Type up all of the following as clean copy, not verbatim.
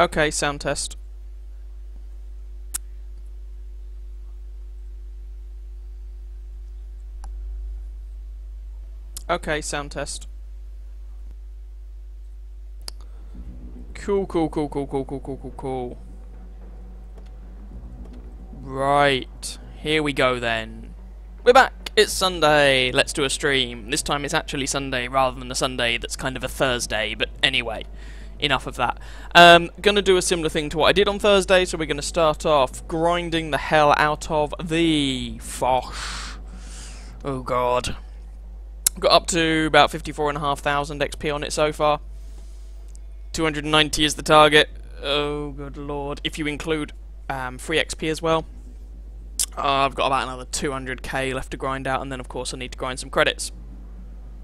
Okay, sound test. Okay, sound test. Cool. Right, here we go then. We're back! It's Sunday! Let's do a stream. This time it's actually Sunday rather than a Sunday that's kind of a Thursday, but anyway, enough of that. Gonna do a similar thing to what I did on Thursday, so we're gonna start off grinding the hell out of the Foch. Oh god. Got up to about 54,500 XP on it so far. 290 is the target. Oh good lord. If you include free XP as well. I've got about another 200k left to grind out, and then of course I need to grind some credits.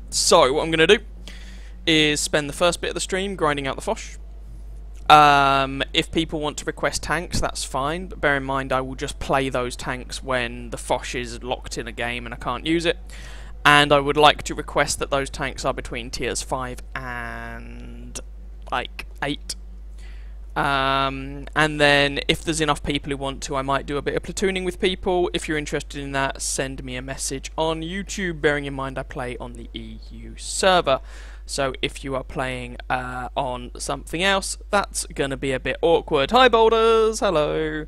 So what I'm going to do is spend the first bit of the stream grinding out the Foch. If people want to request tanks, that's fine, but bear in mind I will just play those tanks when the Foch is locked in a game and I can't use it. And I would like to request that those tanks are between tiers 5 and like 8. And then if there's enough people who want to, I might do a bit of platooning with people. If you're interested in that, send me a message on YouTube, bearing in mind I play on the EU server. So if you are playing on something else, that's going to be a bit awkward. Hi boulders, hello.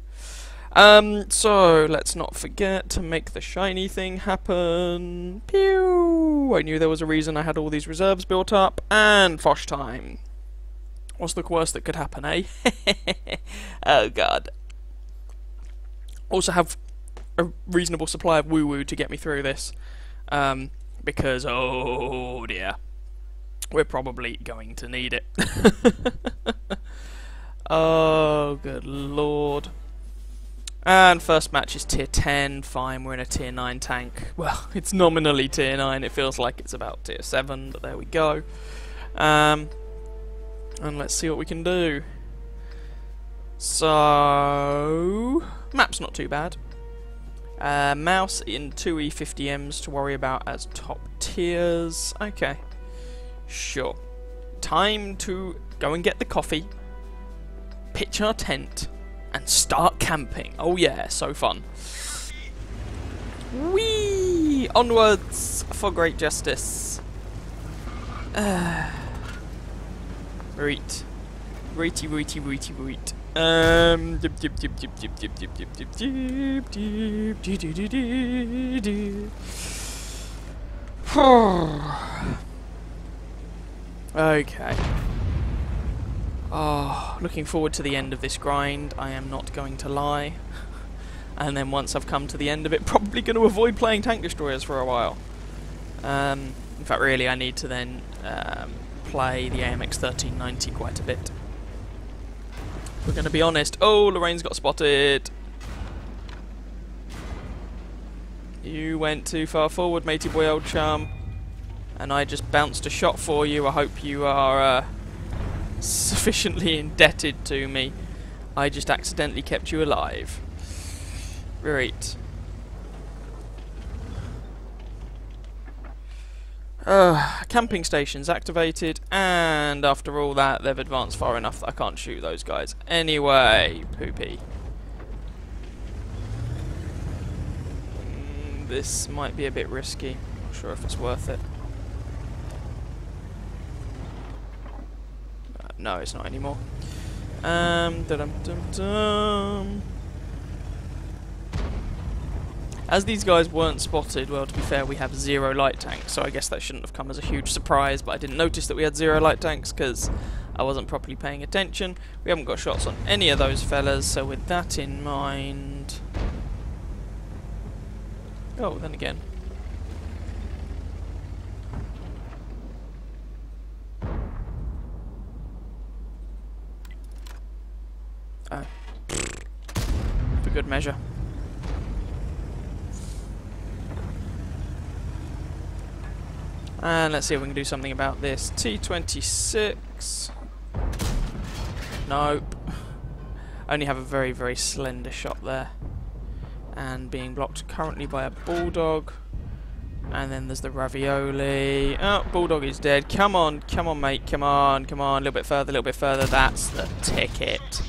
So let's not forget to make the shiny thing happen. Pew! I knew there was a reason I had all these reserves built up. And Foch time. What's the worst that could happen, eh? Oh god. Also have a reasonable supply of woo-woo to get me through this. Because, oh dear. We're probably going to need it. Oh, good lord. And first match is tier 10, fine, we're in a tier 9 tank. Well, it's nominally tier 9, it feels like it's about tier 7, but there we go. And let's see what we can do. So, map's not too bad. Mouse in 2E50Ms to worry about as top tiers. Okay, sure. Time to go and get the coffee, pitch our tent, and start camping. Oh yeah, so fun. Whee! Onwards for great justice. Reet. Okay. Oh, looking forward to the end of this grind, I am not going to lie. And then once I've come to the end of it, probably going to avoid playing tank destroyers for a while. In fact, really, I need to then play the AMX 1390 quite a bit. We're going to be honest. Oh, Lorraine's got spotted. You went too far forward, matey boy, old chum. And I just bounced a shot for you. I hope you are sufficiently indebted to me. I just accidentally kept you alive. Right. Camping stations activated, and after all that, they've advanced far enough that I can't shoot those guys. Anyway, poopy. This might be a bit risky. Not sure if it's worth it. No, it's not anymore. As these guys weren't spotted, well, to be fair, we have 0 light tanks, so I guess that shouldn't have come as a huge surprise, but I didn't notice that we had 0 light tanks because I wasn't properly paying attention. We haven't got shots on any of those fellas, so with that in mind... Oh, then again. Oh. For good measure. And let's see if we can do something about this. T26. Nope. Only have a very, very slender shot there. And being blocked currently by a bulldog. And then there's the ravioli. Oh, Bulldog is dead. Come on, mate. Come on. A little bit further. That's the ticket.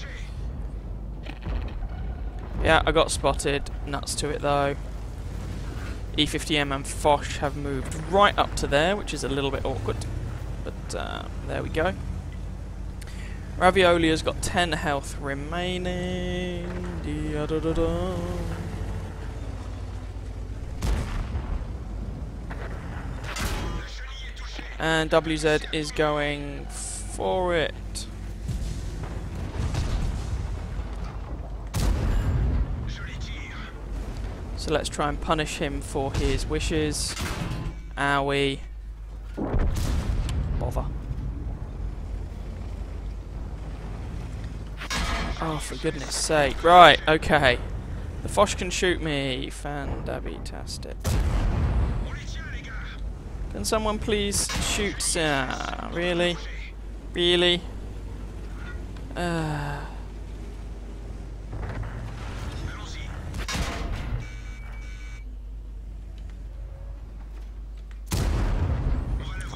Yeah, I got spotted. Nuts to it, though. E50M and Foch have moved right up to there, which is a little bit awkward. But there we go. Ravioli has got 10 health remaining. Da-da-da-da. And WZ is going for it. So let's try and punish him for his wishes. Owie. Bother. Oh, for goodness sake. Right, okay. The Foch can shoot me. Fandabitastic. Can someone please shoot? Really? Really? I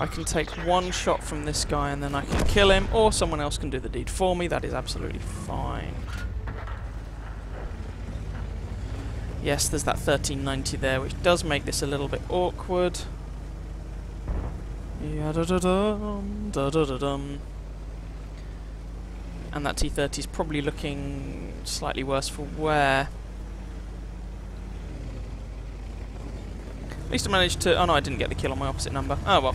can take one shot from this guy and then I can kill him, or someone else can do the deed for me. That is absolutely fine. Yes, there's that 1390 there, which does make this a little bit awkward. Da-da-da-dum, da-da-da-dum. And that T30 is probably looking slightly worse for wear. At least I managed to... Oh no, I didn't get the kill on my opposite number. Oh well.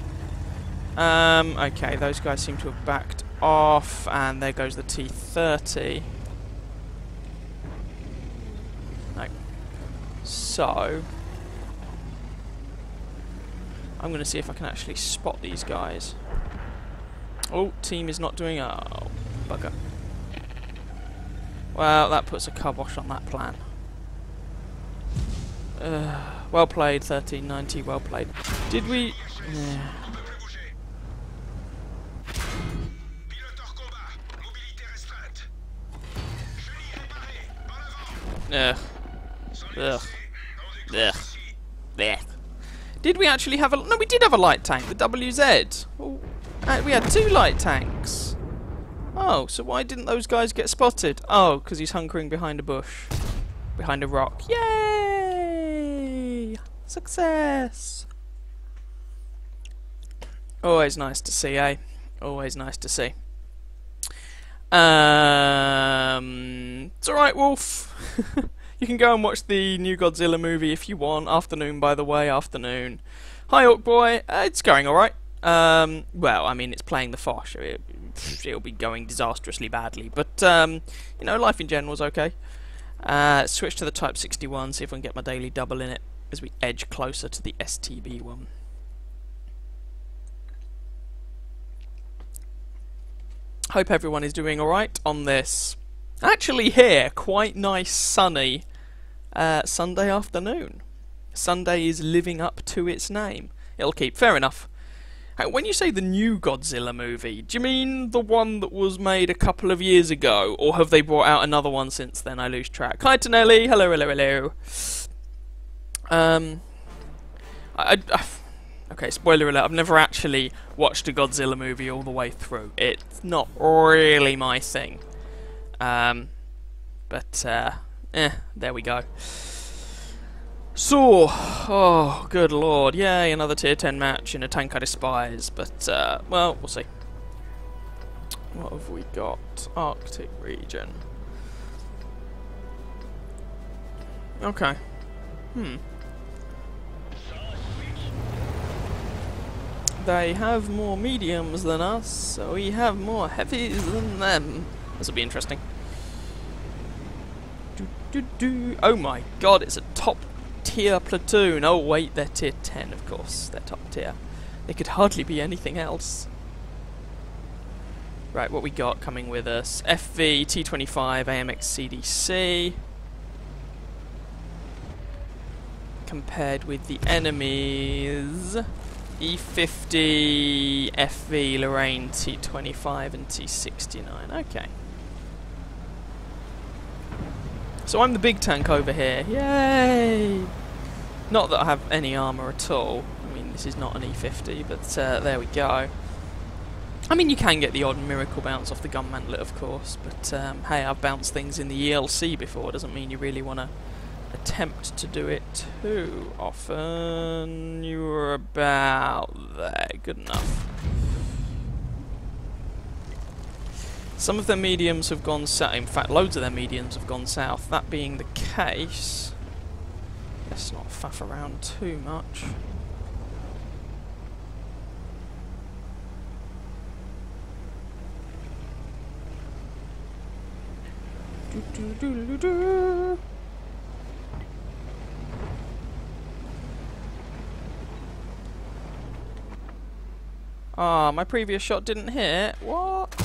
Okay, those guys seem to have backed off, and there goes the T30. No. So... I'm going to see if I can actually spot these guys. Oh, team is not doing... Oh, bugger. Well, that puts a kibosh on that plan. Well played, 1390, well played. Did we... Yeah. Ugh. Ugh. Ugh. Did we actually have a... No, we did have a light tank, the WZ. Oh, we had 2 light tanks. Oh, so why didn't those guys get spotted? Oh, because he's hunkering behind a bush. Behind a rock. Yay! Success! Always nice to see, eh? Always nice to see. It's alright, Wolf. You can go and watch the new Godzilla movie if you want. Afternoon, by the way, afternoon. Hi, Orc Boy. It's going alright. Well, I mean, it's playing the Foch. It'll be going disastrously badly. But, you know, life in general is okay. Switch to the Type 61, see if I can get my daily double in it as we edge closer to the STB one. Hope everyone is doing alright on this, actually here, quite nice sunny Sunday afternoon. Sunday is living up to its name. It'll keep, fair enough. When you say the new Godzilla movie, do you mean the one that was made a couple of years ago, or have they brought out another one since then? I lose track. Hi Tonelli, hello, hello, hello. Okay, spoiler alert, I've never actually watched a Godzilla movie all the way through. It's not really my thing. There we go. So, oh, good lord, yay, another tier 10 match in a tank I despise, but, well, we'll see. What have we got? Arctic region. Okay. They have more mediums than us, so we have more heavies than them. This will be interesting. Oh my god, it's a top tier platoon. Oh wait, they're tier 10, of course. They're top tier. They could hardly be anything else. Right, what we got coming with us? FV, T25, AMX, CDC. Compared with the enemies... E50, FV, Lorraine, T25 and T69. Okay. So I'm the big tank over here. Yay! Not that I have any armour at all. I mean, this is not an E50, but there we go. I mean, you can get the odd miracle bounce off the gun mantlet, of course, but hey, I've bounced things in the ELC before. Doesn't mean you really want to attempt to do it too often. You were about there. Good enough. Some of their mediums have gone south. In fact, loads of their mediums have gone south. That being the case, let's not faff around too much. Ah, my previous shot didn't hit. What?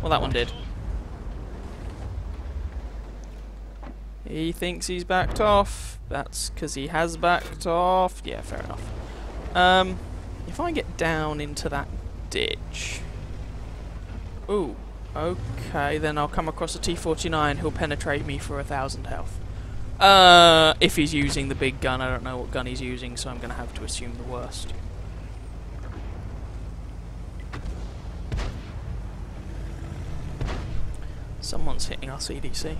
Well, that one did. He thinks he's backed off. That's because he has backed off. Yeah, fair enough. If I get down into that ditch... Ooh, okay, then I'll come across a T-49 who'll penetrate me for 1,000 health. If he's using the big gun, I don't know what gun he's using, so I'm going to have to assume the worst. Someone's hitting our CDC.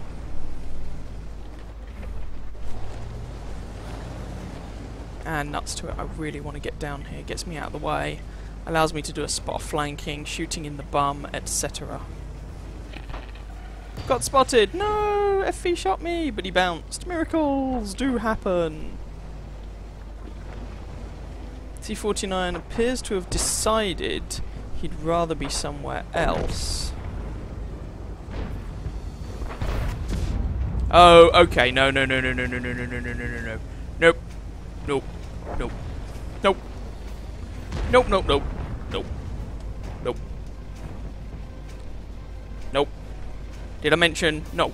And nuts to it, I really want to get down here. Gets me out of the way. Allows me to do a spot of flanking, shooting in the bum, etc. Got spotted! No! FV shot me, but he bounced. Miracles do happen. T-49 appears to have decided he'd rather be somewhere else. Oh, okay. No. Nope. Nope. Nope. Nope. Nope. Nope. Did I mention no?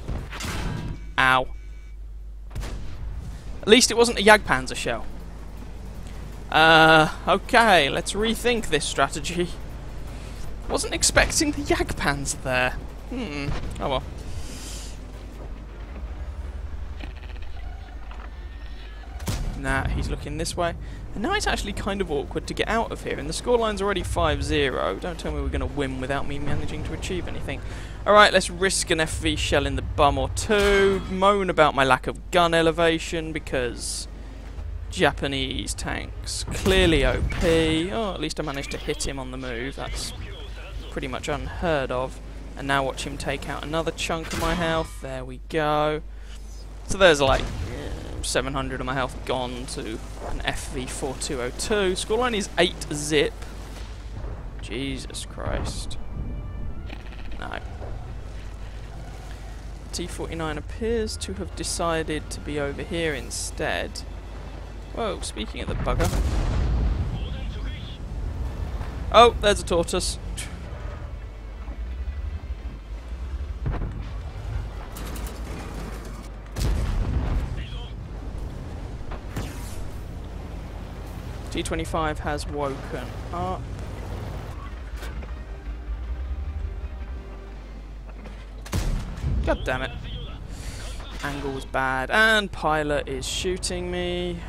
Ow. At least it wasn't a Jagdpanzer shell. Okay, let's rethink this strategy. Wasn't expecting the Jagdpanzer there. Oh well. Nah, he's looking this way. And now it's actually kind of awkward to get out of here. And the scoreline's already 5-0. Don't tell me we're going to win without me managing to achieve anything. Alright, let's risk an FV shell in the bum or two. Moan about my lack of gun elevation because Japanese tanks clearly OP. Oh, at least I managed to hit him on the move. That's pretty much unheard of. And now watch him take out another chunk of my health. There we go. So there's like 700 of my health gone to an FV4202. Scoreline is 8 zip. Jesus Christ. No. T-49 appears to have decided to be over here instead. Whoa, speaking of the bugger. Oh, there's a tortoise. T-25 has woken up. God damn it. Angle's bad. And pilot is shooting me.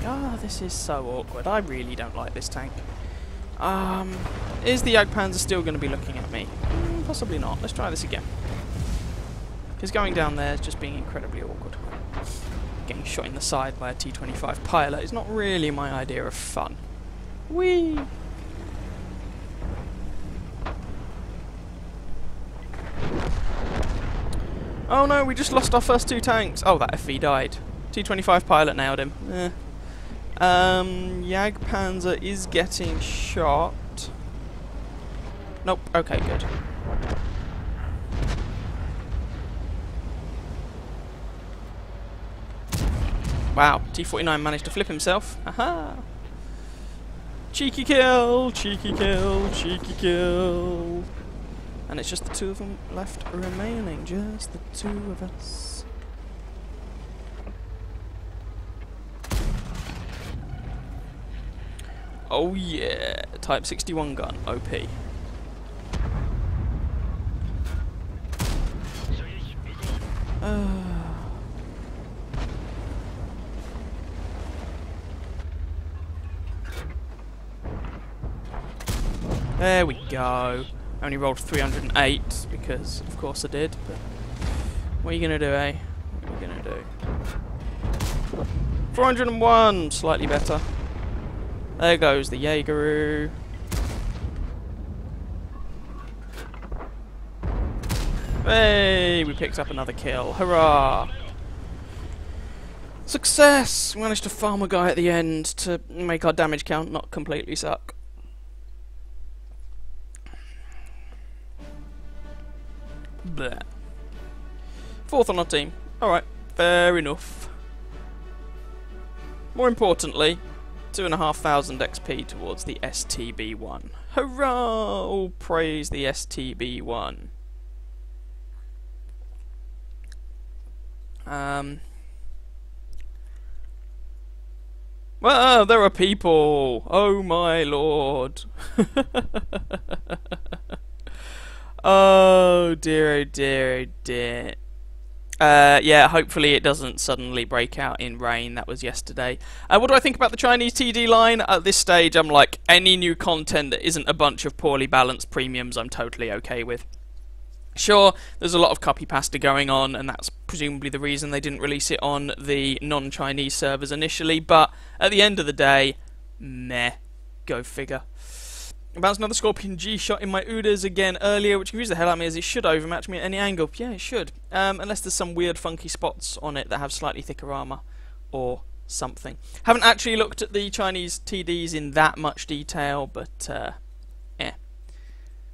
Ah, this is so awkward. I really don't like this tank. Is the Jagdpanzer still going to be looking at me? Possibly not. Let's try this again. Because going down there is just being incredibly awkward. Getting shot in the side by a T-25 pilot is not really my idea of fun. Whee! Oh no, we just lost our first 2 tanks. Oh, that FV died. T-25 pilot nailed him. Jagdpanzer is getting shot. Nope, okay, good. Wow, T-49 managed to flip himself. Aha! Cheeky kill, cheeky kill, cheeky kill. And it's just the 2 of them left remaining. Just the 2 of us. Oh yeah, Type 61 gun, OP. There we go. I only rolled 308 because, of course, I did. But what are you gonna do, eh? What are you gonna do? 401, slightly better. There goes the Jaegeroo. Hey, we picked up another kill. Hurrah! Success! We managed to farm a guy at the end to make our damage count not completely suck. Bleh. 4th on our team. Alright, fair enough. More importantly, 2,500 XP towards the STB1. Hurrah! All praise the STB1. Well, there are people! Oh my lord! Oh dear, oh dear, oh dear. Yeah, hopefully it doesn't suddenly break out in rain. That was yesterday. What do I think about the Chinese TD line? At this stage, I'm like, any new content that isn't a bunch of poorly balanced premiums, I'm totally okay with. Sure, there's a lot of copy pasta going on, and that's presumably the reason they didn't release it on the non-Chinese servers initially, but at the end of the day, meh. Go figure. I bounced another Scorpion G shot in my Udas again earlier, which confused the hell out of me as it should overmatch me at any angle. Yeah, it should. Unless there's some weird funky spots on it that have slightly thicker armour or something. Haven't actually looked at the Chinese TDs in that much detail, but eh.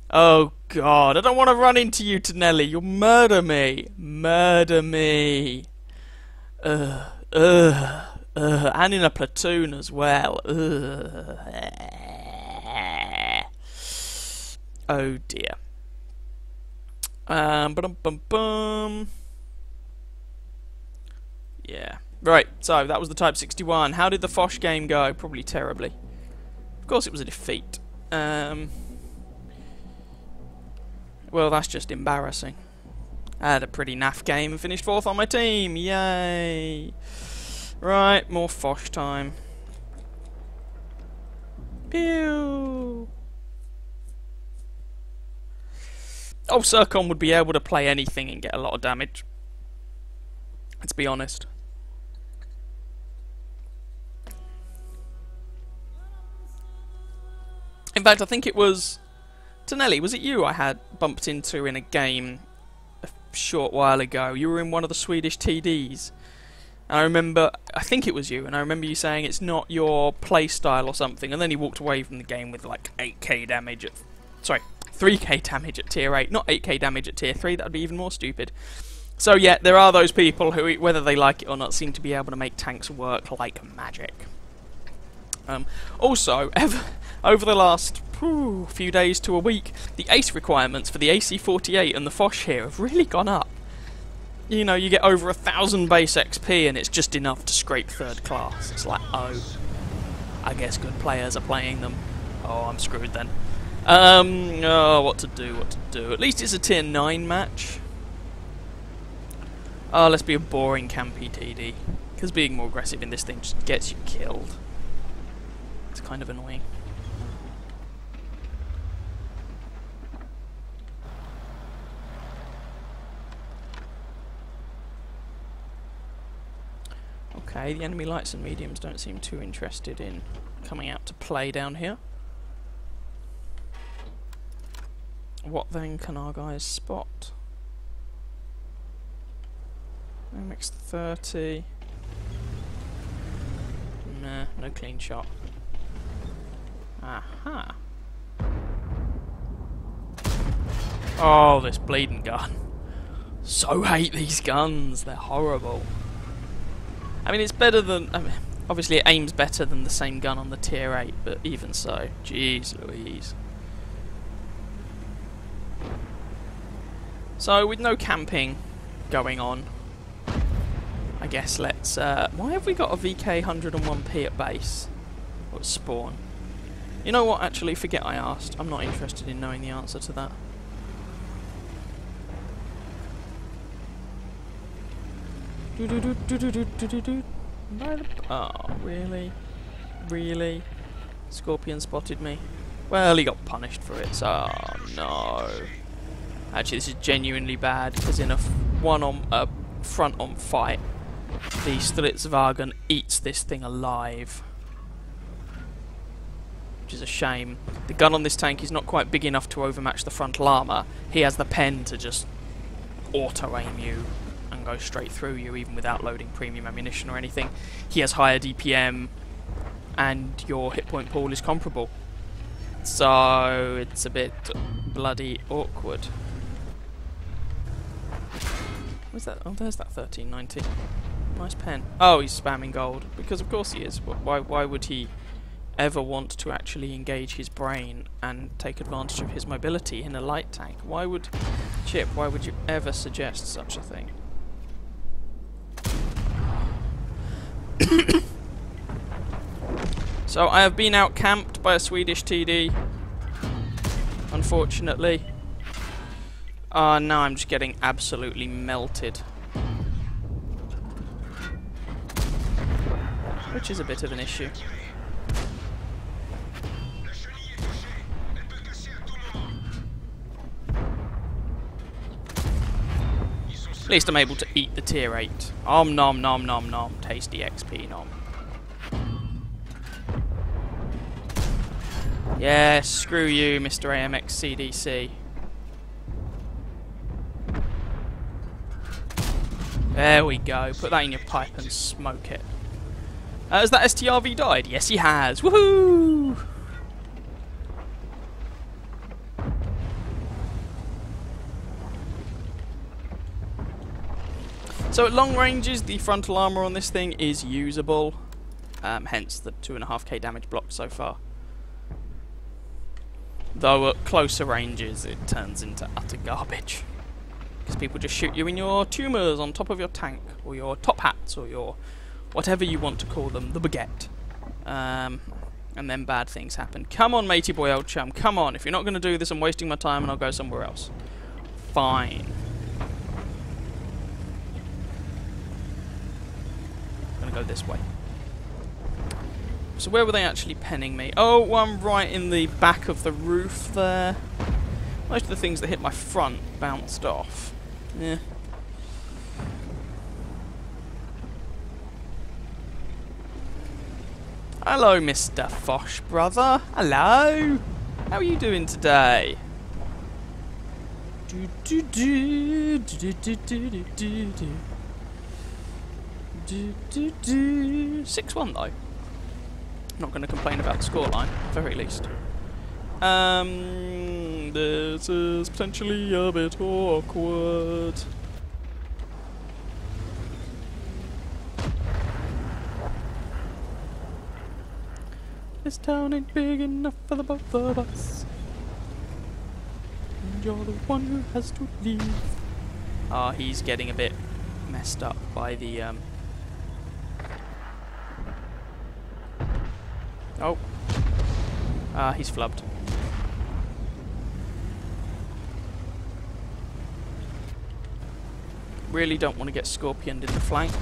Oh god, I don't want to run into you, Tonelli. You'll murder me. Murder me. And in a platoon as well. Oh dear. Ba-dum-bum-bum. Yeah. Right, so that was the Type 61. How did the Foch game go? Probably terribly. Of course it was a defeat. Well, that's just embarrassing. I had a pretty naff game and finished 4th on my team. Yay. Right, more Foch time. Pew! Oh, Zircon would be able to play anything and get a lot of damage. Let's be honest. In fact, I think it was Tonelli, was it you I had bumped into in a game a short while ago? You were in one of the Swedish TDs. And I remember, I think it was you, and I remember you saying it's not your playstyle or something, and then he walked away from the game with like 8k damage at... Sorry, 3k damage at tier 8, not 8k damage at tier 3, that would be even more stupid. So yeah, there are those people who, whether they like it or not, seem to be able to make tanks work like magic. Also, over the last few days to a week, the ace requirements for the AC-48 and the Foch here have really gone up. You know, you get over 1,000 base XP and it's just enough to scrape 3rd class. It's like, oh, I guess good players are playing them. Oh, I'm screwed then. Oh, what to do, what to do. At least it's a tier 9 match. Oh, let's be a boring campy TD. Because being more aggressive in this thing just gets you killed. It's kind of annoying. Okay, the enemy lights and mediums don't seem too interested in coming out to play down here. What then can our guys spot? MX-30. Nah, no clean shot. Aha. Oh, this bleeding gun. So hate these guns, they're horrible. I mean, it's better than... I mean, obviously it aims better than the same gun on the tier 8, but even so, jeez Louise. So, with no camping going on, I guess let's... why have we got a VK 101p at base? Or at spawn? You know what, actually, forget I asked. I'm not interested in knowing the answer to that. Oh, really? Really? Scorpion spotted me. Well, he got punished for it, so... Oh, no. Actually, this is genuinely bad, because in a front-on fight, the Stilitswagen eats this thing alive. Which is a shame. The gun on this tank is not quite big enough to overmatch the frontal armour. He has the pen to just auto-aim you and go straight through you, even without loading premium ammunition or anything. He has higher DPM, and your hit point pool is comparable. So it's a bit bloody awkward. What's that? Oh, there's that 1390. Nice pen. Oh, he's spamming gold. Because of course he is. Why would he ever want to actually engage his brain and take advantage of his mobility in a light tank? Why would... Chip, why would you ever suggest such a thing? So I have been out-camped by a Swedish TD. Unfortunately. Now I'm just getting absolutely melted. Which is a bit of an issue. At least I'm able to eat the tier 8. Om nom nom nom nom. Tasty XP nom. Yeah, screw you, Mr. AMX CDC. There we go. Put that in your pipe and smoke it. Has that STRV died? Yes, he has. Woohoo! So at long ranges, the frontal armour on this thing is usable. Hence the 2.5k damage block so far. Though at closer ranges, it turns into utter garbage. Because people just shoot you in your tumours on top of your tank, or your top hats, or your whatever you want to call them, the baguette. And then bad things happen. Come on, matey boy, old chum, come on. If you're not going to do this, I'm wasting my time and I'll go somewhere else. Fine. I'm going to go this way. So where were they actually penning me? Oh, one right in the back of the roof there. Most of the things that hit my front bounced off. Yeah. Hello, Mr. Foch, brother. Hello. How are you doing today? 6-1 though. Not going to complain about the scoreline, at the very least. This is potentially a bit awkward. This town ain't big enough for the both of us. And you're the one who has to leave. Ah, he's getting a bit messed up by the Oh. He's flubbed. Really don't want to get scorpioned in the flank.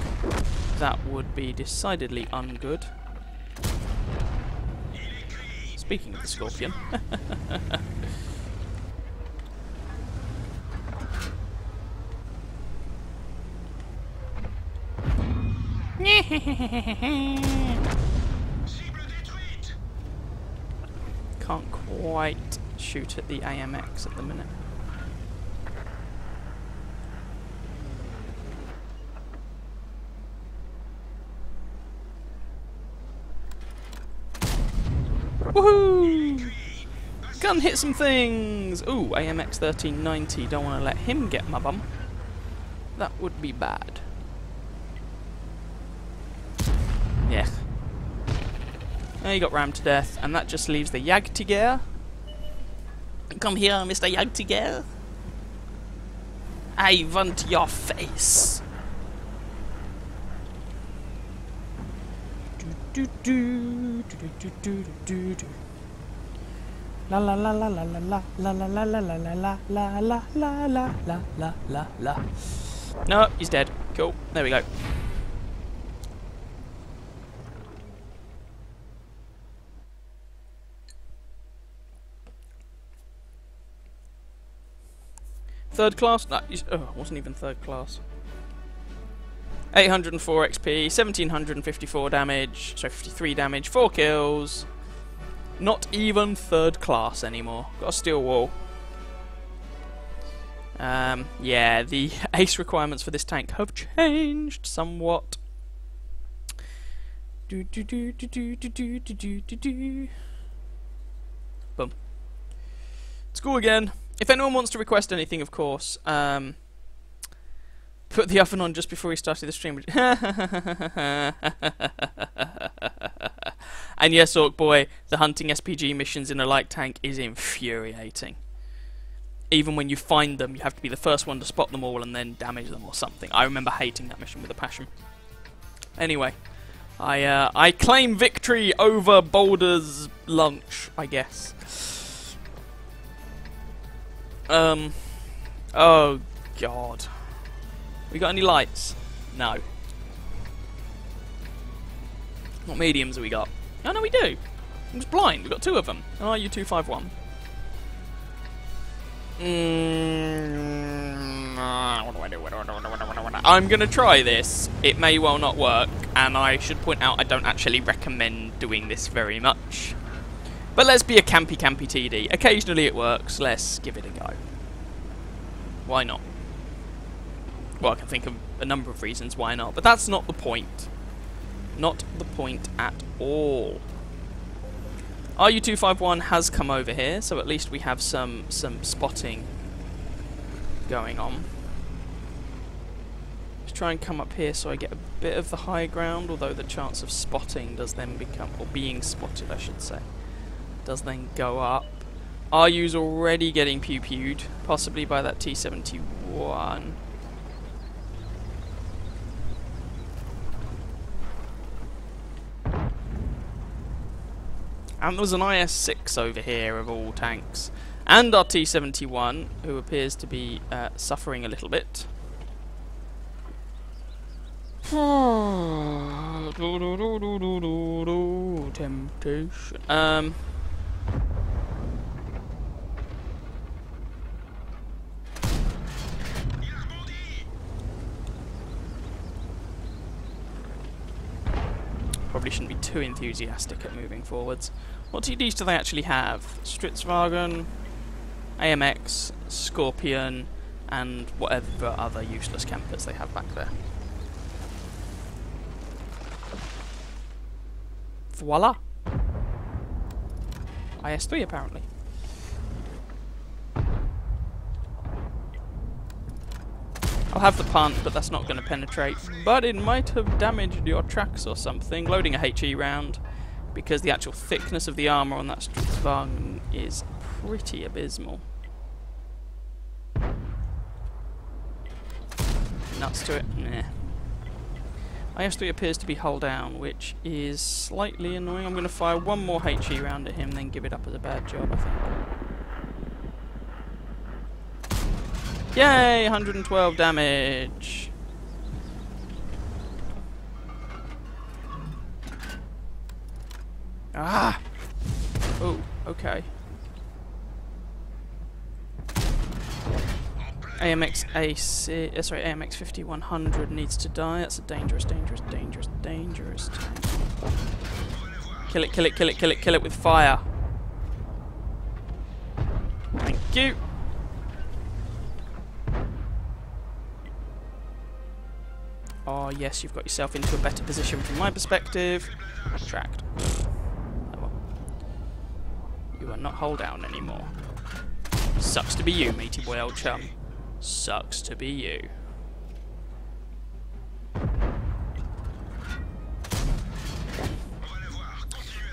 That would be decidedly ungood. Speaking of the scorpion. Can't quite shoot at the AMX at the minute. Woohoo! Gun hit some things! Ooh, AMX 1390. Don't want to let him get my bum. That would be bad. Yeah. He got rammed to death, and that just leaves the Jagdtiger. Come here, Mr. Jagdtiger. I want your face. La la la la la la la la la la la la la la la la la la la la. No, he's dead. Cool. There we go. Third class? No, it wasn't even third class. 804 XP, 1754 damage, so 53 damage, 4 kills. Not even third class anymore. Got a steel wall. Yeah, the ace requirements for this tank have changed somewhat. Boom. Let's go again. If anyone wants to request anything, of course, put the oven on just before we started the stream. And yes, Orc Boy, the hunting SPG missions in a light tank is infuriating. Even when you find them, you have to be the first one to spot them all and then damage them or something. I remember hating that mission with a passion. Anyway, I claim victory over Boulder's lunch, I guess. Oh God. We got any lights? No. What mediums have we got? Oh no, we do. I'm just blind. We've got 2 of them. RU-251. I'm gonna try this. It may well not work, and I should point out I don't actually recommend doing this very much. But let's be a campy TD. Occasionally it works. Let's give it a go. Why not? Well, I can think of a number of reasons why not, but that's not the point. Not the point at all. RU-251 has come over here, so at least we have some spotting going on. Let's try and come up here so I get a bit of the high ground, although the chance of spotting does then become, or being spotted I should say, does then go up. RU's already getting pew-pewed, possibly by that T-71. And there's an IS-6 over here of all tanks. And our T-71, who appears to be suffering a little bit. Temptation. Probably shouldn't be too enthusiastic at moving forwards. What TDs do they actually have? Stritzwagen, AMX, Scorpion, and whatever other useless campers they have back there. Voila! IS-3 apparently. I'll have the punt, but that's not going to penetrate. But it might have damaged your tracks or something. Loading a HE round, because the actual thickness of the armour on that Stritzwagen is pretty abysmal. Nuts to it? Nah. IS-3 appears to be hull down, which is slightly annoying. I'm going to fire one more HE round at him, then give it up as a bad job, I think. Yay! 112 damage! Ah! Oh, okay. AMX AC, sorry, AMX 5100 needs to die. That's a dangerous tank. Kill it, kill it, kill it, kill it, kill it with fire. Thank you. Oh yes, you've got yourself into a better position from my perspective. Tracked. Oh well. You are not hull down anymore. Sucks to be you, matey boy old chum. Sucks to be you.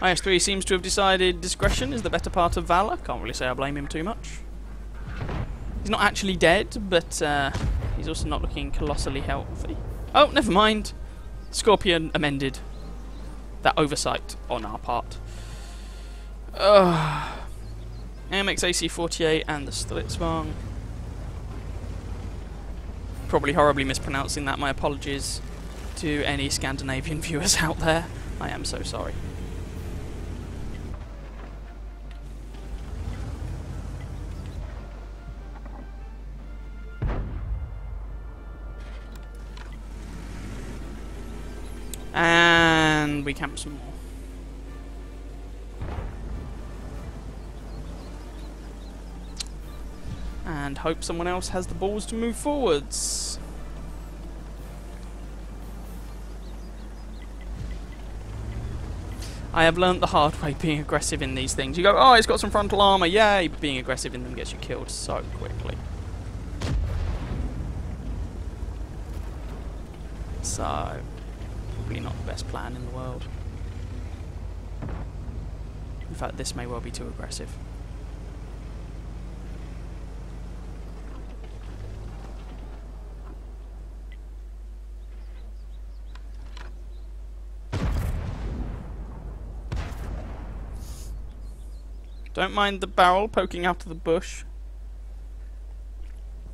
IS-3 seems to have decided discretion is the better part of valour. Can't really say I blame him too much. He's not actually dead, but he's also not looking colossally healthy. Oh, never mind. Scorpion amended that oversight on our part. AMX AC-48 and the Stritzwagen. Probably horribly mispronouncing that. My apologies to any Scandinavian viewers out there. I am so sorry. lobby camp some more. And hope someone else has the balls to move forwards. I have learnt the hard way being aggressive in these things. You go, oh, it's got some frontal armour, yay! But being aggressive in them gets you killed so quickly. So, probably not the best plan in the world. In fact, this may well be too aggressive. Don't mind the barrel poking out of the bush.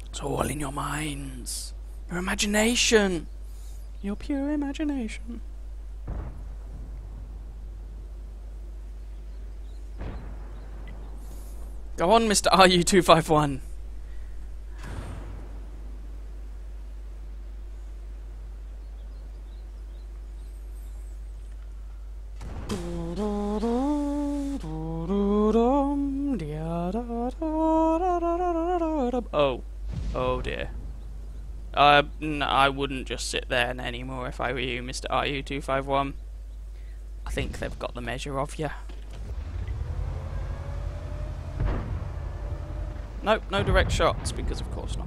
It's all in your minds. Your imagination. Your pure imagination. Go on, Mr. RU251. Oh dear. No, I wouldn't just sit there anymore if I were you, Mr. RU251. I think they've got the measure of you. Nope, no direct shots, because of course not.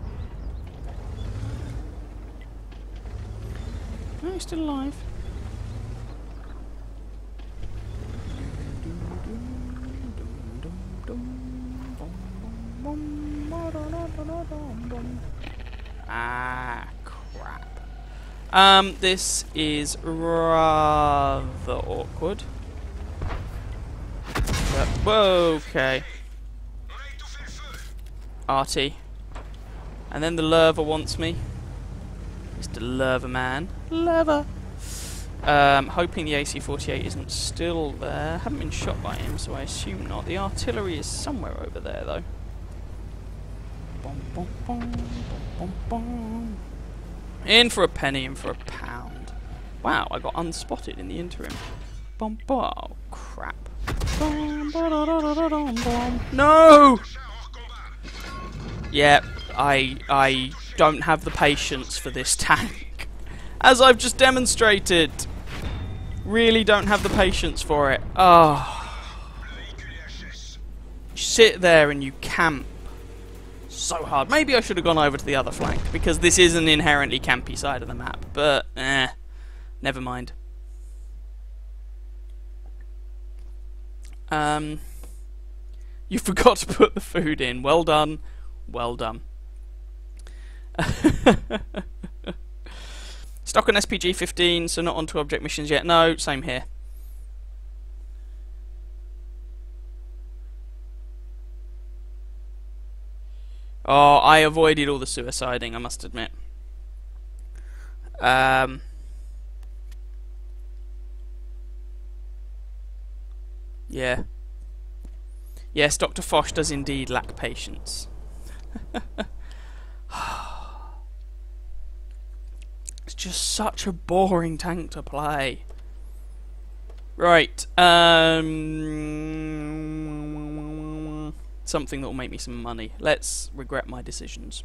No, he's still alive. Ah, crap. This is rather awkward. But, whoa, okay. Arty. And then the Lurver wants me. Mr. Lurver man. Lurver! Hoping the AC-48 isn't still there. Haven't been shot by him, so I assume not. The artillery is somewhere over there, though. Bom, bom, bom, bom, bom. In for a penny, in for a pound. Wow, I got unspotted in the interim. Bom, bom. Oh, crap. Bom, bom. No! Yep, I don't have the patience for this tank. As I've just demonstrated. Really don't have the patience for it. Oh. You sit there and you camp. So hard. Maybe I should have gone over to the other flank, because this is an inherently campy side of the map, but never mind. You forgot to put the food in. Well done. Well done. Stock on SPG-15, so not onto object missions yet. No, same here. Oh, I avoided all the suiciding, I must admit. Yeah. Yes, Dr. Foch does indeed lack patience. It's just such a boring tank to play. Right. Something that will make me some money. Let's regret my decisions.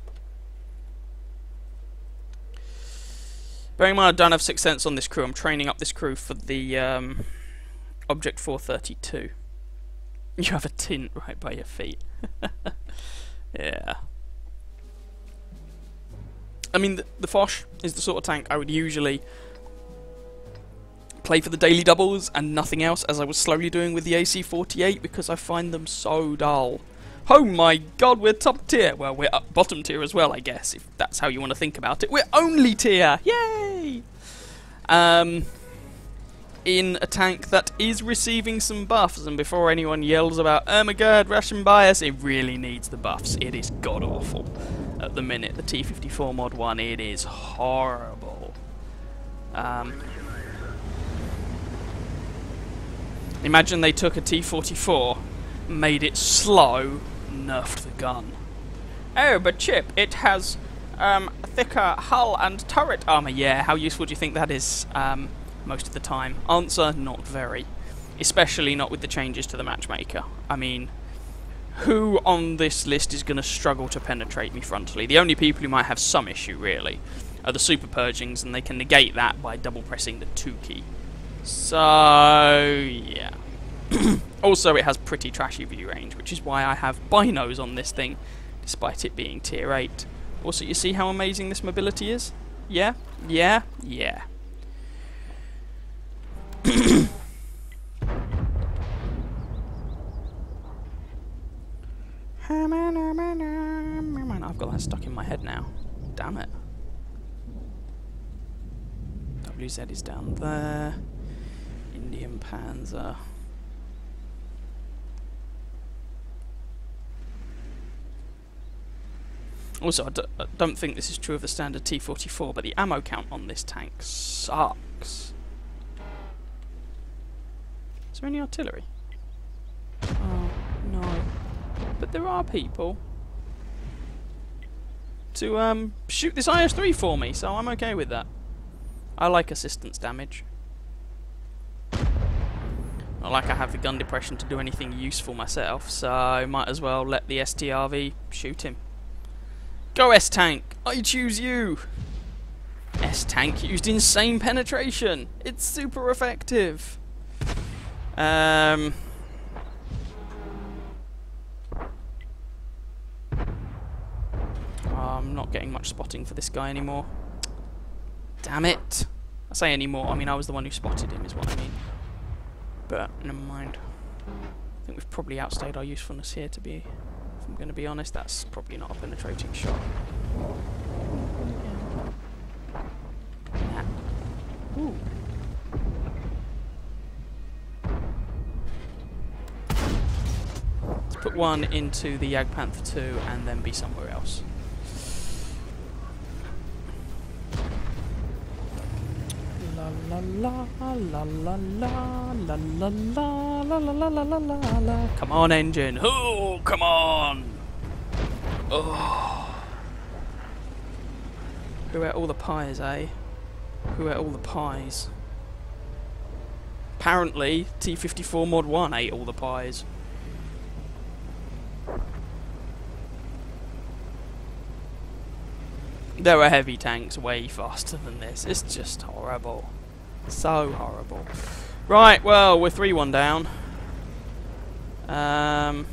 Bearing in mind I don't have 6th Sense on this crew, I'm training up this crew for the Object 432. You have a tint right by your feet. Yeah. I mean, the Foch is the sort of tank I would usually play for the daily doubles and nothing else, as I was slowly doing with the AC-48, because I find them so dull. Oh my god, we're top tier! Well, we're up bottom tier as well, I guess, if that's how you want to think about it. We're only tier! Yay! In a tank that is receiving some buffs, and before anyone yells about, oh my god, Russian bias, it really needs the buffs. It is god-awful. At the minute, the T-54 Mod 1, it is horrible. Imagine they took a T-44, made it slow, nerfed the gun. Oh, but Chip, it has thicker hull and turret armor. Yeah, how useful do you think that is? most of the time. Answer, not very. Especially not with the changes to the matchmaker. I mean, who on this list is going to struggle to penetrate me frontally? The only people who might have some issue, really, are the super purgings, and they can negate that by double pressing the 2 key. So, yeah. Also, it has pretty trashy view range, which is why I have binos on this thing, despite it being tier 8. Also, you see how amazing this mobility is? Yeah? Yeah? Yeah. I've got that stuck in my head now. Damn it. WZ is down there. Indian Panzer. Also, I don't think this is true of the standard T-44, but the ammo count on this tank sucks. Is there any artillery? Oh, no. But there are people to shoot this IS-3 for me, so I'm okay with that. I like assistance damage. Not like I have the gun depression to do anything useful myself, so I might as well let the STRV shoot him. Go S-Tank! I choose you! S-Tank used insane penetration! It's super effective! I'm not getting much spotting for this guy anymore. Damn it! I say anymore, I mean I was the one who spotted him is what I mean. But, never mind. I think we've probably outstayed our usefulness here to be... If I'm going to be honest, that's probably not a penetrating shot. Yeah. Ooh. Let's put one into the Jagdpanther 2 and then be somewhere else. La la la la la la la la la la la la la la la. Come on, engine! Oh, come on! Oh. Who ate all the pies, eh? Who ate all the pies? Apparently, T-54 Mod 1 ate all the pies. There are heavy tanks way faster than this. It's just horrible. So horrible. Right, well, we're 3-1 down. 4-1.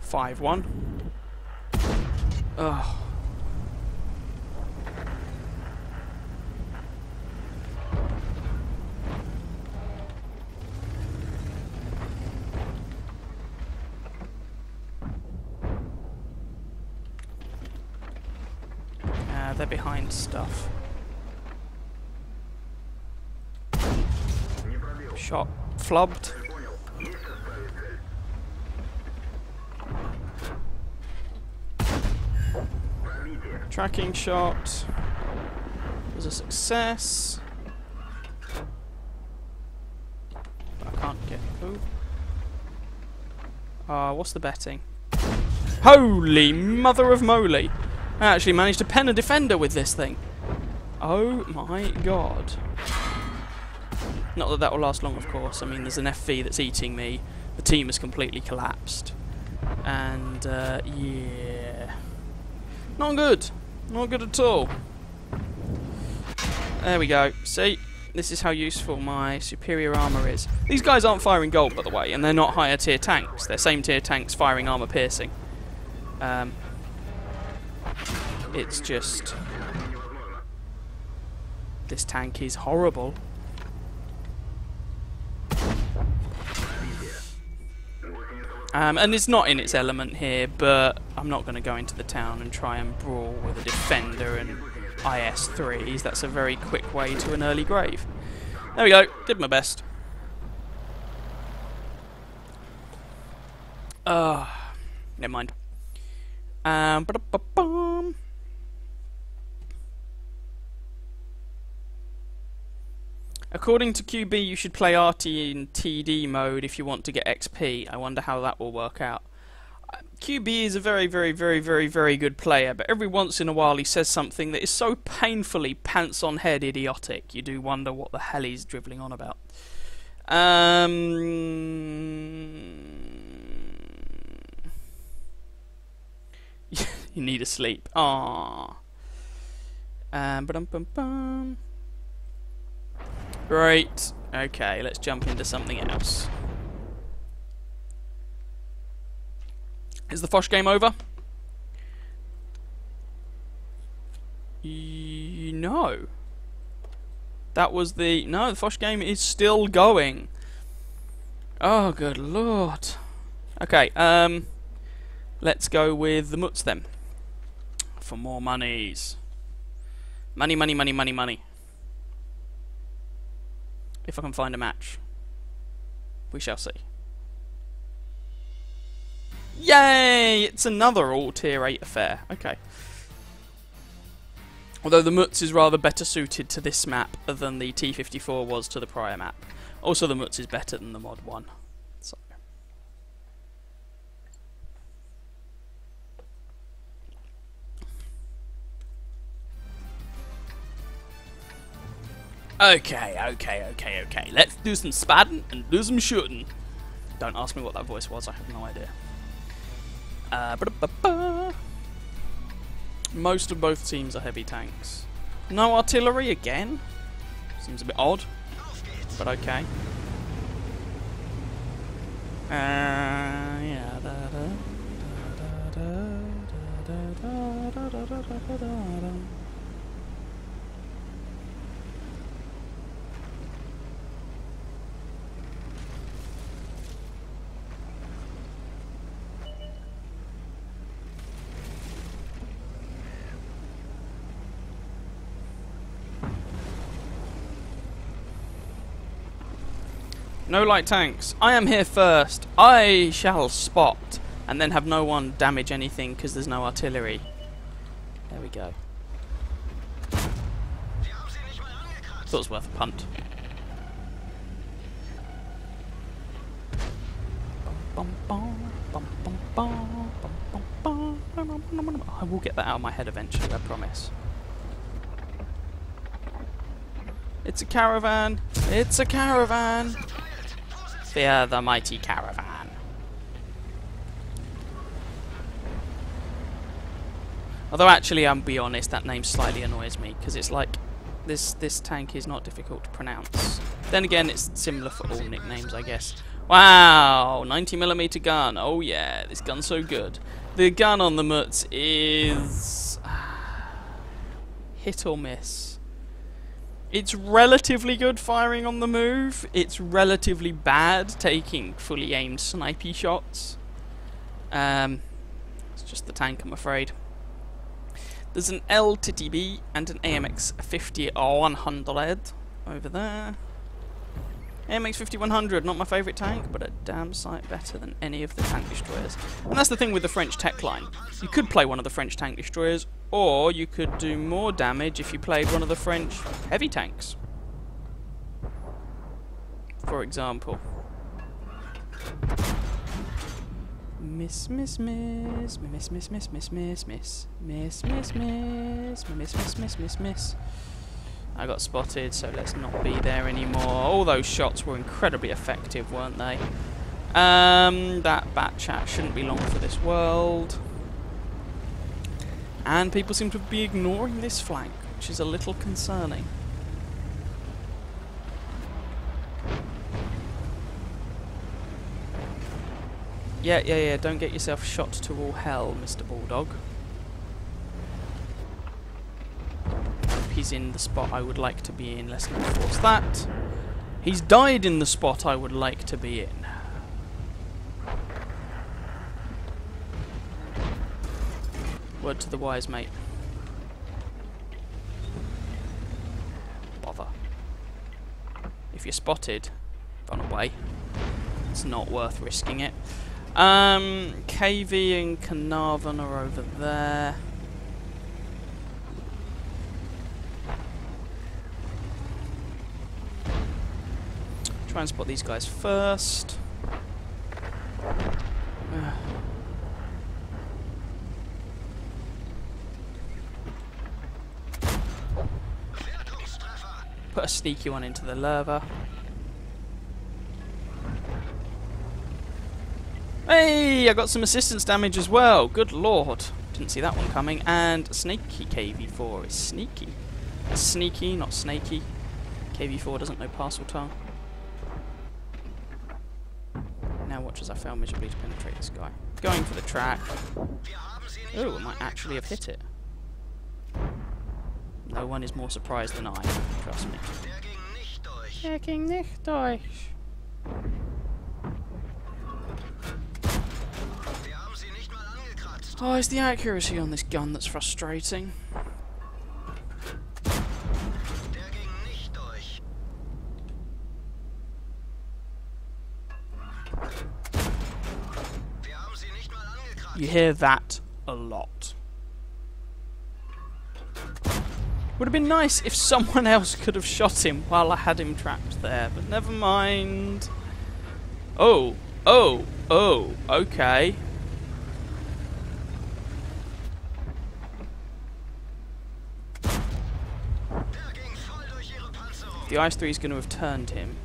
Five-one. Ugh. They're behind stuff. Shot flubbed. Tracking shot was a success. But I can't get. Ooh. What's the betting? Holy mother of moly! I actually managed to pen a defender with this thing. Oh my god. Not that that will last long, of course. I mean, there's an FV that's eating me. The team has completely collapsed. And, yeah. Not good. Not good at all. There we go. See? This is how useful my superior armour is. These guys aren't firing gold, by the way, and they're not higher tier tanks. They're same tier tanks firing armour piercing. It's just... This tank is horrible. And it's not in its element here, but I'm not going to go into the town and try and brawl with a defender and IS-3s. That's a very quick way to an early grave. There we go. Did my best. Never mind. According to QB, you should play RT in TD mode if you want to get XP. I wonder how that will work out. QB is a very, very, very, very, very good player, but every once in a while he says something that is so painfully pants-on-head idiotic, you do wonder what the hell he's dribbling on about. You need a sleep. Aww. Ba-dum-bum-bum. Right. Okay, let's jump into something else. Is the Foch game over? No. That was the... No, the Foch game is still going. Oh, good lord. Okay, let's go with the Mutz then. For more monies. Money, money, money, money, money. If I can find a match. We shall see. Yay! It's another all tier 8 affair. Okay. Although the Mutz is rather better suited to this map than the T54 was to the prior map. Also, the Mutz is better than the Mod 1. So. Okay. Let's do some spotting and do some shooting. Don't ask me what that voice was, I have no idea. Most of both teams are heavy tanks. No artillery again? Seems a bit odd, but okay. Yeah. No light tanks. I am here first. I shall spot, and then have no one damage anything because there's no artillery. There we go. Thought it was worth a punt. I will get that out of my head eventually, I promise. It's a caravan. It's a caravan. Fear the mighty caravan. Although actually, I'll be honest, that name slightly annoys me because it's like this tank is not difficult to pronounce. Then again, it's similar for all nicknames, I guess. Wow, 90mm gun. Oh yeah, this gun's so good. The gun on the Mutz is hit or miss. It's relatively good firing on the move. It's relatively bad taking fully aimed snipey shots. It's just the tank, I'm afraid. There's an LTTB and an AMX 50-100 over there. AMX 50-100, not my favourite tank, but a damn sight better than any of the tank destroyers. And that's the thing with the French tech line. You could play one of the French tank destroyers, or you could do more damage if you played one of the French heavy tanks. For example. Miss. I got spotted, so let's not be there anymore. All those shots were incredibly effective, weren't they? That bat chat shouldn't be long for this world. And people seem to be ignoring this flank, which is a little concerning. Yeah, don't get yourself shot to all hell, Mr. Bulldog. He's in the spot I would like to be in, let's not force that. He's died in the spot I would like to be in. Word to the wise, mate. Bother. If you're spotted, run away. It's not worth risking it. KV and Carnarvon are over there. Try and spot these guys first. Put a sneaky one into the lurver. Hey, I got some assistance damage as well. Good lord. Didn't see that one coming. And sneaky KV4 is sneaky. Sneaky, not snaky. KV4 doesn't know parcel tongue. Now watch as I fail miserably to penetrate this guy. Going for the track. Oh, I might actually have hit it. No one is more surprised than I, trust me. Der ging nicht durch. Oh, it's the accuracy on this gun that's frustrating. You hear that a lot. Would have been nice if someone else could have shot him while I had him trapped there, but never mind. Oh, okay. The Ice 3 is going to have turned him.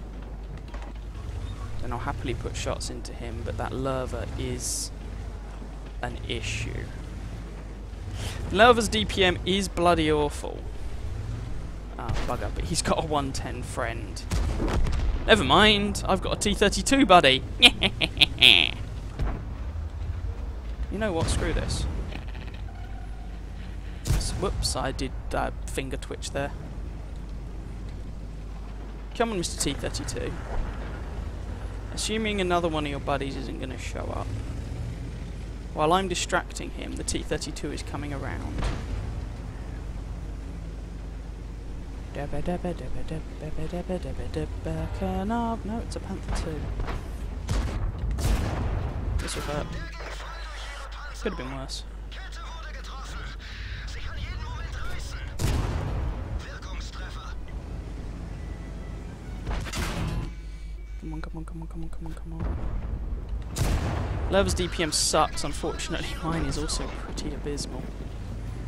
Then I'll happily put shots into him, but that lurver is an issue. Lurver's DPM is bloody awful. Ah, bugger, but he's got a 110 friend. Never mind, I've got a T-32, buddy. You know what, screw this. Whoops, I did finger twitch there. Come on, Mr. T-32. Assuming another one of your buddies isn't going to show up. While I'm distracting him, the T-32 is coming around. No, it's a Panther 2. This will hurt. Could have been worse. Come on. Lurver's DPM sucks, unfortunately. Mine is also pretty abysmal.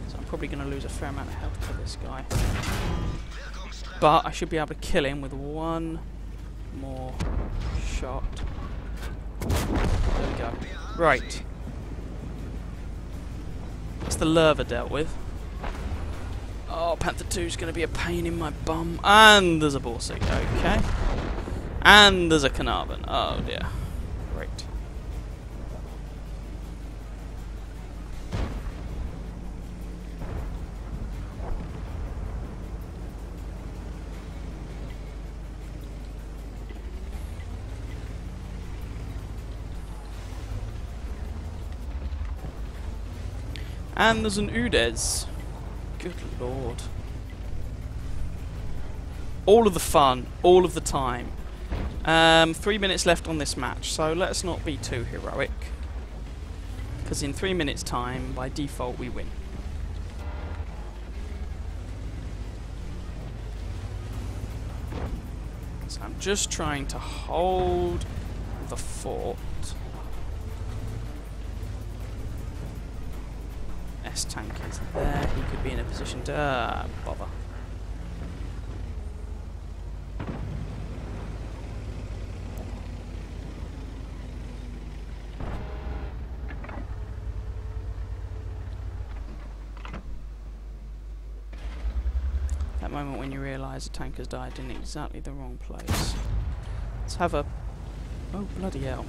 So I'm probably going to lose a fair amount of health to this guy. But I should be able to kill him with one more shot. There we go. Right. That's the lurver dealt with. Oh, Panther 2 is going to be a pain in my bum. And there's a Borsig. Okay. And there's a Carnarvon. Oh dear. Great. And there's an Udes. Good lord. All of the fun, all of the time. 3 minutes left on this match, so let's not be too heroic. Because in 3 minutes' time, by default, we win. So I'm just trying to hold the fort. S-tank is there, he could be in a position to... bother. That moment when you realise the tank has died in exactly the wrong place. Let's have a... oh, bloody hell.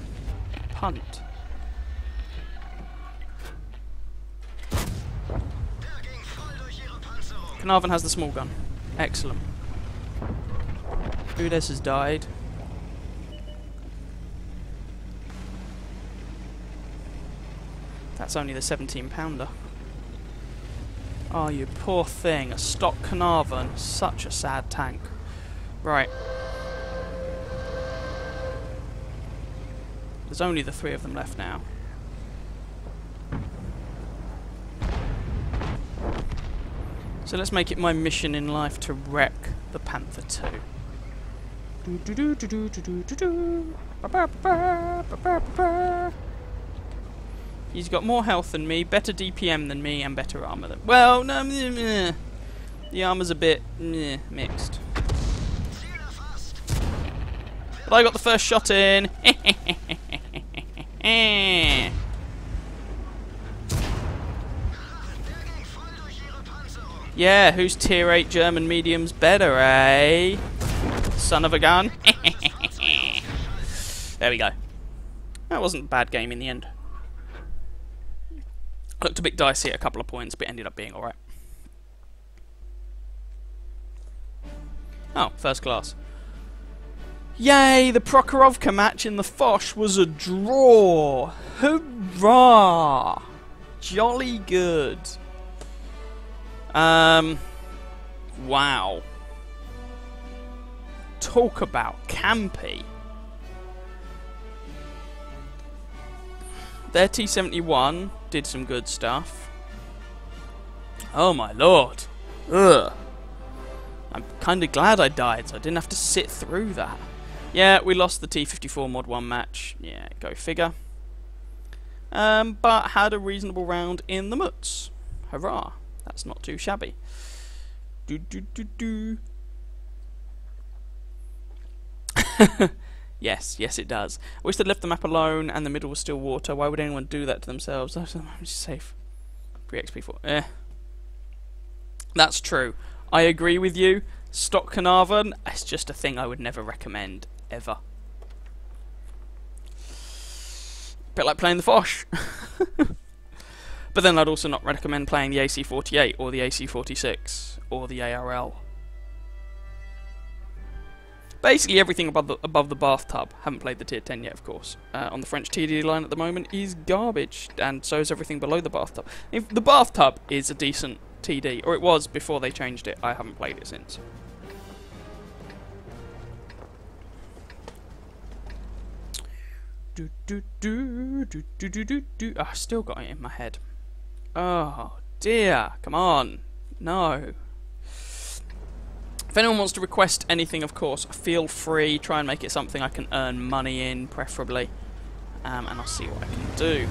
Punt. Carnarvon has the small gun. Excellent. Udes has died. That's only the 17-pounder. Oh, you poor thing. A stock Carnarvon. Such a sad tank. Right. There's only the 3 of them left now. So let's make it my mission in life to wreck the Panther 2. He's got more health than me, better DPM than me, and better armor than... Well, no, the armor's a bit mixed. But I got the first shot in. Yeah, who's tier 8 German mediums better, eh? Son of a gun. There we go. That wasn't a bad game in the end. Looked a bit dicey at a couple of points, but ended up being alright. Oh, first class. Yay, the Prokhorovka match in the Foch was a draw. Hurrah! Jolly good. Wow. Talk about campy. Their T-71 did some good stuff. Oh my lord. Ugh. I'm kind of glad I died, so I didn't have to sit through that. Yeah, we lost the T-54 Mod 1 match. Yeah, go figure. But had a reasonable round in the Mutz. Hurrah. That's not too shabby. Yes, it does. I wish they'd left the map alone and the middle was still water. Why would anyone do that to themselves? I'm just safe. Pre-XP4. That's true. I agree with you. Stock Carnarvon, it's just a thing I would never recommend, ever. Bit like playing the Foch. But then I'd also not recommend playing the AC-48 or the AC-46 or the ARL. Basically everything above the bathtub. Haven't played the tier 10 yet, of course. On the French TD line at the moment is garbage, and so is everything below the bathtub. If the bathtub is a decent TD, or it was before they changed it. I haven't played it since. I still got it in my head. Oh dear, come on. No. If anyone wants to request anything, of course, feel free. Try and make it something I can earn money in, preferably. And I'll see what I can do.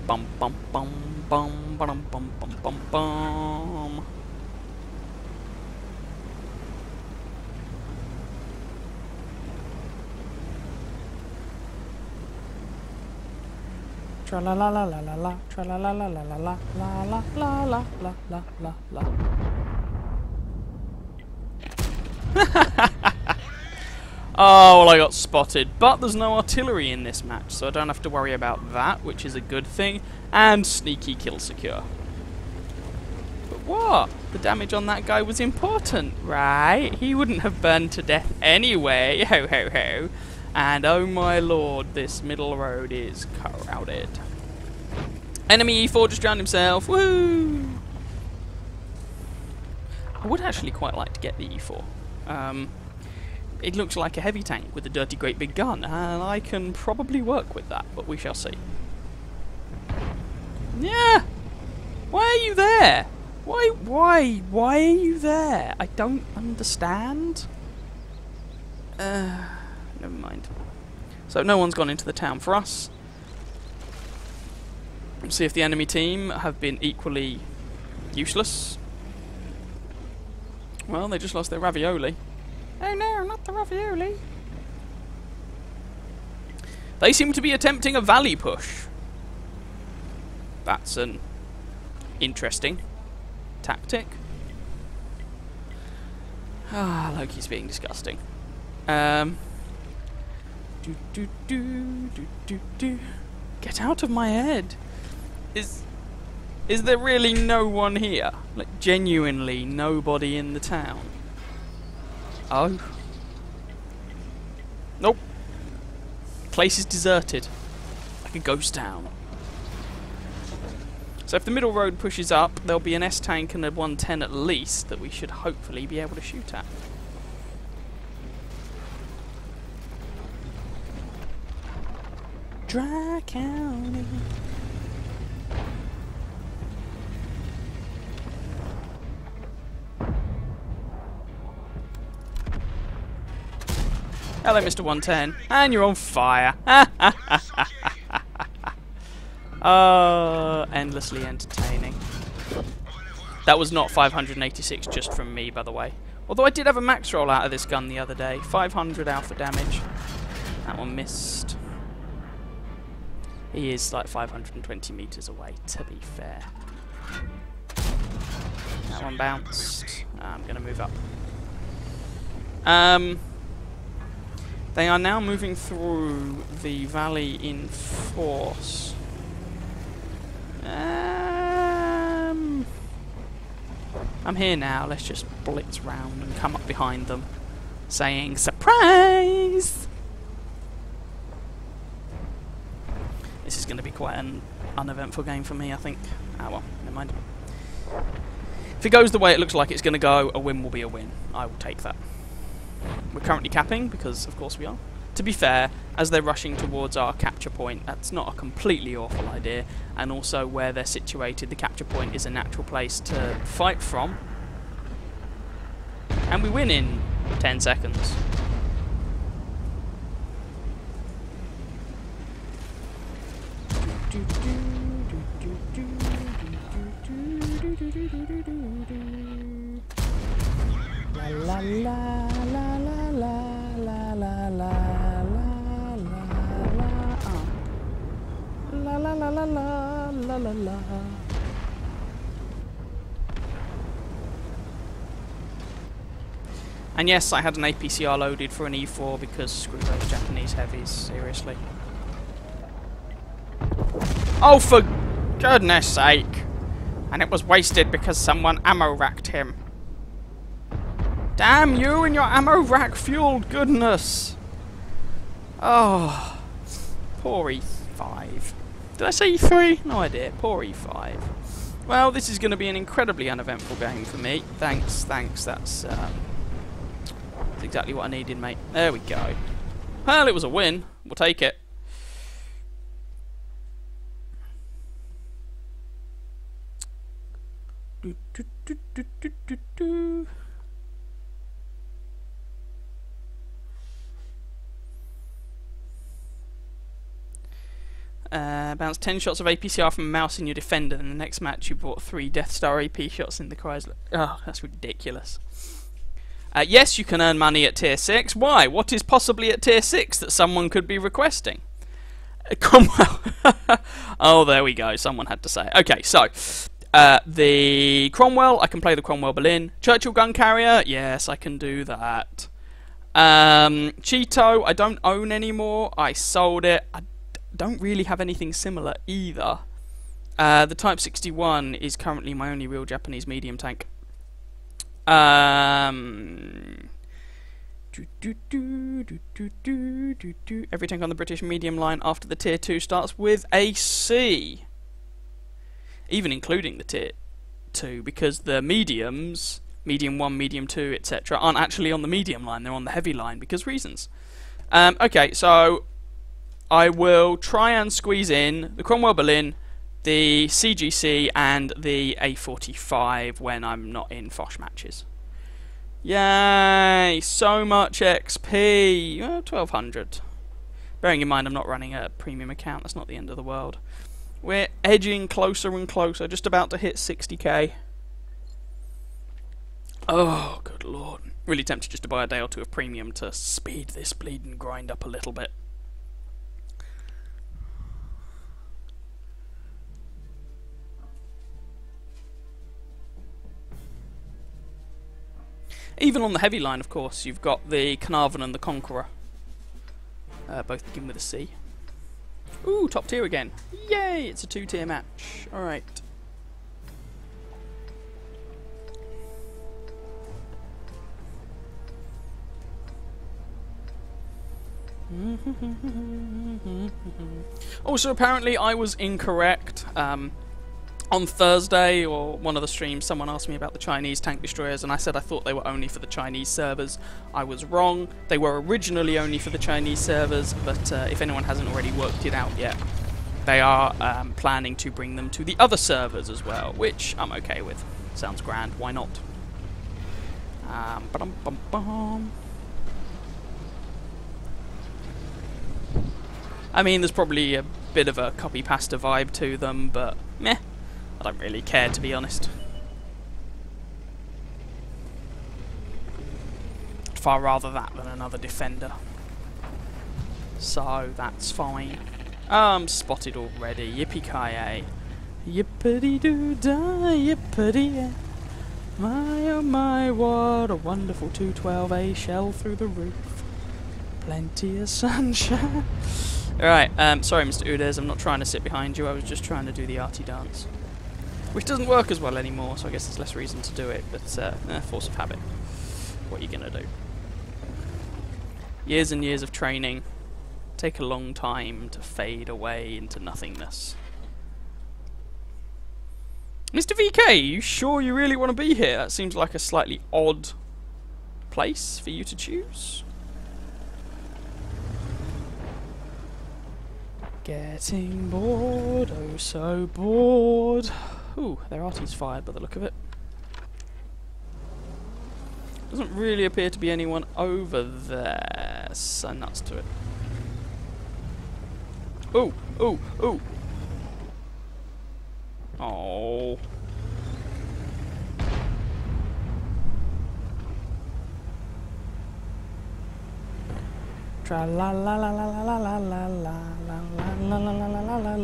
Bum bum bum bum bum bum bum bum bum. Tra la la la la la la, tra la la la la la la la la la la la la la. Oh, well, I got spotted, but there's no artillery in this match, so I don't have to worry about that, which is a good thing, and sneaky kill secure. But what? The damage on that guy was important, right? He wouldn't have burned to death anyway, ho ho ho. And oh my lord, this middle road is crowded. Enemy E4 just drowned himself, woo! I would actually quite like to get the E4. It looks like a heavy tank with a dirty great big gun, and I can probably work with that, but we shall see. Yeah! Why are you there? Why are you there? I don't understand. Never mind. So no one's gone into the town for us. Let's see if the enemy team have been equally useless. Well, they just lost their ravioli. Oh no, not the ravioli. They seem to be attempting a valley push. That's an interesting tactic. Ah, Loki's being disgusting. Get out of my head. Is there really no one here? Like, genuinely nobody in the town? Oh. Nope. Place is deserted. Like a ghost town. So if the middle road pushes up, there'll be an S-tank and a 110 at least that we should hopefully be able to shoot at. Dry County. Hello, Mr. 110. And you're on fire. Endlessly entertaining. That was not 586 just from me, by the way. Although I did have a max roll out of this gun the other day. 500 alpha damage. That one missed. He is like 520 meters away, to be fair. That one bounced. I'm going to move up. They are now moving through the valley in force. I'm here now. Let's just blitz round and come up behind them, saying surprise. This is going to be quite an uneventful game for me, I think. Ah well, never mind. If it goes the way it looks like it's going to go, a win will be a win. I will take that. We're currently capping, because of course we are. To be fair, as they're rushing towards our capture point, that's not a completely awful idea. And also where they're situated, the capture point is a natural place to fight from. And we win in 10 seconds. La la la la la la la la la la la la la la la la. And yes, I had an APCR loaded for an E4 because screw those Japanese heavies, seriously. Oh, for goodness sake! And it was wasted because someone ammo racked him. Damn you and your ammo rack fueled goodness! Oh, poor E5. Did I say E3? No idea. Poor E5. Well, this is going to be an incredibly uneventful game for me. Thanks. That's exactly what I needed, mate. There we go. Well, it was a win. We'll take it. Bounce 10 shots of APCR from a mouse in your defender. In the next match, you bought 3 Death Star AP shots in the Chrysler. Oh, that's ridiculous. Yes, you can earn money at Tier 6. Why? What is possibly at Tier 6 that someone could be requesting? Cromwell. Oh, there we go. Someone had to say it. Okay, so the Cromwell, I can play the Cromwell Berlin. Churchill gun carrier, yes, I can do that. Cheeto, I don't own anymore. I sold it. I don't really have anything similar either. The Type 61 is currently my only real Japanese medium tank. Every tank on the British medium line after the Tier 2 starts with a C. Even including the Tier 2, because the mediums, medium 1, medium 2, etc., aren't actually on the medium line, they're on the heavy line, because reasons. Okay, so I will try and squeeze in the Cromwell Berlin, the CGC, and the A45 when I'm not in Foch matches. Yay! So much XP! 1200. Bearing in mind I'm not running a premium account, that's not the end of the world. We're edging closer and closer, just about to hit 60k. Oh, good lord. Really tempted just to buy a day or two of premium to speed this bleeding grind up a little bit. Even on the heavy line, of course, you've got the Carnarvon and the Conqueror. Both begin with a C. Ooh, top tier again. Yay! It's a 2-tier match. Alright. Also, apparently I was incorrect. On Thursday, or one of the streams, someone asked me about the Chinese tank destroyers, and I said I thought they were only for the Chinese servers. I was wrong. They were originally only for the Chinese servers, but if anyone hasn't already worked it out yet, they are planning to bring them to the other servers as well, which I'm okay with. Sounds grand. Why not? I mean, there's probably a bit of a copy-pasta vibe to them, but meh, I don't really care, to be honest. I'd far rather that than another defender. So, that's fine. I'm spotted already, yippee-ki-yay. Yippity-doo-dah, yippity-yeah. My oh my, what a wonderful 212A shell through the roof. Plenty of sunshine. Alright, sorry Mr. Udes, I'm not trying to sit behind you, I was just trying to do the arty dance. Which doesn't work as well anymore, so I guess there's less reason to do it, but force of habit. What are you gonna do? Years and years of training take a long time to fade away into nothingness. Mr. VK, you sure you really want to be here? That seems like a slightly odd place for you to choose. Getting bored, oh so bored. Ooh, their arty's fired by the look of it. Doesn't really appear to be anyone over there. So nuts to it. Ooh, ooh, ooh. Oh. Tra la la la la la la la la la la la la la la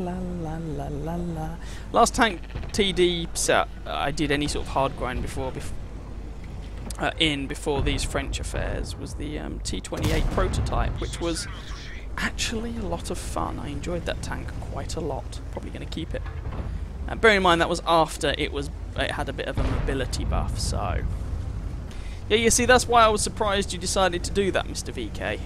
la la la. Last tank TD set I did any sort of hard grind before these French affairs was the T28 prototype, which was actually a lot of fun. I enjoyed that tank quite a lot. Probably going to keep it. Bearing in mind that was after it had a bit of a mobility buff, so yeah, you see, that's why I was surprised you decided to do that, Mr. VK.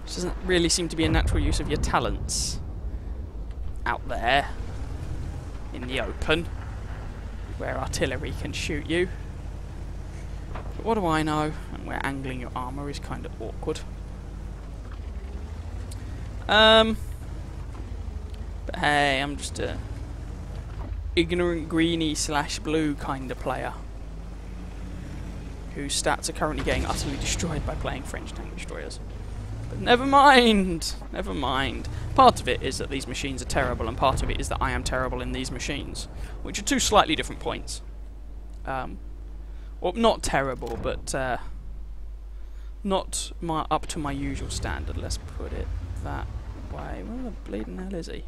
Which doesn't really seem to be a natural use of your talents out there in the open where artillery can shoot you. But what do I know? And where angling your armour is kind of awkward. But hey, I'm just a ignorant greeny / blue kind of player whose stats are currently getting utterly destroyed by playing French tank destroyers. But never mind, never mind. Part of it is that these machines are terrible, and part of it is that I am terrible in these machines, which are two slightly different points. Well, not terrible, but not up to my usual standard, let's put it that way. Where the bleeding hell is he?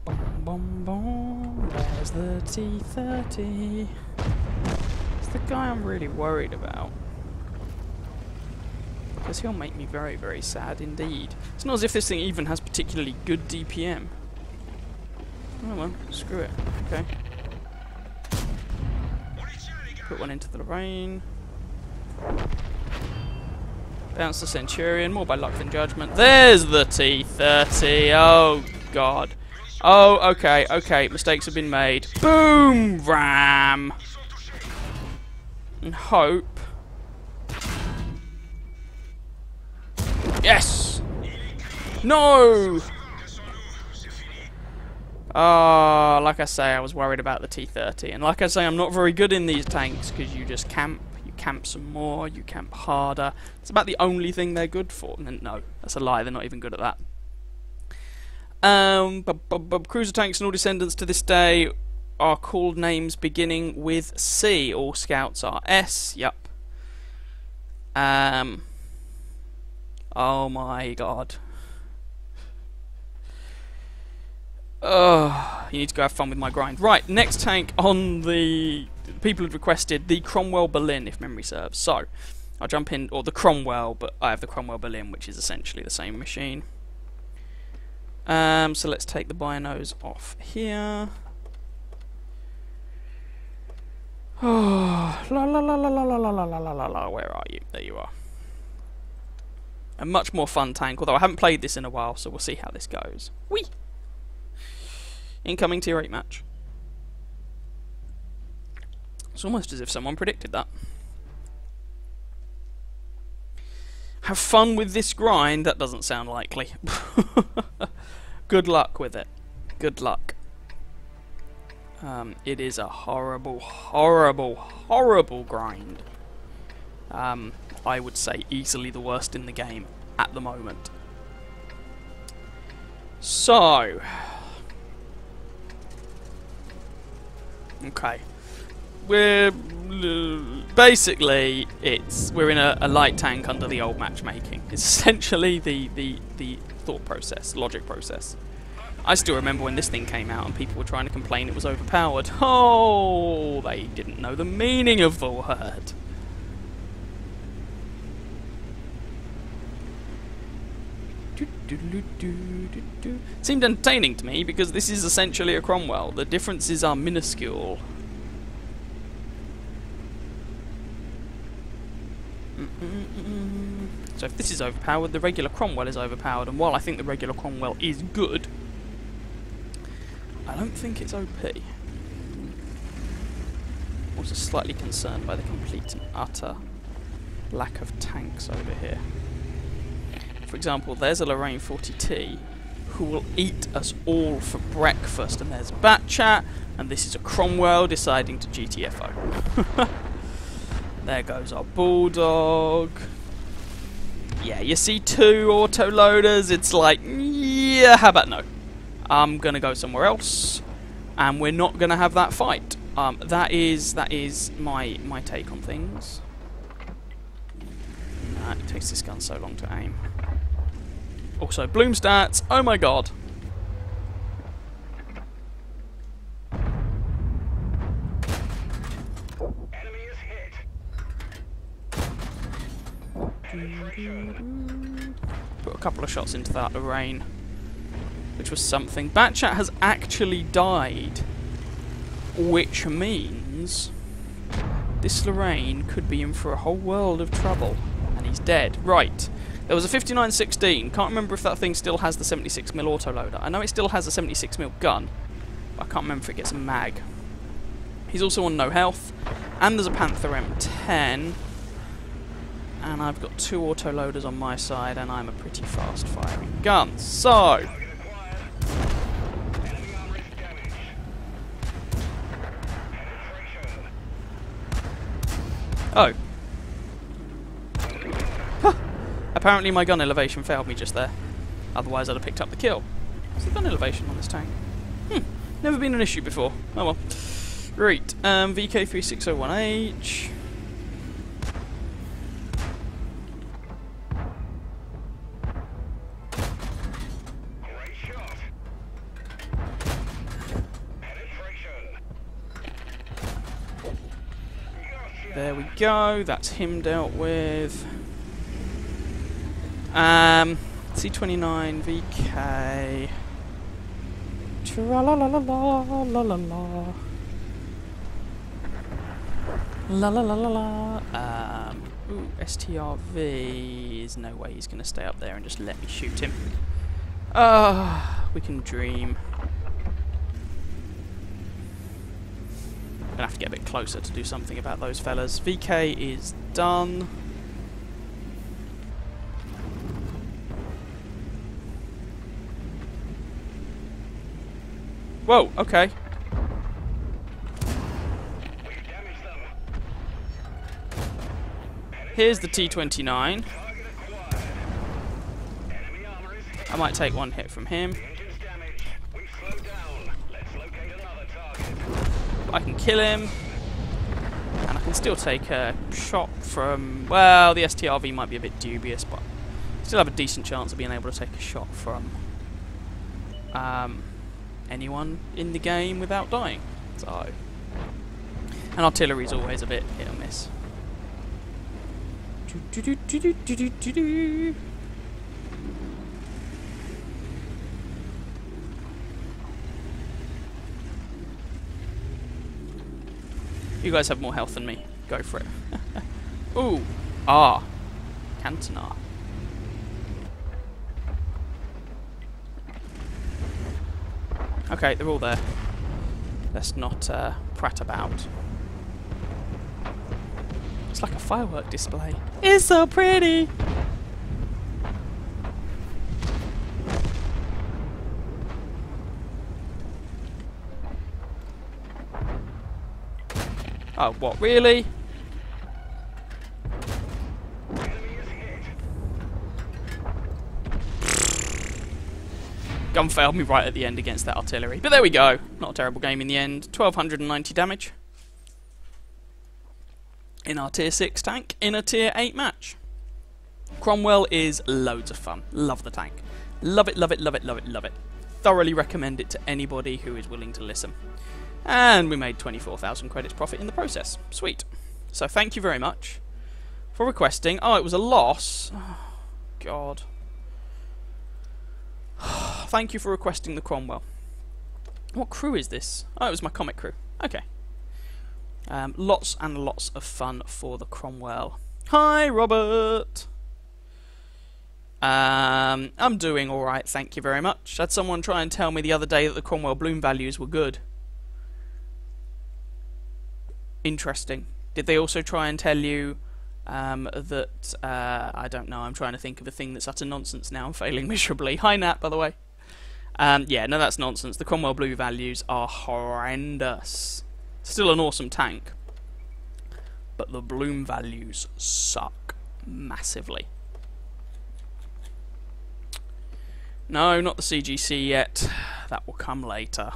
Boom, boom, boom. There's the T30. It's the guy I'm really worried about, because he'll make me very, very sad indeed. It's not as if this thing even has particularly good DPM. Oh well, screw it. Okay. Put one into the rain. Bounce the Centurion, more by luck than judgment. There's the T30. Oh god. Oh, okay, okay. Mistakes have been made. Boom! Ram! And hope. Yes! No! Oh, like I say, I was worried about the T30. And like I say, I'm not very good in these tanks because you just camp. You camp some more, you camp harder. It's about the only thing they're good for. No, that's a lie. They're not even good at that. Cruiser tanks and all descendants to this day are called names beginning with C. All scouts are S. Yep. Oh my god. Oh, you need to go have fun with my grind. Right, next tank on the people had requested the Cromwell Berlin, if memory serves. So I'll jump in, or the Cromwell, but I have the Cromwell Berlin, which is essentially the same machine. So let's take the binos off here. Oh, la la la la la la la la la la la. Where are you? There you are. A much more fun tank, although I haven't played this in a while, so we'll see how this goes. Whee! Incoming tier 8 match. It's almost as if someone predicted that. Have fun with this grind? That doesn't sound likely. Good luck with it. Good luck. It is a horrible, horrible, horrible grind. I would say easily the worst in the game at the moment. So, okay, we're basically we're in a light tank under the old matchmaking. It's essentially the thought process, logic process. I still remember when this thing came out and people were trying to complain it was overpowered. Oh, they didn't know the meaning of the word. Seemed entertaining to me because this is essentially a Cromwell. The differences are minuscule. So if this is overpowered, the regular Cromwell is overpowered, and while I think the regular Cromwell is good, I don't think it's OP. Also slightly concerned by the complete and utter lack of tanks over here. For example, there's a Lorraine 40T who will eat us all for breakfast, and there's Bat Chat, and this is a Cromwell deciding to GTFO. There goes our Bulldog. Yeah, you see 2 auto-loaders, it's like, yeah, how about no? I'm gonna go somewhere else, and we're not gonna have that fight. That is my take on things. It takes this gun so long to aim. Also, bloom stats. Oh my god. Enemy is hit. Put a couple of shots into that Lorraine, which was something. Batchat has actually died, which means this Lorraine could be in for a whole world of trouble, and he's dead. Right. There was a 5916. Can't remember if that thing still has the 76mm autoloader. I know it still has a 76mm gun, but I can't remember if it gets a mag. He's also on no health, and there's a Panther M10, and I've got 2 autoloaders on my side, and I'm a pretty fast firing gun. So, oh. Apparently my gun elevation failed me just there. Otherwise I'd have picked up the kill. What's the gun elevation on this tank? Never been an issue before. Oh well. Right, VK3601H. Great shot. Penetration. There we go, that's him dealt with. C29 VK. Tra-la-la-la-la-la-la-la. La-la-la-la-la. Ooh, STRV. There's no way he's gonna stay up there and just let me shoot him. We can dream. Gonna have to get a bit closer to do something about those fellas. VK is done. Whoa, okay. Here's the T29. I might take one hit from him. I can kill him. And I can still take a shot from... Well, the STRV might be a bit dubious, but still have a decent chance of being able to take a shot from... anyone in the game without dying. So, and artillery's always a bit hit or miss. You guys have more health than me. Go for it. Ooh, Cantonar. Okay, they're all there. Let's not prat about. It's like a firework display. It's so pretty! Oh, what, really? Enemy is hit. Gun failed me right at the end against that artillery. But there we go. Not a terrible game in the end. 1290 damage. In our tier 6 tank. In a tier 8 match. Cromwell is loads of fun. Love the tank. Love it, love it, love it, love it, love it. Thoroughly recommend it to anybody who is willing to listen. And we made 24,000 credits profit in the process. Sweet. So thank you very much for requesting. Oh, it was a loss. Oh, God. Thank you for requesting the Cromwell. What crew is this? Oh, it was my comic crew. Okay. Lots and lots of fun for the Cromwell. Hi, Robert. I'm doing alright, thank you very much. I had someone try and tell me the other day that the Cromwell bloom values were good. Interesting. Did they also try and tell you that, I don't know, I'm trying to think of a thing that's utter nonsense now, I'm failing miserably. Hi Nat, by the way. Yeah, no, that's nonsense. The Cromwell blue values are horrendous. Still an awesome tank, but the bloom values suck massively. No, not the CGC yet. That will come later.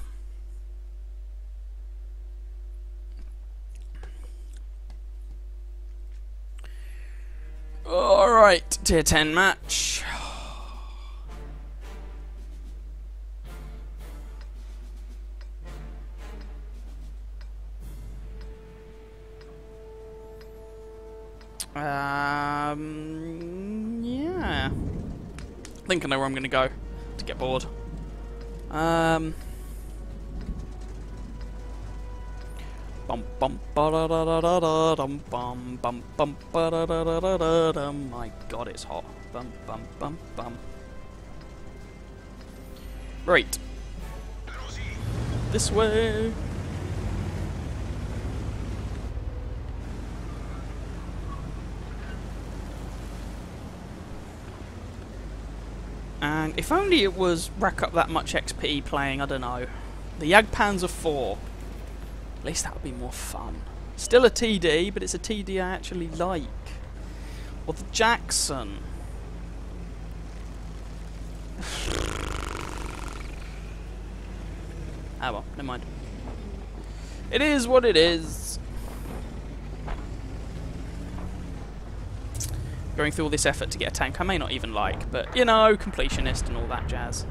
Alright, tier 10 match. Yeah. I think I know where I'm going to go to get bored. Bum bum ba da da da da da dum bum bum bum ba da da da da da dum. My God, it's hot. Bum bum bum bum. Right. This way. And if only it was rack up that much XP playing, I don't know, the Jagdpanzer 4. At least that would be more fun. Still a TD, but it's a TD I actually like. Or the Jackson. Ah well, never mind. It is what it is. Going through all this effort to get a tank I may not even like, but you know, completionist and all that jazz.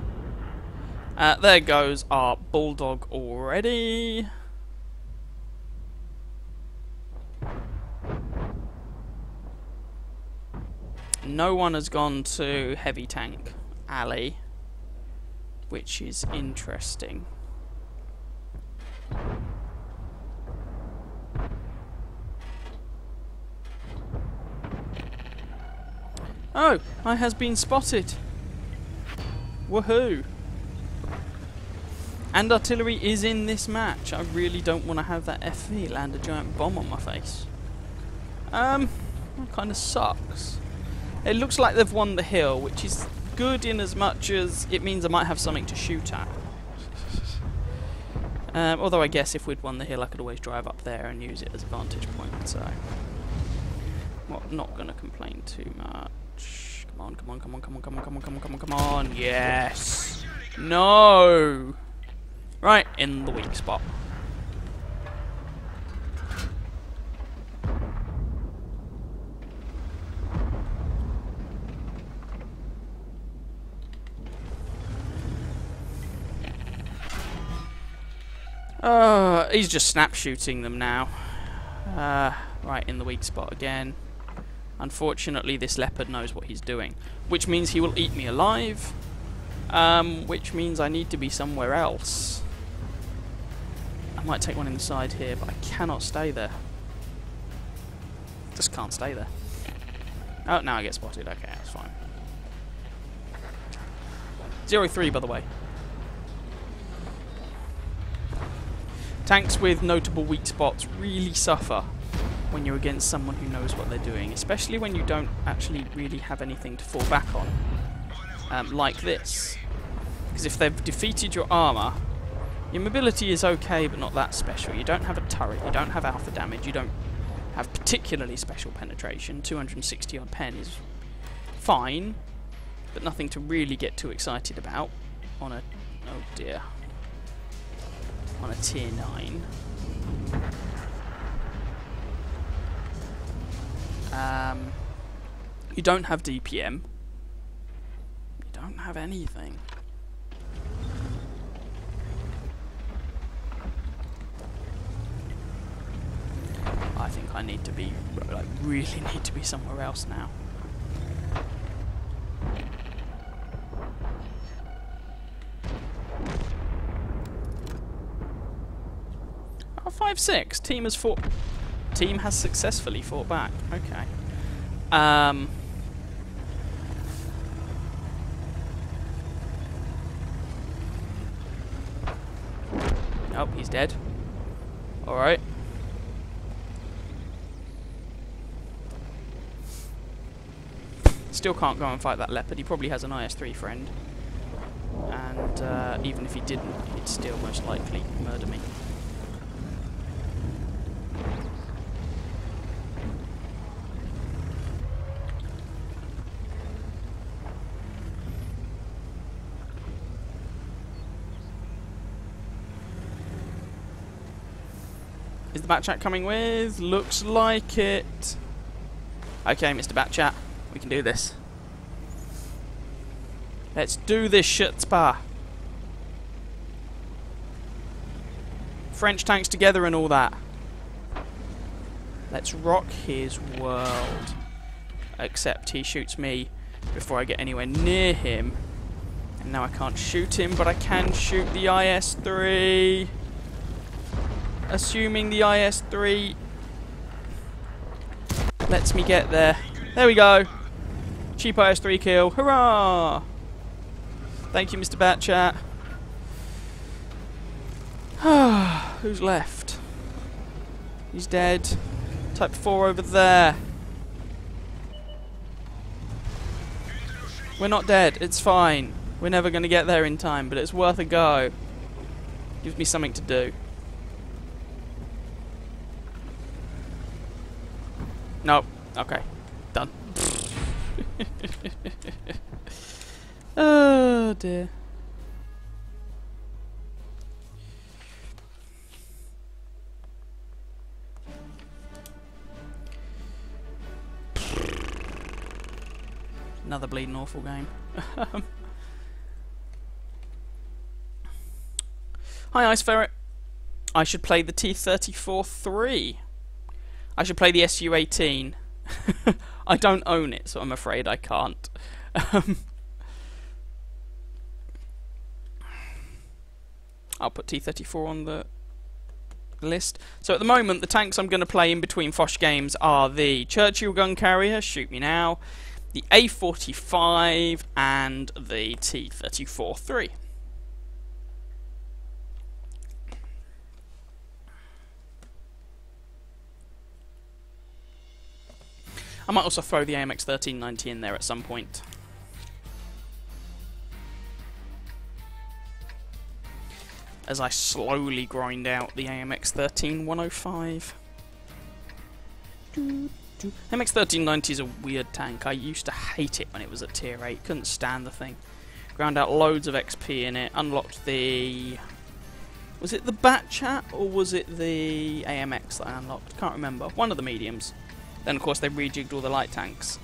There goes our Bulldog already. No one has gone to Heavy Tank Alley, which is interesting. Oh, I has been spotted. Woohoo! And artillery is in this match. I really don't want to have that FV land a giant bomb on my face. That kind of sucks. It looks like they've won the hill, which is good in as much as it means I might have something to shoot at. Although I guess if we'd won the hill, I could always drive up there and use it as a vantage point. So, well, not going to complain too much. Come on, come on, come on, come on, come on, come on, come on, come on, come on. Yes. No. Right in the weak spot. He's just snap shooting them now. Right in the weak spot again. Unfortunately, this leopard knows what he's doing, which means he will eat me alive, which means I need to be somewhere else. I might take one inside here, but I cannot stay there. Just can't stay there. Oh, now I get spotted. Okay, that's fine. 0-3, by the way. Tanks with notable weak spots really suffer when you're against someone who knows what they're doing, especially when you don't actually really have anything to fall back on, like this. Because if they've defeated your armour, Your mobility is okay, but not that special. You don't have a turret, you don't have alpha damage, you don't have particularly special penetration. 260 odd pen is fine, but nothing to really get too excited about on a... oh dear. On a tier 9. You don't have DPM. You don't have anything. I think I need to be, like, really need to be somewhere else now. Oh, 5-6. Team has successfully fought back. Okay. Oh, he's dead. Alright. Still can't go and fight that leopard. He probably has an IS-3 friend. And even if he didn't, he'd still most likely murder me. Is the Batchat coming with? Looks like it. Okay, Mr. Batchat, we can do this. Let's do this shit spa. French tanks together and all that. Let's rock his world. Except he shoots me before I get anywhere near him. And now I can't shoot him, but I can shoot the IS-3. Assuming the IS-3 lets me get there. There we go. Cheap IS-3 kill. Hurrah! Thank you, Mr. Batchat. Who's left? He's dead. Type 4 over there. We're not dead. It's fine. We're never going to get there in time, but it's worth a go. Gives me something to do. Nope. Okay. Done. Oh dear. Another bleeding awful game. Hi Ice Ferret. I should play the T-34-3. I should play the SU-18. I don't own it, so I'm afraid I can't. I'll put T-34 on the list. So at the moment, the tanks I'm going to play in between Foch games are the Churchill gun carrier, shoot me now, the A45, and the T-34-3. I might also throw the AMX 1390 in there at some point. As I slowly grind out the AMX 13105. AMX 1390 is a weird tank. I used to hate it when it was at tier 8. Couldn't stand the thing. Ground out loads of XP in it. Unlocked the... was it the Batchat or was it the AMX that I unlocked? Can't remember. One of the mediums. Then of course they rejigged all the light tanks.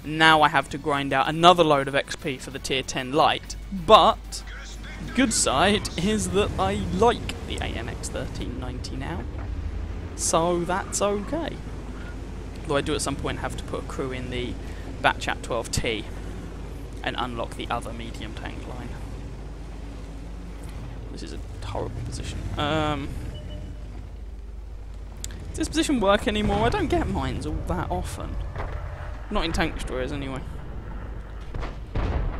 Now I have to grind out another load of XP for the tier 10 light. But the good side is that I like the AMX 1390 now. So that's okay. Though I do at some point have to put a crew in the Batchat 12T and unlock the other medium tank line. This is a horrible position. Does this position work anymore? I don't get mines all that often. Not in tank destroyers anyway.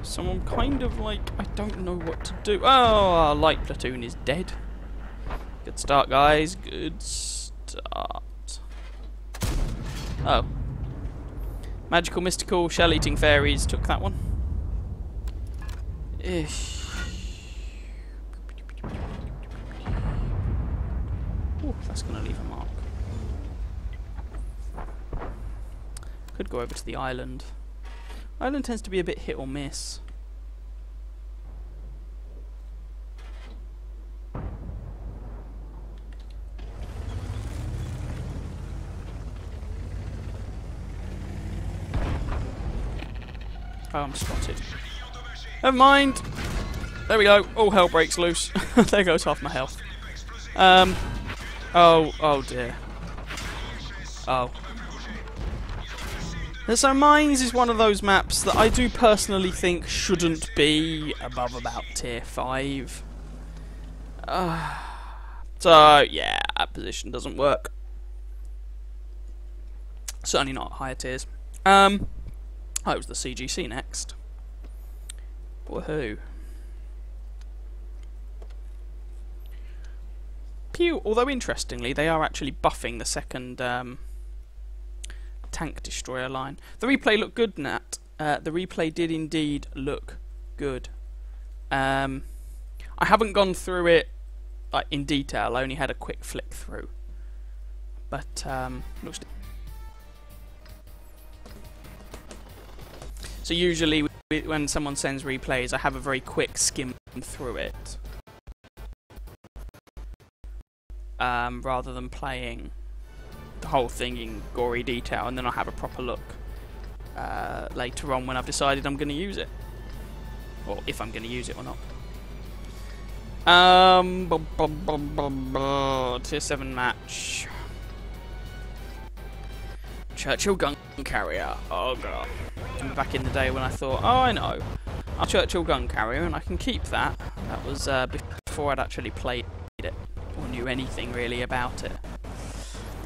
So I'm kind of like, I don't know what to do. Oh, our light platoon is dead. Good start, guys. Good start. Oh. Magical, mystical, shell-eating fairies took that one. Ooh, that's going to leave a mark. Could go over to the island. Island tends to be a bit hit or miss. Oh, I'm spotted. Never mind. There we go. All hell breaks loose. There goes half my health. Oh dear. Oh. So Mines is one of those maps that I do personally think shouldn't be above about tier 5. So yeah, that position doesn't work. Certainly not higher tiers. Oh, it was the CGC next. Woohoo. Pew! Although interestingly, they are actually buffing the second tank destroyer line. The replay looked good, Nat. The replay did indeed look good. I haven't gone through it like in detail. I only had a quick flick through. But looks. So usually when someone sends replays, I have a very quick skim through it. Rather than playing the whole thing in gory detail, and then I'll have a proper look later on when I've decided I'm going to use it. Or if I'm going to use it or not. Tier 7 match. Churchill gun carrier. Oh god. Back in the day when I thought, oh I know, I'll Churchill gun carrier and I can keep that. That was before I'd actually played it or knew anything really about it.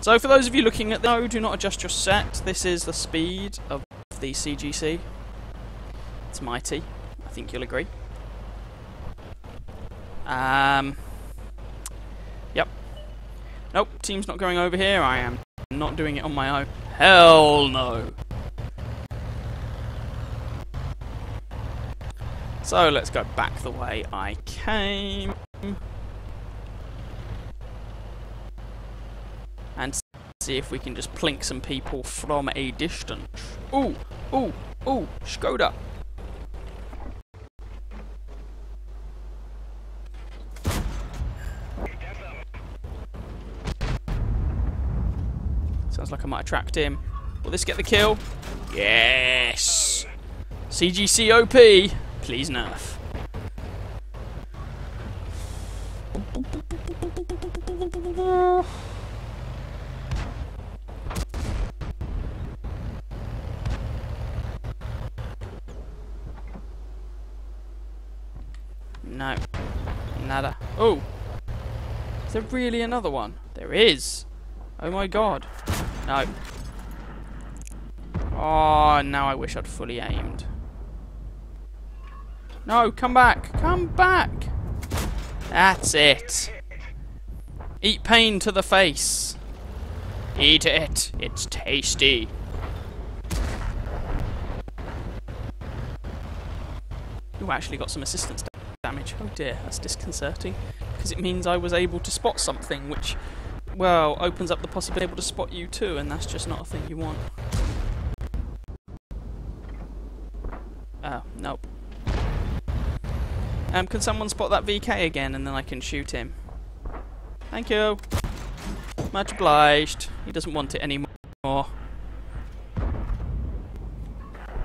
So for those of you looking at the do not adjust your set. This is the speed of the CGC. It's mighty. I think you'll agree. Yep. Nope, team's not going over here. I am not doing it on my own. Hell no. So let's go back the way I came. And see if we can just plink some people from a distance. Ooh, ooh, ooh, Skoda. Sounds like I might attract him. Will this get the kill? Yes! CGC OP! Please nerf. No. Nada. Oh! Is there really another one? There is! Oh my god. No. Oh, now I wish I'd fully aimed. No, come back! Come back! That's it. Eat pain to the face. Eat it. It's tasty. Ooh, I actually got some assistance damage. Oh dear, that's disconcerting. Because it means I was able to spot something, which, well, opens up the possibility able to spot you too, and that's just not a thing you want. Oh, nope. Can someone spot that VK again, and then I can shoot him? Thank you. Much obliged. He doesn't want it anymore.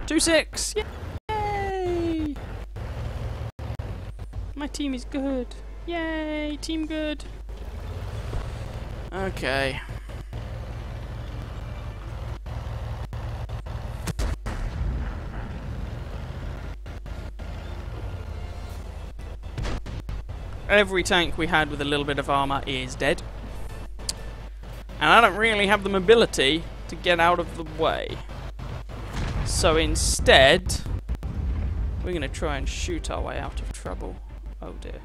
2-6! Yay! My team is good. Yay! Team good. Okay. Every tank we had with a little bit of armor is dead. And I don't really have the mobility to get out of the way. So instead, we're going to try and shoot our way out of trouble. Oh dear.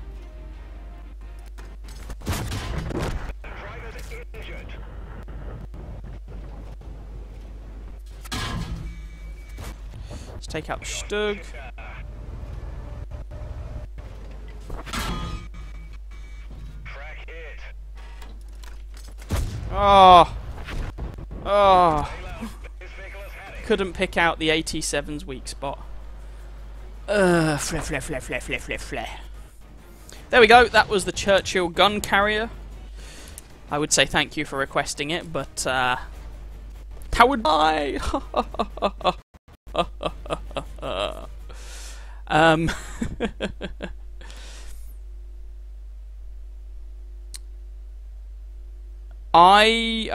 Let's take out the Stug. Oh. Oh. Couldn't pick out the 87's weak spot. Flare. There we go, that was the Churchill gun carrier. I would say thank you for requesting it, but how would I?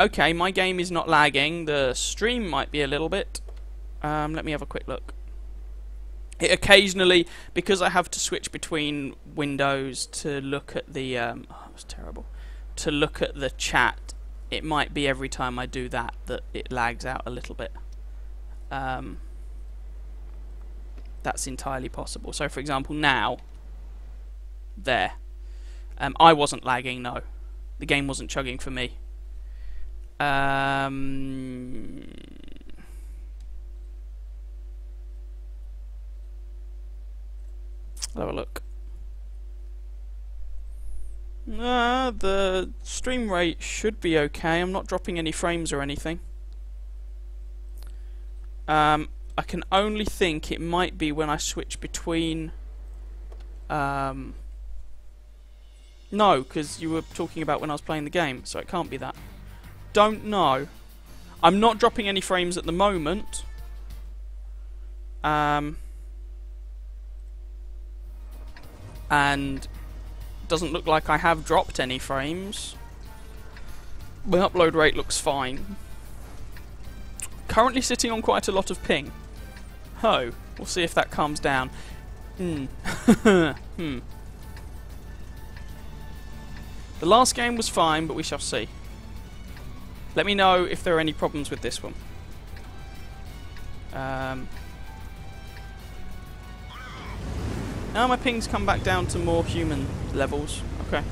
Okay, my game is not lagging. The stream might be a little bit. Let me have a quick look. It occasionally, because I have to switch between windows to look at the oh, that was terrible. To look at the chat, it might be every time I do that it lags out a little bit. That's entirely possible. So, for example, now, there, I wasn't lagging. No, the game wasn't chugging for me. Let's have a look. The stream rate should be okay. I'm not dropping any frames or anything. I can only think it might be when I switch between... No, because you were talking about when I was playing the game, so it can't be that. Don't know. I'm not dropping any frames at the moment. And doesn't look like I have dropped any frames. My upload rate looks fine. Currently sitting on quite a lot of ping. Oh, we'll see if that calms down. The last game was fine, but we shall see. Let me know if there are any problems with this one. Now my ping's come back down to more human levels. Okay.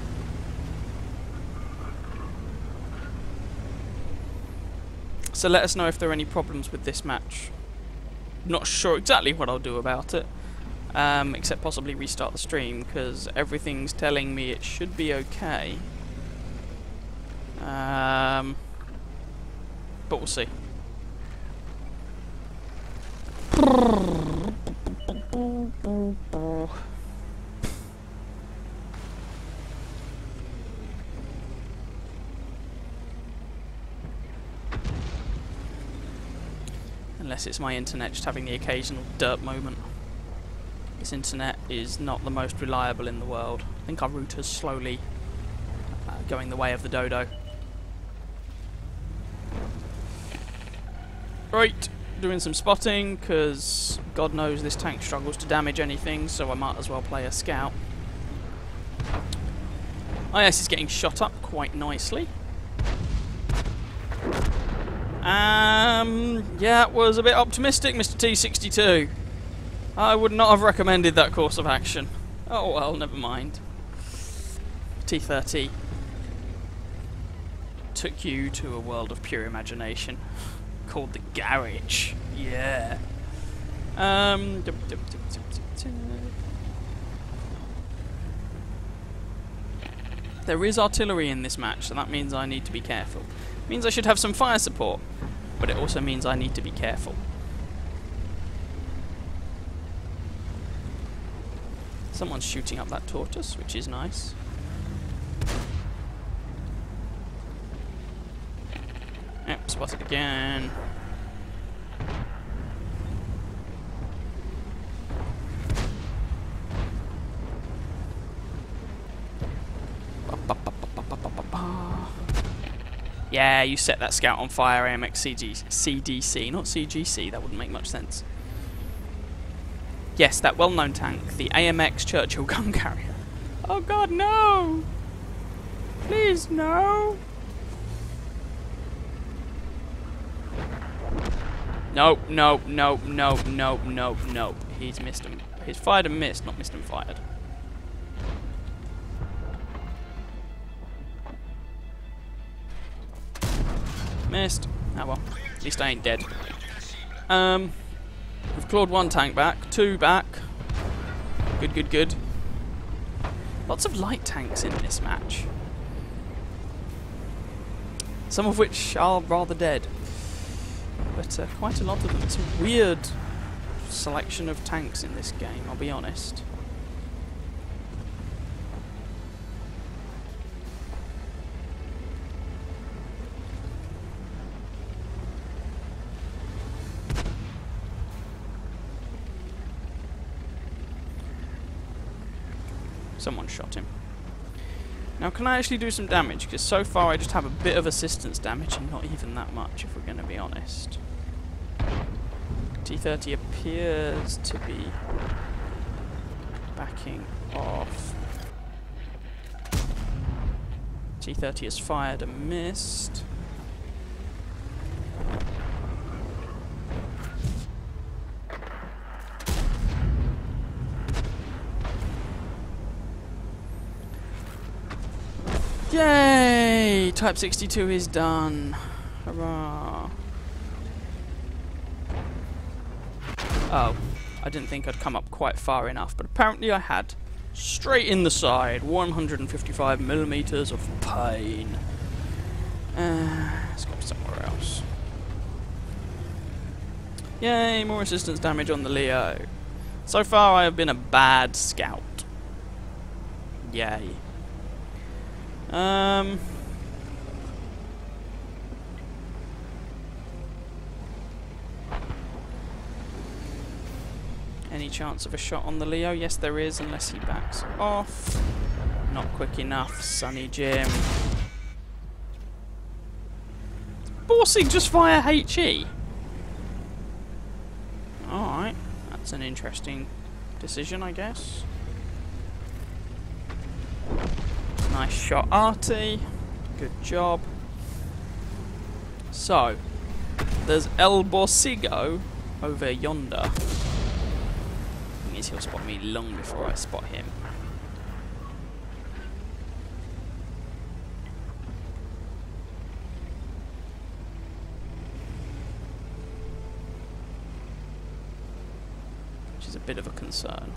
So let us know if there are any problems with this match. Not sure exactly what I'll do about it. Except possibly restart the stream, because everything's telling me it should be okay. But we'll see. Unless it's my internet just having the occasional derp moment. This internet is not the most reliable in the world. I think our router's slowly going the way of the dodo. Right, doing some spotting, because God knows this tank struggles to damage anything, so I might as well play a scout. IS is getting shot up quite nicely. Yeah, it was a bit optimistic, Mr. T62. I would not have recommended that course of action. Oh well, never mind. T30 took you to a world of pure imagination. Called the garage. Yeah. There is artillery in this match, so that means I need to be careful. It means I should have some fire support, but it also means I need to be careful. Someone's shooting up that tortoise, which is nice. Yep, spotted again. Yeah, you set that scout on fire, AMX CDC, not CGC, that wouldn't make much sense. Yes, that well-known tank, the AMX Churchill gun carrier. Oh god, no! Please, no! Nope, nope, nope, nope, nope, nope, nope. He's missed him. He's fired and missed, not missed and fired. Missed. Oh well. At least I ain't dead. We've clawed one tank back, two back. Good, good, good. Lots of light tanks in this match. Some of which are rather dead. But quite a lot of them. It's a weird selection of tanks in this game, I'll be honest. Someone shot him. Now, can I actually do some damage? Because so far I just have a bit of assistance damage and not even that much, if we're going to be honest. T-30 appears to be backing off. T-30 has fired and missed. Yay! Type 62 is done. Hurrah. Oh, I didn't think I'd come up quite far enough, but apparently I had. Straight in the side, 155 millimeters of pain. Let's go somewhere else. Yay, more resistance damage on the Leo. So far I have been a bad scout. Yay. Any chance of a shot on the Leo? Yes, there is, unless he backs off. Not quick enough, Sonny Jim. Borsig just via HE. Alright, that's an interesting decision, I guess. Nice shot, Artie. Good job. So, there's El Borsigo over yonder. Thing is, he'll spot me long before I spot him. Which is a bit of a concern.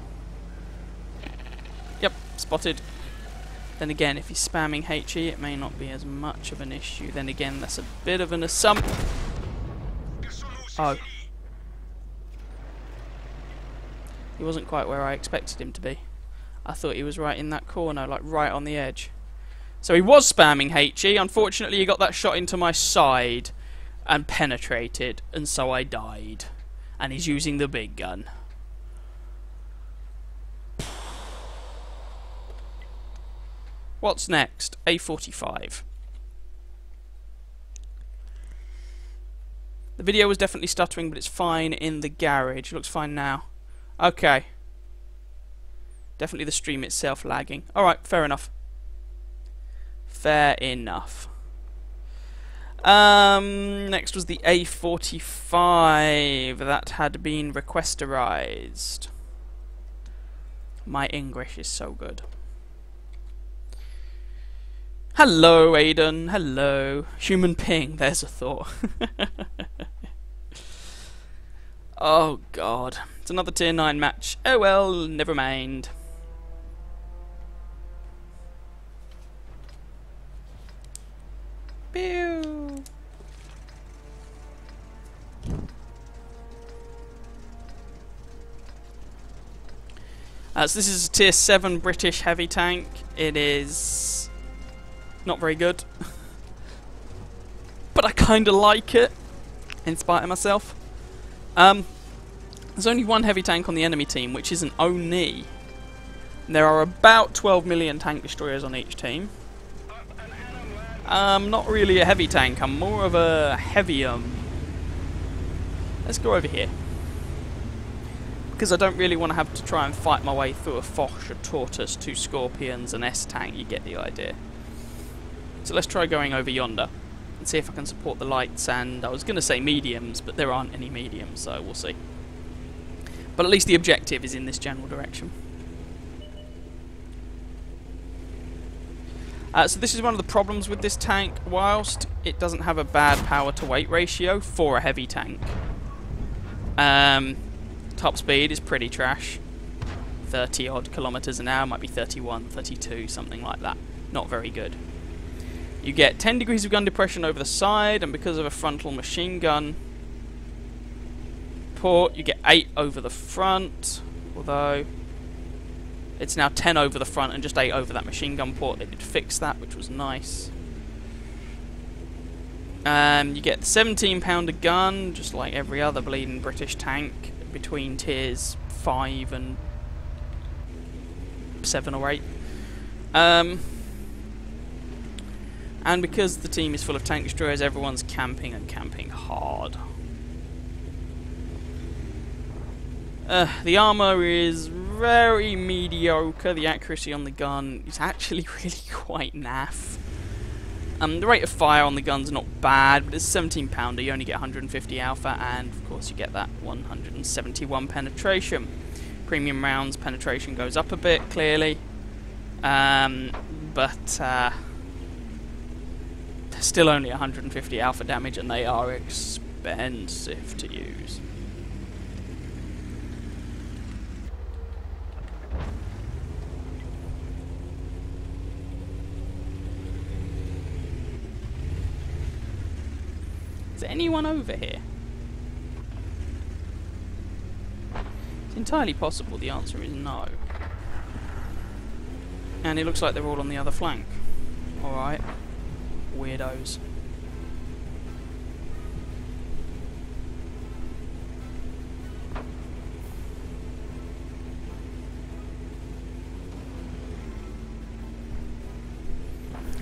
Yep, spotted. Then again, if he's spamming HE, it may not be as much of an issue. Then again, that's a bit of an assumption. Oh. He wasn't quite where I expected him to be. I thought he was right in that corner, like right on the edge. So he was spamming HE. Unfortunately, he got that shot into my side and penetrated, and so I died. And he's using the big gun. What's next? A45. The video was definitely stuttering, but it's fine in the garage. It looks fine now. Okay. Definitely the stream itself lagging. Alright, fair enough. Fair enough. Next was the A45. That had been requesterized. My English is so good. Hello, Aiden. Hello. Human ping. There's a thought. Oh, God. It's another tier 9 match. Oh, well, never mind. Pew. So this is a tier 7 British heavy tank. It is not very good. But I kinda like it, in spite of myself. There's only one heavy tank on the enemy team, which is an Oni. There are about 12 million tank destroyers on each team. Not really a heavy tank, I'm more of a heavium. Let's go over here. Because I don't really want to have to try and fight my way through a Foch, a Tortoise, 2 Scorpions, an S-tank, you get the idea. So let's try going over yonder and see if I can support the lights, and I was going to say mediums, but there aren't any mediums, so we'll see. But at least the objective is in this general direction. So this is one of the problems with this tank. Whilst it doesn't have a bad power to weight ratio for a heavy tank, top speed is pretty trash. 30 odd kilometers an hour, might be 31, 32, something like that. Not very good. You get 10 degrees of gun depression over the side, and because of a frontal machine gun port, you get 8 over the front, although it's now 10 over the front and just 8 over that machine gun port. They did fix that, which was nice. You get the 17-pounder gun, just like every other bleeding British tank, between tiers 5 and 7 or 8. And because the team is full of tank destroyers, everyone's camping and camping hard. The armour is very mediocre. The accuracy on the gun is actually really quite naff. The rate of fire on the gun's not bad, but it's a 17-pounder. You only get 150 alpha, and of course you get that 171 penetration. Premium rounds penetration goes up a bit, clearly. But still only 150 alpha damage, and they are expensive to use. Is there anyone over here? It's entirely possible the answer is no. And it looks like they're all on the other flank. Alright. Weirdos.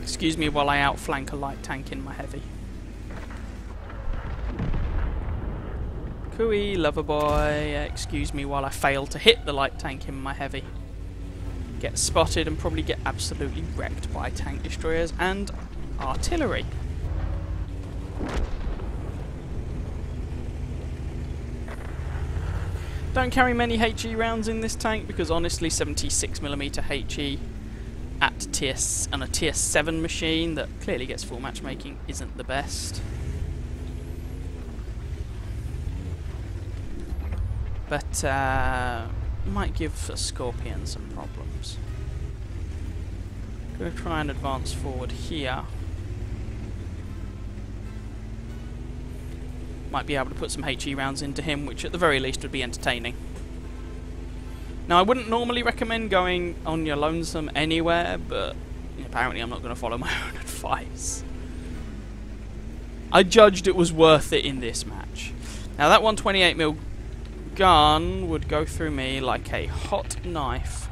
Excuse me while I outflank a light tank in my heavy. Cooey, lover boy, excuse me while I fail to hit the light tank in my heavy. Get spotted and probably get absolutely wrecked by tank destroyers and artillery. Don't carry many HE rounds in this tank because honestly 76mm HE at on a tier 7 machine that clearly gets full matchmaking isn't the best. But might give a Scorpion some problems. Gonna try and advance forward here. Might be able to put some HE rounds into him, which at the very least would be entertaining. Now I wouldn't normally recommend going on your lonesome anywhere, but apparently I'm not going to follow my own advice. I judged it was worth it in this match. Now that 128mm gun would go through me like a hot knife.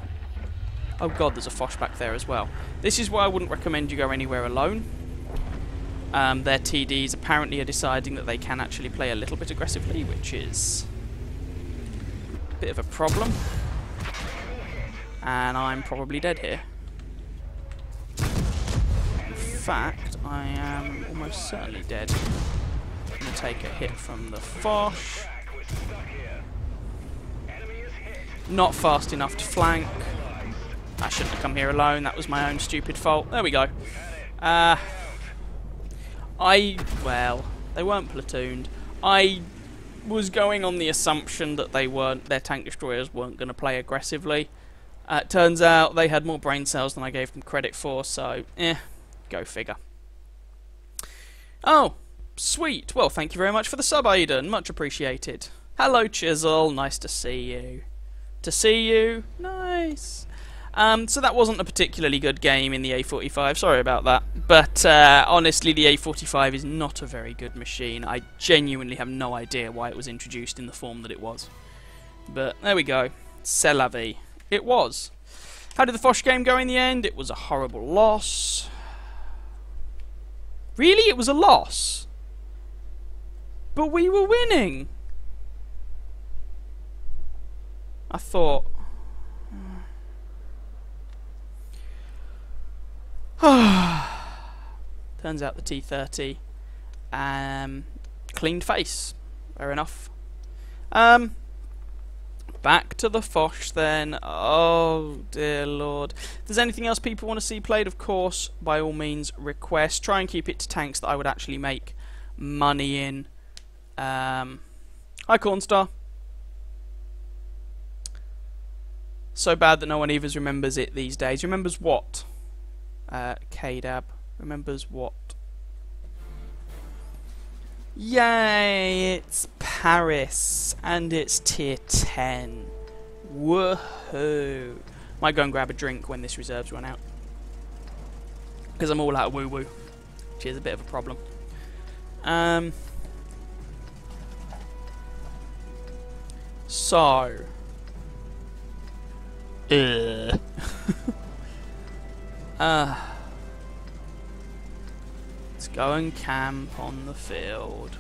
Oh god, there's a Foch back there as well. This is why I wouldn't recommend you go anywhere alone. Their TDs apparently are deciding that they can actually play a little bit aggressively, which is a bit of a problem. And I'm probably dead here. In fact, I am almost certainly dead. I'm going to take a hit from the Foch. Not fast enough to flank. I shouldn't have come here alone. That was my own stupid fault. There we go. Well, they weren't platooned. I was going on the assumption that their tank destroyers weren't going to play aggressively. Turns out they had more brain cells than I gave them credit for, so, go figure. Oh, sweet. Well, thank you very much for the sub, Aiden. Much appreciated. Hello, Chisel. Nice to see you. Nice. So that wasn't a particularly good game in the A45, sorry about that. But honestly, the A45 is not a very good machine. I genuinely have no idea why it was introduced in the form that it was. But there we go. C'est la vie. It was. How did the Foch game go in the end? It was a horrible loss. Really? It was a loss? But we were winning! I thought... Turns out the T30 cleaned face. Fair enough. Back to the Foch then. Oh dear lord. If there's anything else people want to see played, of course, by all means request. Try and keep it to tanks that I would actually make money in. Hi Cornstar. So bad that no one even remembers it these days. Remembers what? KDAB. Remembers what? Yay! It's Paris, and it's tier 10. Woohoo! Might go and grab a drink when this reserves run out, because I'm all out of woo-woo, which is a bit of a problem. So, let's go and camp on the field.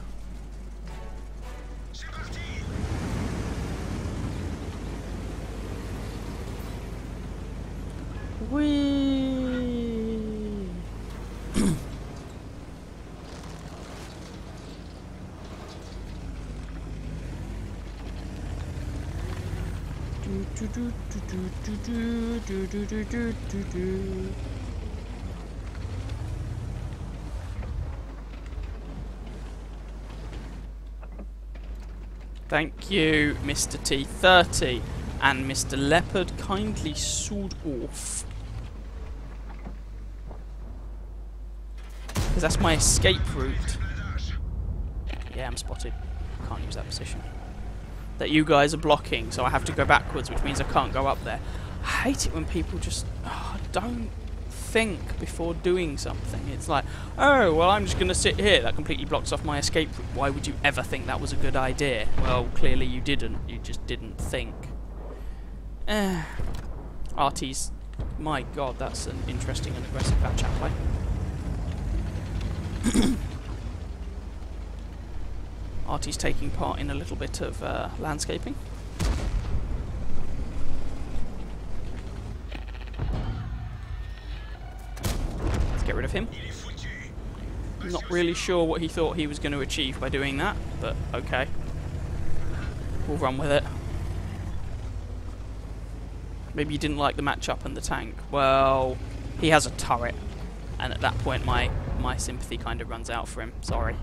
Whee! Thank you, Mr. T30, and Mr. Leopard kindly sold off. Because that's my escape route. Yeah, I'm spotted. Can't use that position. That you guys are blocking, so I have to go backwards, which means I can't go up there. I hate it when people just don't think before doing something. It's like, oh, well, I'm just going to sit here. That completely blocks off my escape route. Why would you ever think that was a good idea? Well, clearly you didn't. You just didn't think. Artie's... My god, that's an interesting and aggressive back-chat play. Artie's taking part in a little bit of landscaping. Let's get rid of him. I'm not really sure what he thought he was going to achieve by doing that, but okay. We'll run with it. Maybe he didn't like the matchup and the tank. Well, he has a turret, and at that point my sympathy kind of runs out for him. Sorry.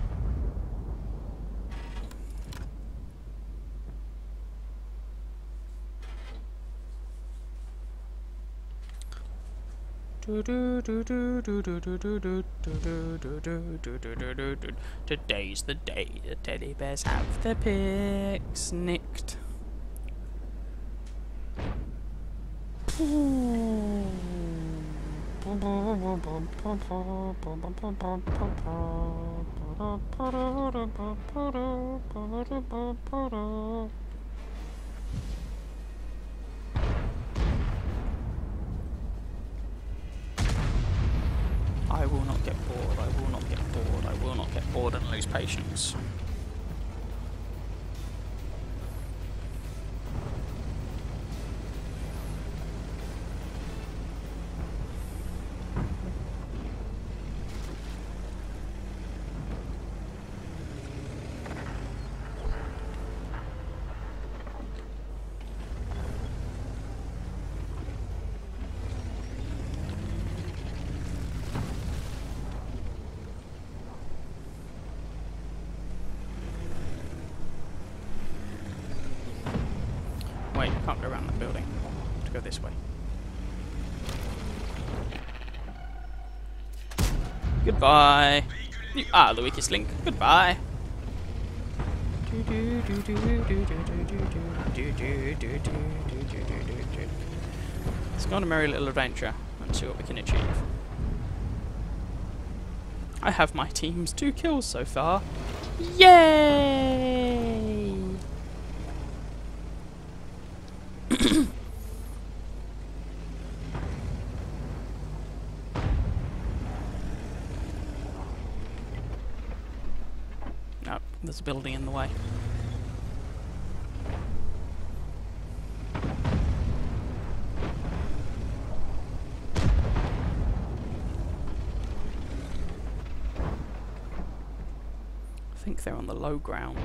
Today's the day the teddy bears have their pics nicked. I will not get bored, I will not get bored, I will not get bored and lose patience. Wait, you can't go around that building. You have to go this way. Goodbye. You are the weakest link. Goodbye. Let's go on a merry little adventure and see what we can achieve. I have my team's 2 kills so far. Yay! No, there's a building in the way. I think they're on the low ground.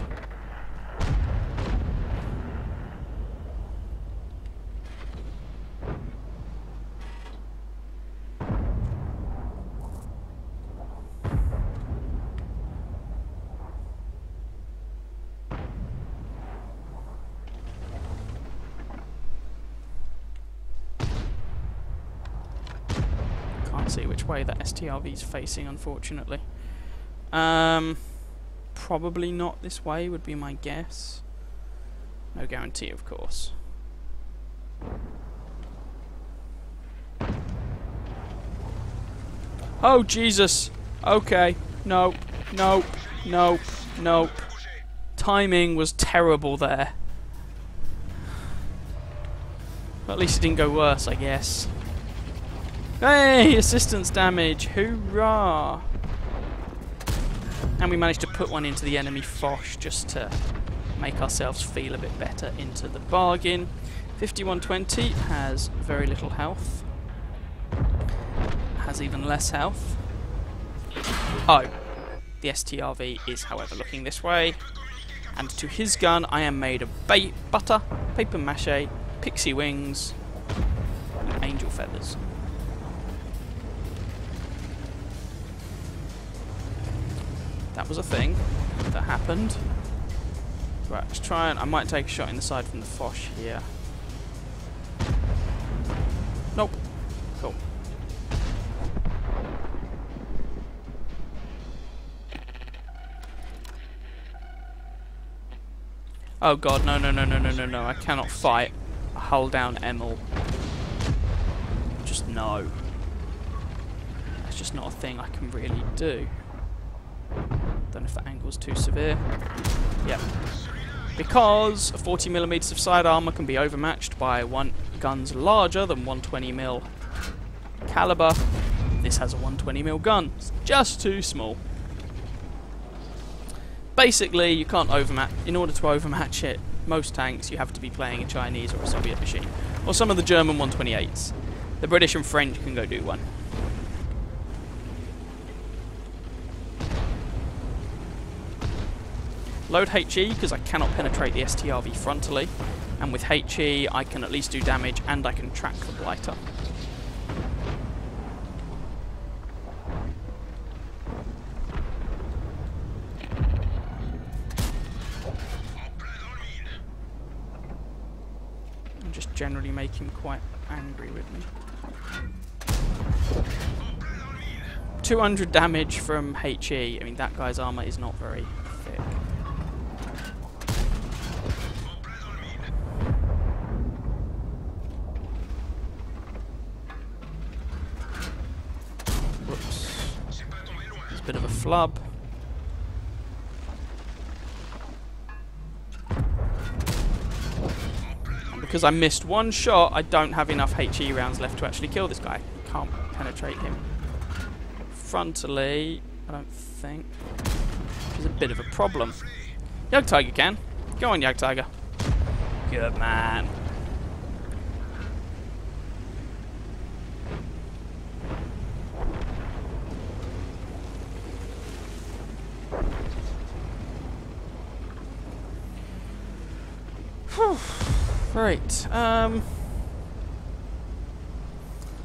See which way that STRV is facing, unfortunately. Probably not this way, would be my guess. No guarantee, of course. Oh, Jesus! Okay. Nope. Nope. Nope. Nope. Timing was terrible there. But at least it didn't go worse, I guess. Hey! Assistance damage! Hoorah! And we managed to put one into the enemy Foch just to make ourselves feel a bit better into the bargain. 5120 has very little health. Has even less health. Oh. The STRV is, however, looking this way. And to his gun, I am made of butter, paper mache, pixie wings, and angel feathers. That was a thing that happened. Right, let's try and I might take a shot in the side from the Foch here. Nope. Cool. Oh god, no, no, no, no, no, no, no. I cannot fight a hull down Emil. Just no. That's just not a thing I can really do. Don't know if that angle's too severe. Yep. Because 40mm of side armour can be overmatched by guns larger than 120mm caliber. This has a 120mm gun. It's just too small. Basically, you can't overmatch. In order to overmatch it, most tanks, you have to be playing a Chinese or a Soviet machine. Or some of the German 128s. The British and French can go do one. Load HE, because I cannot penetrate the STRV frontally. And with HE, I can at least do damage and I can track the blighter. And just generally make him quite angry with me. 200 damage from HE. I mean, that guy's armour is not very thick. Bit of a flub. And because I missed one shot, I don't have enough HE rounds left to actually kill this guy. Can't penetrate him frontally, I don't think. Which is a bit of a problem. Jagdtiger can. Go on, Jagdtiger. Good man. Right,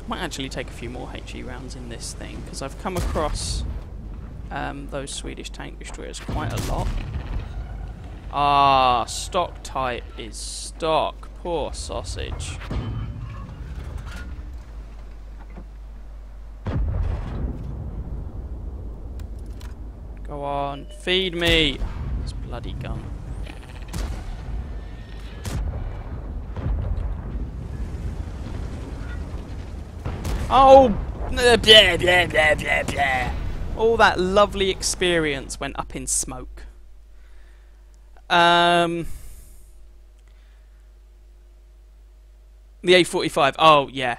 might actually take a few more HE rounds in this thing, because I've come across those Swedish tank destroyers quite a lot. Ah, stock type is stock. Poor sausage. Go on, feed me! This bloody gun. Oh, blah, blah, blah, blah, blah. All that lovely experience went up in smoke. The A45. Oh, yeah,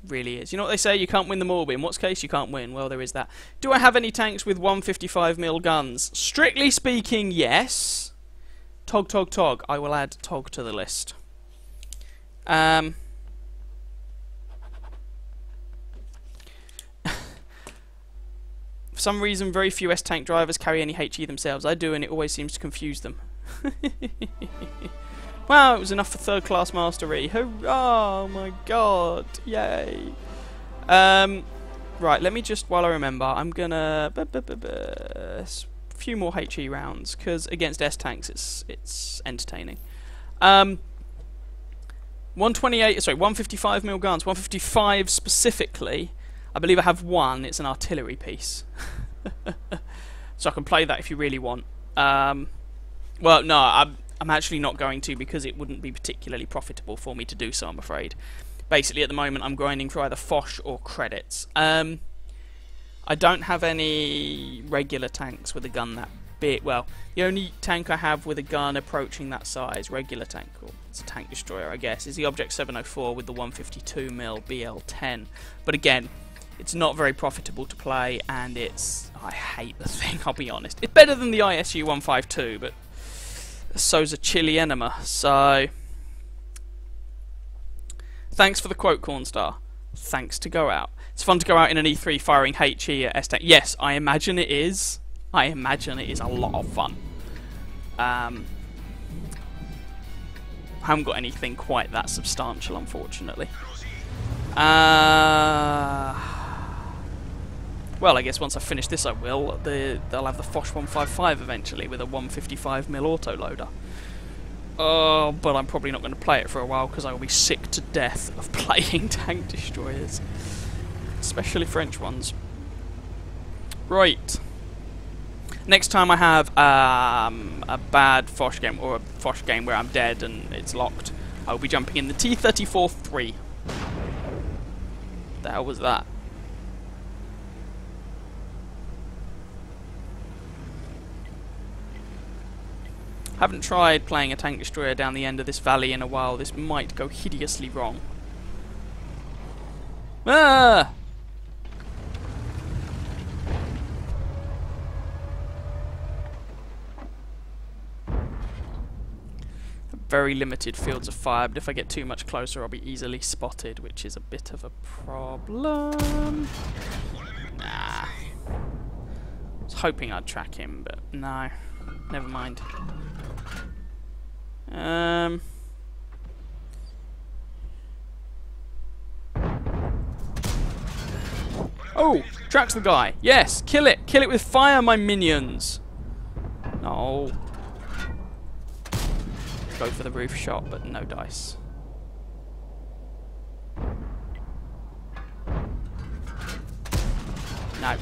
really is. You know what they say? You can't win them all, but in what's case you can't win? Well, there is that. Do I have any tanks with 155mm guns? Strictly speaking, yes. Tog. I will add Tog to the list. For some reason, very few S-Tank drivers carry any HE themselves. I do, and it always seems to confuse them. Wow, it was enough for third-class mastery. Hurrah! Oh my god. Yay. Right, let me just, while I remember, I'm gonna... a few more HE rounds, because against S-Tanks, it's entertaining. 155mm guns, 155 specifically. I believe I have one. It's an artillery piece. So I can play that if you really want. Well, no, I'm actually not going to, because it wouldn't be particularly profitable for me to do so, I'm afraid. Basically, at the moment, I'm grinding for either Foch or credits. I don't have any regular tanks with a gun that big. Well, the only tank I have with a gun approaching that size, regular tank, or it's a tank destroyer, I guess, is the Object 704 with the 152mm BL-10. But again, it's not very profitable to play, and I hate the thing, I'll be honest. It's better than the ISU 152, but so's a chili enema, so... Thanks for the quote, Cornstar. Thanks to go out. It's fun to go out in an E3 firing HE at S-Tank. Yes, I imagine it is. I imagine it is a lot of fun. I haven't got anything quite that substantial, unfortunately. Well, I guess once I finish this I will. They'll have the Foch 155 eventually with a 155mm autoloader. Oh, but I'm probably not going to play it for a while because I will be sick to death of playing tank destroyers. Especially French ones. Right. Next time I have a bad Foch game, or a Foch game where I'm dead and it's locked, I will be jumping in the T-34-3. The hell was that? Haven't tried playing a tank destroyer down the end of this valley in a while. This might go hideously wrong. Ah! Very limited fields of fire, but if I get too much closer I'll be easily spotted, which is a bit of a problem. Nah. I was hoping I'd track him, but no. Never mind. Oh! Tracks the guy! Yes! Kill it! Kill it with fire, my minions! No. Go for the roof shot, but no dice. No.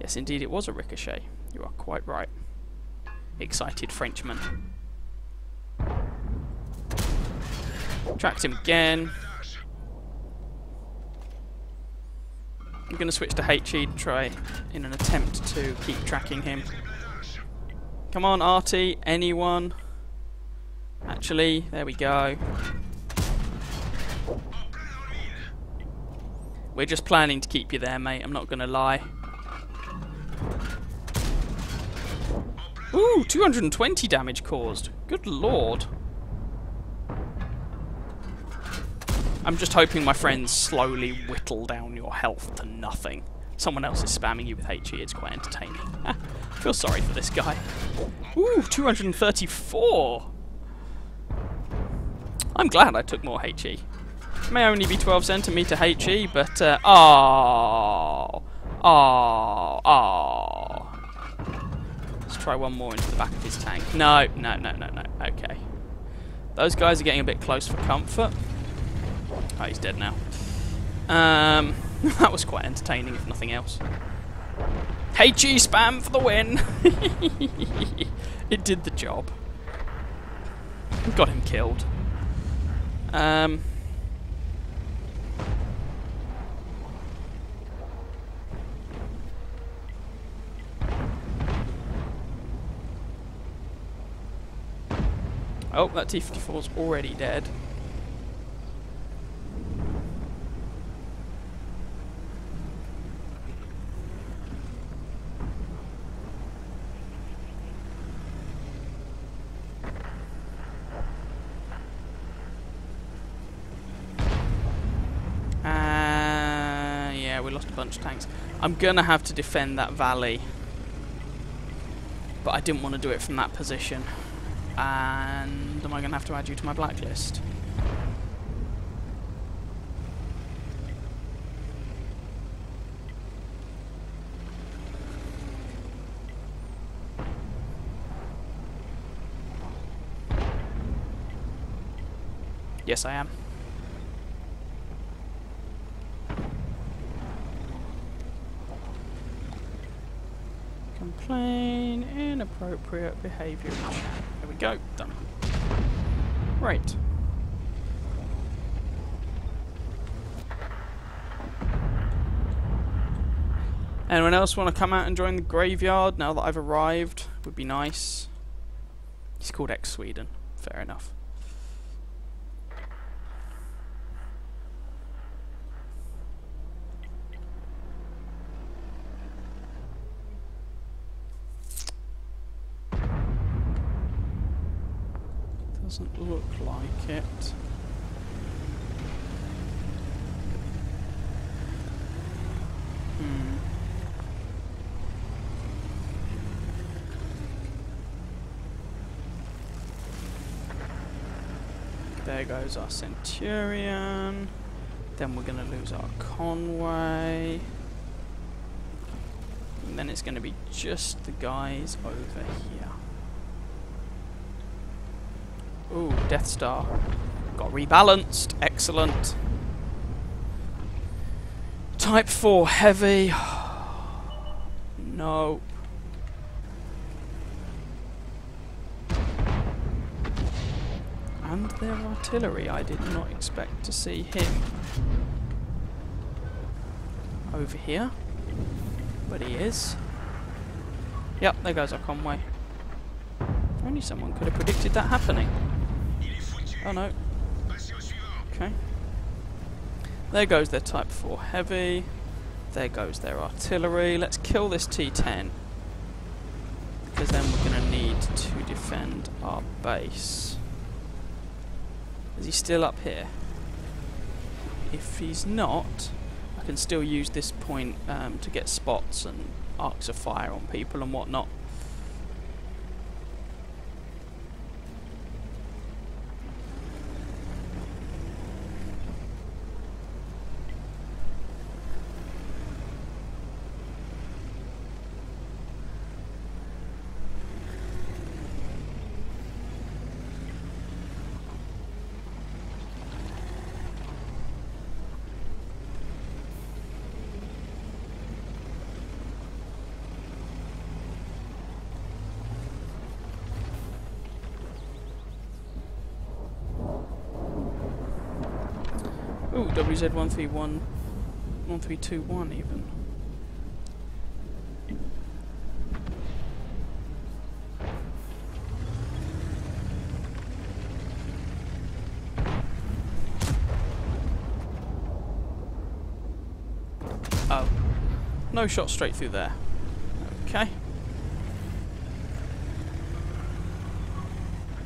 Yes, indeed, it was a ricochet. You are quite right. Excited Frenchman. Tracked him again. I'm going to switch to HE to try in an attempt to keep tracking him. Come on, Artie. Anyone? Actually, there we go. We're just planning to keep you there, mate. I'm not going to lie. Ooh, 220 damage caused. Good lord. I'm just hoping my friends slowly whittle down your health to nothing. Someone else is spamming you with HE. It's quite entertaining. I feel sorry for this guy. Ooh, 234. I'm glad I took more HE. It may only be 12 centimeter HE, but oh. Let's try one more into the back of his tank. No. Okay. Those guys are getting a bit close for comfort. Oh, he's dead now. That was quite entertaining, if nothing else. HE spam for the win! It did the job. Got him killed. Oh, that T-54's already dead. Yeah, we lost a bunch of tanks. I'm gonna have to defend that valley, but I didn't want to do it from that position. And am I going to have to add you to my blacklist? Yes, I am. Complain inappropriate behaviour. There we go. Done. Right. Anyone else want to come out and join the graveyard now that I've arrived? Would be nice. He's called ex-Sweden. Fair enough. Doesn't look like it. There goes our Centurion. Then we're going to lose our Conway. And then it's going to be just the guys over here. Ooh, Death Star. Got rebalanced. Excellent. Type 4 heavy. No. And their artillery. I did not expect to see him over here. But he is. Yep, there goes our Conway. If only someone could have predicted that happening. Oh no. Okay. There goes their Type 4 heavy. There goes their artillery. Let's kill this T10. Because then we're going to need to defend our base. Is he still up here? If he's not, I can still use this point to get spots and arcs of fire on people and whatnot. Ooh, WZ131, 1321 even. Oh, no shot straight through there. Okay.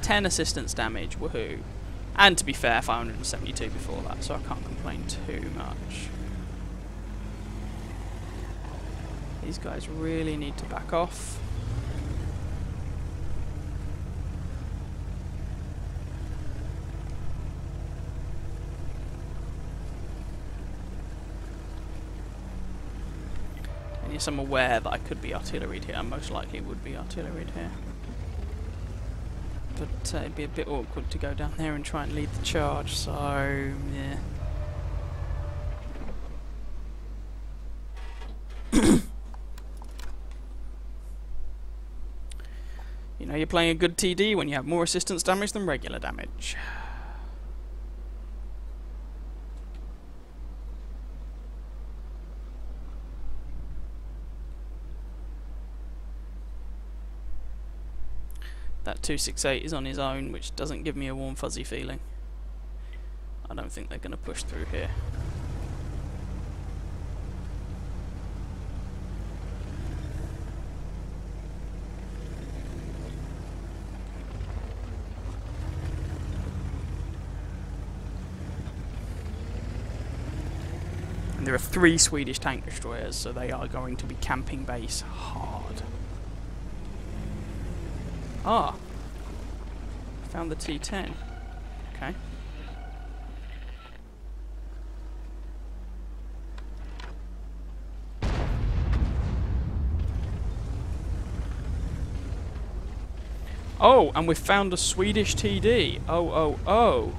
10 assistance damage, woohoo. And to be fair, 572 before that, so I can't complain too much. These guys really need to back off. And yes, I'm aware that I could be artilleried here. I most likely would be artilleried here. But it'd be a bit awkward to go down there and try and lead the charge, so yeah. You know you're playing a good TD when you have more assistance damage than regular damage. That 268 is on his own, which doesn't give me a warm fuzzy feeling. I don't think they're going to push through here. And there are 3 Swedish tank destroyers, so they are going to be camping base hard. Ah, found the T10. Okay. Oh, and we've found a Swedish TD. Oh.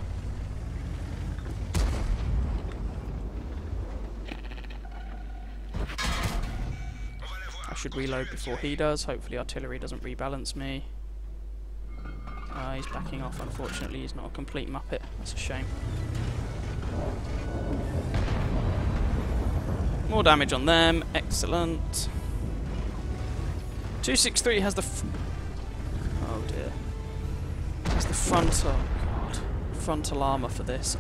should reload before he does. Hopefully artillery doesn't rebalance me. He's backing off, unfortunately. He's not a complete muppet. That's a shame. More damage on them. Excellent. 263 has the... oh dear. Has the frontal... oh god. Frontal armour for this.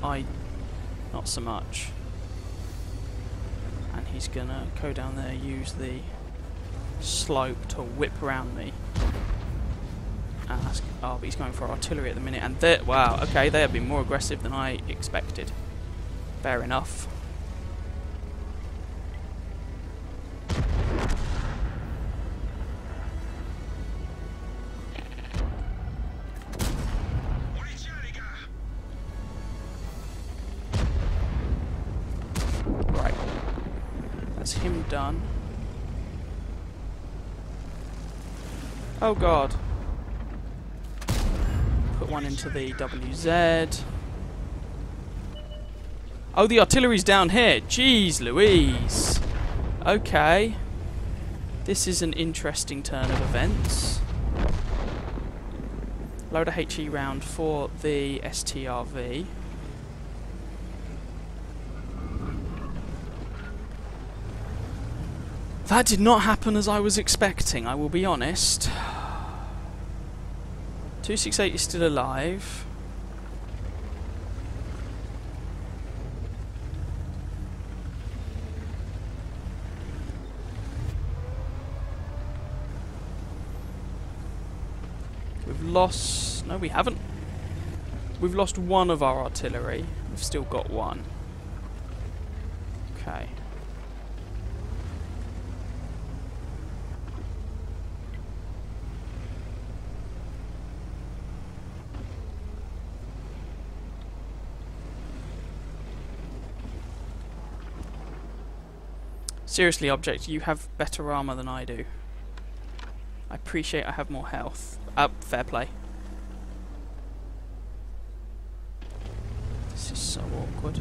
Not so much. And he's gonna go down there, use the slope to whip around me. And that's, oh, but he's going for artillery at the minute. And they, wow, okay, they have been more aggressive than I expected. Fair enough. Right. That's him done. Oh god. Put one into the WZ. Oh, the artillery's down here. Jeez Louise. Okay. This is an interesting turn of events. Load a HE round for the STRV. That did not happen as I was expecting, I will be honest. 268 is still alive. We've lost... no, we haven't. We've lost one of our artillery. We've still got one. Okay. Seriously, Object, you have better armour than I do. I appreciate I have more health. Fair play. This is so awkward.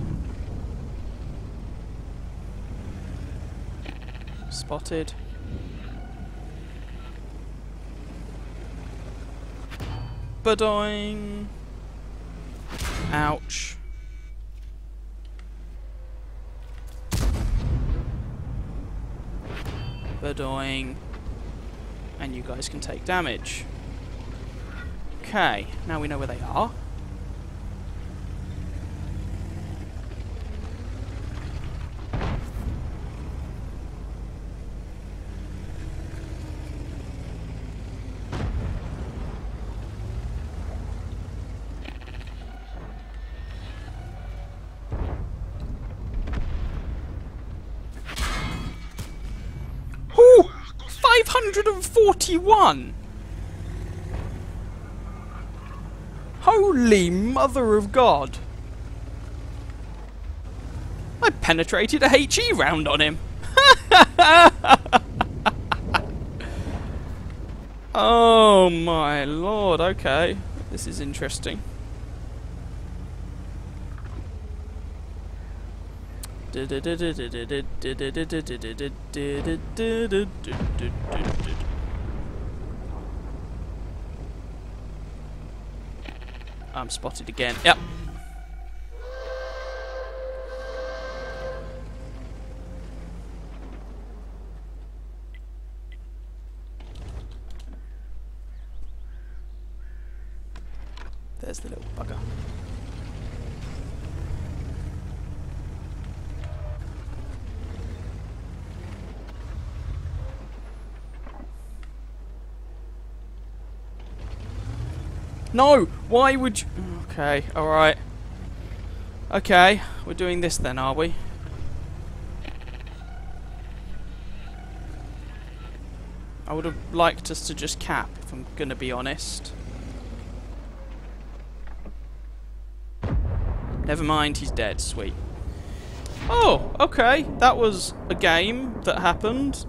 Spotted. Badoing. Ouch. Badoing. And you guys can take damage. Okay, now we know where they are. Ooh! 541! Holy mother of God! I penetrated a HE round on him! Oh my lord, okay. This is interesting. I'm spotted again. Yep. There's the little bugger. No! Why would you... okay, alright. Okay, we're doing this then, are we? I would have liked us to just cap, if I'm gonna be honest. Never mind, he's dead. Sweet. Oh, okay. That was a game that happened.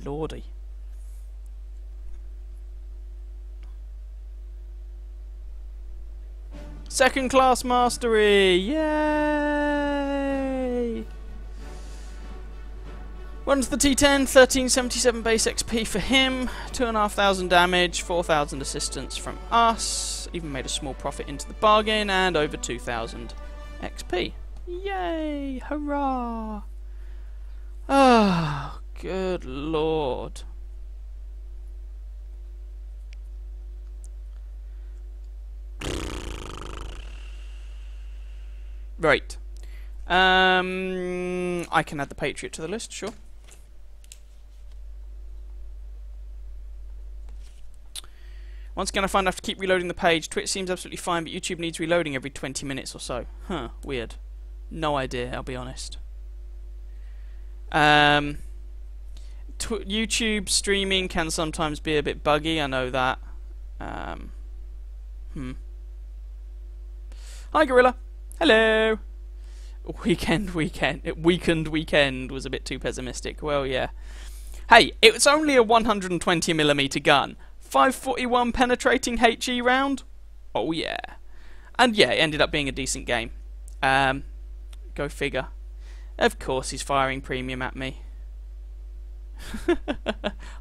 Lordy. Second class mastery! Yay! Runs the T10, 1377 base XP for him, 2,500 damage, 4,000 assistance from us, even made a small profit into the bargain, and over 2,000 XP. Yay! Hurrah! Oh, good lord. Right. I can add the Patriot to the list, sure. Once again, I find I have to keep reloading the page. Twitch seems absolutely fine, but YouTube needs reloading every 20 minutes or so. Huh, weird. No idea, I'll be honest. YouTube streaming can sometimes be a bit buggy, I know that. Hi, Gorilla. Hello. Weekend was a bit too pessimistic. Well, yeah. Hey, it's only a 120mm gun. 541 penetrating HE round? Oh, yeah. And yeah, it ended up being a decent game. Go figure. Of course he's firing premium at me.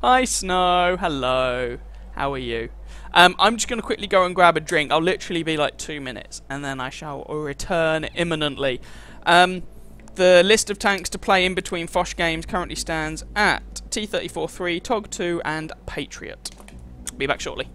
Hi, Snow. Hello. How are you? I'm just going to quickly go and grab a drink. I'll literally be like 2 minutes, and then I shall return imminently. The list of tanks to play in between Foch games currently stands at T-34-3, Tog II, and Patriot. Be back shortly.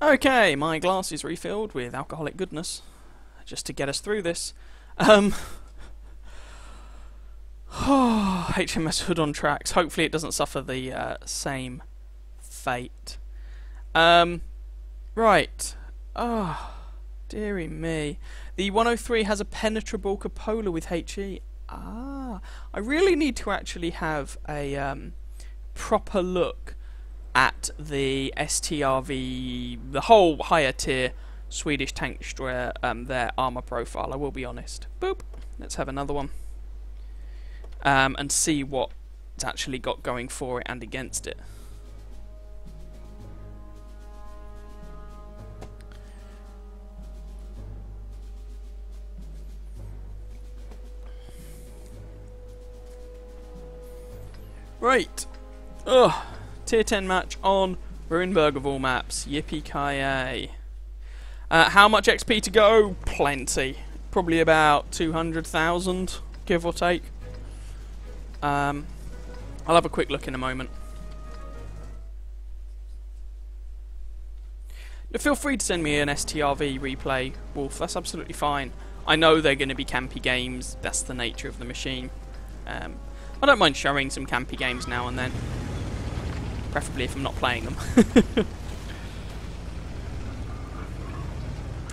Okay, my glass is refilled with alcoholic goodness, just to get us through this. HMS Hood on tracks. Hopefully it doesn't suffer the same fate. Right. Oh, dearie me. The 103 has a penetrable cupola with HE. I really need to actually have a proper look at the STRV, the whole higher tier Swedish tank destroyer, their armour profile, I will be honest. Boop. Let's have another one. And see what it's actually got going for it and against it. Right. Ugh. Tier 10 match on Ruinberg of all maps. Yippee-ki-yay. How much XP to go? Plenty. Probably about 200,000, give or take. I'll have a quick look in a moment. Feel free to send me an STRV replay, Wolf. That's absolutely fine. I know they're going to be campy games. That's the nature of the machine. I don't mind showing some campy games now and then. Preferably if I'm not playing them.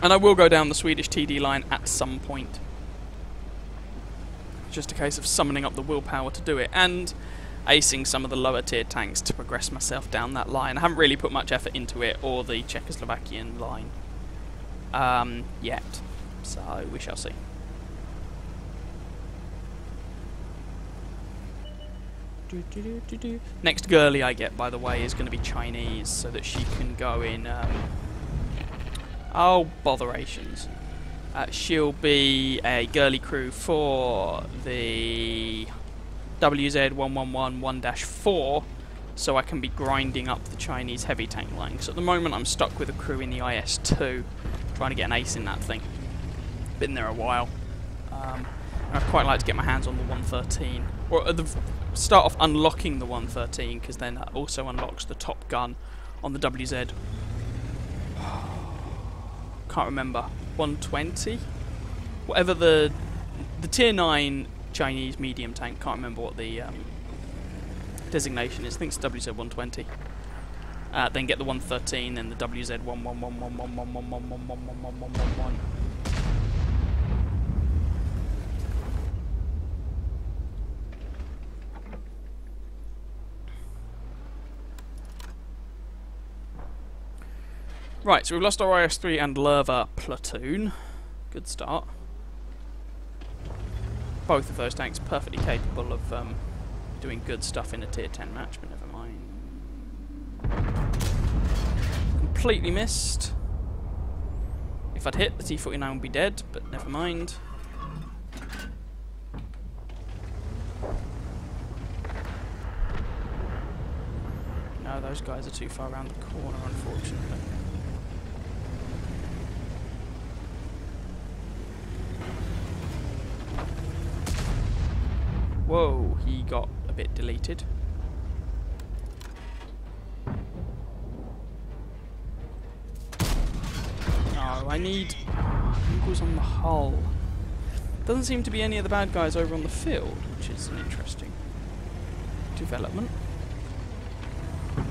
And I will go down the Swedish TD line at some point. Just a case of summoning up the willpower to do it. And acing some of the lower tier tanks to progress myself down that line. I haven't really put much effort into it, or the Czechoslovakian line yet. So we shall see. Next girlie I get, by the way, is going to be Chinese, so that she can go in... oh, botherations. She'll be a girly crew for the WZ-111-1-4, so I can be grinding up the Chinese heavy tank line. So at the moment I'm stuck with a crew in the IS-2, trying to get an ace in that thing. Been there a while. I'd quite like to get my hands on the 113, or at the start off unlocking the 113, because then that also unlocks the top gun on the WZ. Can't remember. 120? Whatever the tier 9 Chinese medium tank, can't remember what the designation is. I think it's WZ-120. Then get the 113, then the WZ-111111111111111. Right, so we've lost our IS-3 and Lerva platoon. Good start. Both of those tanks perfectly capable of doing good stuff in a tier 10 match, but never mind. Completely missed. If I'd hit, the T-49 would be dead, but never mind. No, those guys are too far around the corner, unfortunately. Whoa, he got a bit deleted. No, I need angles on the hull. Doesn't seem to be any of the bad guys over on the field, which is an interesting development.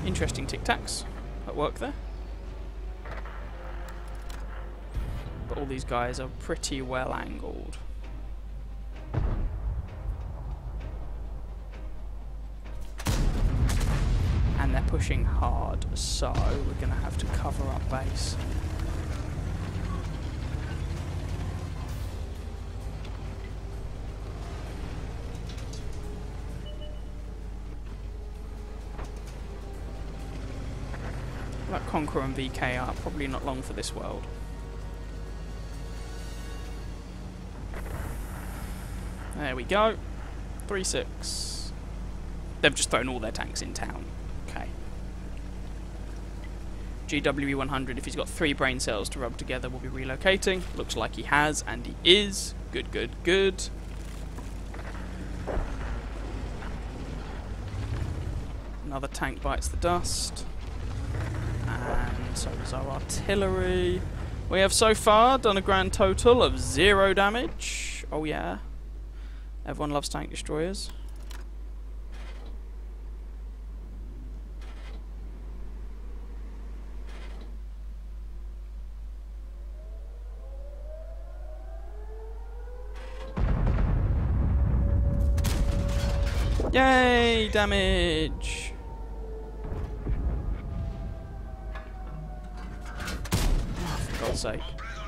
Interesting tic-tacs at work there. But all these guys are pretty well angled. And they're pushing hard, so we're going to have to cover up base. Like Conqueror and VK are probably not long for this world. There we go. 3-6. They've just thrown all their tanks in town. Okay. GWE-100, if he's got 3 brain cells to rub together, will be relocating. Looks like he has, and he is. Good, good, good. Another tank bites the dust. And so does our artillery. We have so far done a grand total of 0 damage. Oh yeah. Everyone loves tank destroyers. Yay! Damage! Oh, for God's sake.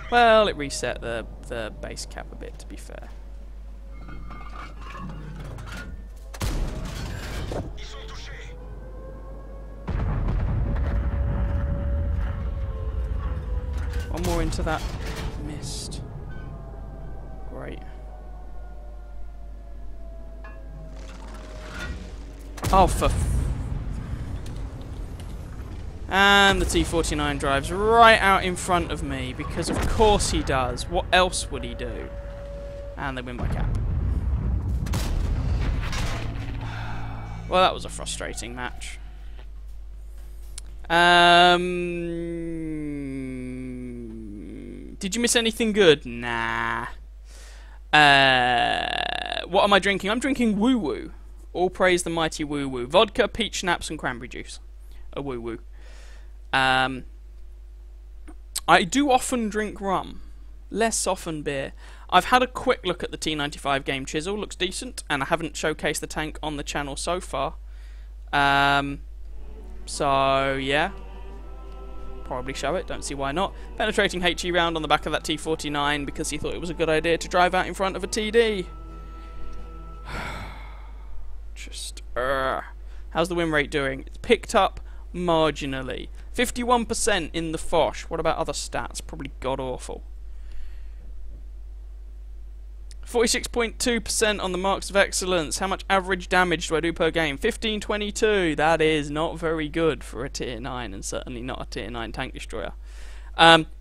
Well, it reset the base cap a bit, to be fair. One more into that. Missed. Great. Oh, for... And the T-49 drives right out in front of me, because of course he does. What else would he do? And they win by cap. Well, that was a frustrating match. Did you miss anything good? Nah. What am I drinking? I'm drinking Woo Woo. All praise the mighty Woo Woo. Vodka, peach schnapps, and cranberry juice. A Woo Woo. I do often drink rum. Less often beer. I've had a quick look at the T95 game chisel. Looks decent, and I haven't showcased the tank on the channel so far. So, yeah. Probably show it, don't see why not. Penetrating HE round on the back of that T49 because he thought it was a good idea to drive out in front of a TD. Just, how's the win rate doing? It's picked up marginally. 51% in the Foch. What about other stats? Probably god-awful. 46.2% on the marks of excellence. How much average damage do I do per game? 1522. That is not very good for a tier 9, and certainly not a tier 9 tank destroyer.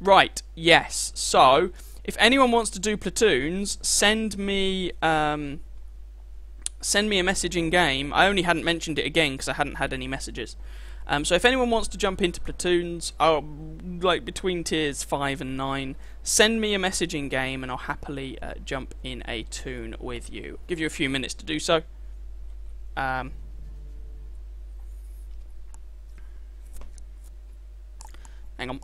Right, yes. So, if anyone wants to do platoons, send me a message in game. I only hadn't mentioned it again because I hadn't had any messages. So if anyone wants to jump into platoons, like between tiers 5 and 9, send me a message in game and I'll happily jump in a toon with you. Give you a few minutes to do so. Hang on.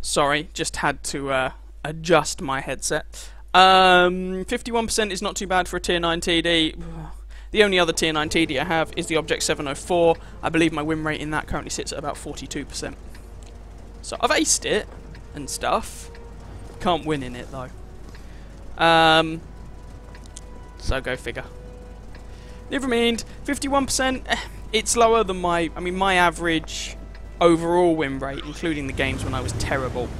Sorry, just had to adjust my headset. 51% is not too bad for a tier 9 TD. The only other tier 9 TD I have is the Object 704. I believe my win rate in that currently sits at about 42%. So I've aced it and stuff. Can't win in it though. So go figure. Never mind. 51%. It's lower than my average overall win rate, including the games when I was terrible,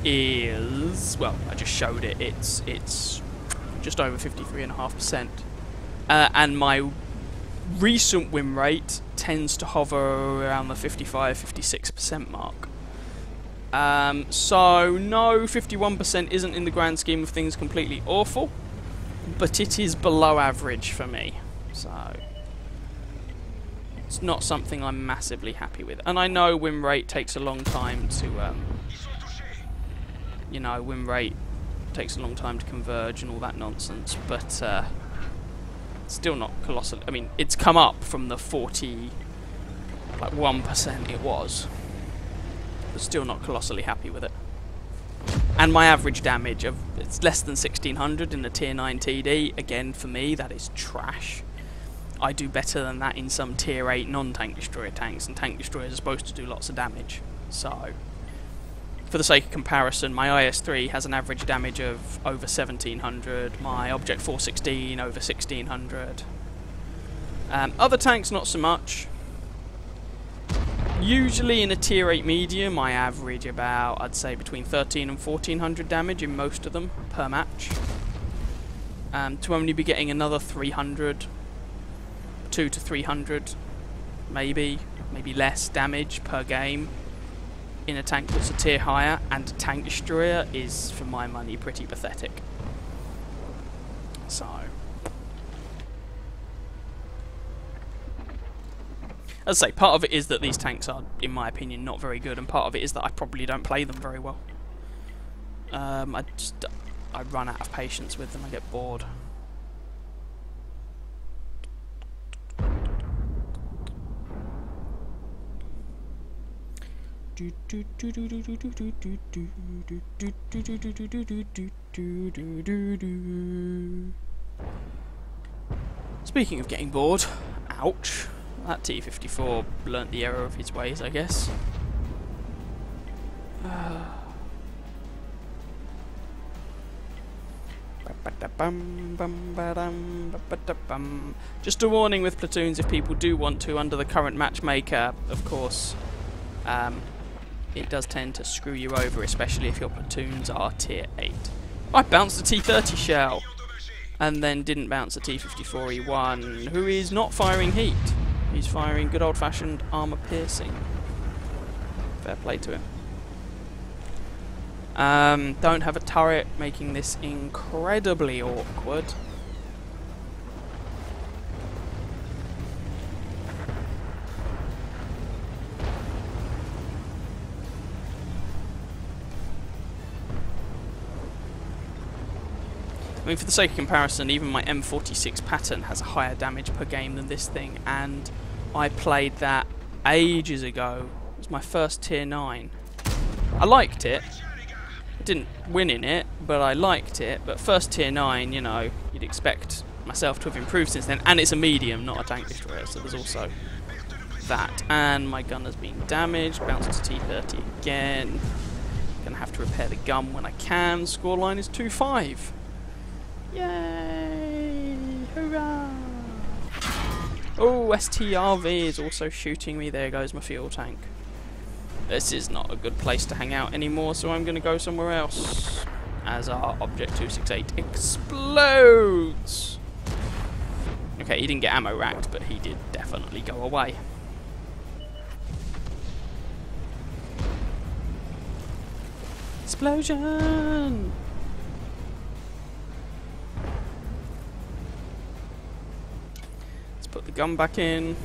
is, well, I just showed it. It's just over 53.5%, and my recent win rate tends to hover around the 55-56% mark. So no, 51% isn't in the grand scheme of things completely awful, but it is below average for me. So it's not something I'm massively happy with, and I know win rate takes a long time to you know, win rate takes a long time to converge and all that nonsense, but still not colossal. I mean, it's come up from the 1% it was, but still not colossally happy with it. And my average damage of it's less than 1600 in a tier 9 TD. Again, for me, that is trash. I do better than that in some tier 8 non-tank destroyer tanks, and tank destroyers are supposed to do lots of damage. So, for the sake of comparison, my IS-3 has an average damage of over 1700, my Object 416 over 1600. Other tanks not so much. Usually in a tier 8 medium I average about, I'd say, between 13 and 1400 damage in most of them per match. To only be getting another 300, 2 to 300 maybe less damage per game in a tank that's a tier higher and a tank destroyer is, for my money, pretty pathetic. So, as I say, part of it is that these tanks are, in my opinion, not very good, and part of it is that I probably don't play them very well. I run out of patience with them, I get bored. Speaking of getting bored, ouch, that T-54 learnt the error of his ways, I guess. Just a warning with platoons, if people do want to, under the current matchmaker, of course, it does tend to screw you over, especially if your platoons are tier 8. I bounced a T-30 shell. And then didn't bounce a T-54E1, who is not firing heat. He's firing good old-fashioned armour piercing. Fair play to him. Don't have a turret, making this incredibly awkward. I mean, for the sake of comparison, even my M46 pattern has a higher damage per game than this thing, and I played that ages ago. It was my first tier 9. I liked it. I didn't win in it, but I liked it. But first tier 9, you know, you'd expect myself to have improved since then. And it's a medium, not a tank destroyer, so there's also that. And my gun has been damaged. Bounced to T30 again. Gonna have to repair the gun when I can. Scoreline is 2-5. Yay! Hurrah! Oh, STRV is also shooting me. There goes my fuel tank. This is not a good place to hang out anymore, so I'm going to go somewhere else. As our Object 268 explodes! Okay, he didn't get ammo racked, but he did definitely go away. Explosion! Put the gun back in.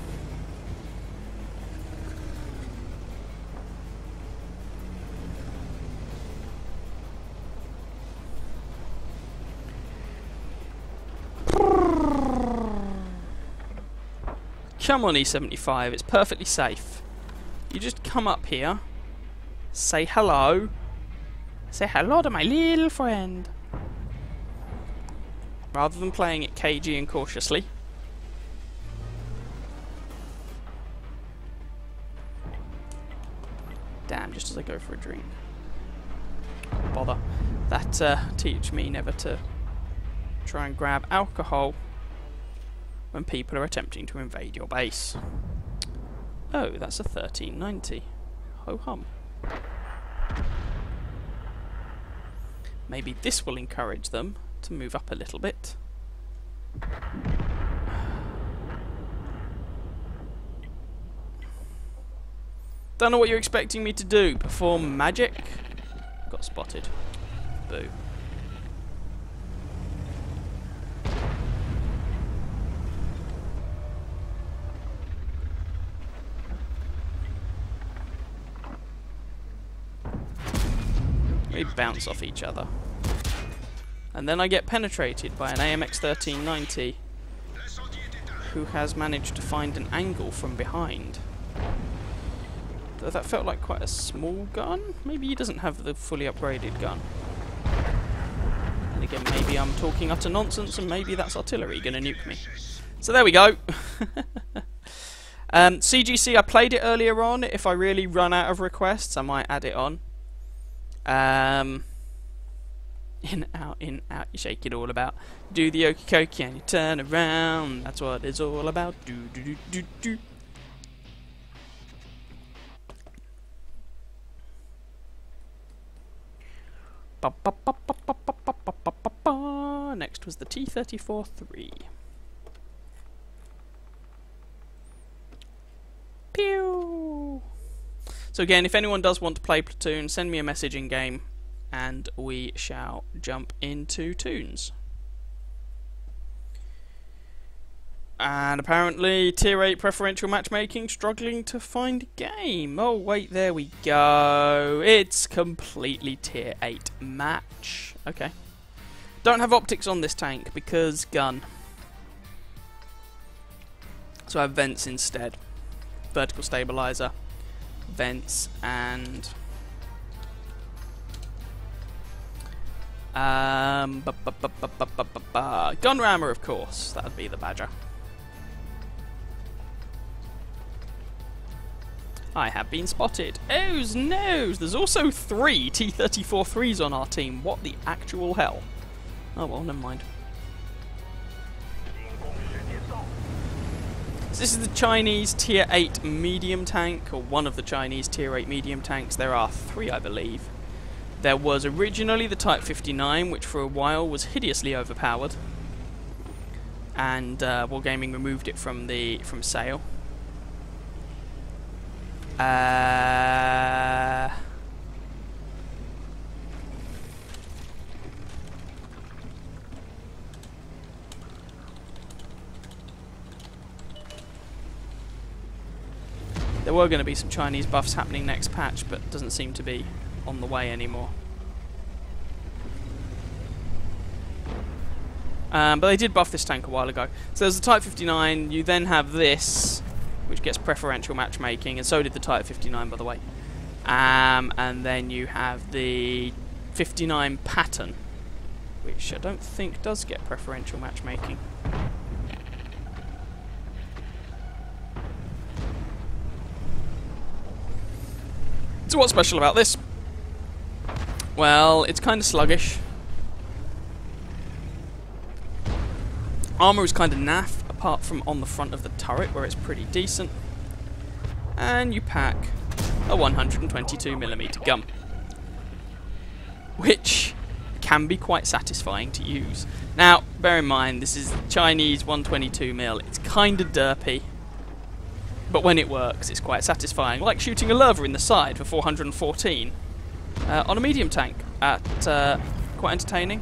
Come on, E75, it's perfectly safe. You just come up here, say hello to my little friend. Rather than playing it cagey and cautiously. Damn, just as I go for a drink. Bother. That teach me never to try and grab alcohol when people are attempting to invade your base. Oh, that's a 1390. Ho-hum. Maybe this will encourage them to move up a little bit. Don't know what you're expecting me to do. Perform magic? Got spotted. Boo. We bounce off each other. And then I get penetrated by an AMX 1390 who has managed to find an angle from behind. Though that felt like quite a small gun. Maybe he doesn't have the fully upgraded gun. And again, maybe I'm talking utter nonsense and maybe that's artillery gonna nuke me. So there we go. CGC, I played it earlier on. If I really run out of requests, I might add it on. In, out, you shake it all about. Do the okie dokie and you turn around. That's what it's all about. Do do do do do. Ba, ba, ba, ba, ba, ba, ba, ba, ba, ba, ba. Next was the T-34-3. Pew! So again, if anyone does want to play Platoon, send me a message in game and we shall jump into tunes. And apparently tier 8 preferential matchmaking struggling to find a game. Oh wait, there we go. It's completely tier 8 match. Okay. Don't have optics on this tank because gun. So I have vents instead. Vertical stabilizer, vents, and gun rammer, of course. That would be the Badger. I have been spotted. Oh no! There's also 3 T-34-3s on our team. What the actual hell? Oh well, never mind. So this is the Chinese tier 8 medium tank, or one of the Chinese tier 8 medium tanks. There are 3, I believe. There was originally the Type 59, which for a while was hideously overpowered. and Wargaming removed it from sale. There were going to be some Chinese buffs happening next patch, but it doesn't seem to be on the way anymore. But they did buff this tank a while ago. So there's the Type 59, you then have this, which gets preferential matchmaking, and so did the Type 59, by the way. And then you have the 59 pattern, which I don't think does get preferential matchmaking. So what's special about this? Well, it's kind of sluggish. Armour is kind of naff, apart from on the front of the turret, where it's pretty decent. And you pack a 122mm gun, which can be quite satisfying to use. Now, bear in mind, this is Chinese 122mm. It's kind of derpy, but when it works, it's quite satisfying. Like shooting a Lerva in the side for 414 on a medium tank. Quite entertaining.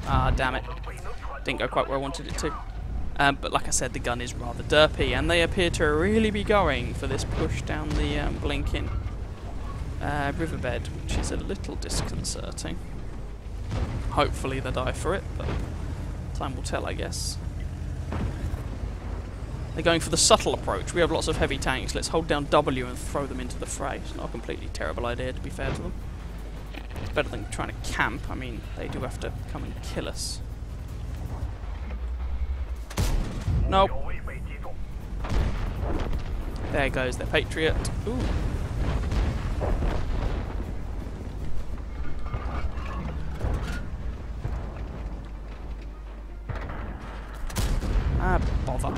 Ah, damn it. Didn't go quite where I wanted it to. But like I said, the gun is rather derpy, and they appear to really be going for this push down the blinking riverbed, which is a little disconcerting. Hopefully they die for it, but time will tell, I guess. They're going for the subtle approach. We have lots of heavy tanks. Let's hold down W and throw them into the fray. It's not a completely terrible idea, to be fair to them. It's better than trying to camp. I mean, they do have to come and kill us. Nope. There goes their Patriot. Ooh. Ah, bother.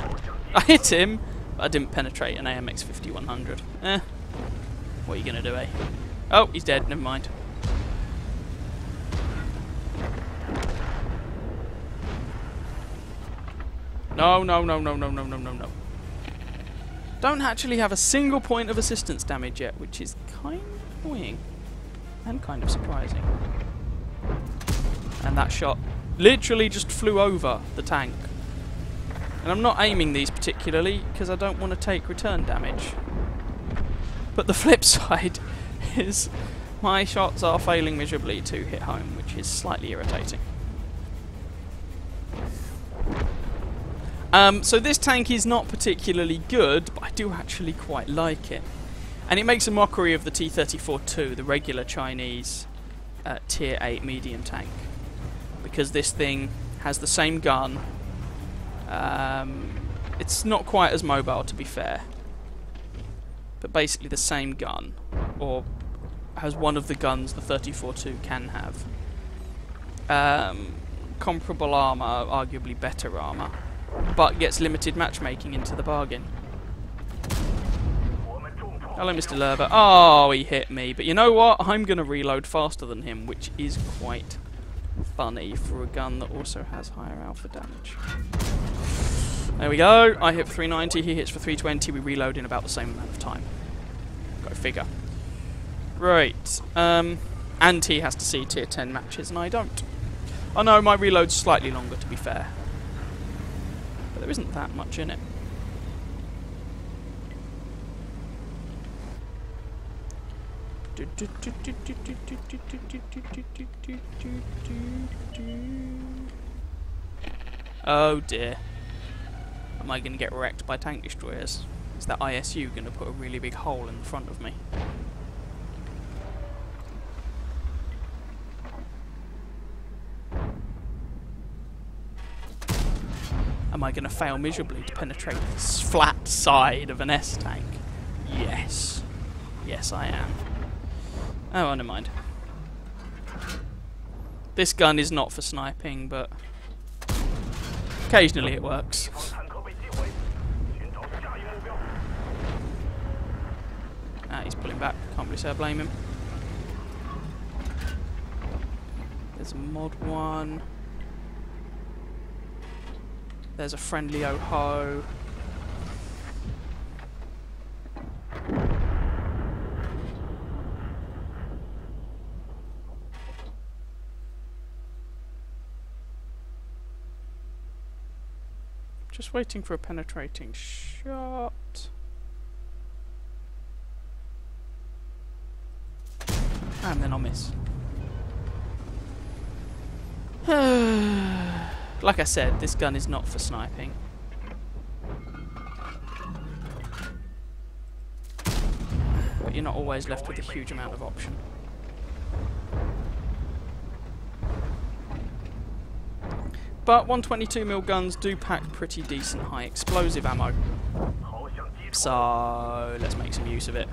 I hit him, but I didn't penetrate an AMX 5100. What are you gonna do, eh? Oh, he's dead, never mind. No, no, no, no, no, no, no, no, no. Don't actually have a single point of assistance damage yet, which is kind of annoying. And kind of surprising. And that shot literally just flew over the tank. And I'm not aiming these particularly, because I don't want to take return damage. But the flip side is my shots are failing miserably to hit home, which is slightly irritating. So this tank is not particularly good, but I do actually quite like it. And it makes a mockery of the T-34-2, the regular Chinese Tier 8 medium tank. Because this thing has the same gun. It's not quite as mobile, to be fair. But basically the same gun. Or has one of the guns the 34-2 can have. Comparable armour, arguably better armour. But gets limited matchmaking into the bargain. Hello, Mr. Lerva. Oh, he hit me. But you know what? I'm going to reload faster than him, which is quite funny for a gun that also has higher alpha damage. There we go. I hit for 390, he hits for 320. We reload in about the same amount of time. Go figure. Right. And he has to see tier 10 matches, and I don't. Oh no, my reload's slightly longer, to be fair. But there isn't that much in it. Oh dear. Am I going to get wrecked by tank destroyers? Is that ISU going to put a really big hole in the front of me? Am I going to fail miserably to penetrate the flat side of an S tank? Yes. Yes, I am. Oh, never mind. This gun is not for sniping, but occasionally it works. Ah, he's pulling back. Can't really say I blame him. There's a mod 1. There's a friendly oh-ho. Just waiting for a penetrating shot. And then I'll miss. Like I said, this gun is not for sniping. But you're not always left with a huge amount of option. But 122mm guns do pack pretty decent high explosive ammo. So let's make some use of it.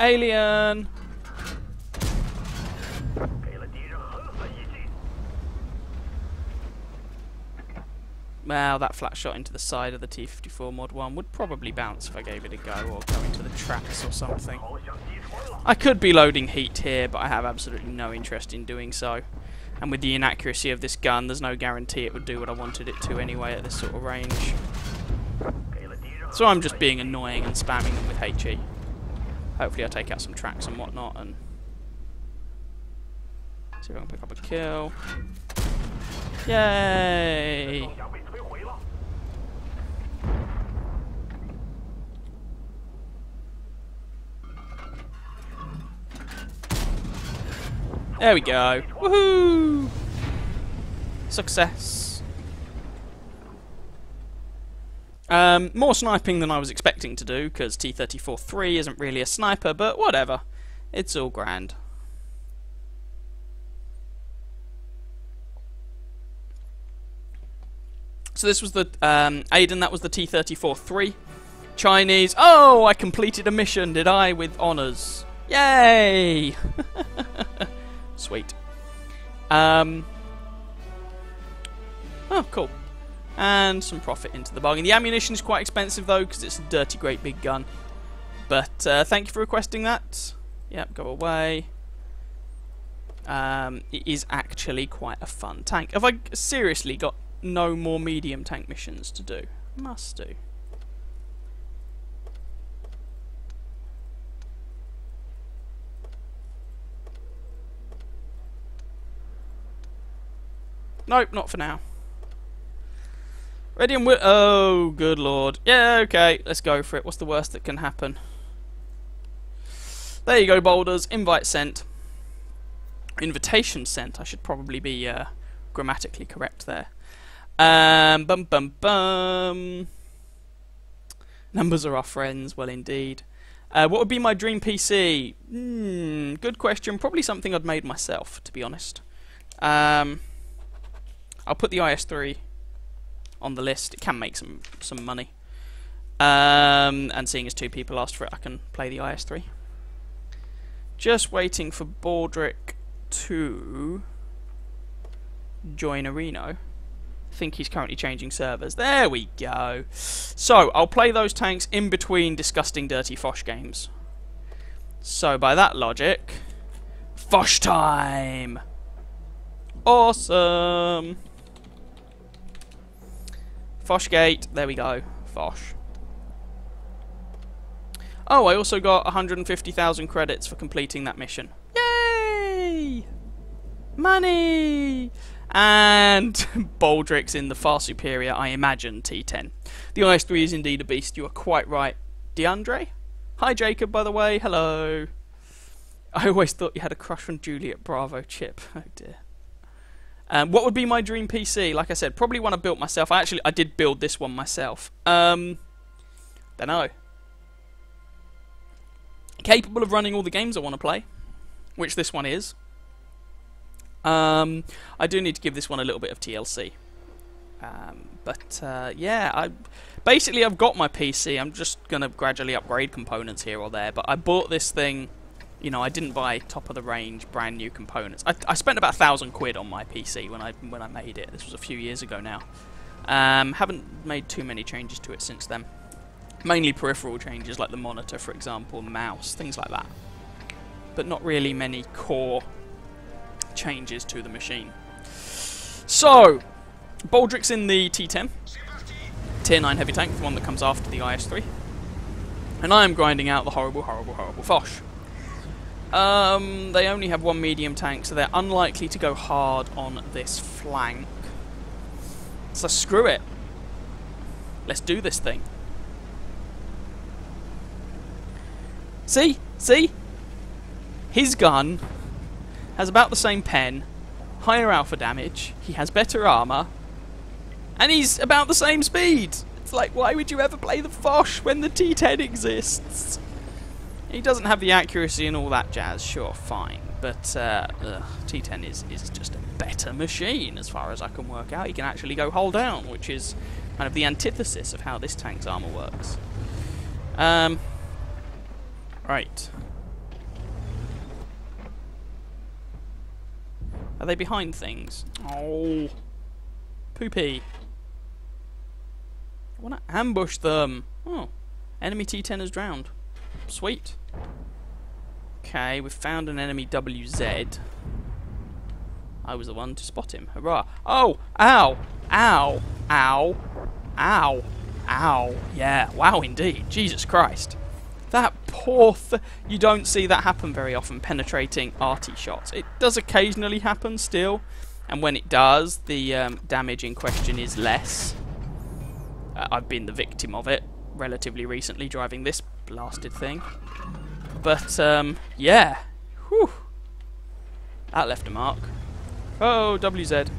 Alien! Well, that flat shot into the side of the T-54 Mod 1 would probably bounce if I gave it a go, or go into the tracks or something. I could be loading heat here, but I have absolutely no interest in doing so. And with the inaccuracy of this gun, there's no guarantee it would do what I wanted it to anyway at this sort of range. So I'm just being annoying and spamming them with HE. Hopefully I take out some tracks and whatnot, and see if I can pick up a kill. Yay! There we go. Woohoo! Success. More sniping than I was expecting to do, because T-34-3 isn't really a sniper, but whatever. It's all grand. So this was the Aiden, that was the T-34-3. Chinese. Oh, I completed a mission, did I? With honours. Yay! Sweet. Oh, cool. And some profit into the bargain. The ammunition is quite expensive though, because it's a dirty great big gun. But thank you for requesting that. Yep, go away. It is actually quite a fun tank. Have I seriously got no more medium tank missions to do? Must do. Nope, not for now. Ready and oh, good lord. Yeah, okay, let's go for it. What's the worst that can happen? There you go, boulders. Invite sent. Invitation sent. I should probably be grammatically correct there. Bum bum bum. Numbers are our friends. Well, indeed. What would be my dream PC? Good question. Probably something I'd made myself, to be honest. I'll put the IS-3 on the list. It can make some money. And seeing as two people asked for it, I can play the IS-3. Just waiting for Baldrick to join Areno. I think he's currently changing servers. There we go. So, I'll play those tanks in between disgusting dirty Foch games. So, by that logic, Foch time! Awesome! Fochgate, there we go. Foch. Oh, I also got 150,000 credits for completing that mission. Yay! Money! And Baldrick's in the far superior, I imagine, T10. The IS-3 is indeed a beast, you are quite right. DeAndre? Hi Jacob, by the way, hello. I always thought you had a crush on Juliet Bravo Chip. Oh dear. What would be my dream PC? Like I said, probably one I built myself. I did build this one myself. Dunno. Capable of running all the games I want to play, which this one is. I do need to give this one a little bit of TLC. Yeah, I've got my PC. I'm just going to gradually upgrade components here or there. But I bought this thing, you know, I didn't buy top of the range brand new components. I spent about £1,000 on my PC when I made it. This was a few years ago now. Haven't made too many changes to it since then. Mainly peripheral changes like the monitor, for example, mouse, things like that. But not really many core changes to the machine. So, Baldrick's in the T10, Tier 9 heavy tank, the one that comes after the IS-3. And I am grinding out the horrible, horrible, horrible Foch. They only have one medium tank, so they're unlikely to go hard on this flank. So screw it. Let's do this thing. See? See? His gun has about the same pen, higher alpha damage, he has better armour, and he's about the same speed. It's like, why would you ever play the Foch when the T10 exists? He doesn't have the accuracy and all that jazz, sure, fine. But T10 is just a better machine as far as I can work out. He can actually go hull down, which is kind of the antithesis of how this tank's armour works. Right. Are they behind things? Oh. Poopy. I want to ambush them. Oh. Enemy T10 has drowned. Sweet. Okay, we've found an enemy WZ. I was the one to spot him. Hurrah. Oh! Ow! Ow! Ow! Ow! Ow! Yeah, wow indeed. Jesus Christ. That poor you don't see that happen very often, penetrating arty shots. It does occasionally happen still, and when it does, the damage in question is less. I've been the victim of it relatively recently, driving this blasted thing. But, yeah. Whew. That left a mark. Oh, WZ.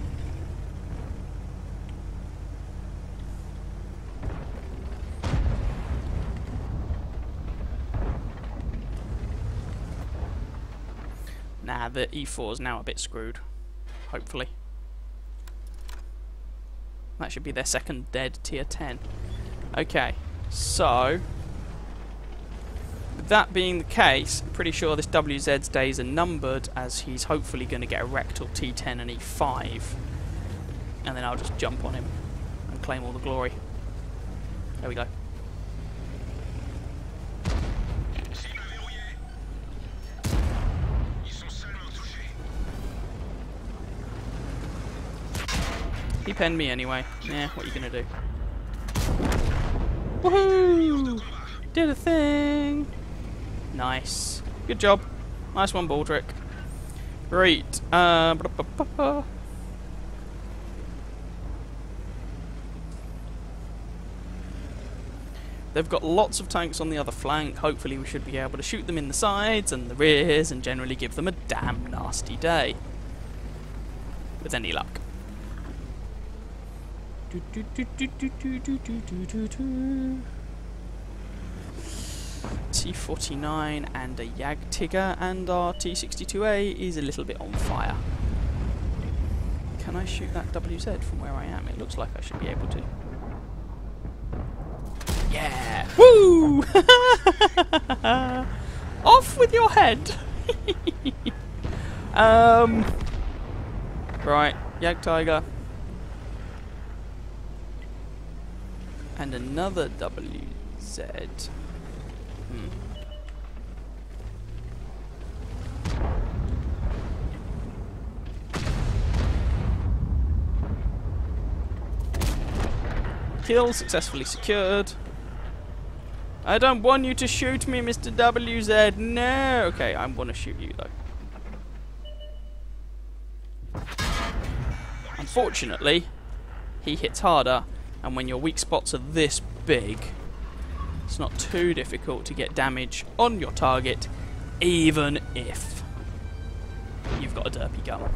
Nah, the E4 is now a bit screwed. Hopefully. That should be their second dead tier 10. Okay, so with that being the case, I'm pretty sure this WZ's days are numbered, as he's hopefully going to get a rectal T10 and E5. And then I'll just jump on him and claim all the glory. There we go. He penned me anyway. Yeah, what are you gonna do? Woohoo! Did a thing! Nice. Good job. Nice one, Baldrick. Great. They've got lots of tanks on the other flank. Hopefully we should be able to shoot them in the sides and the rears and generally give them a damn nasty day. With any luck. T49 and a Jagdtiger, and our T62A is a little bit on fire. Can I shoot that WZ from where I am? It looks like I should be able to. Yeah! Woo! Off with your head! Right, Jagdtiger. And another WZ. Kill successfully secured. I don't want you to shoot me, Mr. WZ. No. Okay, I'm gonna shoot you though. Unfortunately, he hits harder. And when your weak spots are this big, it's not too difficult to get damage on your target, even if you've got a derpy gun.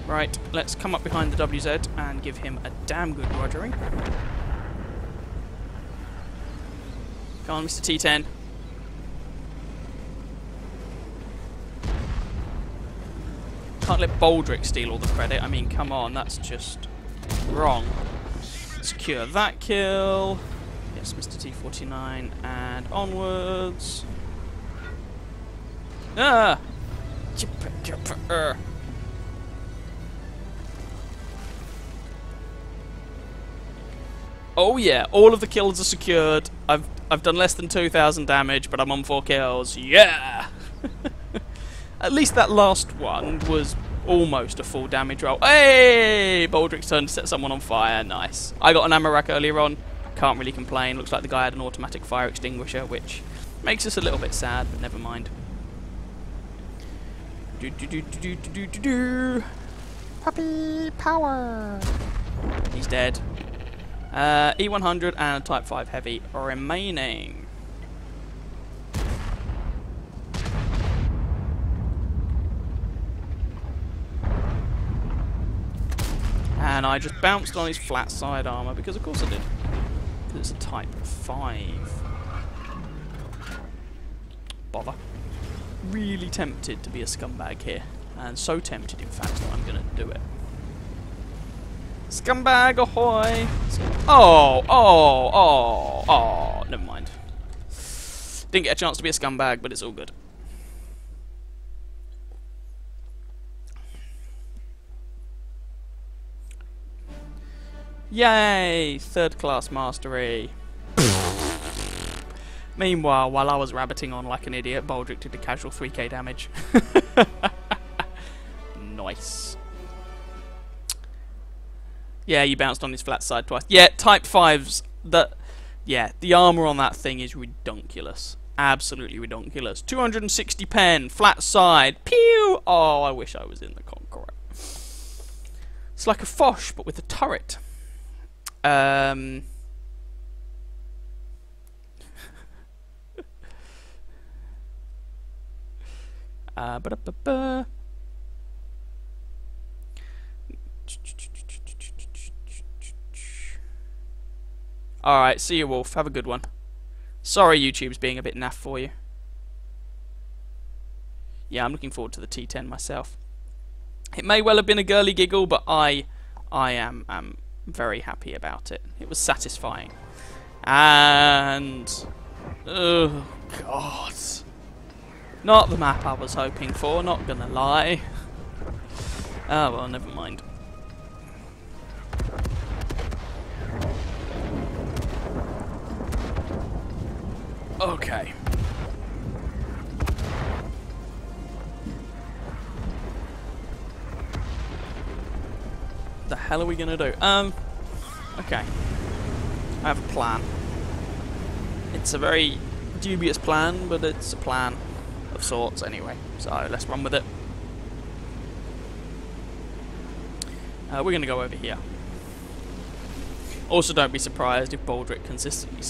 Right, let's come up behind the WZ and give him a damn good rogering. Come on, Mr. T10. Can't let Baldrick steal all the credit. I mean, come on, that's just wrong. Secure that kill. Yes, Mr. T49, and onwards. Ah! Oh yeah, all of the kills are secured. I've done less than 2,000 damage, but I'm on 4 kills. Yeah! At least that last one was almost a full damage roll. Hey! Baldric's turn to set someone on fire. Nice. I got an ammo rack earlier on. Can't really complain. Looks like the guy had an automatic fire extinguisher, which makes us a little bit sad, but never mind. Puppy power! He's dead. E100 and a Type 5 Heavy remaining. And I just bounced on his flat side armour, because of course I did. Because it's a Type 5. Bother. Really tempted to be a scumbag here. And so tempted, in fact, that I'm going to do it. Scumbag ahoy! Oh, never mind. Didn't get a chance to be a scumbag, but it's all good. Yay! 3rd class mastery. Meanwhile, while I was rabbiting on like an idiot, Baldric did a casual 3k damage. Nice. Yeah, you bounced on his flat side twice. Yeah, Type 5s, the armour on that thing is redonkulous. Absolutely redonkulous. 260 pen, flat side, pew! Oh, I wish I was in the Conqueror. It's like a Foch, but with a turret. Alright, see you, Wolf. Have a good one. Sorry YouTube's being a bit naff for you. Yeah, I'm looking forward to the T10 myself. It may well have been a girly giggle, but I am very happy about it. It was satisfying. And... oh, God. Not the map I was hoping for, not gonna lie. Oh, well, never mind. Okay. The hell are we gonna do? Okay. I have a plan. It's a very dubious plan, but it's a plan of sorts anyway. So let's run with it. We're gonna go over here. Also, don't be surprised if Baldric consistently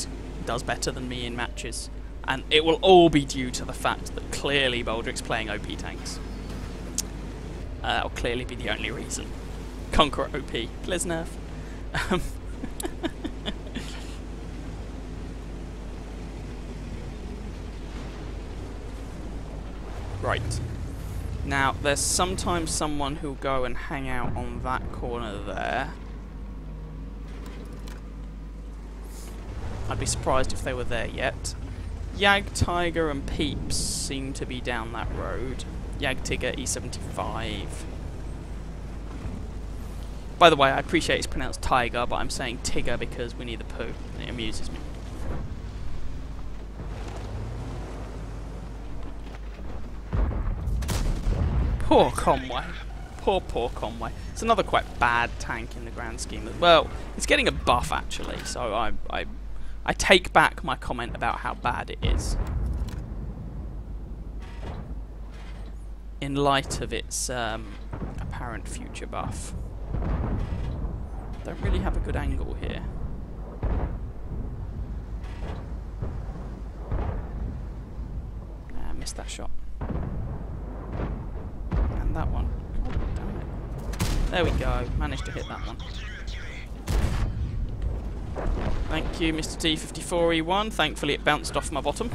does better than me in matches, and it will all be due to the fact that clearly Baldric's playing OP tanks. That'll clearly be the only reason. Conqueror OP, please nerf. Right. Now, there's sometimes someone who'll go and hang out on that corner there. I'd be surprised if they were there yet. Yag, Tiger and Peeps seem to be down that road. Yag, Tigger, E75. By the way, I appreciate it's pronounced Tiger, but I'm saying Tigger because we need the poo, and it amuses me. Poor Conway. Poor Conway. It's another quite bad tank in the grand scheme. Well, it's getting a buff actually, so I take back my comment about how bad it is. In light of its apparent future buff. Don't really have a good angle here. I missed that shot. And that one. God damn it. There we go. Managed to hit that one. Thank you, Mr. T54E1. Thankfully it bounced off my bottom.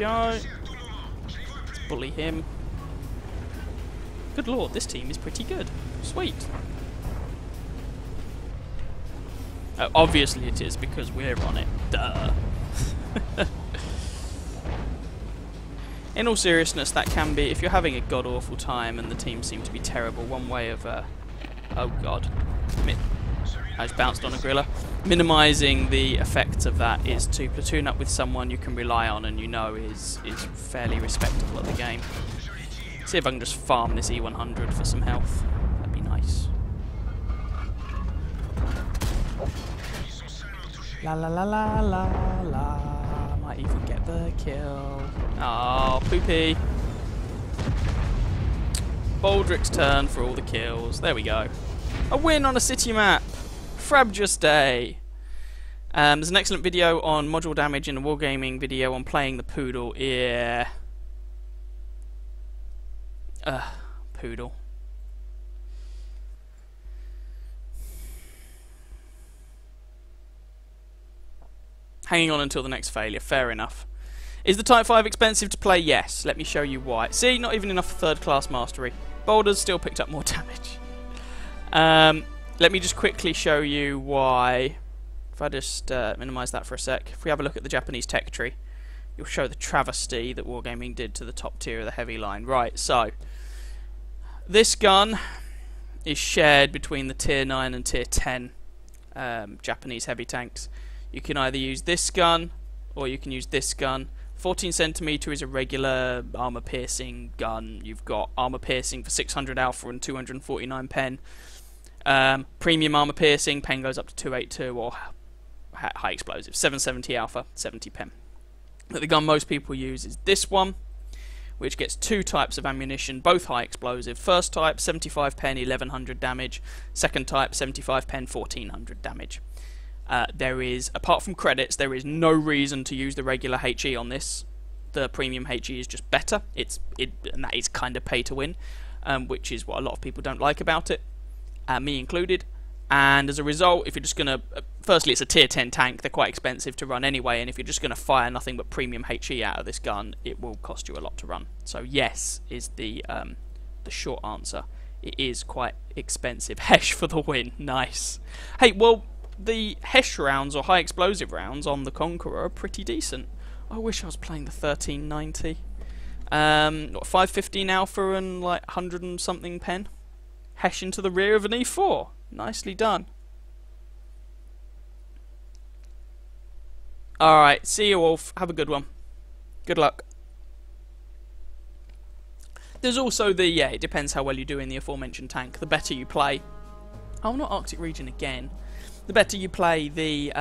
go. Let's bully him. Good lord, this team is pretty good. Sweet. Obviously it is, because we're on it. Duh. In all seriousness, that can be, if you're having a god-awful time and the team seem to be terrible, one way of, oh god. I just bounced on a griller. Minimising the effects of that is to platoon up with someone you can rely on and you know is fairly respectable at the game. See if I can just farm this E100 for some health. That'd be nice. La la la la la la. Might even get the kill. Oh, poopy. Baldric's turn for all the kills. There we go. A win on a city map. Frabjous day. There's an excellent video on module damage and a wargaming video on playing the poodle. Yeah. Poodle. Hanging on until the next failure. Fair enough. Is the Type 5 expensive to play? Yes. Let me show you why. See, not even enough for third class mastery. Boulders still picked up more damage. Let me just quickly show you why. If I just minimise that for a sec. If we have a look at the Japanese tech tree, you'll show the travesty that Wargaming did to the top tier of the heavy line. Right, so this gun is shared between the tier 9 and tier 10 Japanese heavy tanks. You can either use this gun or you can use this gun. 14cm is a regular armour piercing gun. You've got armour piercing for 600 alpha and 249 pen. Premium armour piercing, pen goes up to 282, or high explosive, 770 alpha, 70 pen. But the gun most people use is this one, which gets two types of ammunition, both high explosive. First type, 75 pen, 1100 damage. Second type, 75 pen, 1400 damage. There is, apart from credits, there is no reason to use the regular HE on this. The premium HE is just better. And that is kind of pay to win, which is what a lot of people don't like about it, me included. And as a result, if you're just going to... firstly, it's a tier 10 tank. They're quite expensive to run anyway, and if you're just going to fire nothing but premium HE out of this gun, it will cost you a lot to run. So yes is the short answer. It is quite expensive. Hesh for the win. Nice. Hey, well, the Hesh rounds, or high explosive rounds, on the Conqueror are pretty decent. I wish I was playing the 1390. 515 alpha and like 100 and something pen. Hesh into the rear of an E4. Nicely done. Alright, see you, Wolf. Have a good one. Good luck. There's also the, yeah, it depends how well you do in the aforementioned tank. The better you play... Oh, not Arctic region again. The better you play, the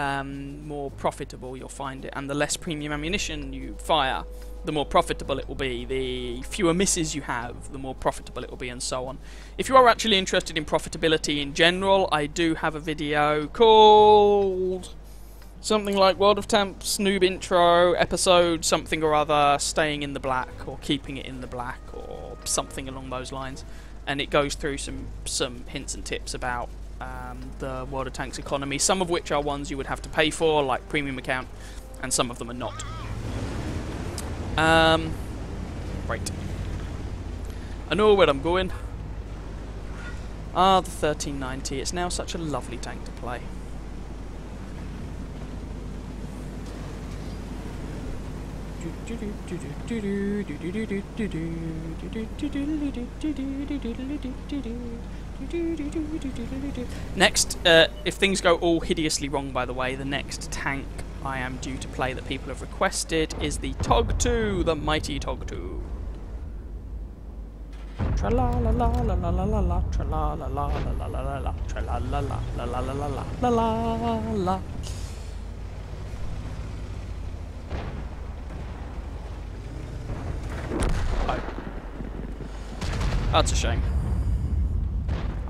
more profitable you'll find it, and the less premium ammunition you fire, the more profitable it will be. The fewer misses you have, the more profitable it will be, and so on. If you are actually interested in profitability in general, I do have a video called something like World of Tanks Noob Intro episode something or other, staying in the black or keeping it in the black or something along those lines, and it goes through some hints and tips about the World of Tanks economy, some of which are ones you would have to pay for, like premium account, and some of them are not. Right. I know where I'm going. Ah, the 1390. It's now such a lovely tank to play. Next, if things go all hideously wrong, by the way, the next tank I am due to play that people have requested is the Tog II, the mighty Tog II. Tra la la la la la la la la, tra la la la la la la la la, tra la la la la la la la la la la. Oh. That's a shame.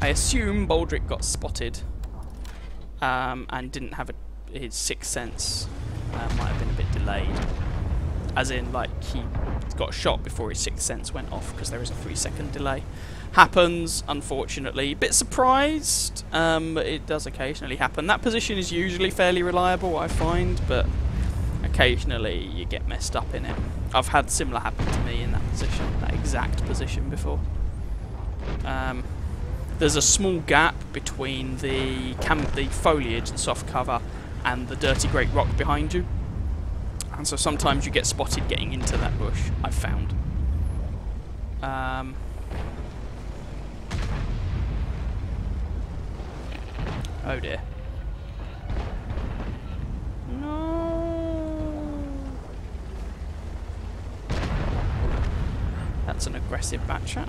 I assume Baldric got spotted and didn't have his sixth sense. Might have been a bit delayed. As in, like, he got shot before his sixth sense went off because there is a 3-second delay. Happens, unfortunately. Bit surprised, but it does occasionally happen. That position is usually fairly reliable, I find, but occasionally you get messed up in it. I've had similar happen to me in that position, that exact position before. There's a small gap between the foliage, the soft cover, and the dirty great rock behind you. And so sometimes you get spotted getting into that bush, I've found. Oh dear. No. That's an aggressive backshot.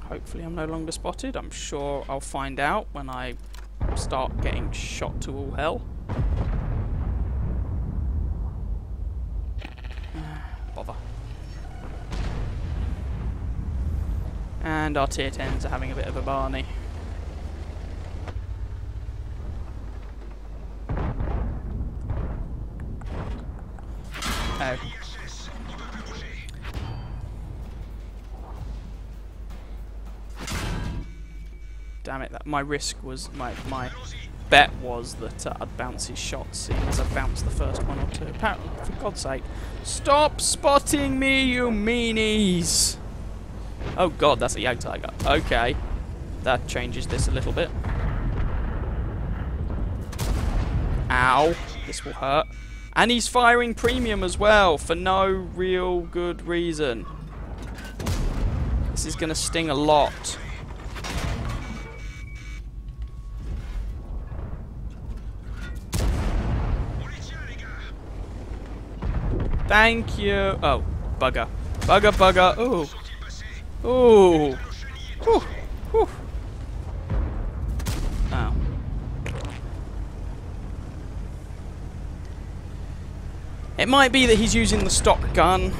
Hopefully I'm no longer spotted. I'm sure I'll find out when I start getting shot to all hell. Bother. And our tier 10s are having a bit of a barney. Oh. Damn it, that my risk was, my bet was that I'd bounce his shots, seeing as I bounced the first one or two. Apparently, for God's sake, stop spotting me, you meanies! Oh God, that's a Yag Tiger. Okay, that changes this a little bit. Ow, this will hurt. And he's firing premium as well, for no real good reason. This is gonna sting a lot. Thank you. Oh, bugger. Bugger, bugger. Ooh. Ooh. Whew. Whew. Oh. It might be that he's using the stock gun,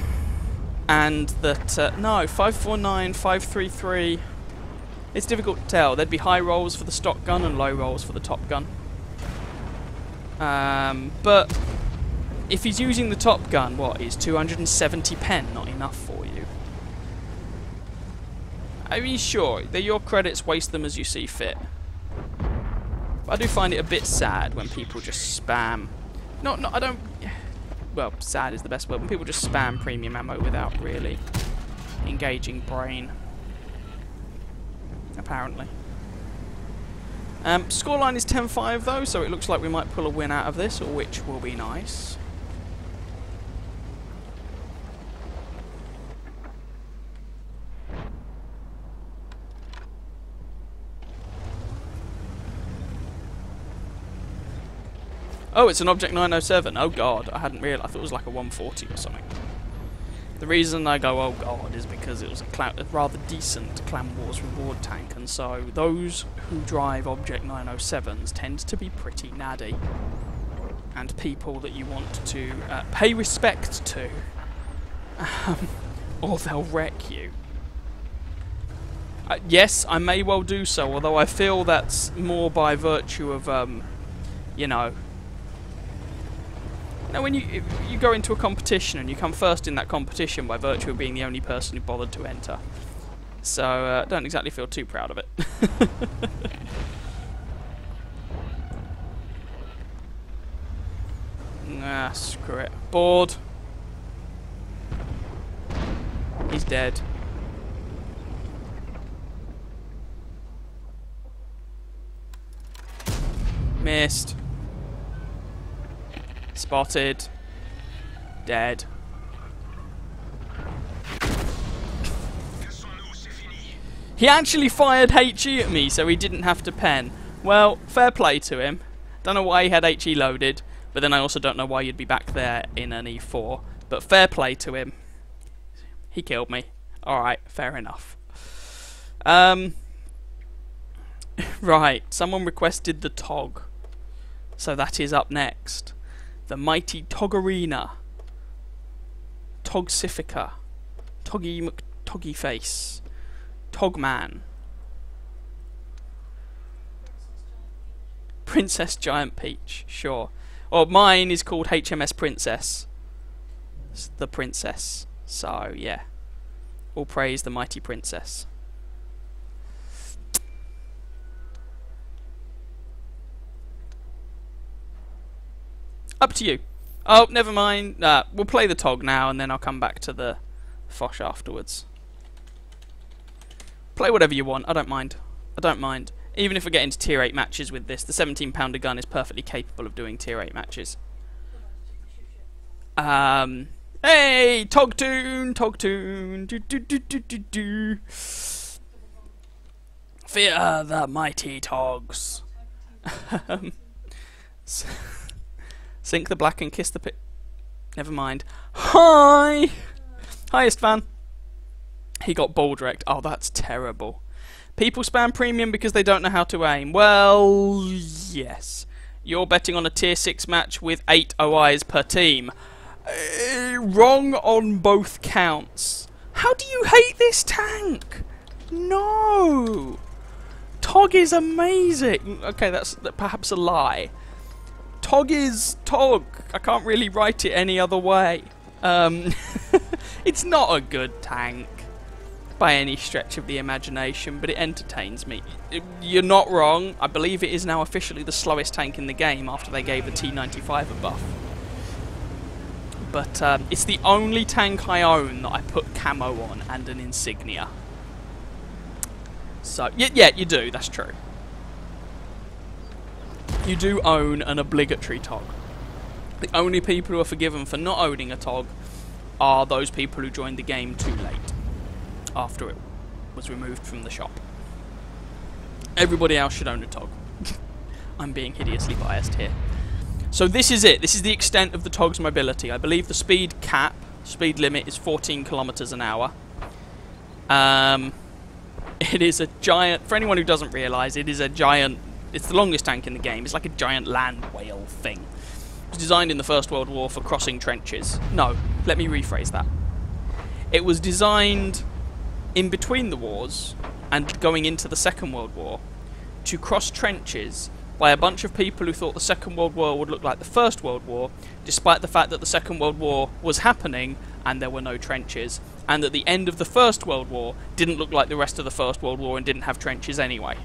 and that... no, 549, 533... It's difficult to tell. There'd be high rolls for the stock gun and low rolls for the top gun. But... if he's using the top gun, what, is 270 pen not enough for you? I mean, sure, they're your credits, waste them as you see fit. But I do find it a bit sad when people just spam... I don't... Well, sad is the best word. When people just spam premium ammo without really engaging brain. Apparently. Scoreline is 10-5 though, so it looks like we might pull a win out of this, which will be nice. Oh, it's an Object 907. Oh god, I hadn't realised. I thought it was like a 140 or something. The reason I go, oh god, is because it was a rather decent Clan Wars reward tank, and so those who drive Object 907s tend to be pretty naddy. And people that you want to pay respect to, or they'll wreck you. Yes, I may well do so, although I feel that's more by virtue of, you know... Now, when you go into a competition and you come first in that competition by virtue of being the only person who bothered to enter. So, don't exactly feel too proud of it. Nah, screw it. Bored. He's dead. Missed. Spotted. Dead. He actually fired HE at me, so he didn't have to pen. Well, fair play to him. Don't know why he had HE loaded, but then I also don't know why you'd be back there in an E4. But fair play to him. He killed me. Alright, fair enough. Right, someone requested the Tog. So that is up next. The mighty Togarina, Togsifica, Toggy McToggy Face, Togman, Princess Giant Peach, sure. Or mine is called HMS Princess. It's the princess. So yeah, all praise the mighty princess. Up to you. Oh, never mind. We'll play the Tog now, and then I'll come back to the Foch afterwards. Play whatever you want. I don't mind. I don't mind. Even if we get into tier 8 matches with this, the 17-pounder gun is perfectly capable of doing tier 8 matches. Hey, Tog II, Tog II, do do do do do do. Fear the mighty Togs. Sink the black and kiss the pit. Never mind. Hi! Highest fan. He got bald wrecked. Oh, that's terrible. People spam premium because they don't know how to aim. Well, yes. You're betting on a tier 6 match with 8 OIs per team. Wrong on both counts. How do you hate this tank? No! Tog is amazing. Okay, that's perhaps a lie. Tog is Tog. I can't really write it any other way. It's not a good tank by any stretch of the imagination, but it entertains me. You're not wrong. I believe it is now officially the slowest tank in the game after they gave the T95 a buff. But it's the only tank I own that I put camo on and an insignia. So, yeah, you do. That's true. You do own an obligatory Tog. The only people who are forgiven for not owning a Tog are those people who joined the game too late, after it was removed from the shop. Everybody else should own a Tog. I'm being hideously biased here. So this is it. This is the extent of the Tog's mobility. I believe the speed limit is 14 kilometers an hour. It is a giant, for anyone who doesn't realise, it is a giant, it's the longest tank in the game. It's like a giant land whale thing. It was designed in the First World War for crossing trenches. No, let me rephrase that. It was designed in between the wars and going into the Second World War to cross trenches by a bunch of people who thought the Second World War would look like the First World War, despite the fact that the Second World War was happening and there were no trenches, and that the end of the First World War didn't look like the rest of the First World War and didn't have trenches anyway.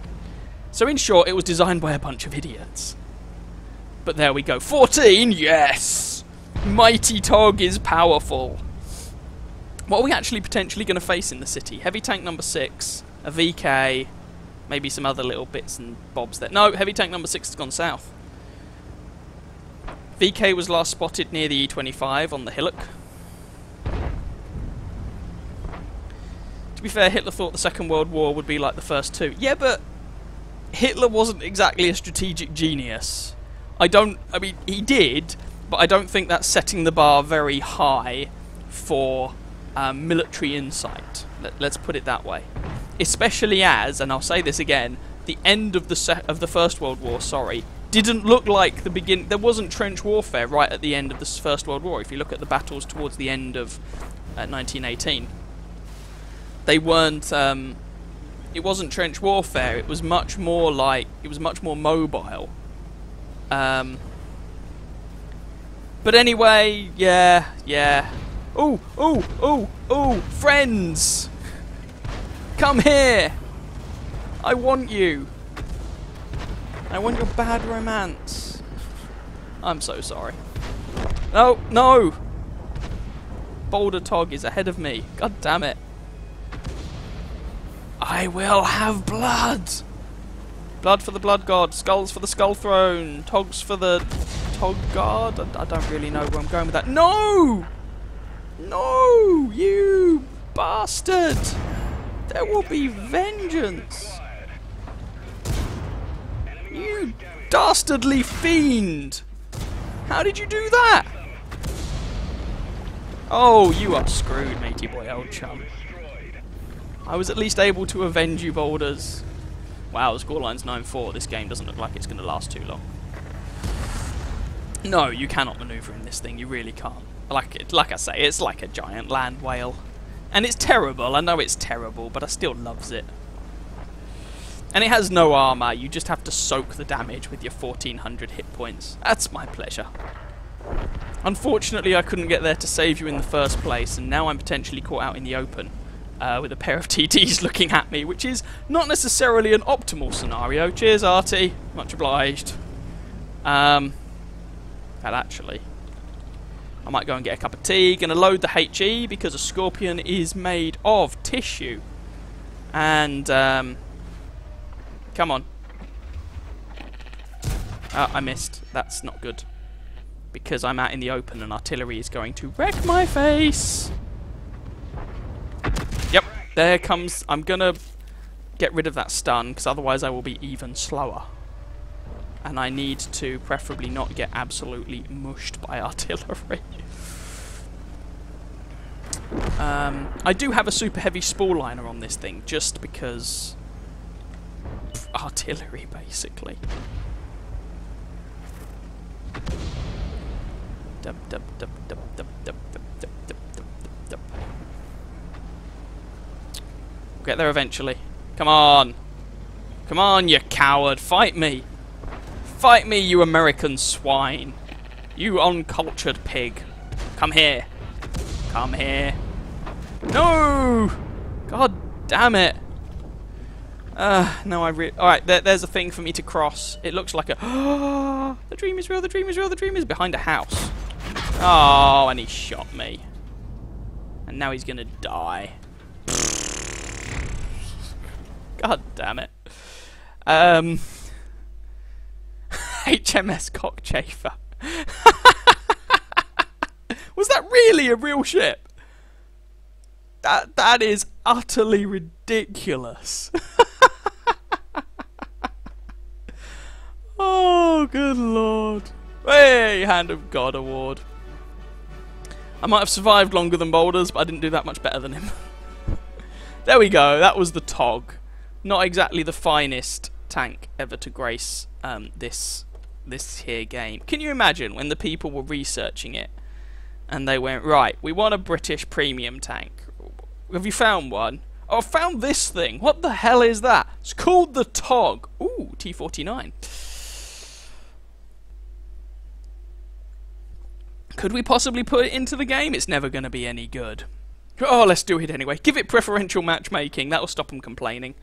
So in short, it was designed by a bunch of idiots. But there we go. 14? Yes! Mighty Tog is powerful. What are we actually potentially going to face in the city? Heavy tank number 6, a VK, maybe some other little bits and bobs there. No, heavy tank number 6 has gone south. VK was last spotted near the E25 on the hillock. To be fair, Hitler thought the Second World War would be like the first two. Yeah, but Hitler wasn't exactly a strategic genius. I mean, he did, but I don't think that's setting the bar very high for military insight. Let's put it that way. Especially as, and I'll say this again, the end of the First World War, didn't look like the beginning. There wasn't trench warfare right at the end of the First World War. If you look at the battles towards the end of 1918, they weren't. It wasn't trench warfare. It was much more like, it was much more mobile. But anyway, yeah. Ooh, friends! Come here! I want you. I want your bad romance. I'm so sorry. No! Boulder Tog is ahead of me. God damn it. I will have blood! Blood for the Blood God, skulls for the Skull Throne, Togs for the Tog God. I don't really know where I'm going with that. No! No! You bastard! There will be vengeance! You dastardly fiend! How did you do that? Oh, you are screwed, matey boy, old chum. I was at least able to avenge you, boulders. Wow, the scoreline's 9-4. This game doesn't look like it's going to last too long. No, you cannot maneuver in this thing. You really can't. Like I say, it's like a giant land whale. And it's terrible. I know it's terrible, but I still loves it. And it has no armour. You just have to soak the damage with your 1400 hit points. That's my pleasure. Unfortunately, I couldn't get there to save you in the first place, and now I'm potentially caught out in the open. With a pair of TTs looking at me, which is not necessarily an optimal scenario. Cheers, Artie. Much obliged. notepad, actually. I might go and get a cup of tea. Gonna load the HE because a scorpion is made of tissue. And, come on. Oh, I missed. That's not good. Because I'm out in the open and artillery is going to wreck my face. Yep, there comes... I'm gonna get rid of that stun, because otherwise I will be even slower. And I need to preferably not get absolutely mushed by artillery. I do have a super heavy spool liner on this thing, just because... artillery, basically. Dub, dub, dub, dub, dub, dub, dub, dub, dub, dub, dub. We'll get there eventually. Come on! Come on, you coward! Fight me! Fight me, you American swine! You uncultured pig! Come here! Come here! No! God damn it! No, alright, there's a thing for me to cross. It looks like a... the dream is real, the dream is real, the dream is behind a house. Oh, and he shot me. And now he's gonna die. God damn it. HMS Cockchafer. Was that really a real ship? That is utterly ridiculous. Oh, good lord. Hey, Hand of God award. I might have survived longer than Boulders, but I didn't do that much better than him. There we go, that was the Tog. Not exactly the finest tank ever to grace this here game. Can you imagine when the people were researching it and they went, right, we want a British premium tank. Have you found one? Oh, I found this thing. What the hell is that? It's called the Tog. Ooh, T-49. Could we possibly put it into the game? It's never going to be any good. Oh, let's do it anyway. Give it preferential matchmaking. That'll stop them complaining.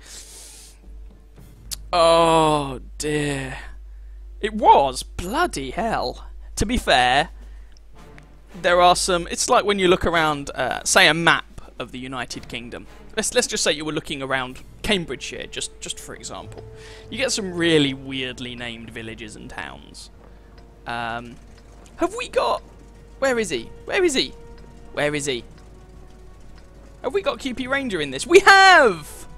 Oh, dear. It was. Bloody hell. To be fair, there are some... It's like when you look around, say, a map of the United Kingdom. Let's just say you were looking around Cambridgeshire, just for example. You get some really weirdly named villages and towns. Have we got... Where is he? Where is he? Where is he? Have we got QP Ranger in this? We have!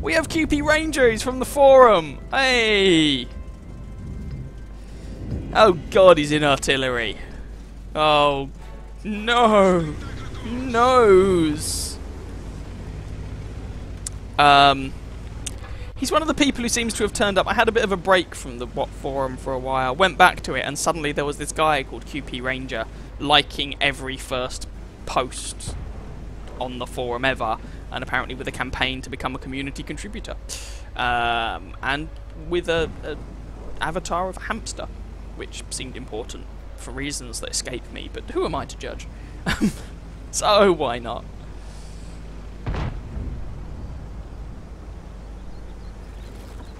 We have QP Ranger. He's from the forum. Hey! Oh god, he's in artillery. Oh no! Nose! He's one of the people who seems to have turned up. I had a bit of a break from the bot forum for a while, went back to it, and suddenly there was this guy called QP Ranger liking every first post on the forum ever, and apparently with a campaign to become a community contributor. And with a avatar of a hamster, which seemed important for reasons that escape me, but who am I to judge? So why not?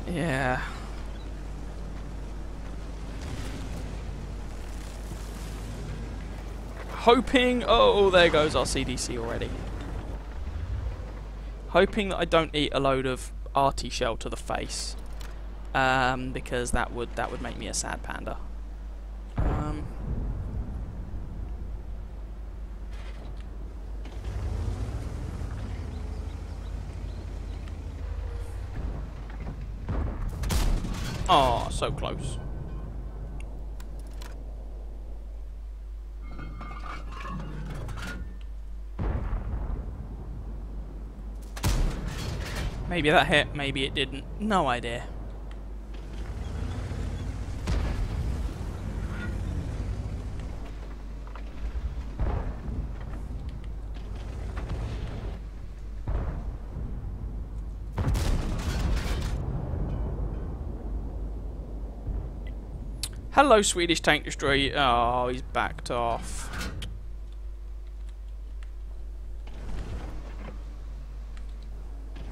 Yeah. Hoping... Oh, there goes our CDC already. Hoping that I don't eat a load of arty shell to the face. Because that would make me a sad panda. Oh, so close. Maybe that hit, maybe it didn't. No idea. Hello, Swedish tank destroyer. Oh, he's backed off.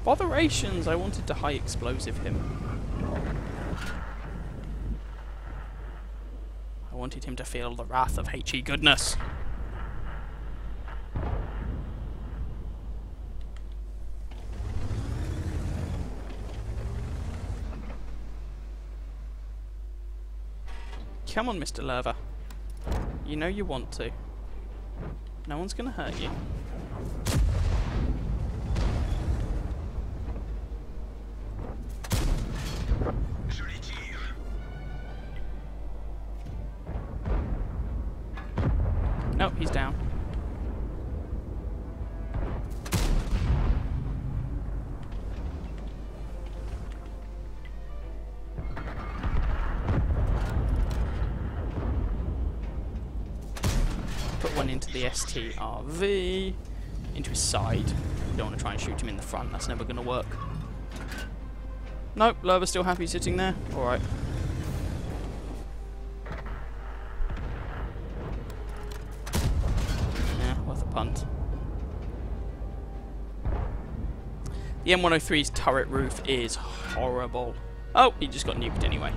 Botherations, I wanted to high explosive him. wanted him to feel the wrath of HE goodness. Come on, Mr. Lerver. You know you want to. No one's going to hurt you. Nope, he's down. Put one into the STRV, into his side. You don't want to try and shoot him in the front, that's never going to work. Nope, Lerver's still happy sitting there. Alright. Punt. The M103's turret roof is horrible. Oh, he just got nuked anyway.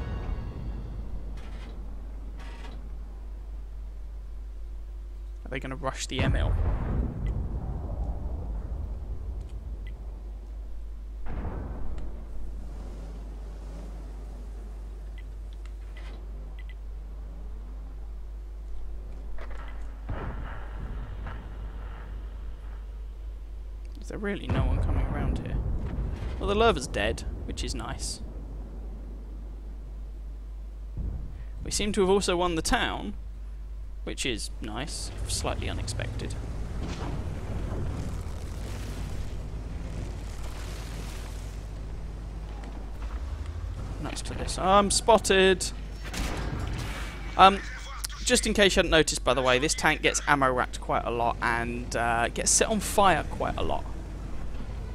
Are they going to rush the ML? Is there really no one coming around here? Well, the Lerver's dead, which is nice. We seem to have also won the town, which is nice, slightly unexpected. Next to this. I'm spotted! Just in case you hadn't noticed, by the way, this tank gets ammo racked quite a lot and gets set on fire quite a lot,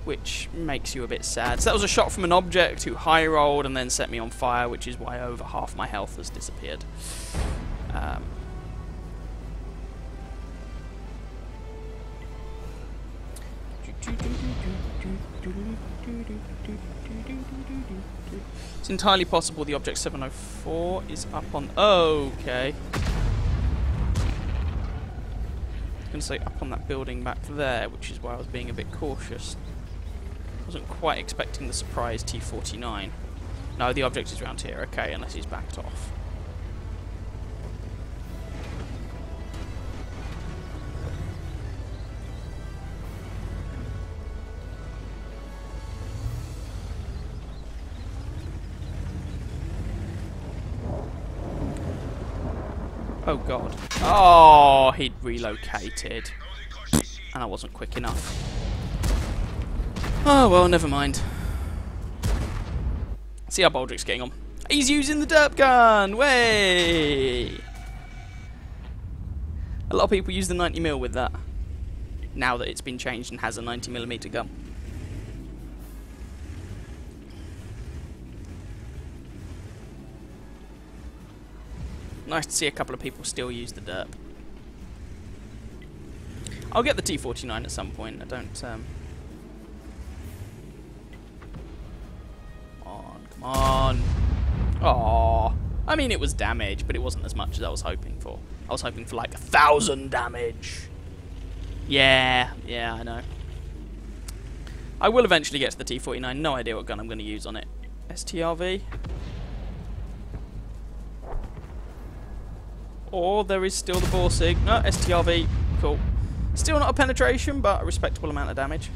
which makes you a bit sad. So that was a shot from an object who high rolled and then set me on fire, which is why over half my health has disappeared. It's entirely possible the object 704 is up on... Okay. I was going to say up on that building back there, which is why I was being a bit cautious. Wasn't quite expecting the surprise T-49. No, the object is around here. Okay, unless he's backed off. Oh god. Oh, he'd relocated. And I wasn't quick enough. Oh well, never mind. See how Baldrick's getting on. He's using the derp gun! Way! A lot of people use the 90mm with that. Now that it's been changed and has a 90mm gun. Nice to see a couple of people still use the derp. I'll get the T-49 at some point. I don't... Come on. Aww. I mean, it was damage, but it wasn't as much as I was hoping for. I was hoping for like 1,000 damage. Yeah, I know. I will eventually get to the T-49. No idea what gun I'm going to use on it. STRV? Or there is still the Borsig. No, STRV. Cool. Still not a penetration, but a respectable amount of damage.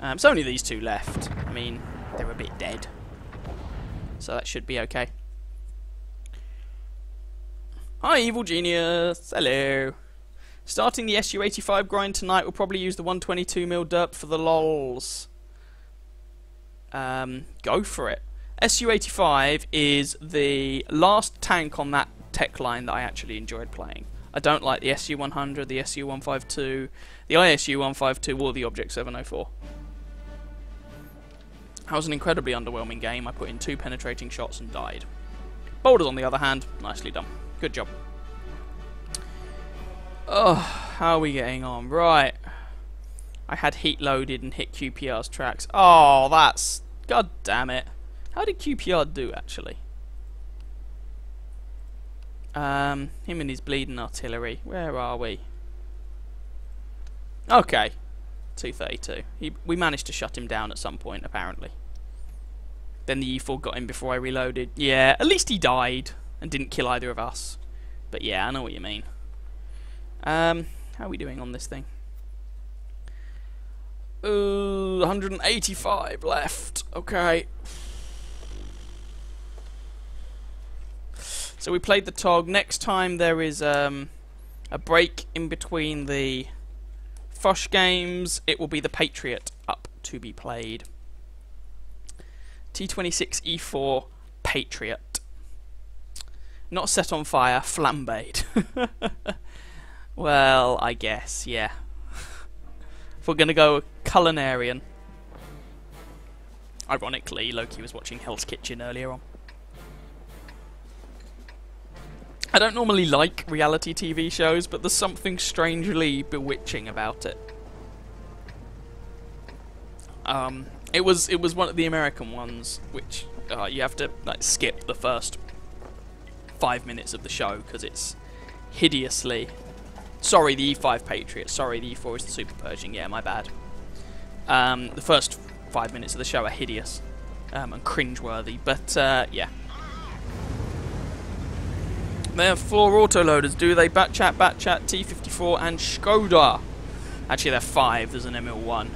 It's only these two left. I mean, they're a bit dead. So that should be okay. Hi, Evil Genius. Hello. Starting the SU-85 grind tonight, we'll probably use the 122mm derp for the lols. Go for it. SU-85 is the last tank on that tech line that I actually enjoyed playing. I don't like the SU-100, the SU-152, the ISU-152, or the Object 704. That was an incredibly underwhelming game. I put in 2 penetrating shots and died. Boulders, on the other hand, nicely done. Good job. Oh, how are we getting on? Right. I had heat loaded and hit QPR's tracks. Oh, that's... God damn it. How did QPR do, actually? Him and his bleeding artillery. Where are we? Okay. 232. We managed to shut him down at some point, apparently. Then the E4 got him before I reloaded. Yeah, at least he died and didn't kill either of us. But yeah, I know what you mean. How are we doing on this thing? 185 left. Okay. So we played the Tog. Next time there is a break in between the Foch games. It will be the Patriot up to be played. T26E4 Patriot. Not set on fire, flambéed. Well, I guess, yeah. If we're going to go culinarian. Ironically, Loki was watching Hell's Kitchen earlier on. I don't normally like reality TV shows, but there's something strangely bewitching about it. It was one of the American ones, which you have to like skip the first 5 minutes of the show because it's hideously. Sorry, the E5 Patriot. Sorry, the E4 is the Super Pershing. Yeah, my bad. The first 5 minutes of the show are hideous and cringeworthy, but yeah. They have 4 autoloaders, do they? Batchat, T54, and Skoda. Actually, they're 5. There's an ML1.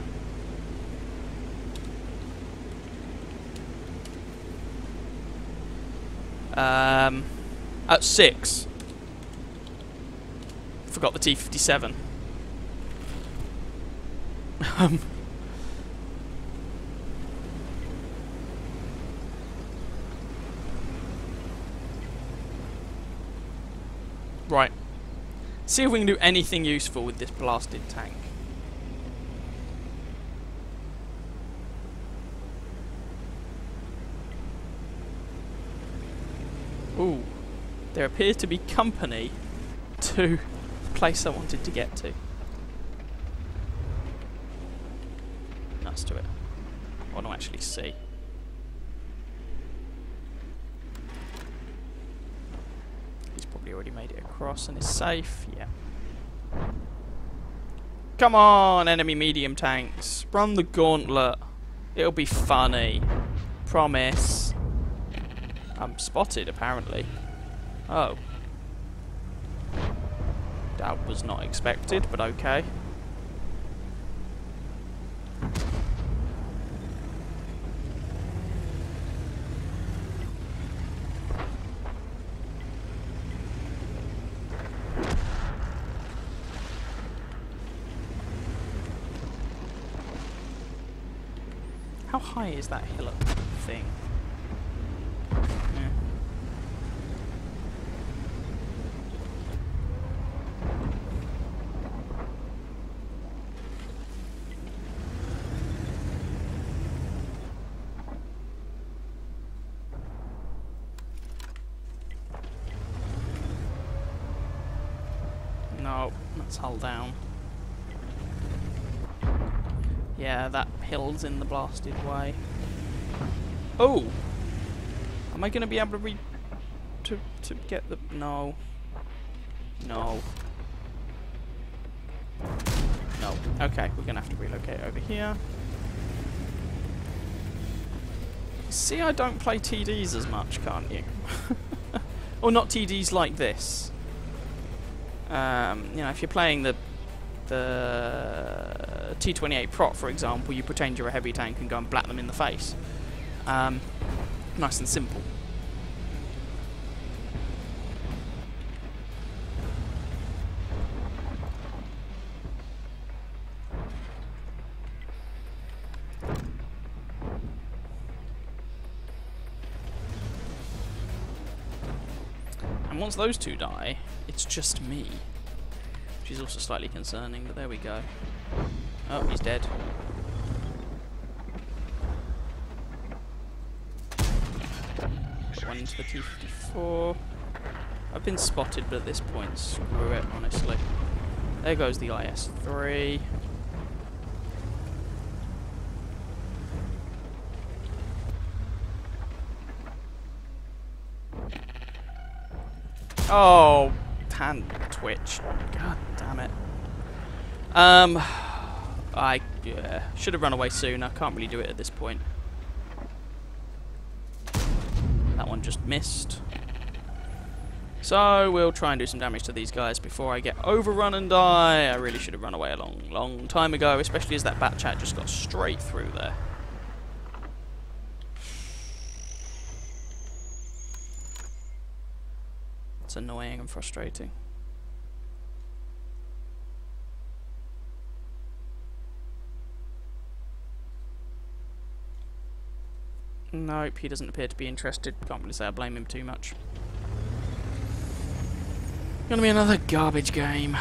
At 6. Forgot the T57. Right. See if we can do anything useful with this blasted tank. Ooh. There appears to be company to the place I wanted to get to. Nuts to it. I want to actually see. He's probably already made it across and is safe. Yeah. Come on, enemy medium tanks. Run the gauntlet. It'll be funny. Promise. I'm spotted, apparently. Oh. That was not expected, but okay. How high is that hillock thing? No, that's hull down. Yeah, that hill's in the blasted way. Oh! Am I going to be able to get the... No. No. No. Okay, we're going to have to relocate over here. See, I don't play TDs as much, can't you? Or not TDs like this. You know, if you're playing the T28 Prot, for example, you pretend you're a heavy tank and go and blat them in the face. Nice and simple. And once those two die, it's just me. Which is also slightly concerning, but there we go. Oh, he's dead. One into the T54. I've been spotted, but at this point, screw it, honestly. There goes the IS-3. Oh, hand twitch. God damn it. I should have run away sooner. Can't really do it at this point. That one just missed. So we'll try and do some damage to these guys before I get overrun and die. I really should have run away a long time ago, especially as that bat chat just got straight through there. It's annoying and frustrating. Nope, he doesn't appear to be interested. Can't really say I blame him too much. Gonna be another garbage game.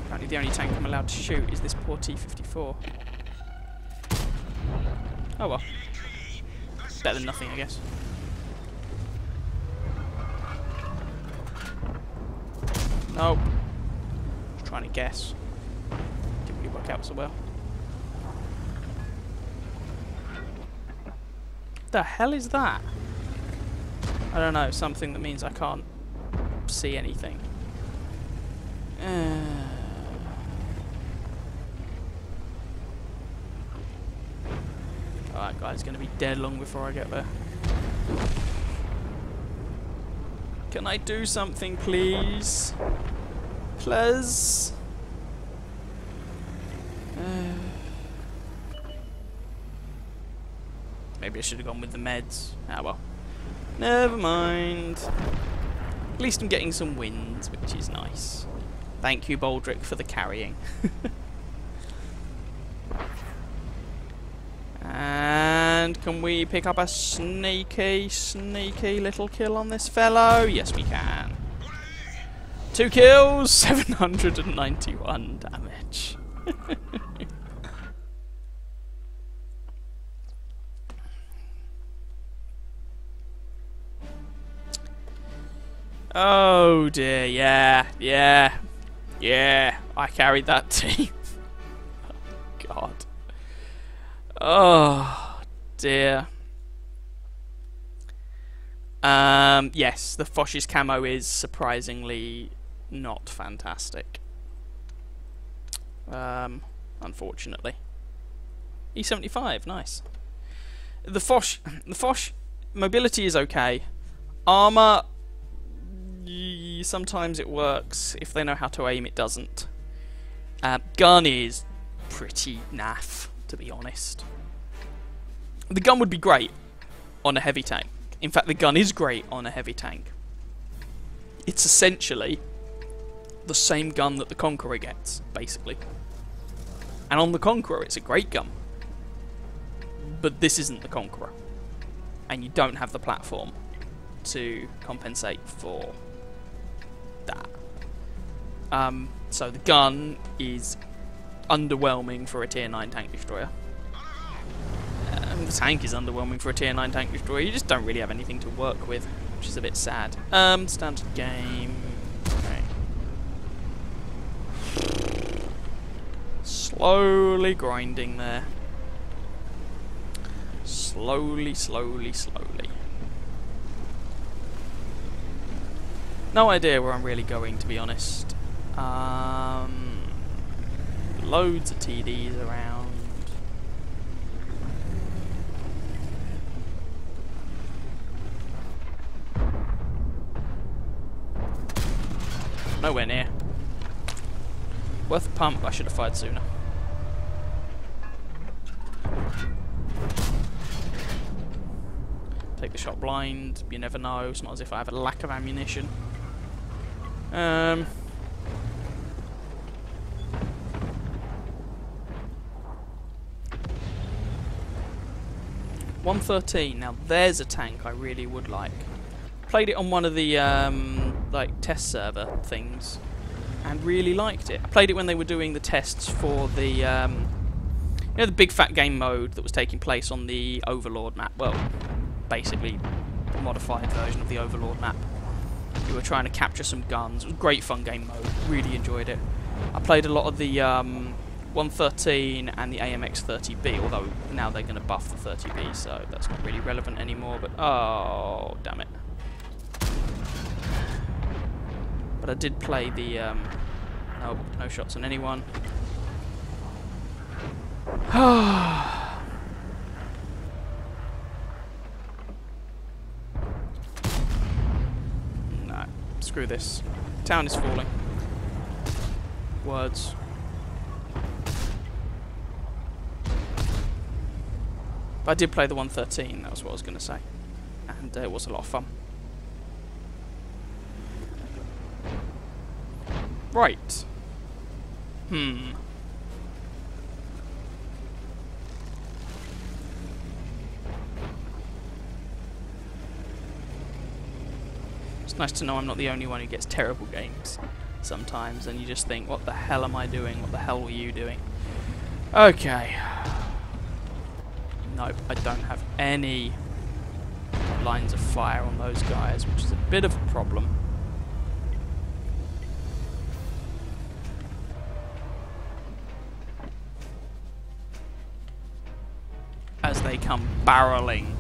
Apparently the only tank I'm allowed to shoot is this poor T-54. Oh well. Better than nothing, I guess. Nope. Just trying to guess. Didn't really work out so well. The hell is that? I don't know, something that means I can't see anything. Alright guys, gonna be dead long before I get there. Can I do something please? Please? Maybe I should have gone with the meds. Ah well. Never mind. At least I'm getting some wins, which is nice. Thank you, Baldric, for the carrying. And can we pick up a sneaky little kill on this fellow? Yes, we can. 2 kills, 791 damage. Oh dear, yeah, I carried that team. God. Oh dear. Yes, the Foch's camo is surprisingly not fantastic. Unfortunately. E75, nice. The Foch mobility is okay. Armor, sometimes it works. If they know how to aim, it doesn't. Gun is pretty naff, to be honest. The gun would be great on a heavy tank. In fact, the gun is great on a heavy tank. It's essentially the same gun that the Conqueror gets, basically. And on the Conqueror, it's a great gun. But this isn't the Conqueror. And you don't have the platform to compensate for that. So the gun is underwhelming for a tier 9 tank destroyer. The tank is underwhelming for a tier 9 tank destroyer. You just don't really have anything to work with, which is a bit sad. Standard game. Okay. Slowly grinding there. Slowly. No idea where I'm really going, to be honest. Loads of TDs around. Nowhere near. Worth a pump. I should have fired sooner. Take the shot blind. You never know. It's not as if I have a lack of ammunition. 113. Now there's a tank I really would like. Played it on one of the like test server things, and really liked it. I played it when they were doing the tests for the you know, the big fat game mode that was taking place on the Overlord map. Well, basically a modified version of the Overlord map. You were trying to capture some guns. It was great fun game mode. Really enjoyed it. I played a lot of the 113 and the AMX 30B, although now they're going to buff the 30B, so that's not really relevant anymore, but oh, damn it. But I did play the, no shots on anyone. No, screw this. Town is falling. Words. But I did play the 113, that was what I was going to say. And it was a lot of fun. Right. It's nice to know I'm not the only one who gets terrible games sometimes, and you just think, what the hell am I doing? What the hell were you doing? Okay. Nope, I don't have any lines of fire on those guys, which is a bit of a problem. As they come barreling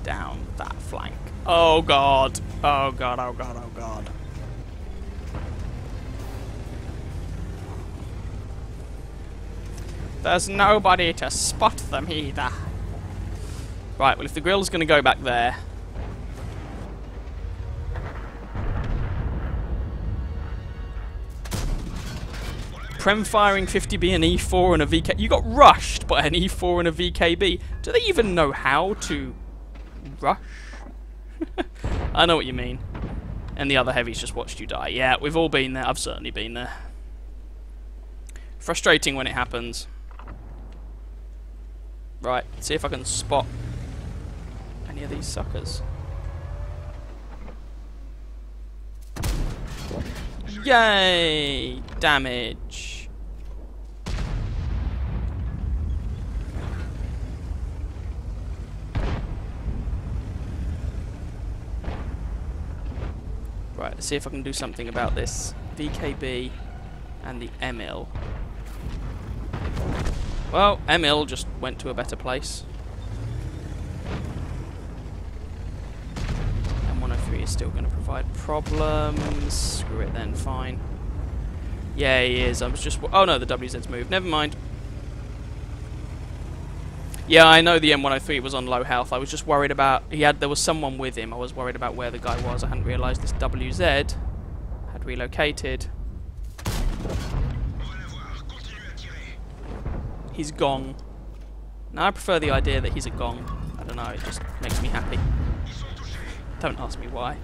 down that flank. Oh god. Oh god, oh god, oh god. There's nobody to spot them either. Right, well if the grill's going to go back there... Prem firing 50B and E4 and a VK... You got rushed by an E4 and a VKB. Do they even know how to rush? I know what you mean. And the other heavies just watched you die. Yeah, we've all been there. I've certainly been there. Frustrating when it happens. Right, see if I can spot any of these suckers. Yay! Damage. Right, let's see if I can do something about this VKB and the ML. Well, ML just went to a better place. And 103 is still going to provide problems. Screw it then, fine. Yeah, he is. I was just... Oh no, the WZ's moved. Never mind. Yeah, I know the M103 was on low health. I was just worried about... There was someone with him. I was worried about where the guy was. I hadn't realised this WZ had relocated. He's gong. Now I prefer the idea that he's a gong. I don't know, it just makes me happy. Don't ask me why.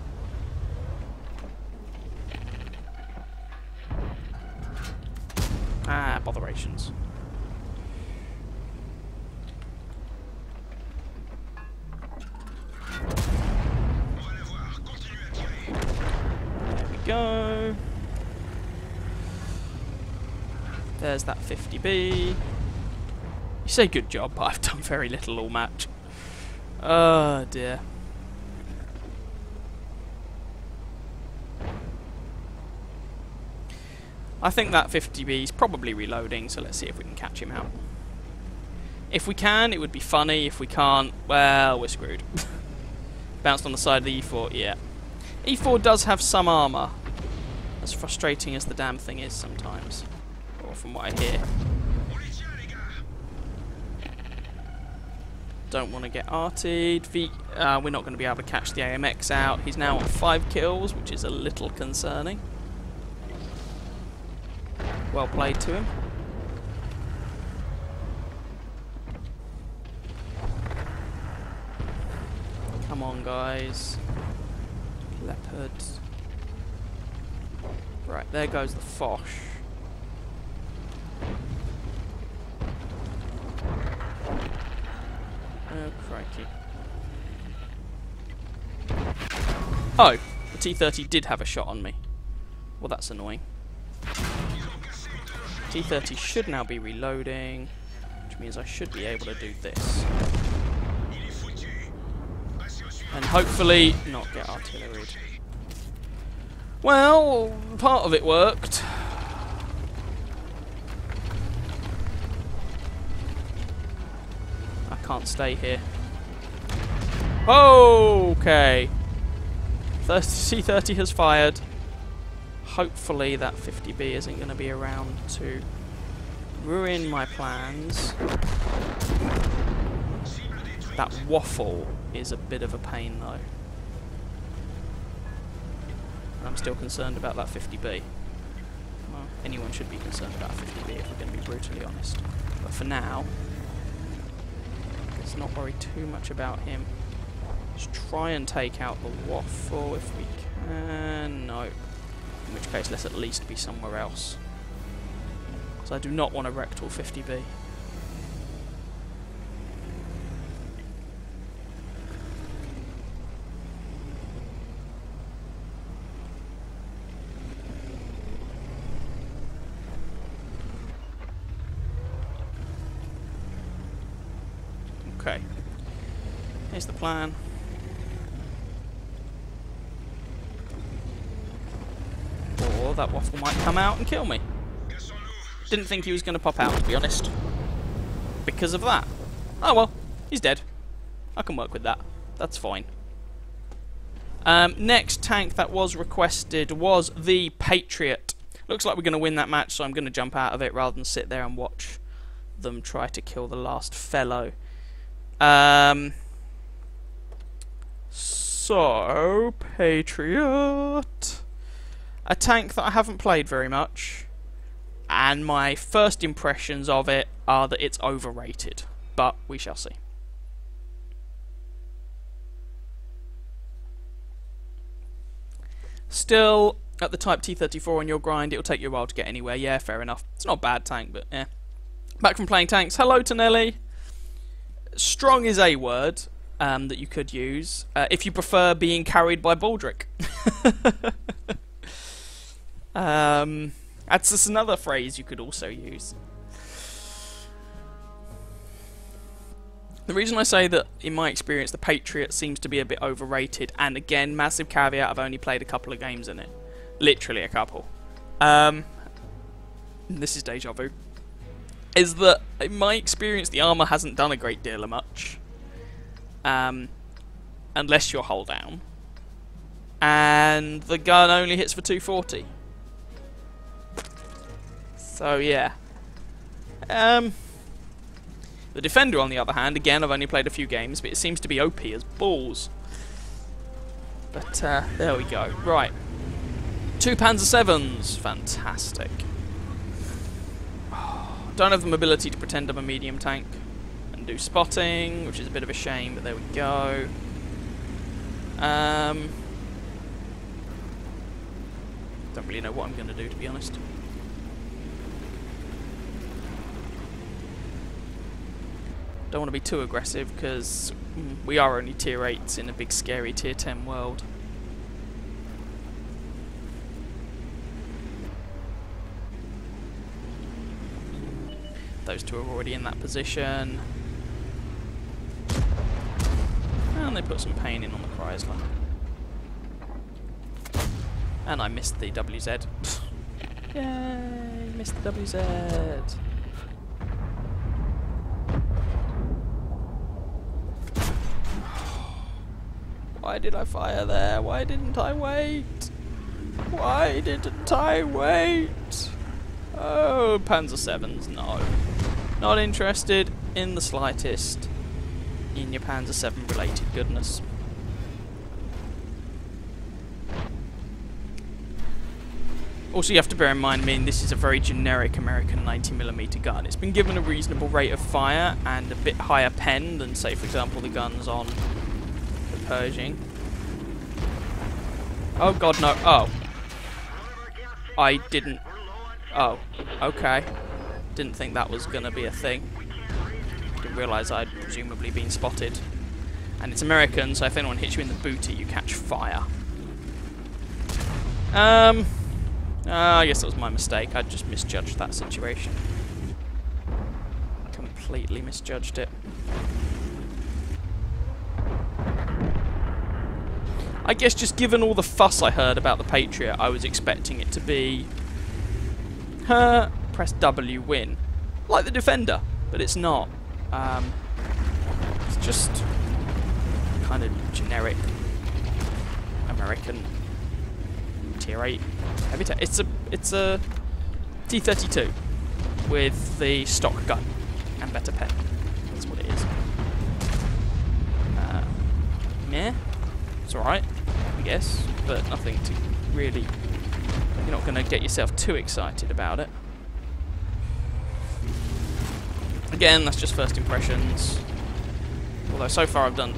Ah, botherations. There we go. There's that 50B. You say good job, but I've done very little all match. Oh dear. I think that 50B is probably reloading, so let's see if we can catch him out. If we can, it would be funny. If we can't, well, we're screwed. Bounced on the side of the E4, yeah. E4 does have some armour, as frustrating as the damn thing is sometimes. Or from what I hear. Don't want to get arted. We're not going to be able to catch the AMX out. He's now on 5 kills, which is a little concerning. Well played to him. Come on, guys. Leopard. Right, there goes the Foch. Oh, crikey. Oh, the T-30 did have a shot on me. Well, that's annoying. T-30 should now be reloading, which means I should be able to do this. And hopefully not get artilleried. Well, part of it worked. can't stay here. Okay. C-30 has fired. Hopefully that 50B isn't going to be around to ruin my plans. That waffle is a bit of a pain though. I'm still concerned about that 50B. Well, anyone should be concerned about 50B if we're going to be brutally honest. But for now, let's not worry too much about him. Let's try and take out the waffle if we can. No. In which case, let's at least be somewhere else. Because I do not want a rectal 50B. Okay. Here's the plan. Or that waffle might come out and kill me. Didn't think he was going to pop out, to be honest. Because of that. Oh well, he's dead. I can work with that. That's fine. Next tank that was requested was the Patriot. Looks like we're going to win that match, so I'm going to jump out of it rather than sit there and watch them try to kill the last fellow. So, Patriot. A tank that I haven't played very much, and my first impressions of it are that it's overrated, but we shall see. Still, at the Type T-34 on your grind, it'll take you a while to get anywhere. Yeah, fair enough. It's not a bad tank, but yeah. Back from playing tanks. Hello to Nelly. Strong is a word that you could use if you prefer being carried by Baldric. That's just another phrase you could also use. The reason I say that, in my experience, the Patriot seems to be a bit overrated, and again, massive caveat, I've only played a couple of games in it. Literally a couple. This is deja vu. Is that, in my experience, the armour hasn't done a great deal of much. Unless you're hull down. And the gun only hits for 240. So, yeah. The Defender, on the other hand, again, I've only played a few games, but it seems to be OP as balls. But, there we go. Right. 2 Panzer VIIs. Fantastic. Don't have the mobility to pretend I'm a medium tank and do spotting, which is a bit of a shame, but there we go. Don't really know what I'm going to do, to be honest. Don't want to be too aggressive, because we are only tier 8s in a big scary tier 10 world. Those two are already in that position. And they put some pain in on the Chrysler. And I missed the WZ. Yay, missed the WZ. Why did I fire there? Why didn't I wait? Why didn't I wait? Oh, Panzer VIIs, no. Not interested in the slightest in your Panzer VII related goodness. Also, you have to bear in mind, this is a very generic American 90mm gun. It's been given a reasonable rate of fire and a bit higher pen than, say, for example, the guns on the Pershing. Oh god, no. Oh. I didn't. Oh, okay. Didn't think that was going to be a thing. Didn't realise I'd presumably been spotted. And it's American, so if anyone hits you in the booty, you catch fire. I guess that was my mistake. I just misjudged that situation. Completely misjudged it. I guess just given all the fuss I heard about the Patriot, I was expecting it to be... press W, win. Like the Defender, but it's not. just kind of generic American tier 8 heavy tank. It's a T-32 with the stock gun and better pen. That's what it is. Meh. It's alright, I guess, but nothing to really... You're not going to get yourself too excited about it. Again, that's just first impressions. Although so far I've done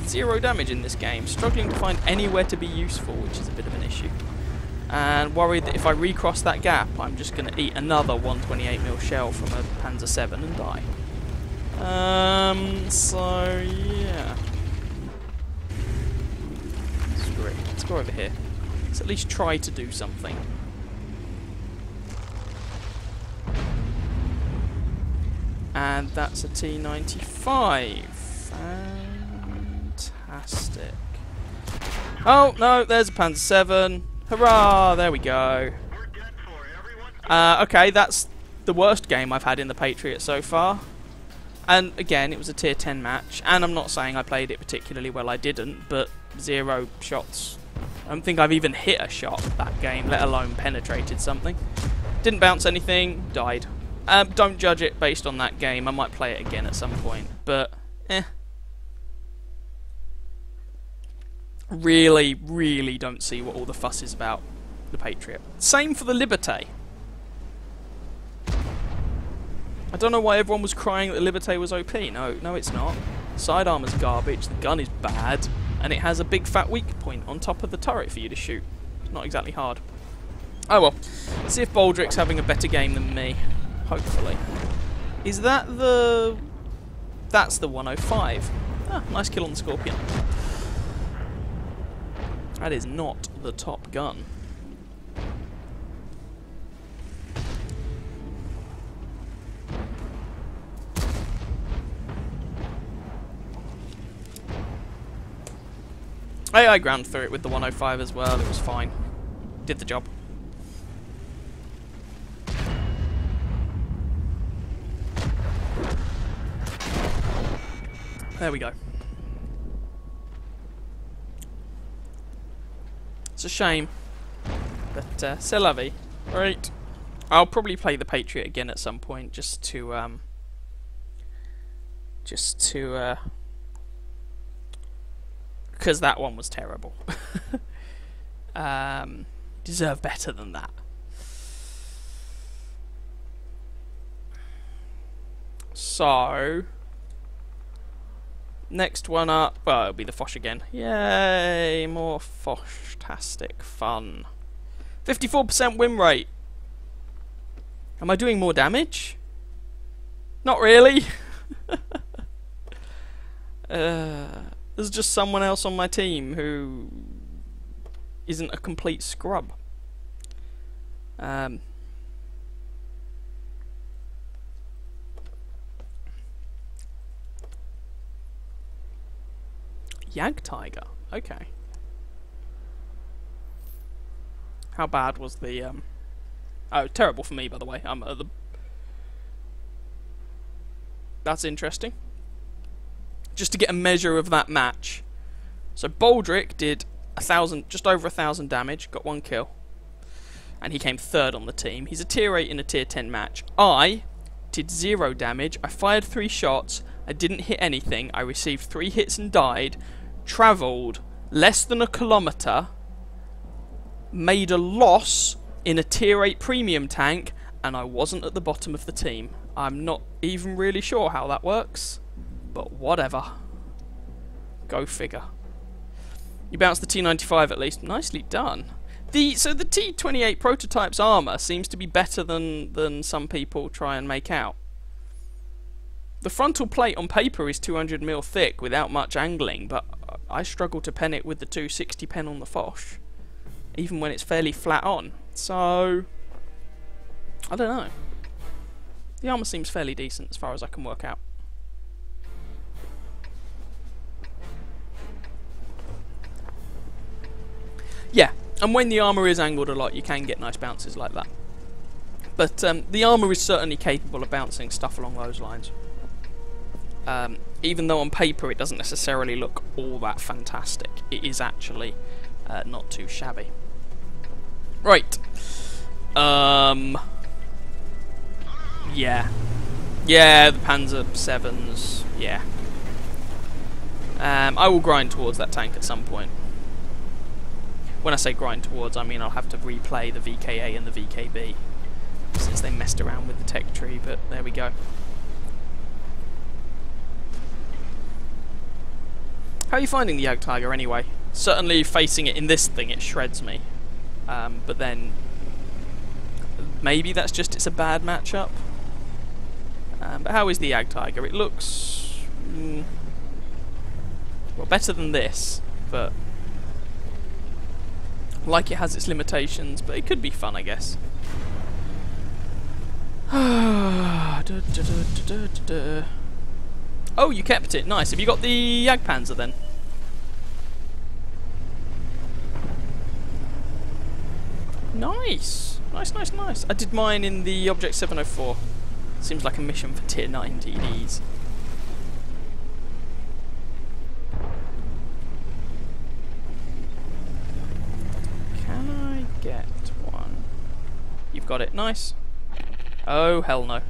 0 damage in this game, struggling to find anywhere to be useful, which is a bit of an issue. And worried that if I recross that gap, I'm just going to eat another 128mm shell from a Panzer 7 and die. So yeah. Screw it. Let's go over here. Let's at least try to do something. And that's a T-95. Fantastic. Oh, no, there's a Panzer 7. Hurrah! There we go. Okay, that's the worst game I've had in the Patriot so far. And again, it was a tier 10 match. And I'm not saying I played it particularly well, I didn't, but 0 shots. I don't think I've even hit a shot that game, let alone penetrated something. Didn't bounce anything, died. Don't judge it based on that game. I might play it again at some point, but really, really don't see what all the fuss is about the Patriot. Same for the Liberté. I don't know why everyone was crying that the Liberté was OP. No, it's not. Side armor's garbage, the gun is bad, and it has a big fat weak point on top of the turret for you to shoot. It's not exactly hard. Oh well. Let's see if Baldrick's having a better game than me. Hopefully. Is that the... That's the 105. Ah, nice kill on the Scorpion. That is not the top gun. I ground through it with the 105 as well, it was fine. Did the job. There we go. It's a shame, but c'est la vie. Right, I'll probably play the Patriot again at some point, just to because that one was terrible. Deserve better than that. So, next one up, well, it'll be the Foch again. Yay, more Foch-tastic fun. 54% win rate. Am I doing more damage? Not really. There's just someone else on my team who isn't a complete scrub. Jagdtiger. Okay. How bad was the oh, terrible for me, by the way. I'm at the... That's interesting. Just to get a measure of that match. So Baldrick did just over 1,000 damage, got 1 kill. And he came 3rd on the team. He's a tier 8 in a tier 10 match. I did 0 damage. I fired 3 shots. I didn't hit anything. I received 3 hits and died. Travelled less than a kilometre. Made a loss in a tier 8 premium tank. And I wasn't at the bottom of the team. I'm not even really sure how that works. But whatever. Go figure. You bounced the T-95 at least. Nicely done. So the T-28 prototype's armour seems to be better than some people try and make out. The frontal plate on paper is 200mm thick without much angling, but I struggle to pen it with the 260 pen on the Foch, even when it's fairly flat on. So, I don't know. The armour seems fairly decent as far as I can work out. Yeah, and when the armour is angled a lot, you can get nice bounces like that. But the armour is certainly capable of bouncing stuff along those lines. Even though on paper it doesn't necessarily look all that fantastic, it is actually not too shabby. Right. Yeah. Yeah, the Panzer 7s, yeah. I will grind towards that tank at some point. When I say grind towards, I mean I'll have to replay the VKA and the VKB, since they messed around with the tech tree, but there we go. How are you finding the Jagdtiger anyway? Certainly facing it in this thing, it shreds me. But then, maybe that's just it's a bad matchup. But how is the Jagdtiger? It looks... well, better than this, but... like it has its limitations, but it could be fun, I guess. Oh, you kept it. Nice. Have you got the Jagdpanzer then? Nice. Nice, nice, nice. I did mine in the Object 704. Seems like a mission for tier 9 DDs. Can I get one? You've got it. Nice. Oh, hell no.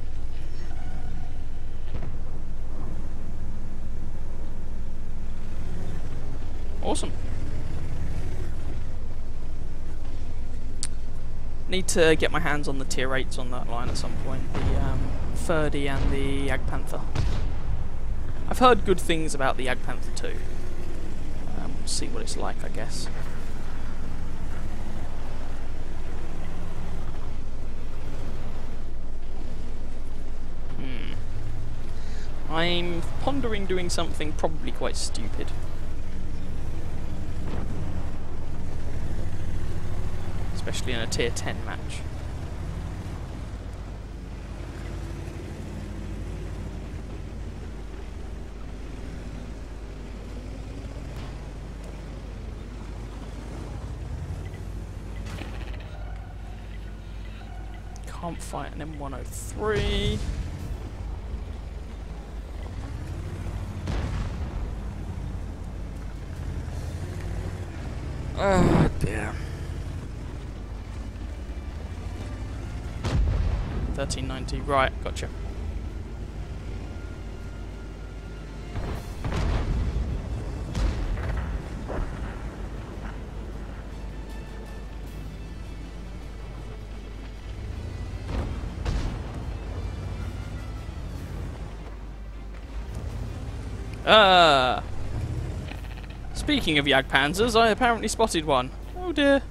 Awesome. Need to get my hands on the tier 8s on that line at some point. The Funday and the Jagdpanther. I've heard good things about the Jagdpanther too. We'll see what it's like, I guess. I'm pondering doing something probably quite stupid. Especially in a tier 10 match. Can't fight an M103. Oh dear. 1390, right, gotcha. Speaking of Jagdpanzers, I apparently spotted one. Oh dear.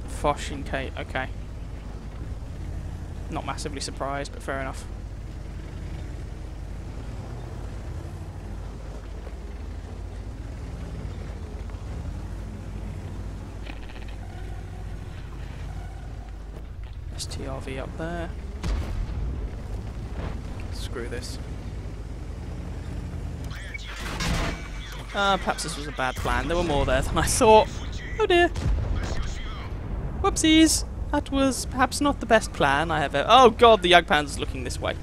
Foch in K. Okay. Not massively surprised, but fair enough. STRV up there. Screw this. Perhaps this was a bad plan. There were more there than I thought. Oh dear. Whoopsies! That was perhaps not the best plan I have ever... Oh god, the Jagdpanzer's looking this way.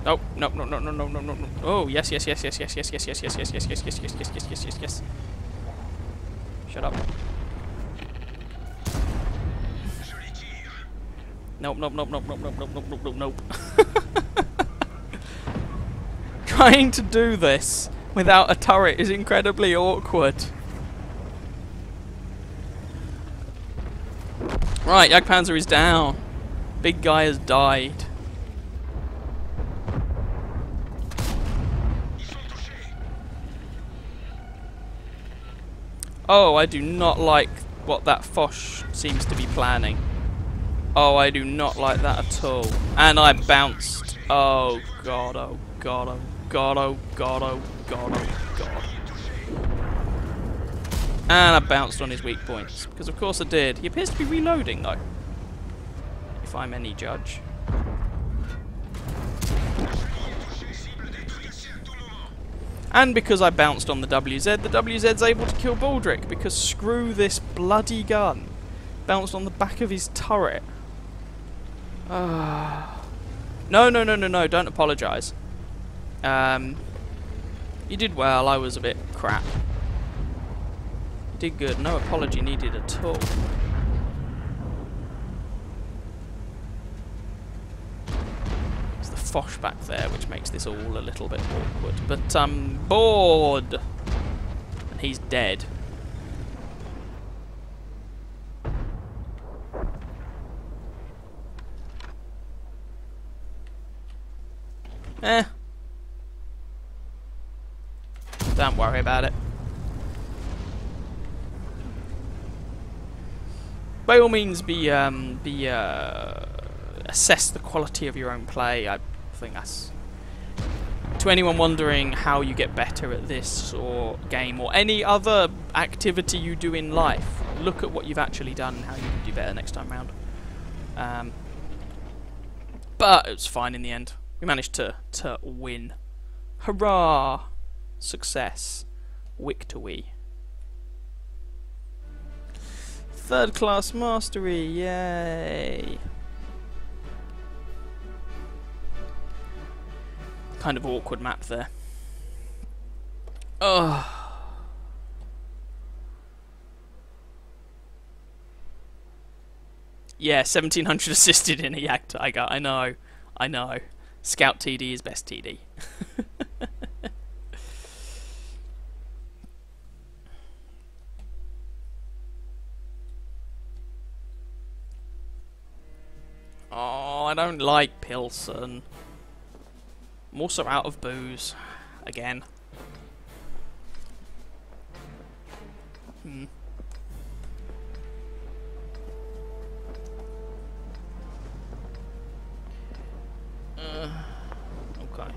Oh, no, no, no, no, no, no, no, no. Oh, yes, yes, yes, yes, yes, yes, yes, yes, yes, yes, yes, yes, yes, yes, yes, yes, yes, yes, yes. Shut up. Nope, nope, nope, nope, nope, nope, nope, nope, nope, nope, nope. Trying to do this without a turret is incredibly awkward. Right, Jagdpanzer is down. Big guy has died. Oh, I do not like what that Foch seems to be planning. Oh, I do not like that at all. And I bounced. Oh god, oh god, oh god, oh god, oh god, oh god. And I bounced on his weak points. Because of course I did. He appears to be reloading though. If I'm any judge. And because I bounced on the WZ's able to kill Baldric, because screw this bloody gun. Bounced on the back of his turret. No, don't apologise. You did well, I was a bit crap. You did good, no apology needed at all. There's the Foch back there, which makes this all a little bit awkward. But I'm bored! And he's dead. Don't worry about it. By all means, assess the quality of your own play. I think that's, to anyone wondering how you get better at this or game or any other activity you do in life, look at what you've actually done and how you can do better next time round. But it was fine in the end. We managed to win. Hurrah! Success. Victory. Third class mastery, yay! Kind of awkward map there. Ugh. Yeah, 1700 assisted in a Jagdtiger. I know. Scout TD is best TD. Oh, I don't like Pilsen. I'm also out of booze. Again. Okay.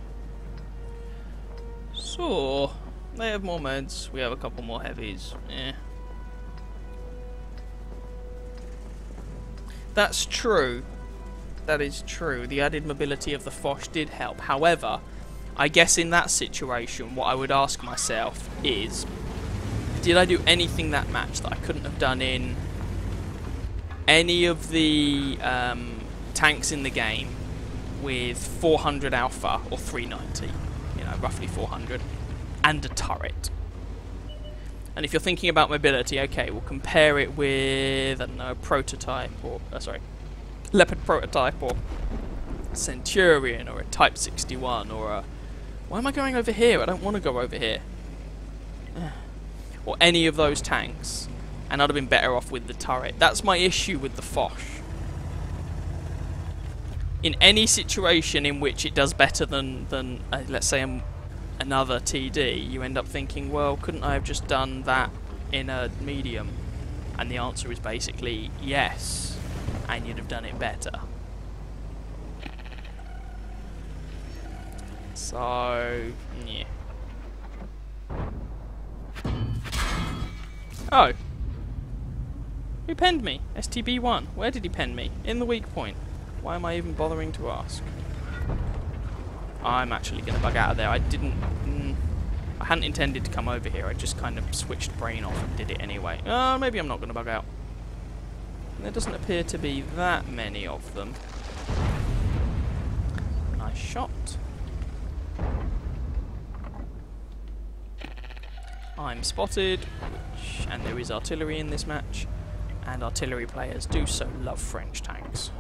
So, they have more meds. We have a couple more heavies. That's true. That is true. The added mobility of the Foch did help. However, I guess in that situation, what I would ask myself is, did I do anything that match that I couldn't have done in any of the tanks in the game with 400 alpha or 390, you know, roughly 400, and a turret? And if you're thinking about mobility, okay, we'll compare it with, I don't know, a prototype, or, Leopard prototype, or Centurion, or a Type 61, or a... Why am I going over here? I don't want to go over here. Or any of those tanks. And I'd have been better off with the turret. That's my issue with the Foch. In any situation in which it does better than let's say, another TD, you end up thinking, well, couldn't I have just done that in a medium? And the answer is basically yes. And you'd have done it better. So, yeah. Oh. Who penned me? STB1. Where did he pen me? In the weak point. Why am I even bothering to ask? I'm actually going to bug out of there. I hadn't intended to come over here. I just kind of switched brain off and did it anyway. Maybe I'm not going to bug out. There doesn't appear to be that many of them. Nice shot. I'm spotted, and there is artillery in this match, and artillery players do so love French tanks.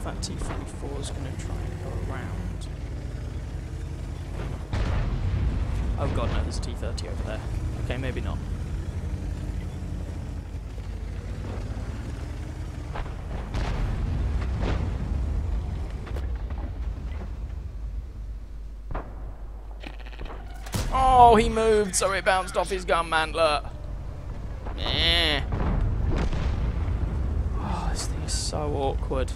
That T-44 is going to try and go around. Oh god, no, there's a T-30 over there. Okay, maybe not. Oh, he moved, so it bounced off his gun mantler. Eh. Oh, this thing is so awkward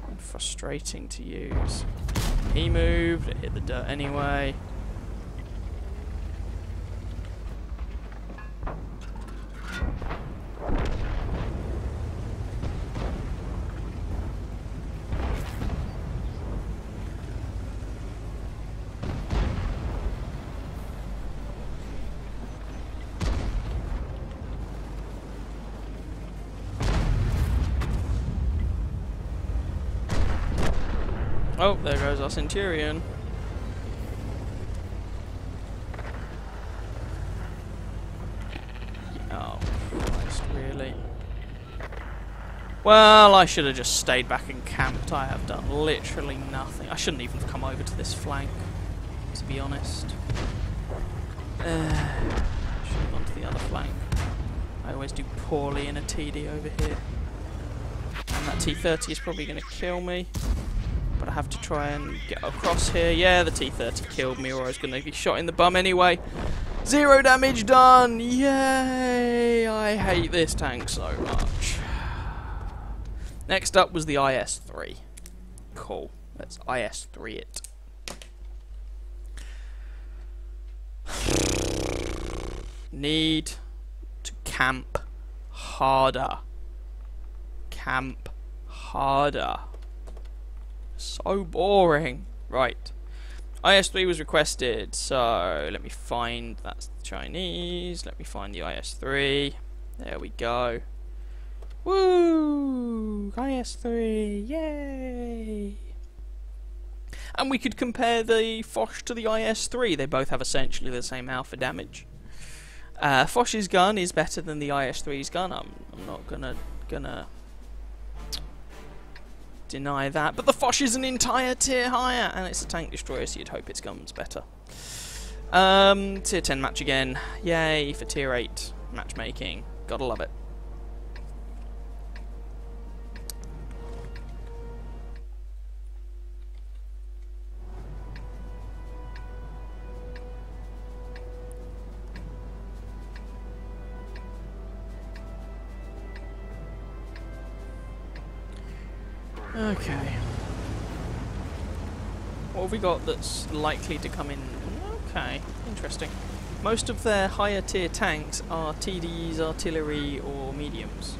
and frustrating to use. He moved, it hit the dirt anyway. Oh, there goes our Centurion. Oh, Christ, really? Well, I should have just stayed back and camped. I have done literally nothing. I shouldn't even have come over to this flank, to be honest. Should have gone to the other flank. I always do poorly in a TD over here. And that T-30 is probably going to kill me. But I have to try and get across here. Yeah, the T-30 killed me, or I was going to be shot in the bum anyway. 0 damage done! Yay! I hate this tank so much. Next up was the IS-3. Cool. Let's IS-3 it. Need to camp harder. Camp harder. So boring. Right. IS-3 was requested, so let me find, that's Chinese, let me find the IS-3. There we go. Woo! IS-3, yay! And we could compare the Foch to the IS-3. They both have essentially the same alpha damage. Foch's gun is better than the IS-3's gun. I'm not gonna deny that, but the Foch is an entire tier higher, and it's a tank destroyer, so you'd hope its gun's better. Tier 10 match again. Yay for tier 8 matchmaking. Gotta love it. Okay. What have we got that's likely to come in? Okay, interesting. Most of their higher tier tanks are TDs, artillery, or mediums.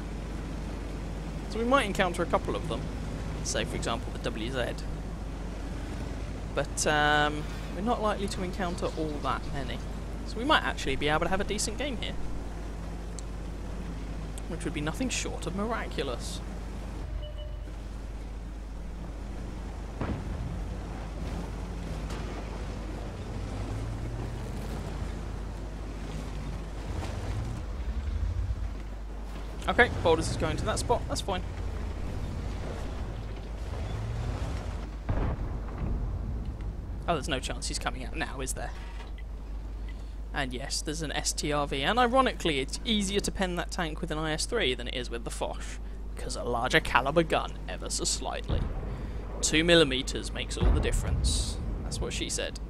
So we might encounter a couple of them. Say, for example, the WZ. But we're not likely to encounter all that many. So we might actually be able to have a decent game here. Which would be nothing short of miraculous. Okay, Boulders is going to that spot, that's fine. Oh, there's no chance he's coming out now, is there? And yes, there's an STRV, and ironically it's easier to pen that tank with an IS-3 than it is with the Foch, because a larger caliber gun, ever so slightly. 2mm makes all the difference. That's what she said.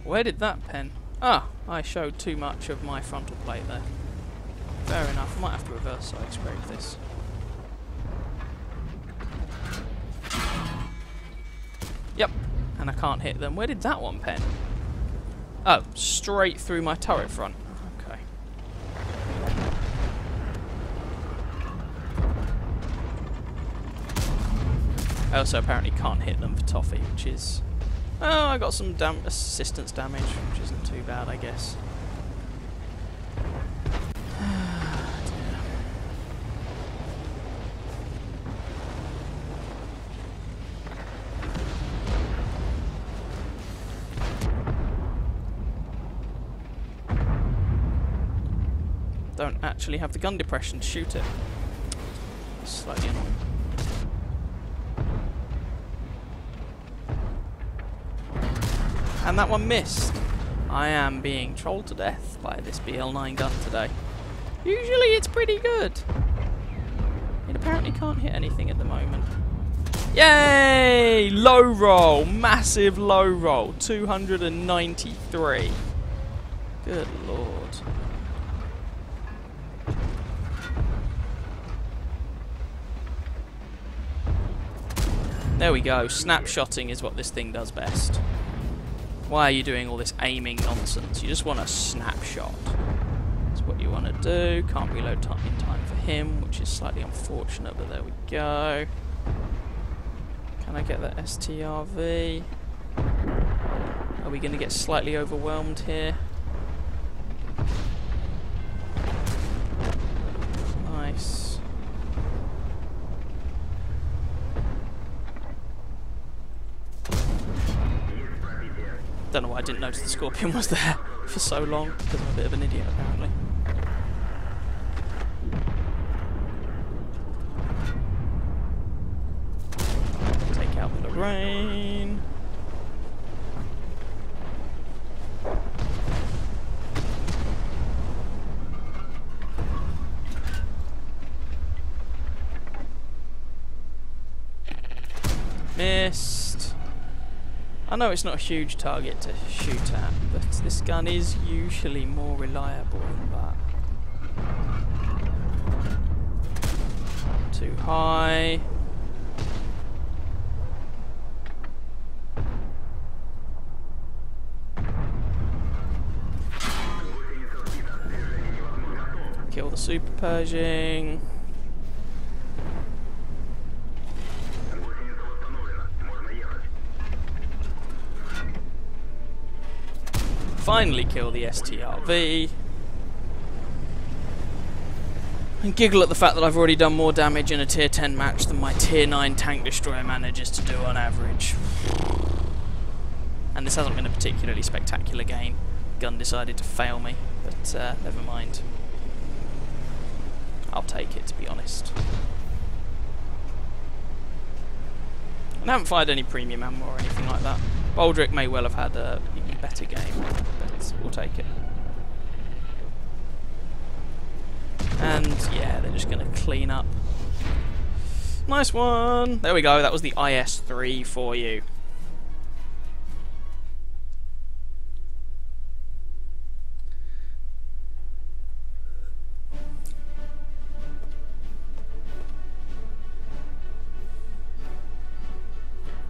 Where did that pen? Ah, I showed too much of my frontal plate there. Fair enough, I might have to reverse side scrape this. Yep, and I can't hit them. Where did that one pen? Oh, straight through my turret front. Okay. I also apparently can't hit them for toffee, which is Oh, I got some assistance damage, which isn't too bad, I guess. Don't actually have the gun depression to shoot it. Slightly annoying. And that one missed. I am being trolled to death by this BL9 gun today. Usually it's pretty good. It apparently can't hit anything at the moment. Yay! Low roll! Massive low roll. 293. Good lord. There we go. Snapshotting is what this thing does best. Why are you doing all this aiming nonsense? You just want a snapshot. That's what you want to do. Can't reload in time for him, which is slightly unfortunate, but there we go. Can I get that STRV? Are we going to get slightly overwhelmed here? Nice. Don't know why I didn't notice the Scorpion was there for so long, because I'm a bit of an idiot apparently. Take out Lorraine. Missed. I know it's not a huge target to shoot at, but this gun is usually more reliable than that. Too high. Kill the Super Pershing. Finally kill the STRV. And giggle at the fact that I've already done more damage in a tier 10 match than my tier 9 tank destroyer manages to do on average. And this hasn't been a particularly spectacular game. Gun decided to fail me, but never mind. I'll take it, to be honest. And I haven't fired any premium ammo or anything like that. Baldric may well have had a even better game, but we'll take it. And yeah, they're just going to clean up. Nice one! There we go, that was the IS-3 for you.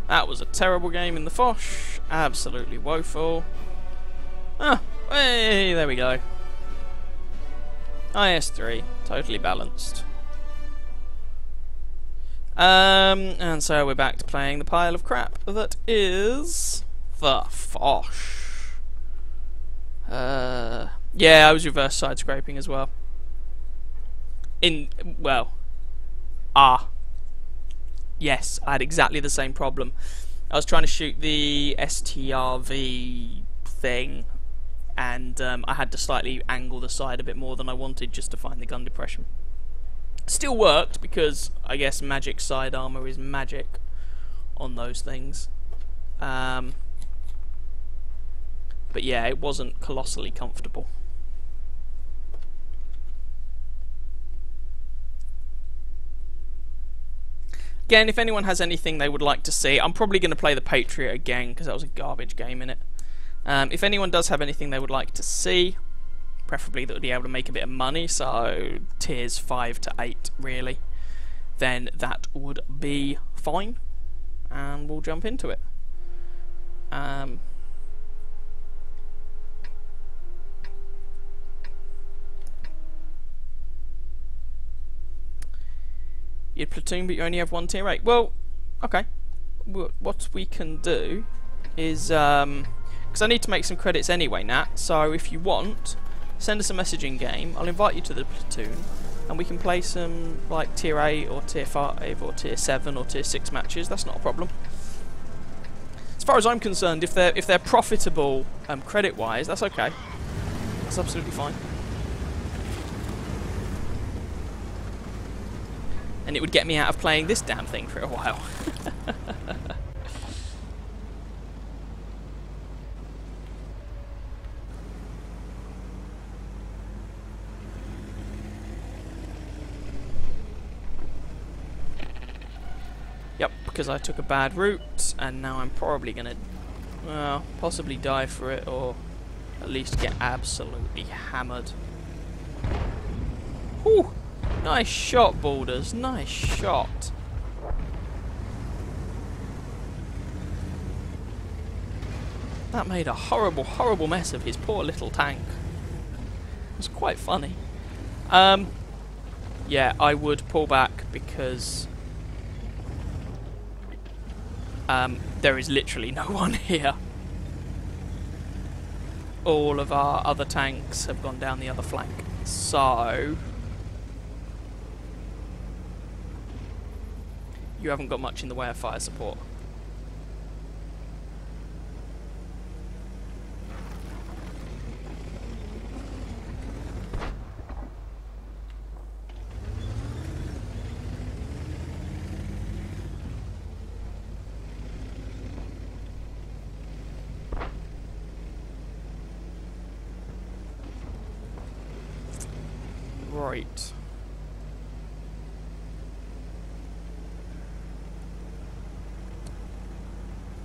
That was a terrible game in the Foch. Absolutely woeful. Ah, hey, there we go. IS-3, totally balanced. And so we're back to playing the pile of crap that is the Foch. Yeah, I was reverse side scraping as well. Yes, I had exactly the same problem. I was trying to shoot the STRV thing, and I had to slightly angle the side a bit more than I wanted just to find the gun depression. Still worked, because I guess magic side armor is magic on those things. But yeah, it wasn't colossally comfortable. Again, if anyone has anything they would like to see, I'm probably going to play the Patriot again because that was a garbage game in it. If anyone does have anything they would like to see, preferably that would be able to make a bit of money, so tiers 5 to 8 really, then that would be fine, and we'll jump into it. You'd platoon, but you only have one tier 8. Well, okay. What we can do is because I need to make some credits anyway, Nat. So if you want, send us a message in game. I'll invite you to the platoon, and we can play some like tier 8 or tier 5 or tier 7 or tier 6 matches. That's not a problem. As far as I'm concerned, if they're profitable credit-wise, that's okay. That's absolutely fine. And it would get me out of playing this damn thing for a while. Yep, because I took a bad route, and now I'm probably gonna, well, possibly die for it, or at least get absolutely hammered. Whew! Nice shot, Boulders. Nice shot. That made a horrible, horrible mess of his poor little tank. It was quite funny. Yeah, I would pull back because there is literally no one here. All of our other tanks have gone down the other flank. So you haven't got much in the way of fire support. Right.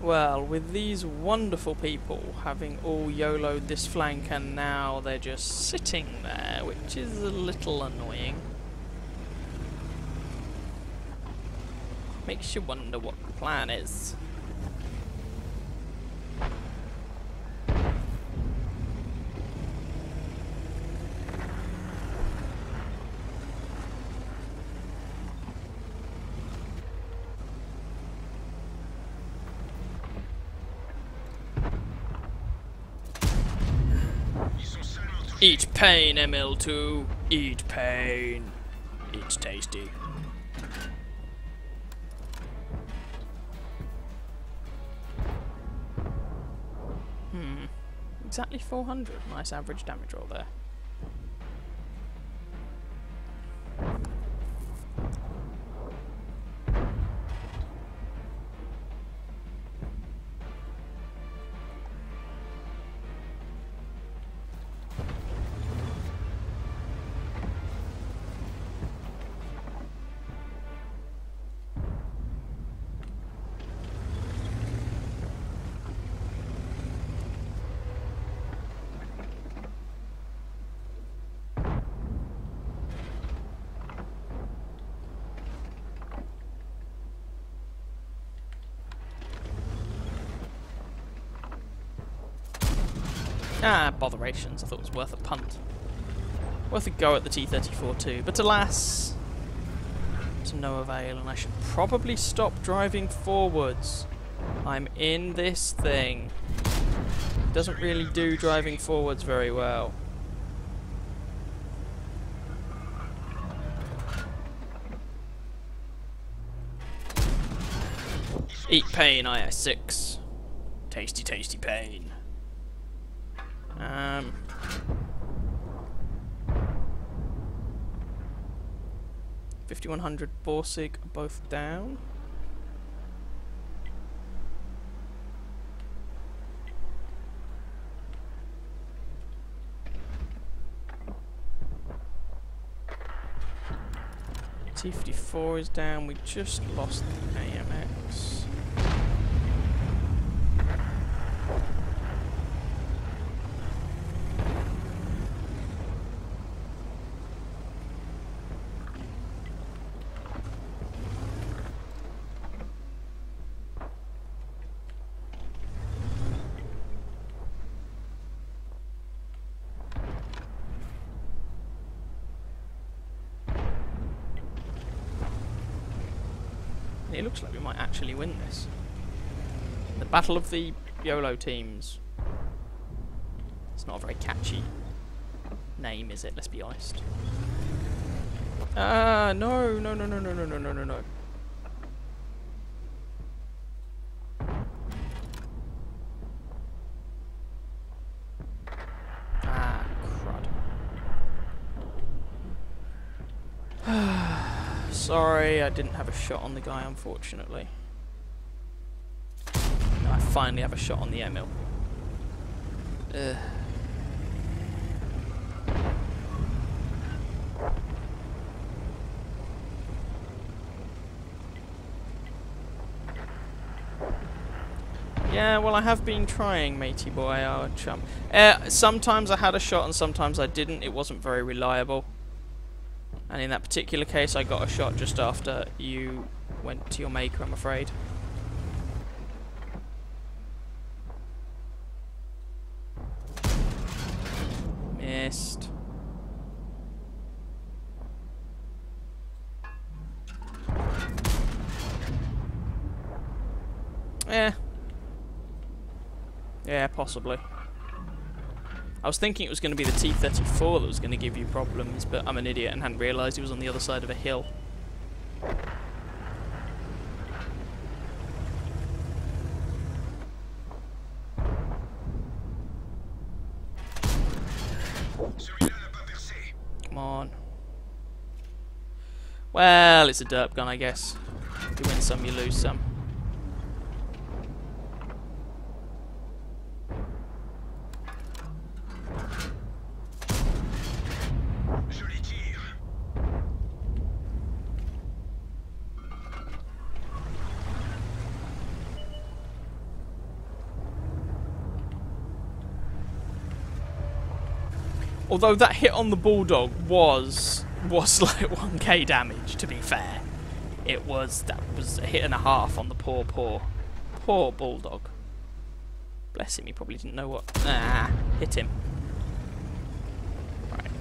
Well, with these wonderful people having all YOLO'd this flank and now they're just sitting there, which is a little annoying. Makes you wonder what the plan is. Eat pain, ML2. Eat pain. It's tasty. Exactly 400. Nice average damage roll there. Ah, botherations. I thought it was worth a punt. Worth a go at the T-34 too, but alas, to no avail, and I should probably stop driving forwards. I'm in this thing. Doesn't really do driving forwards very well. Eat pain, IS-6. Tasty, tasty pain. 5100 Borsig are both down. T-54 is down. We just lost the AMX. It looks like we might actually win this. The Battle of the YOLO teams. It's not a very catchy name, is it? Let's be honest. Ah, no, no, no, no, no, no, no, no, no, no. Ah, crud. Sorry, I didn't have a shot on the guy, unfortunately. Now I finally have a shot on the Emil. Ugh. Yeah, well, I have been trying, matey boy, oh chum. Sometimes I had a shot and sometimes I didn't. It wasn't very reliable. And in that particular case, I got a shot just after you went to your maker, I'm afraid. Missed. Yeah, possibly. I was thinking it was going to be the T-34 that was going to give you problems, but I'm an idiot and hadn't realised it was on the other side of a hill. Come on. Well, it's a derp gun, I guess. You win some, you lose some. Although that hit on the Bulldog was like 1k damage, to be fair. That was a hit and a half on the poor Bulldog. Bless him, he probably didn't know what... Ah, hit him. Right.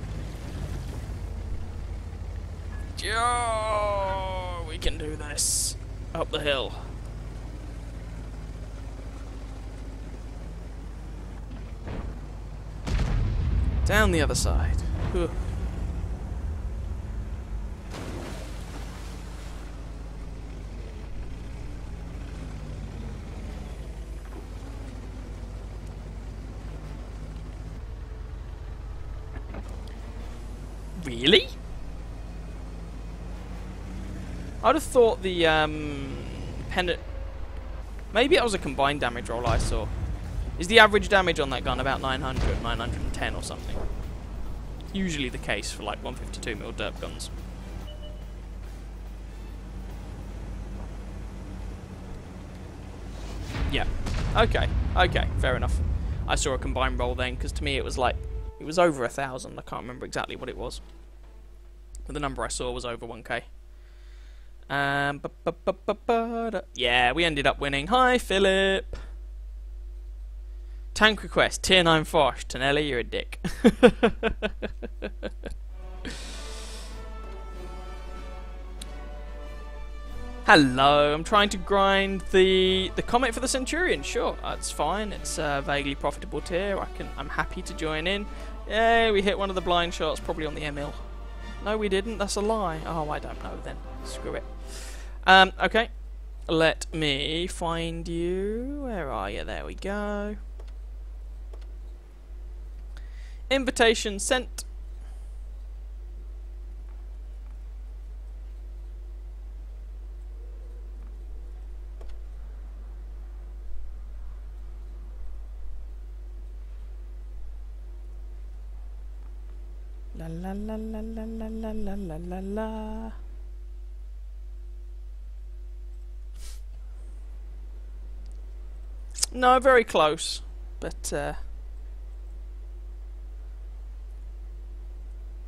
Oh, we can do this. Up the hill. Down the other side. Ugh. Really? I'd have thought the pendant... Maybe it was a combined damage roll I saw. Is the average damage on that gun about 900, 910 or something? Usually the case for like 152mm derp guns. Yeah. Okay. Okay. Fair enough. I saw a combined roll then, because to me it was like... It was over 1,000. I can't remember exactly what it was. But the number I saw was over 1k. Yeah, we ended up winning. Hi, Philip! Tank request, tier 9 Foch. Tonelli, you're a dick. Hello, I'm trying to grind the Comet for the Centurion. Sure, that's fine. It's a vaguely profitable tier. I'm happy to join in. Yeah, we hit one of the blind shots, probably on the Emil. No, we didn't. That's a lie. Oh, I don't know then. Screw it. Okay. Let me find you. Where are you? There we go. Invitation sent. La la la la la la la la la la la. No, very close, but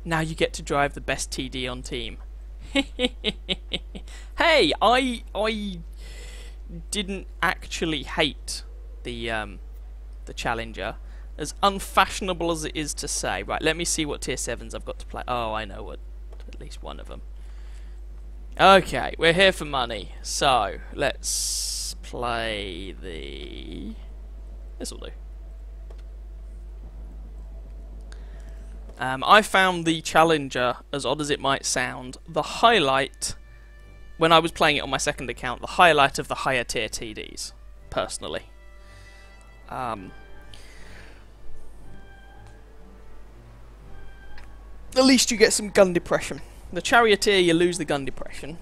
now you get to drive the best TD on team. Hey, I didn't actually hate the Challenger, as unfashionable as it is to say. Right, let me see what tier 7s I've got to play. Oh, I know what, at least one of them. Okay, we're here for money, so let's play the This'll do. I found the Challenger, as odd as it might sound, the highlight, when I was playing it on my second account, the highlight of the higher tier TDs, personally. At least you get some gun depression. The Charioteer, you lose the gun depression.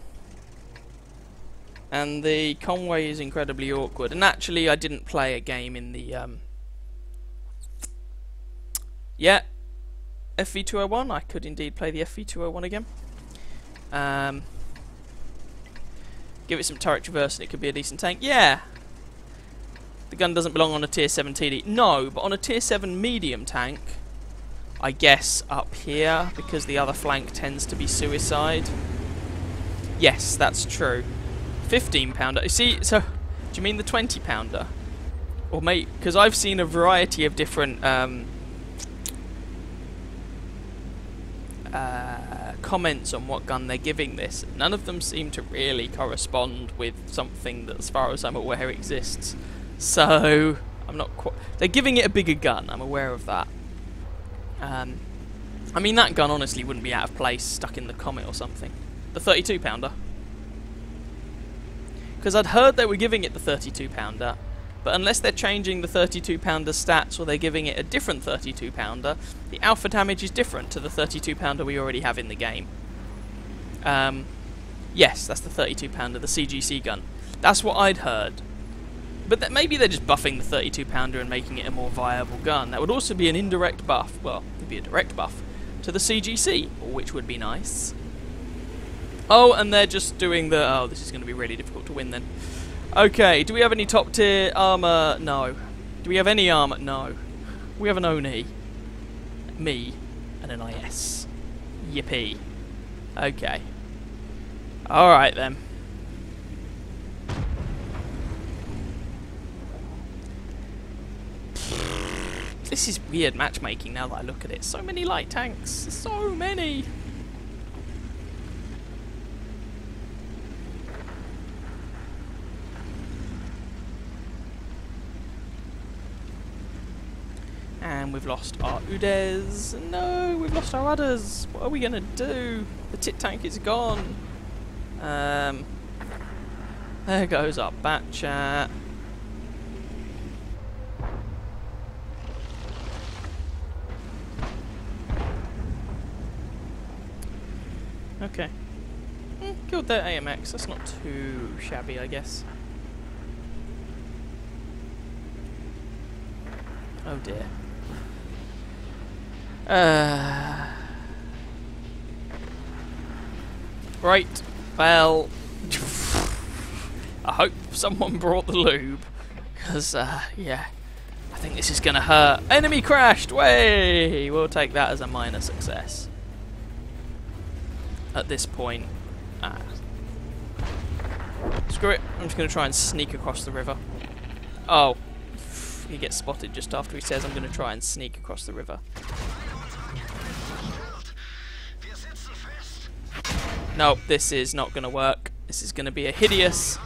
And the Conway is incredibly awkward. And actually, I didn't play a game in the... Yeah, FV201. I could indeed play the FV201 again. Give it some turret traverse and it could be a decent tank. Yeah! The gun doesn't belong on a tier 7 TD. No, but on a tier 7 medium tank, I guess up here, because the other flank tends to be suicide. Yes, that's true. 15 pounder. You see, so, do you mean the 20 pounder? Or mate, because I've seen a variety of different comments on what gun they're giving this. None of them seem to really correspond with something that, as far as I'm aware, exists. So, I'm not quite... They're giving it a bigger gun, I'm aware of that. I mean, that gun honestly wouldn't be out of place stuck in the Comet or something. The 32 pounder. Because I'd heard they were giving it the 32 pounder, but unless they're changing the 32 pounder stats or they're giving it a different 32 pounder, the alpha damage is different to the 32 pounder we already have in the game. Yes, that's the 32 pounder, the CGC gun. That's what I'd heard. But maybe they're just buffing the 32 pounder and making it a more viable gun. That would also be an indirect buff, well, it'd be a direct buff, to the CGC, which would be nice. Oh, and they're just doing the... Oh, this is going to be really difficult to win then. Okay, do we have any top tier armour? No. Do we have any armour? No. We have an Oni. Me. And an IS. Yippee. Okay. Alright then. This is weird matchmaking now that I look at it. So many light tanks. So many. And we've lost our Udes. No, we've lost our udders. What are we going to do? The tit tank is gone. There goes our bat chat. Okay. Killed their AMX. That's not too shabby, I guess. Oh dear. Right. Well, I hope someone brought the lube, because yeah, I think this is gonna hurt. Enemy crashed. Way. We'll take that as a minor success. At this point, screw it. I'm just gonna try and sneak across the river. Oh, he gets spotted just after he says I'm gonna try and sneak across the river. Nope, this is not going to work. This is going to be a hideous,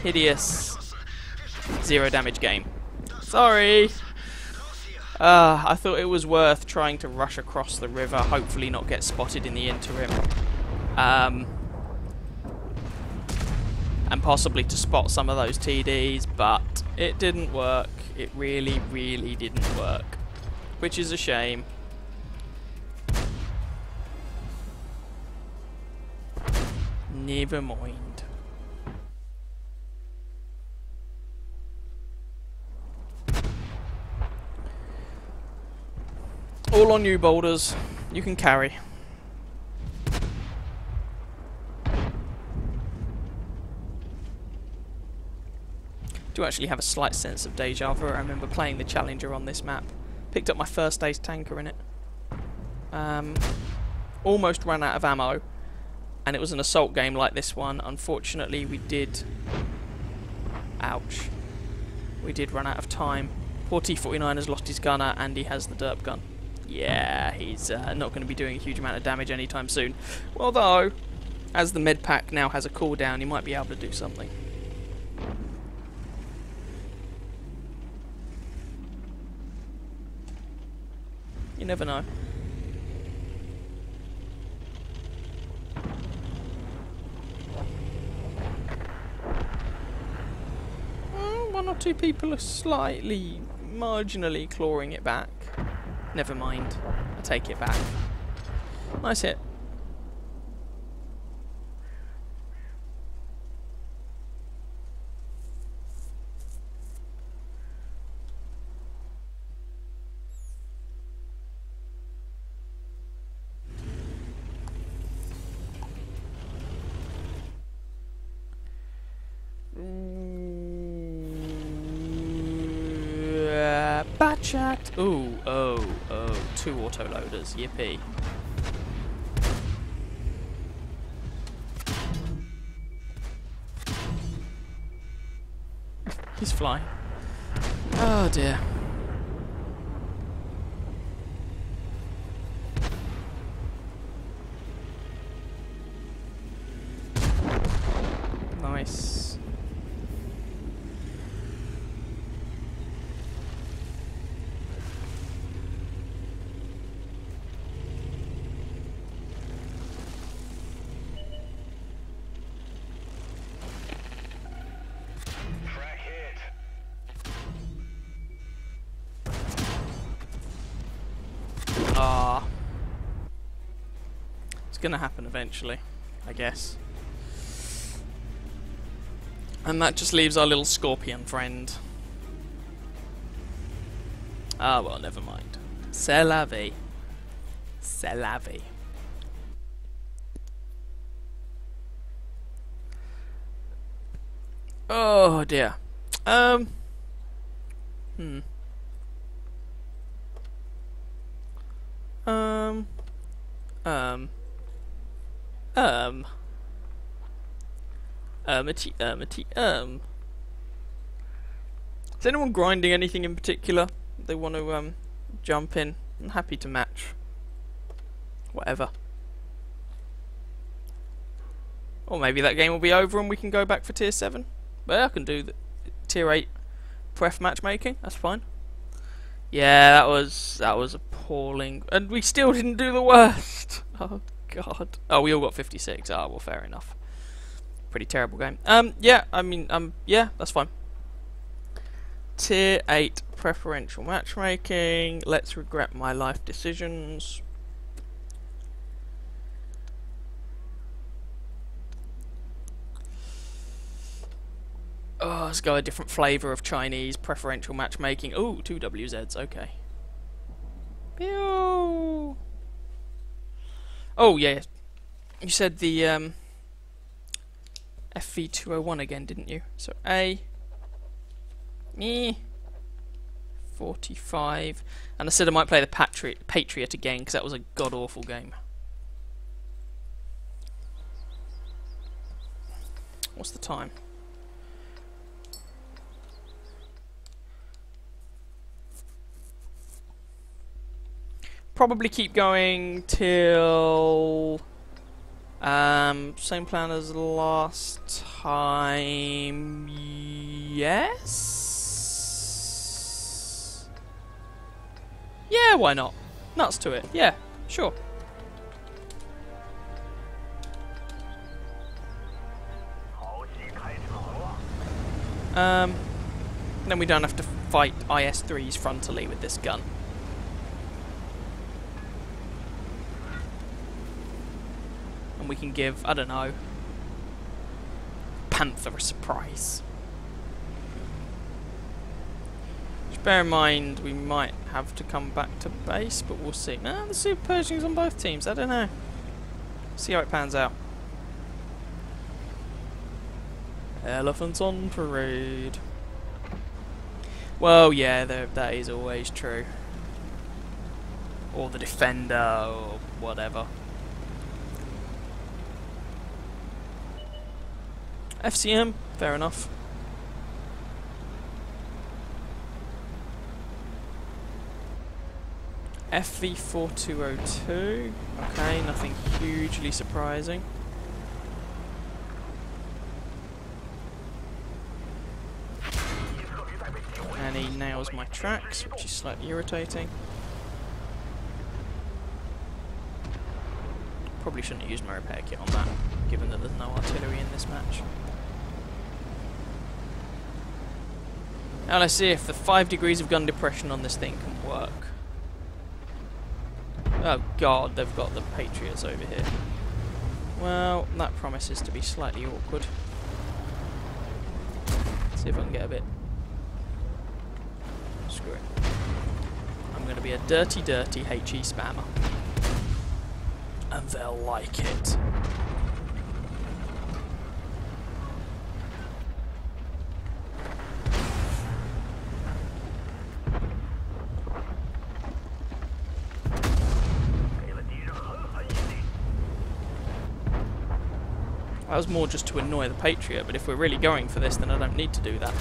hideous 0 damage game. Sorry! I thought it was worth trying to rush across the river, hopefully not get spotted in the interim. And possibly to spot some of those TDs, but it didn't work. It really, really didn't work. Which is a shame. Never mind. All on you, boulders. You can carry. Do actually have a slight sense of deja vu. I remember playing the Challenger on this map. Picked up my first ace tanker in it. Almost ran out of ammo. And it was an assault game like this one. Unfortunately, we did... Ouch. We did run out of time. Poor T-49 has lost his gunner, and he has the derp gun. Yeah, he's not going to be doing a huge amount of damage anytime soon. Although, as the med pack now has a cooldown, he might be able to do something. You never know. One or two people are slightly, marginally clawing it back. Never mind. I take it back. Nice hit. Batchat. Ooh, oh, 2 autoloaders. Yippee. He's flying. Oh dear. Nice. Frack hit. Ah. It's gonna happen eventually, I guess. And that just leaves our little scorpion friend. Ah, well, never mind. C'est la vie. C'est la vie. Oh dear. Is anyone grinding anything in particular they want to jump in? I'm happy to match. Whatever. Or maybe that game will be over and we can go back for tier 7. But I can do the tier 8 pref matchmaking. That's fine. Yeah, that was appalling, and we still didn't do the worst. Oh god. Oh, we all got 56. Ah, well, fair enough. Pretty terrible game. Yeah, I mean, yeah, that's fine. Tier 8 preferential matchmaking. Let's regret my life decisions. Oh, let's go a different flavour of Chinese preferential matchmaking. Ooh, 2 WZs, okay. Pew! Oh, yeah. You said the FV201 again, didn't you? So A. 45. And I said I might play the Patriot again, because that was a god-awful game. What's the time? Probably keep going till same plan as last time. Yes. Yeah, why not? Nuts to it. Yeah, sure. Then we don't have to fight IS-3s frontally with this gun. And we can give, I don't know, Panther a surprise. Just bear in mind we might have to come back to base, but we'll see. Nah, the Super Pershing's on both teams, I don't know. See how it pans out. Elephants on parade. Well, yeah, that is always true. Or the Defender, or whatever. FCM, fair enough. FV4202, okay, nothing hugely surprising. And he nails my tracks, which is slightly irritating. Probably shouldn't have used my repair kit on that, given that there's no artillery in this match. Now let's see if the 5 degrees of gun depression on this thing can work. Oh god, they've got the Patriots over here. Well, that promises to be slightly awkward. Let's see if I can get a bit... Screw it. I'm going to be a dirty, dirty HE spammer. And they'll like it. That was more just to annoy the Patriot, but if we're really going for this, then I don't need to do that.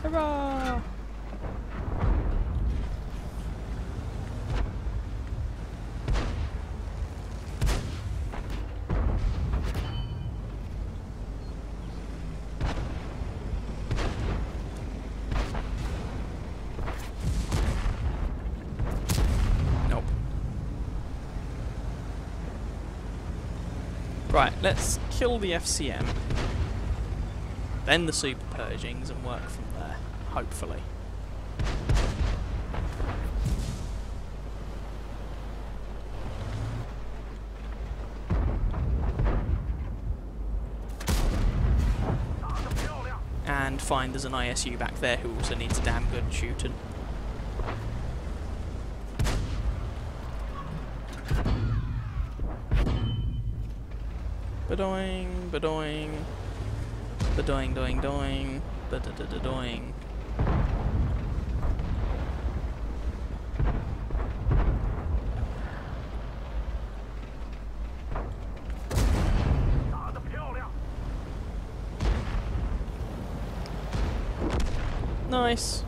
Hurrah! Nope. Right, let's kill the FCM, then the Super Purgings, and work from there, hopefully. And find there's an ISU back there who also needs damn good shooting. Ba-doing, ba-doing, ba-doing, doing, doing, ba-da-da-da-doing. Nice.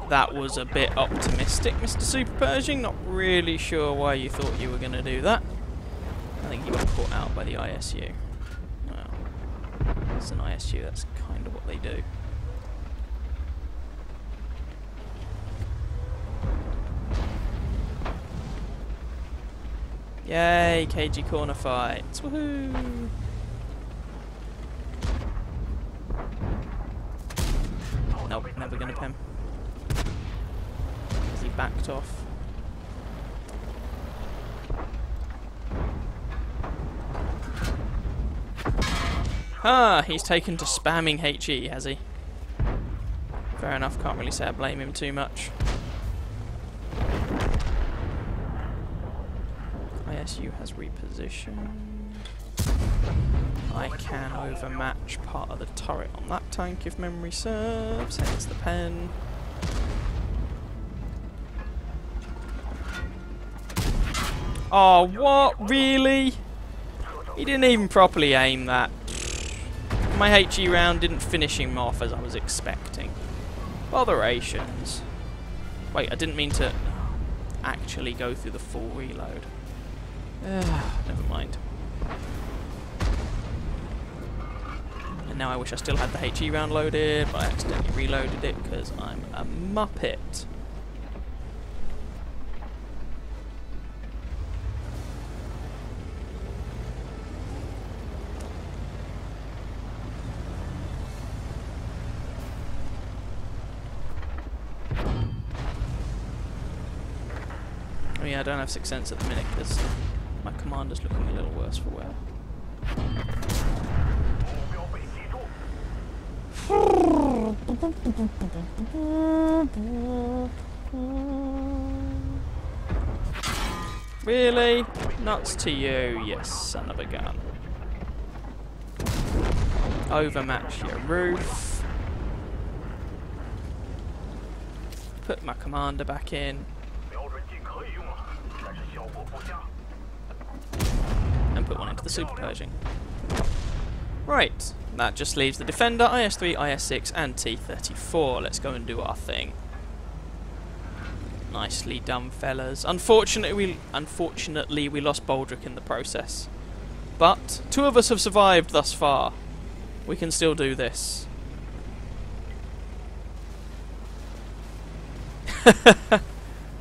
That was a bit optimistic, Mr. Super Pershing. Not really sure why you thought you were going to do that. I think you got caught out by the ISU. Well, it's an ISU, that's kind of what they do. Yay, KG corner fights. Woohoo! Nope, never gonna pim. He backed off. Ah, he's taken to spamming HE, has he? Fair enough, can't really say I blame him too much. ISU has repositioned. I can overmatch part of the turret on that tank if memory serves, hence the pen. Oh, what? Really? He didn't even properly aim that. My HE round didn't finish him off as I was expecting. Botherations. Wait, I didn't mean to actually go through the full reload. Never mind. And now I wish I still had the HE round loaded, but I accidentally reloaded it because I'm a muppet. Oh yeah, I don't have Sixth Sense at the minute because my commander's looking a little worse for wear. Really? Nuts to you, you son of a gun. Overmatch your roof. Put my commander back in. And put one into the Super Pershing. Right, that just leaves the Defender, IS-3, IS-6 and T-34. Let's go and do our thing. Nicely done, fellas. Unfortunately, we lost Baldric in the process. But 2 of us have survived thus far. We can still do this.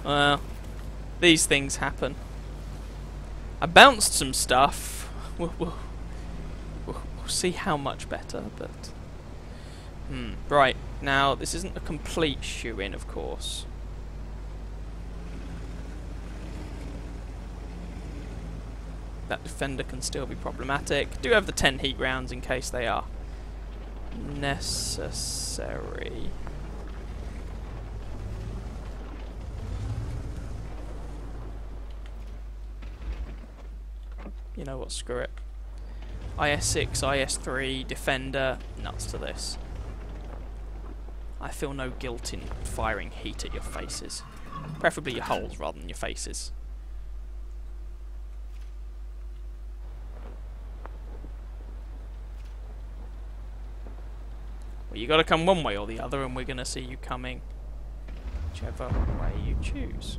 Well, these things happen. I bounced some stuff. We'll see how much better, but... Right, now, this isn't a complete shoe-in, of course. That defender can still be problematic. Do have the 10 heat rounds in case they are necessary. You know what, screw it. IS-6, IS-3, defender, nuts to this. I feel no guilt in firing heat at your faces. Preferably your holes rather than your faces. Well, you gotta come one way or the other, and we're gonna see you coming whichever way you choose.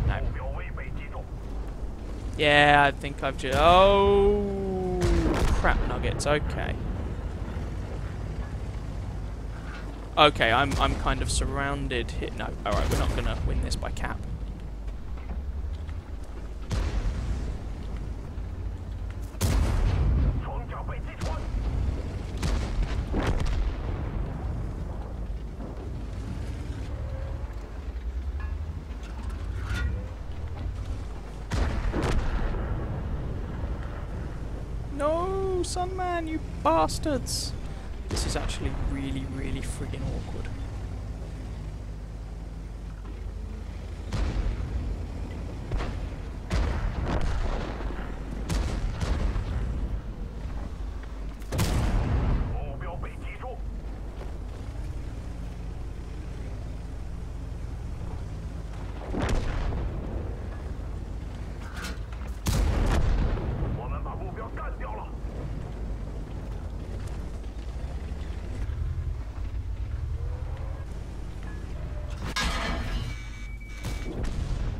No. Yeah, I think I've just... Oh, crap nuggets, okay. Okay, I'm kind of surrounded here. No, alright, we're not gonna win this by cap. No, Sunman, you bastards! This is actually really, really friggin' awkward.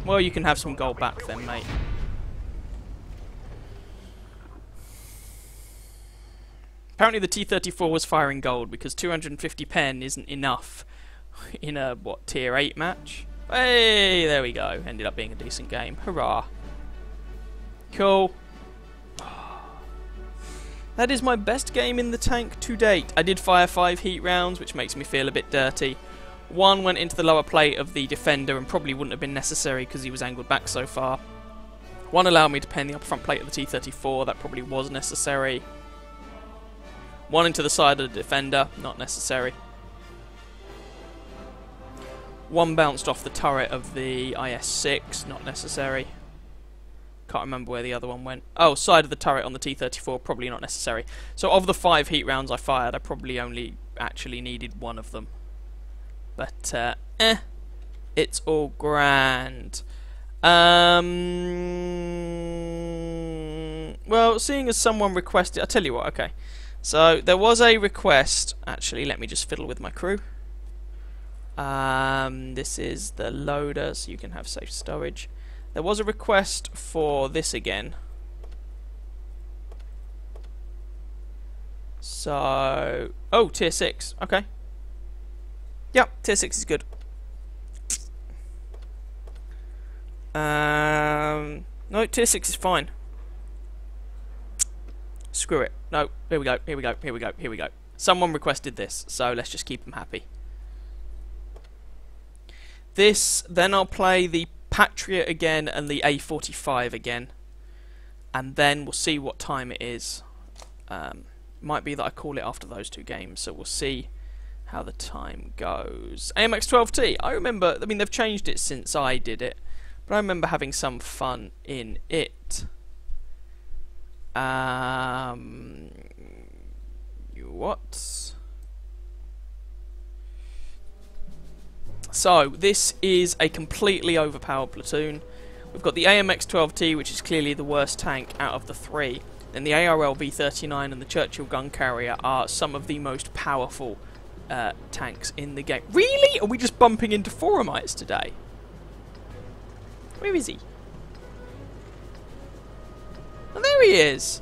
Well, you can have some gold back then, mate. Apparently the T-34 was firing gold because 250 pen isn't enough in a, what, tier 8 match? Hey, there we go. Ended up being a decent game. Hurrah. Cool. That is my best game in the tank to date. I did fire 5 heat rounds, which makes me feel a bit dirty. One went into the lower plate of the defender and probably wouldn't have been necessary because he was angled back so far. One allowed me to pen the upper front plate of the T-34, that probably was necessary. One into the side of the defender, not necessary. One bounced off the turret of the IS-6, not necessary. Can't remember where the other one went. Oh, side of the turret on the T-34, probably not necessary. So of the 5 heat rounds I fired, I probably only actually needed one of them. But, it's all grand. Well, seeing as someone requested... I'll tell you what, okay. So, there was a request... Actually, let me just fiddle with my crew. This is the loader, so you can have safe storage. There was a request for this again. So... Oh, tier 6. Okay. Yep, tier 6 is good. No, tier 6 is fine. Screw it. No, here we go, here we go, here we go, here we go. Someone requested this, so let's just keep them happy. This, then I'll play the Patriot again and the A45 again. And then we'll see what time it is. Might be that I call it after those 2 games, so we'll see how the time goes. AMX-12T, I remember, I mean they've changed it since I did it, but I remember having some fun in it. What? So, this is a completely overpowered platoon. We've got the AMX-12T, which is clearly the worst tank out of the 3. Then the ARL V39 and the Churchill gun carrier are some of the most powerful tanks in the game. Really? Are we just bumping into Forumites today? Where is he? Oh, there he is!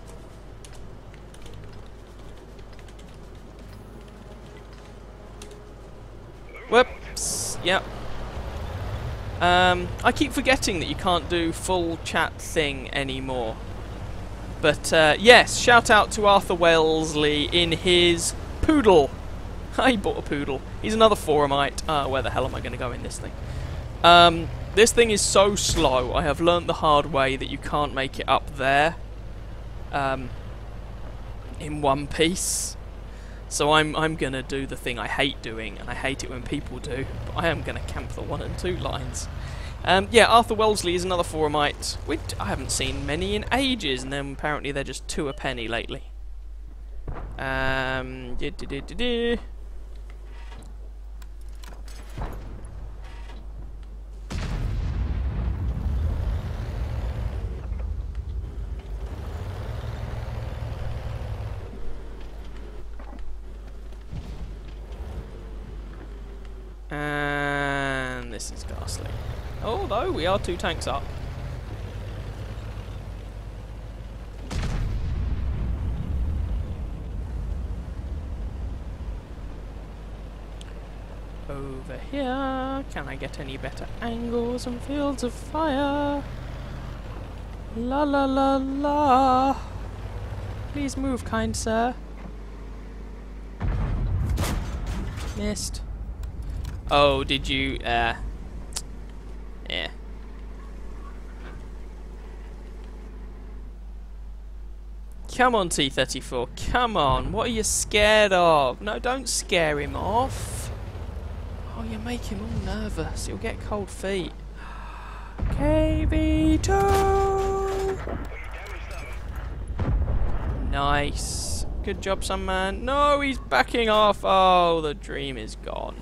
Whoops. Yep. I keep forgetting that you can't do full chat thing anymore. But yes, shout out to Arthur Wellesley in his poodle. He bought a poodle. He's another forumite. Where the hell am I going to go in this thing? This thing is so slow. I have learnt the hard way that you can't make it up there in one piece. So I'm going to do the thing I hate doing, and I hate it when people do, but I am going to camp the 1 and 2 lines. Yeah, Arthur Wellesley is another forumite, which I haven't seen many in ages, and then apparently they're just 2 a penny lately. And this is ghastly. Although we are 2 tanks up. Over here, can I get any better angles and fields of fire? La la la la. Please move, kind sir. Missed. Oh, did you, yeah. Come on, T-34, come on, what are you scared of? No, don't scare him off. Oh, you make him all nervous, he'll get cold feet. KV2! Nice. Good job, some man. No, he's backing off. Oh, the dream is gone.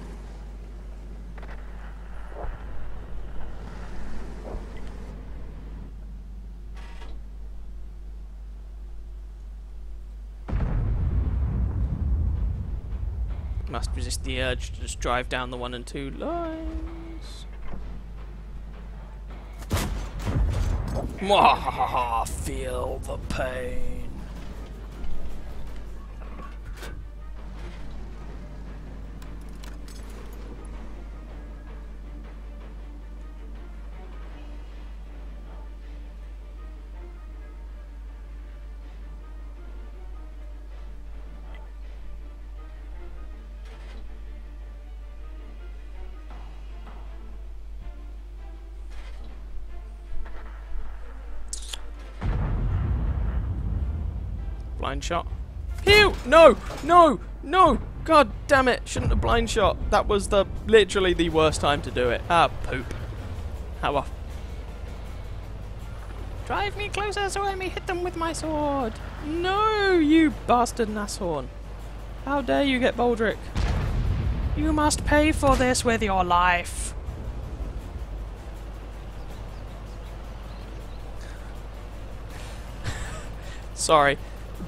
Must resist the urge to just drive down the 1 and 2 lines. Mwahaha, feel the pain. Blind shot. Pew! No! No! No! God damn it! Shouldn't have blind shot. That was literally the worst time to do it. Ah, poop. How off? Drive me closer so I may hit them with my sword. No, you bastard Nashorn. How dare you get Baldric? You must pay for this with your life. Sorry.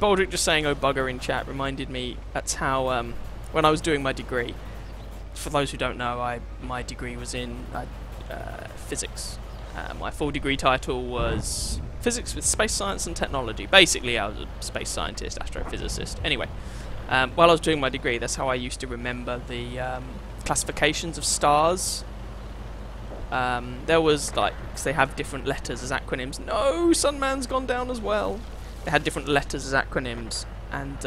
Baldric just saying "oh bugger" in chat reminded me that's how when I was doing my degree. For those who don't know, my degree was in physics. My full degree title was physics with space science and technology. Basically, I was a space scientist, astrophysicist. Anyway, while I was doing my degree, that's how I used to remember the classifications of stars. There was like, 'cause they have different letters as acronyms. No, Sunman's gone down as well. They had different letters as acronyms, and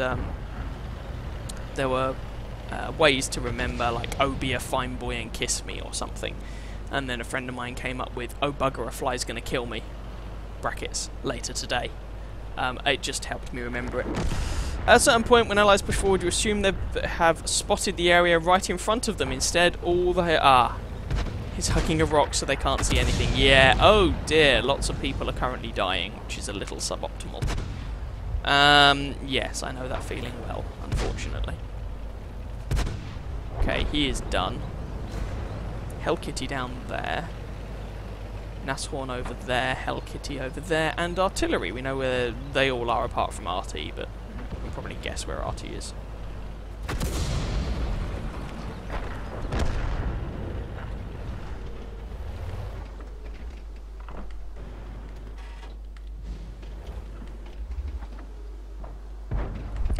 there were ways to remember, like "oh be a fine boy and kiss me" or something. And then a friend of mine came up with "oh bugger, a fly's gonna kill me" brackets later today. It just helped me remember it. At a certain point, when allies push forward, you assume they have spotted the area right in front of them. Instead, all the he's hugging a rock so they can't see anything. Yeah, oh dear, lots of people are currently dying, which is a little suboptimal. Yes, I know that feeling well, unfortunately. Okay, he is done. Hell Kitty down there. Nashorn over there, Hell Kitty over there, and artillery. We know where they all are apart from RT, but you can probably guess where RT is.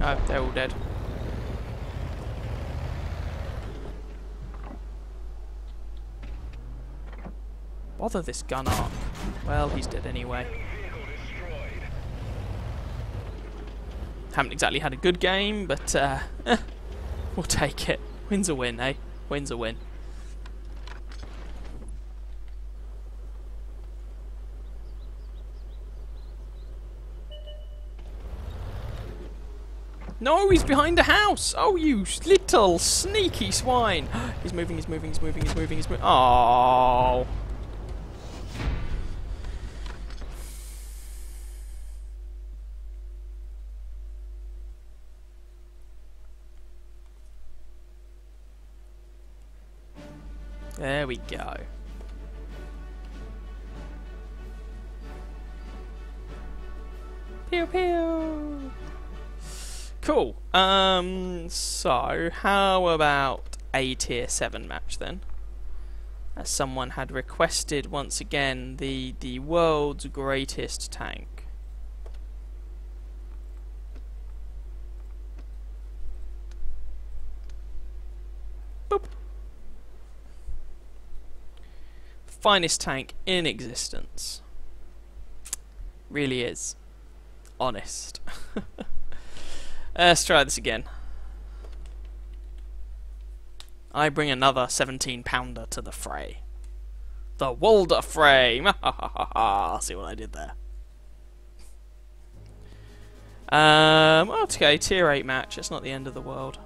Oh, they're all dead. Bother this gun arc. Well, he's dead anyway. Vehicle destroyed. Haven't exactly had a good game, but we'll take it. Win's a win, eh? Win's a win. No, he's behind a house! Oh, you little sneaky swine! He's moving, he's moving, he's moving, he's moving, he's moving. Oh. There we go. Pew pew! Cool. So how about a tier 7 match then? As someone had requested once again the world's greatest tank. Boop. Finest tank in existence. Really is. Honest. Let's try this again. I bring another 17-pounder to the fray. The Walder Frame! See what I did there. Okay, tier 8 match. It's not the end of the world.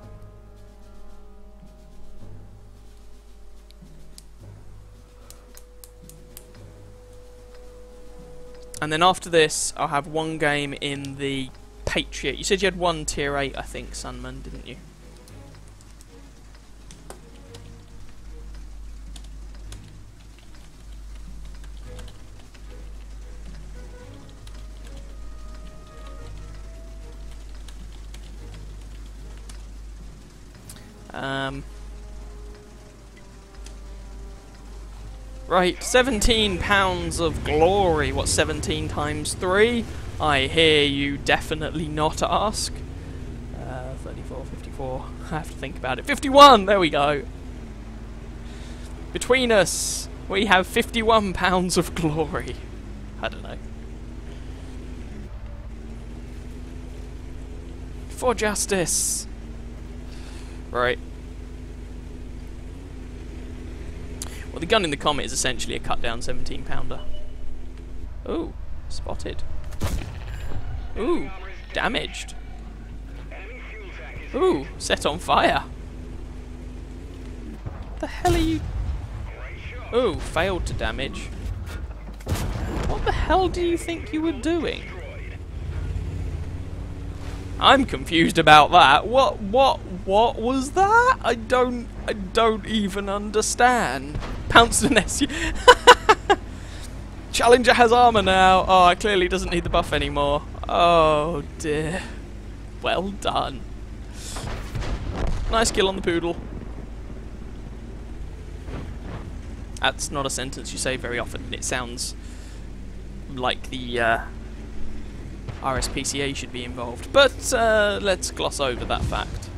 And then after this, I'll have one game in the Patriot. You said you had one tier 8, I think, Sunman, didn't you? Right, 17 pounds of glory. What's 17 times 3? I hear you definitely not ask. 34, 54. I have to think about it. 51! There we go. Between us, we have 51 pounds of glory. I don't know. For justice! Right. Well, the gun in the Comet is essentially a cut-down 17-pounder. Ooh, spotted. Ooh, damaged. Ooh, set on fire. What the hell are you... Ooh, failed to damage. What the hell do you think you were doing? I'm confused about that. What was that? I don't even understand. Pounced an SU. Challenger has armor now. Oh, it clearly doesn't need the buff anymore. Oh dear. Well done. Nice kill on the poodle. That's not a sentence you say very often. It sounds like the RSPCA should be involved. But let's gloss over that fact.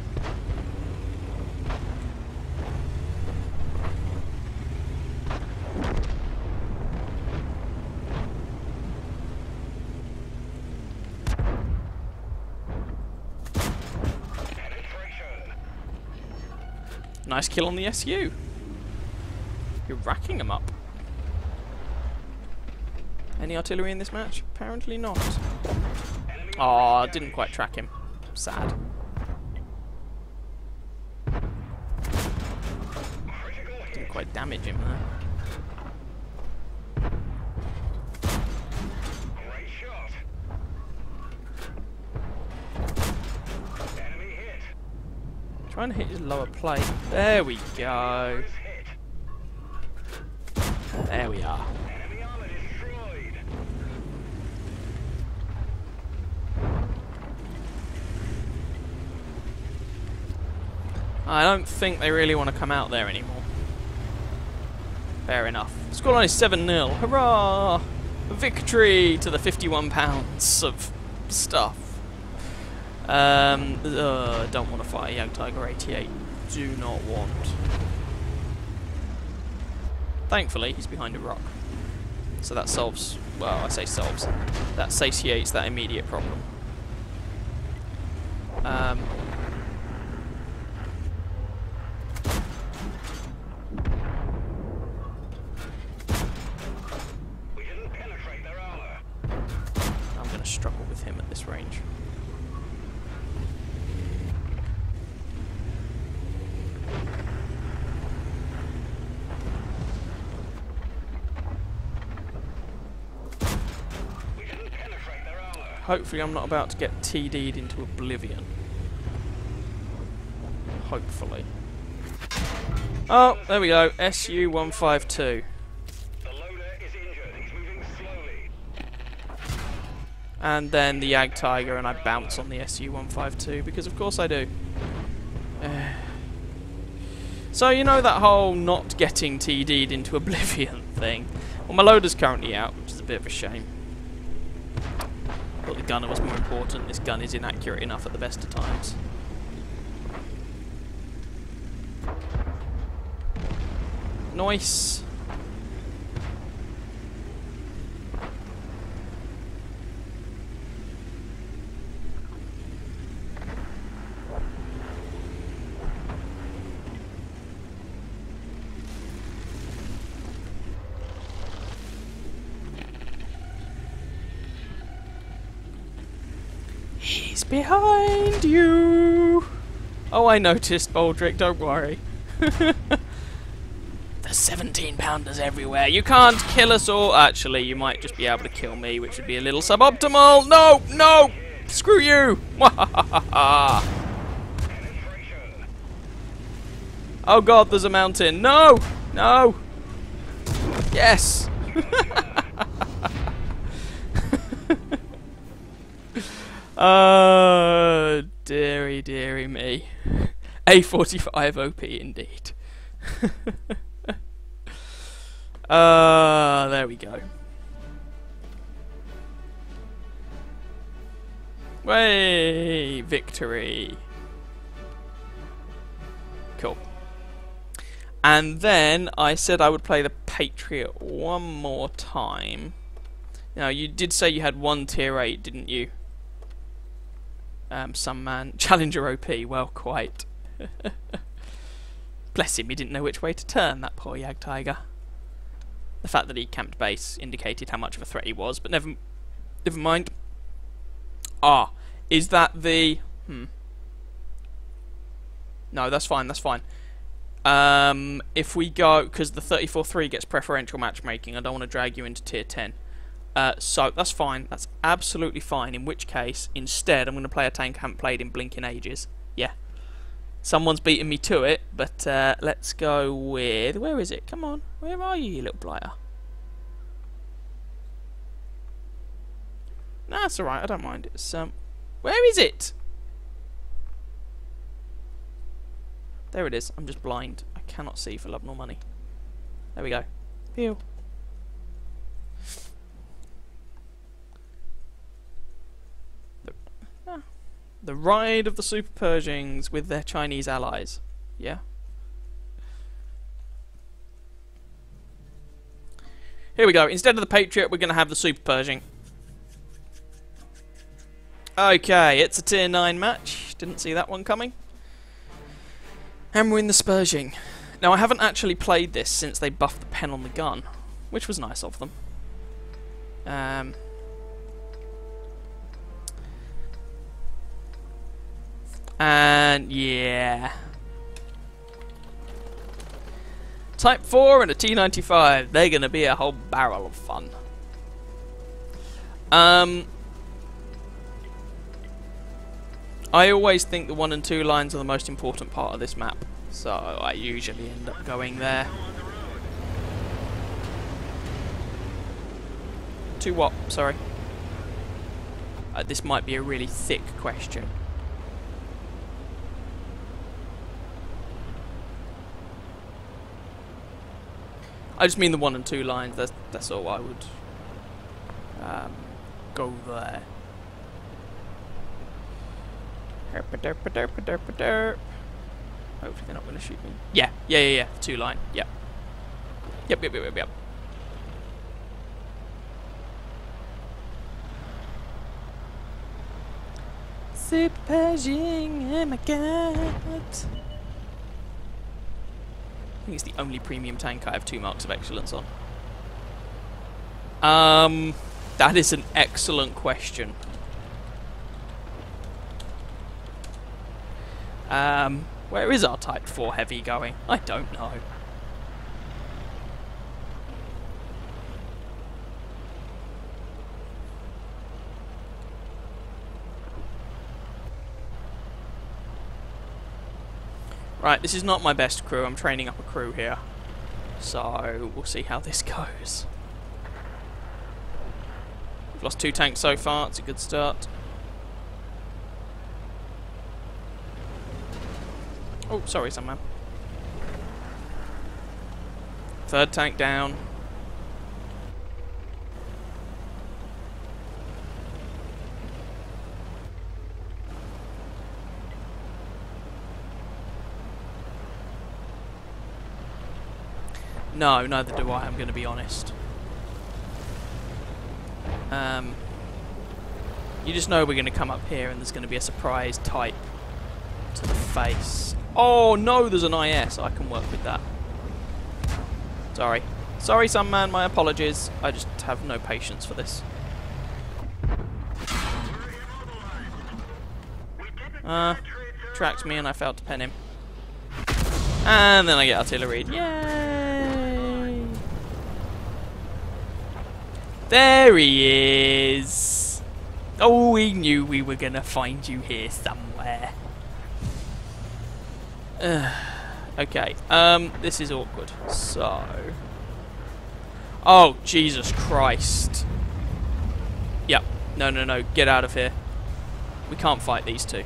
Nice kill on the SU. You're racking them up. Any artillery in this match? Apparently not. Aw, didn't quite track him. Sad. Didn't quite damage him there. Great shot. Enemy hit. Trying to hit his lower plate. There we go. There we are. Enemy armor destroyed. I don't think they really want to come out there anymore. Fair enough. Scoreline is 7-0. Hurrah! Victory to the 51 pounds of stuff. Don't want to fight a Young Tiger 88. Do not want. Thankfully, he's behind a rock. So that solves, well, I say solves, that satiates that immediate problem. We didn't penetrate their armor. I'm going to struggle with him at this range. We didn't penetrate their armor. Hopefully I'm not about to get TD'd into oblivion. Hopefully. Oh, there we go. SU-152. The loader is injured. He's moving slowly. And then the Yag Tiger, and I bounce on the SU-152, because of course I do. So, you know that whole not getting TD'd into oblivion thing? Well, my loader's currently out, which is a bit of a shame. But the gunner was more important. This gun is inaccurate enough at the best of times. Nice. He's behind you. Oh, I noticed, Baldric, don't worry. There's 17-pounders everywhere. You can't kill us all. Actually, you might just be able to kill me, which would be a little suboptimal. No, no, screw you. Oh God, there's a mountain. No, no. Yes. Oh, dearie, dearie me. A45 OP indeed. There we go. Way, victory. Cool. And then I said I would play the Patriot one more time. Now, you did say you had one tier 8, didn't you? Some man. Challenger OP, well, quite. Bless him, he didn't know which way to turn, that poor Yag Tiger. The fact that he camped base indicated how much of a threat he was, but never mind. Ah, is that the... No, that's fine, that's fine. If we go... Because the 34-3 gets preferential matchmaking, I don't want to drag you into tier 10. So, that's fine. That's absolutely fine. In which case, instead, I'm going to play a tank I haven't played in blinking ages. Yeah. Someone's beaten me to it, but let's go with... Where is it? Come on. Where are you, you little blighter? No, that's alright. I don't mind. It's, where is it? There it is. I'm just blind. I cannot see for love nor money. There we go. Pew. The ride of the Super Pershings with their Chinese allies. Yeah? Here we go. Instead of the Patriot, we're going to have the Super Pershing. Okay, it's a tier 9 match. Didn't see that one coming. And we're in the Spurging. Now, I haven't actually played this since they buffed the pen on the gun, which was nice of them. And yeah, Type 4 and a T95. They're gonna be a whole barrel of fun. I always think the 1 and 2 lines are the most important part of this map, so I usually end up going there. To what? Sorry. This might be a really thick question. I just mean the 1 and 2 lines. That's all I would go there. Hopefully they're not going to shoot me. Yeah. 2 line. Yeah. Yep, yep, yep, yep, yep. Super Pershing, oh my god. I think it's the only premium tank I have 2 marks of excellence on. That is an excellent question. Where is our Type 4 Heavy going? I don't know. Right, this is not my best crew. I'm training up a crew here. So, we'll see how this goes. We've lost 2 tanks so far. It's a good start. Oh, sorry, someone. 3rd tank down. No, neither do I, I'm going to be honest. You just know we're going to come up here and there's going to be a surprise type to the face. Oh no, there's an IS. I can work with that. Sorry. Sorry, Sunman, my apologies. I just have no patience for this. Tracked me and I failed to pen him. And then I get artillery. Yay! There he is! Oh, we knew we were gonna find you here somewhere. Okay, this is awkward. So... Oh, Jesus Christ. Yep. No, no, no. Get out of here. We can't fight these two.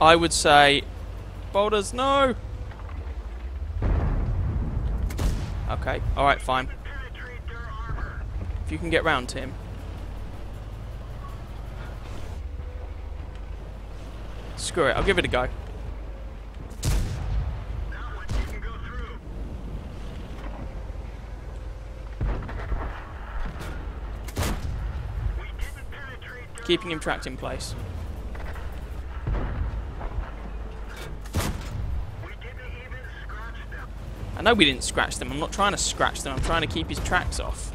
I would say... Boulders, no! Okay, alright, fine. If you can get round to him. Screw it, I'll give it a go. Keeping him tracked in place. I know we didn't scratch them. I'm not trying to scratch them. I'm trying to keep his tracks off.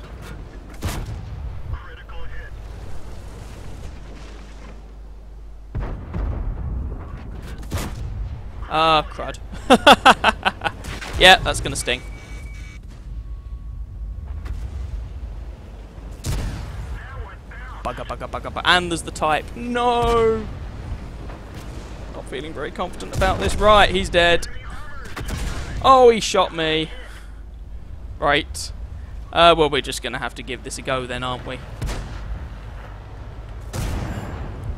Ah, crud. Yeah, that's going to sting. Bugger, bugger, bugger, bugger. And there's the type. No! Not feeling very confident about this. Right, he's dead. Oh, he shot me. Right. Well, we're just going to have to give this a go then, aren't we?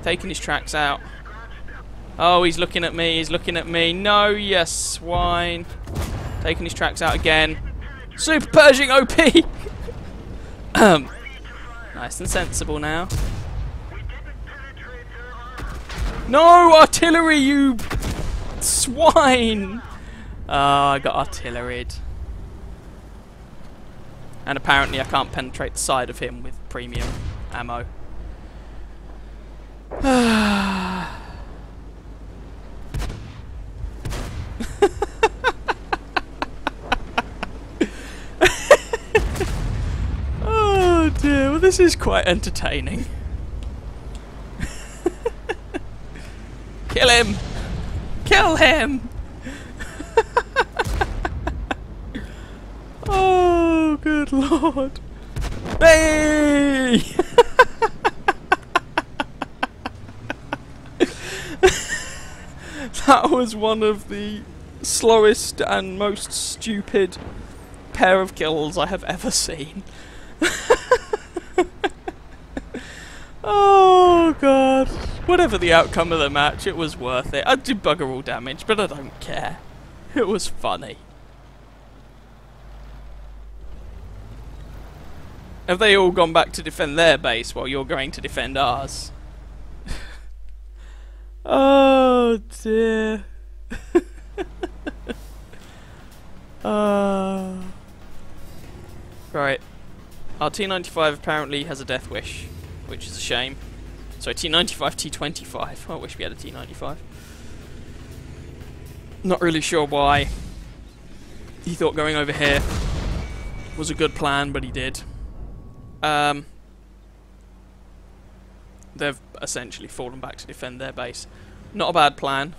Taking his tracks out. Oh, he's looking at me. He's looking at me. No, yes, swine. Taking his tracks out again. Super Pershing OP! Nice and sensible now. No, artillery, you swine! I got artilleried. And apparently I can't penetrate the side of him with premium ammo. Oh dear, well this is quite entertaining. Kill him! Kill him! Oh, good lord. Hey! That was one of the slowest and most stupid pair of kills I have ever seen. Oh, God. Whatever the outcome of the match, it was worth it. I did bugger all damage, but I don't care. It was funny. Have they all gone back to defend their base while you're going to defend ours? Oh dear. Right. Our T-95 apparently has a death wish, which is a shame. Sorry, T-95, T-25. I wish we had a T-95. Not really sure why. He thought going over here was a good plan, but he did. They've essentially fallen back to defend their base. Not a bad plan.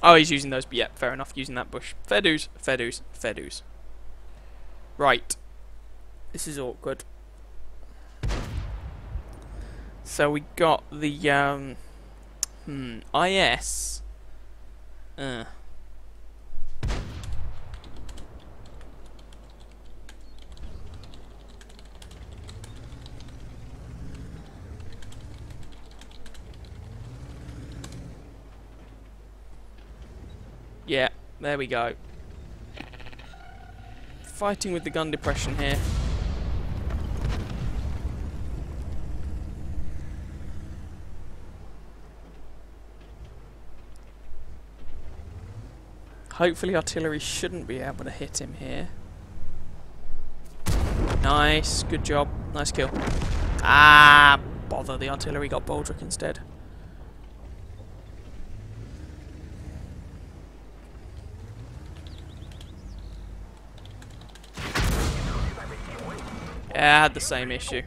Oh, he's using those, but yeah, fair enough, using that bush. Fair dues, fair dues, fair dues. Right. This is awkward. So we got the, IS. Yeah, there we go. Fighting with the gun depression here. Hopefully artillery shouldn't be able to hit him here. Nice, good job, nice kill. Ah, bother, the artillery got Baldric instead. Yeah, I had the same issue.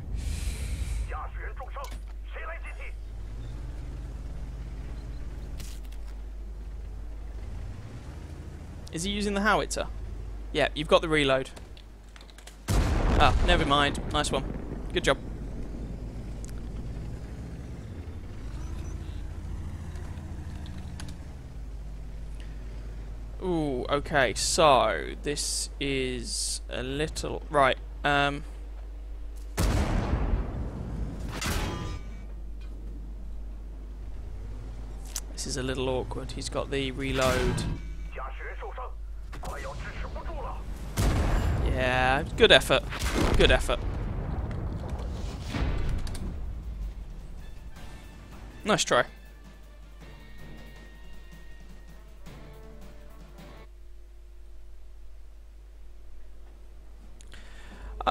Is he using the howitzer? Yeah, you've got the reload. Ah, never mind. Nice one. Good job. Ooh, okay, so this is a little... Right, this is a little awkward. He's got the reload. Yeah, good effort. Good effort. Nice try.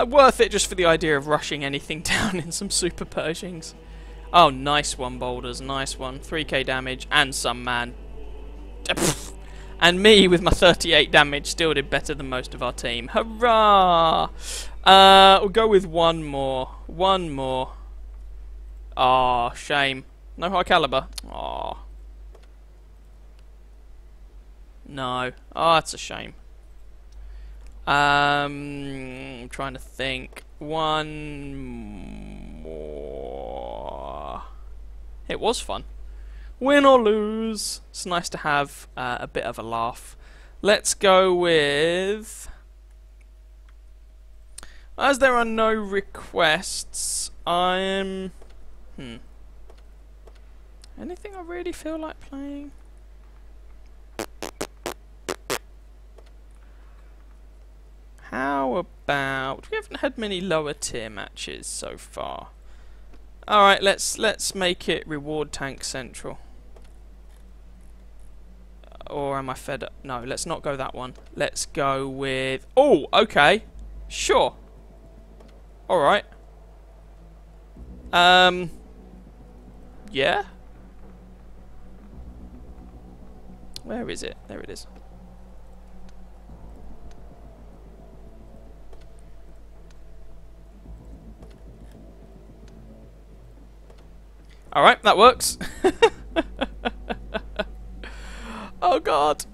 Worth it just for the idea of rushing anything down in some super Pershings. Oh, nice one, Boulders. Nice one. 3k damage and some man. And me, with my 38 damage, still did better than most of our team. Hurrah! We'll go with one more. One more. Aw, shame. No high caliber. Aw. No. Oh, that's a shame. I'm trying to think. One more. It was fun. Win or lose, it's nice to have a bit of a laugh. Let's go with... As there are no requests, I'm... Anything I really feel like playing? How about... We haven't had many lower tier matches so far. Alright, let's make it reward tank central. Or am I fed up? No, let's not go that one. Let's go with... Oh, okay. Sure. Alright. Yeah? Where is it? There it is. Alright, that works. Oh god.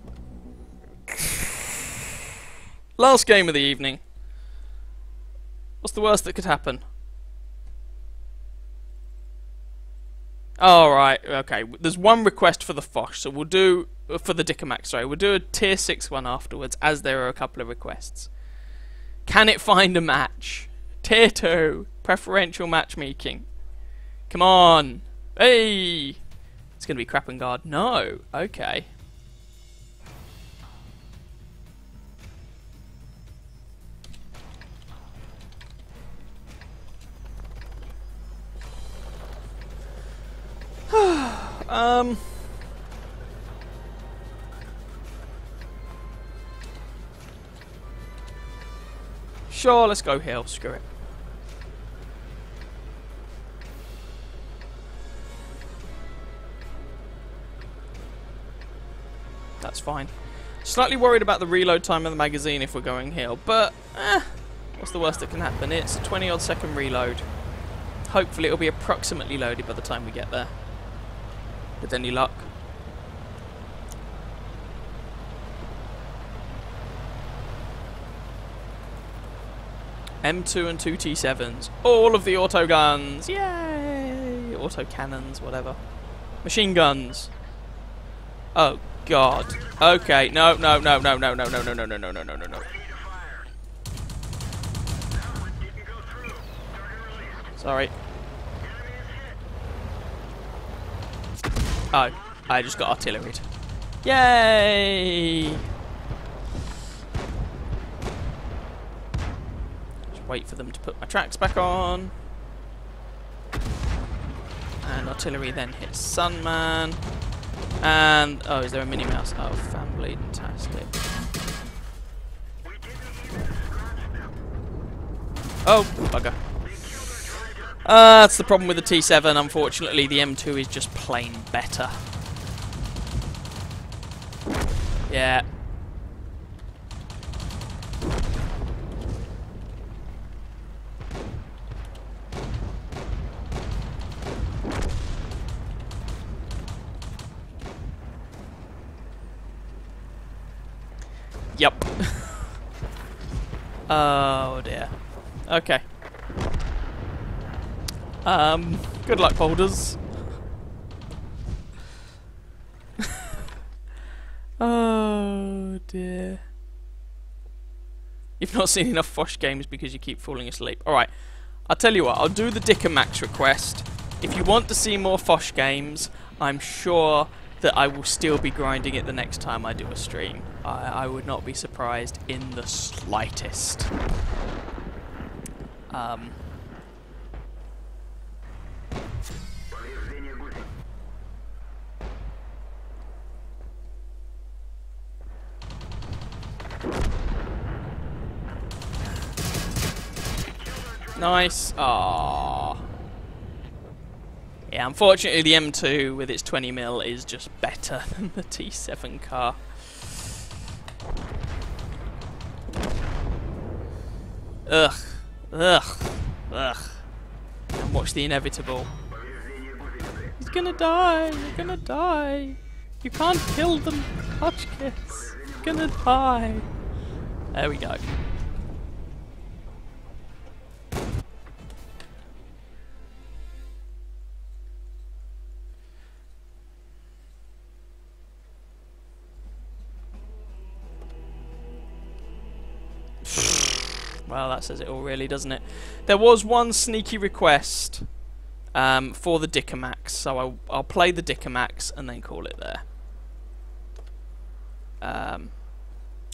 Last game of the evening. What's the worst that could happen? Alright, okay. There's one request for the Foch, so we'll do... For the Dickomac, sorry. We'll do a tier 6 one afterwards, as there are a couple of requests. Can it find a match? Tier 2. Preferential matchmaking. Come on. Hey! It's going to be crap and guard. No. Okay. Sure, let's go hill. Screw it. That's fine. Slightly worried about the reload time of the magazine if we're going hill, but what's the worst that can happen? It's a 20-odd second reload. Hopefully it'll be approximately loaded by the time we get there. With any luck. M2 and 2 T7s. All of the auto guns. Yay! Auto cannons, whatever. Machine guns. Oh god. Okay. No, no, no, no, no, no, no, no, no, no, no, no, no, no, no. Sorry. Oh, I just got artilleried. Yay! Wait for them to put my tracks back on. And artillery then hits Sunman. And, oh, is there a Minnie Mouse? Oh, fantastic. Oh, bugger. That's the problem with the T7. Unfortunately, the M2 is just plain better. Yeah. Yep. Oh dear. Okay. Good luck, holders. Oh dear. You've not seen enough Foch games because you keep falling asleep. Alright, I'll tell you what, I'll do the Dickomax request. If you want to see more Foch games, I'm sure that I will still be grinding it the next time I do a stream. I would not be surprised in the slightest. Nice. Aww. Yeah, unfortunately the M2 with its 20mm is just better than the T7 car. Ugh. Ugh. Ugh. And watch the inevitable. He's gonna die. You're gonna die. You can't kill them, Hotchkiss. You're gonna die. There we go. Well, that says it all, really, doesn't it? There was one sneaky request for the Dickomax, so I'll play the Dickomax and then call it there.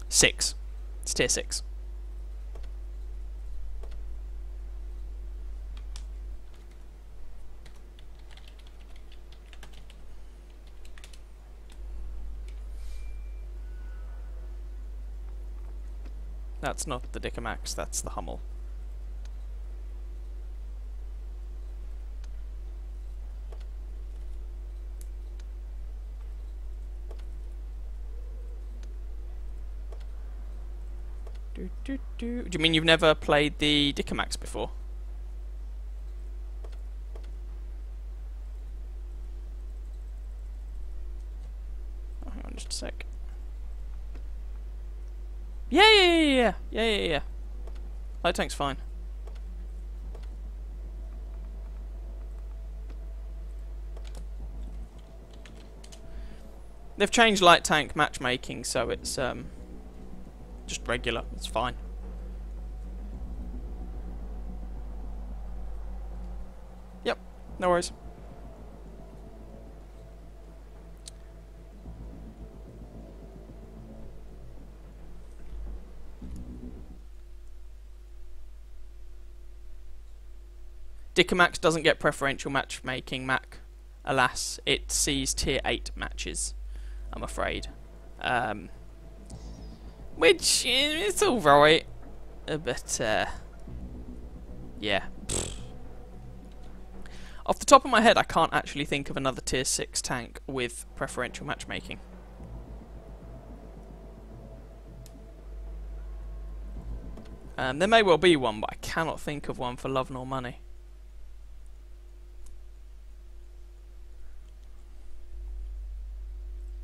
6. It's tier 6. That's not the Dickomax, that's the Hummel. Do you mean you've never played the Dickomax before? Oh, hang on just a sec. Yeah. Light tank's fine. They've changed light tank matchmaking, so it's just regular. It's fine. Yep, no worries. Dicamax doesn't get preferential matchmaking, Mac. Alas, it sees tier 8 matches, I'm afraid. Which, it's alright. But, yeah. Off the top of my head, I can't actually think of another tier 6 tank with preferential matchmaking. There may well be one, but I cannot think of one for love nor money.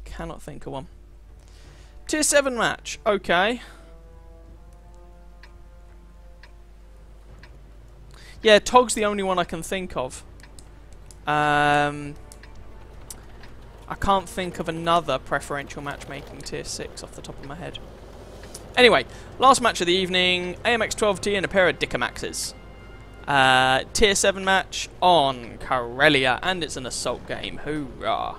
Cannot think of one. Tier 7 match, okay. Yeah, Tog's the only one I can think of. I can't think of another preferential matchmaking tier 6 off the top of my head. Anyway, last match of the evening, AMX 12T and a pair of Dicamaxes. Tier 7 match on Karelia, and it's an assault game. Hoorah.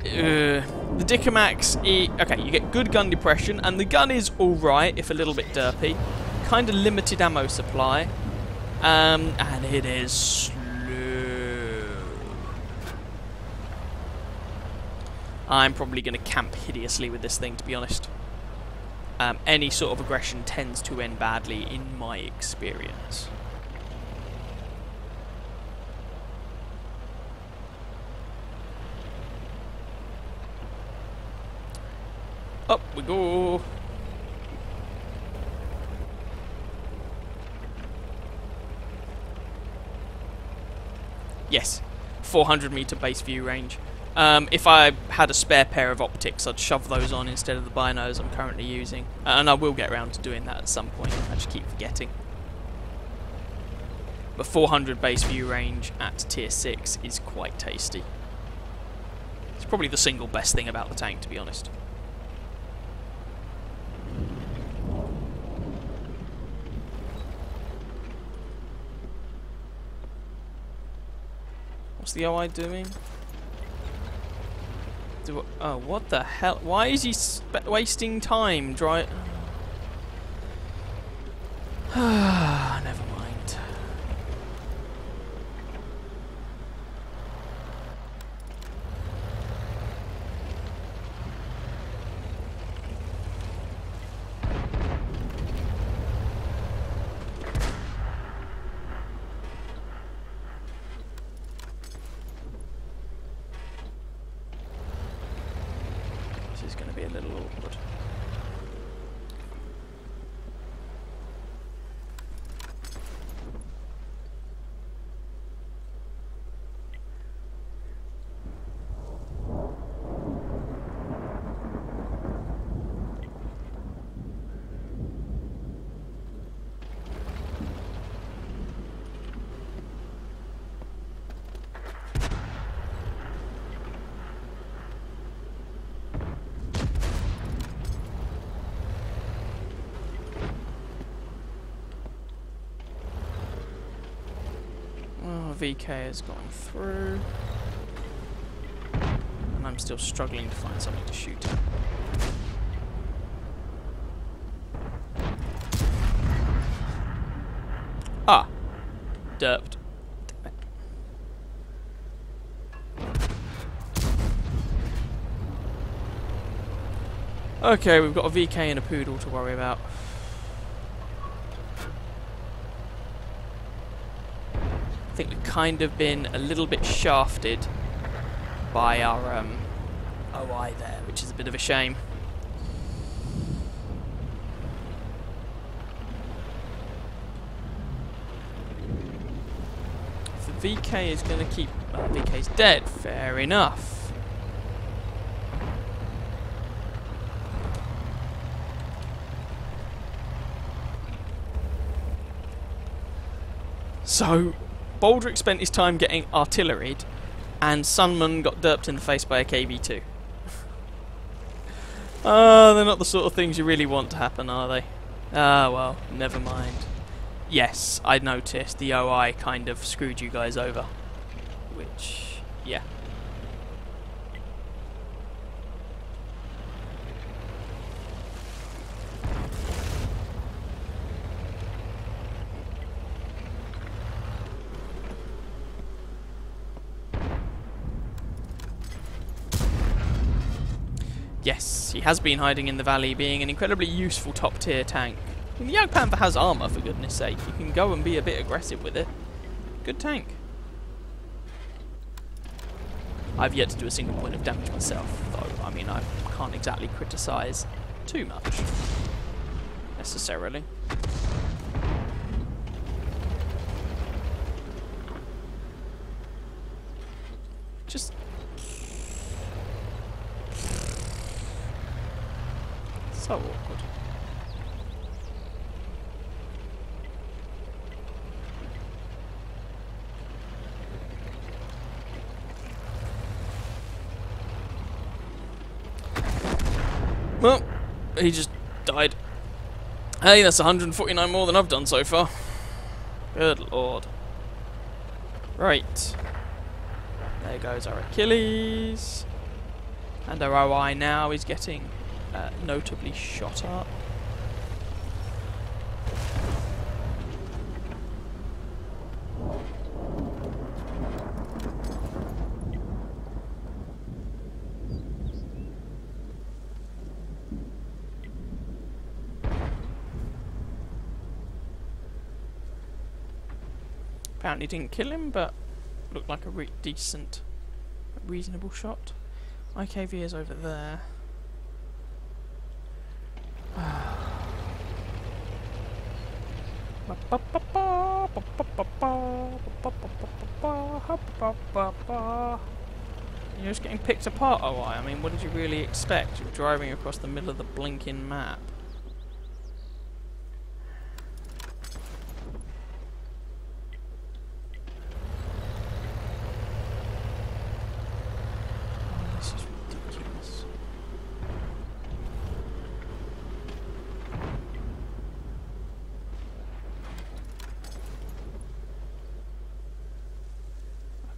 The Dicamax, okay, you get good gun depression, and the gun is alright, if a little bit derpy. Kind of limited ammo supply, and it is slow. I'm probably going to camp hideously with this thing, to be honest. Any sort of aggression tends to end badly, in my experience. Up we go. Yes, 400 meter base view range. If I had a spare pair of optics, I'd shove those on instead of the binos I'm currently using. And I will get around to doing that at some point. I just keep forgetting. But 400 base view range at tier 6 is quite tasty. It's probably the single best thing about the tank, to be honest. What's the OI doing? Oh, what the hell? Why is he wasting time? Never mind. This is going to be a little awkward. VK has gone through, and I'm still struggling to find something to shoot at. Ah, derped. Damn it. Okay, we've got a VK and a poodle to worry about. I think we've kind of been a little bit shafted by our OI there, which is a bit of a shame. If the VK is going to keep... VK's dead, fair enough. So... Baldrick spent his time getting artilleried, and Sunman got derped in the face by a KV-2. Ah, they're not the sort of things you really want to happen, are they? Ah, well, never mind. Yes, I noticed the OI kind of screwed you guys over. Which, yeah. Yes, he has been hiding in the valley, being an incredibly useful top-tier tank. I mean, the Young Panther has armour, for goodness sake. You can go and be a bit aggressive with it. Good tank. I've yet to do a single point of damage myself, though. I mean, I can't exactly criticise too much, necessarily. Just... so awkward. Well, he just died. Hey, that's 149 more than I've done so far. Good lord. Right. There goes our Achilles. And our OI now is getting notably shot up. Apparently didn't kill him, but looked like a reasonable shot. IKV is over there. You're just getting picked apart, OI. I mean, what did you really expect? You're driving across the middle of the blinking map.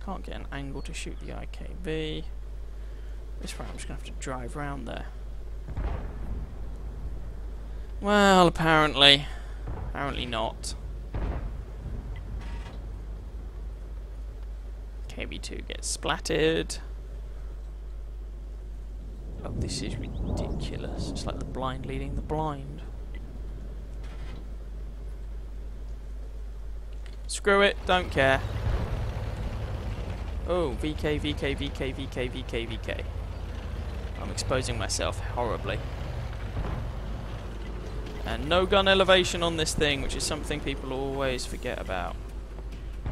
Can't get an angle to shoot the IKV. This way I'm just going to have to drive round there. Well, apparently not. KV-2 gets splattered. Oh, this is ridiculous. It's like the blind leading the blind. Screw it, don't care. Oh, VK, VK, VK, VK, VK, VK. I'm exposing myself horribly. And no gun elevation on this thing, which is something people always forget about.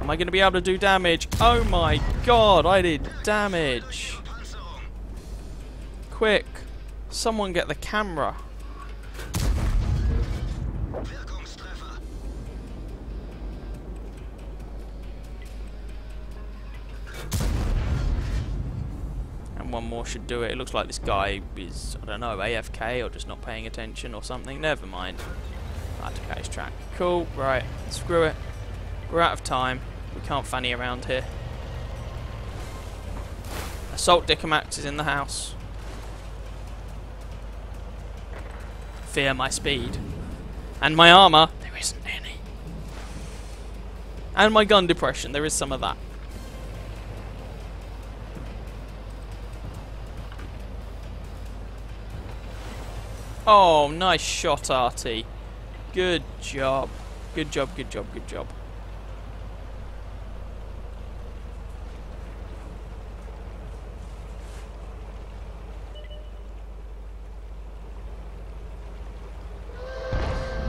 Am I going to be able to do damage? Oh my god, I did damage! Quick, someone get the camera. One more should do it. It looks like this guy is, I don't know, AFK or just not paying attention or something. Never mind. I took out his track. Cool, right, screw it. We're out of time. We can't fanny around here. Assault Dickomax is in the house. Fear my speed. And my armour. There isn't any. And my gun depression. There is some of that. Oh, nice shot, RT. Good job. Good job, good job, good job.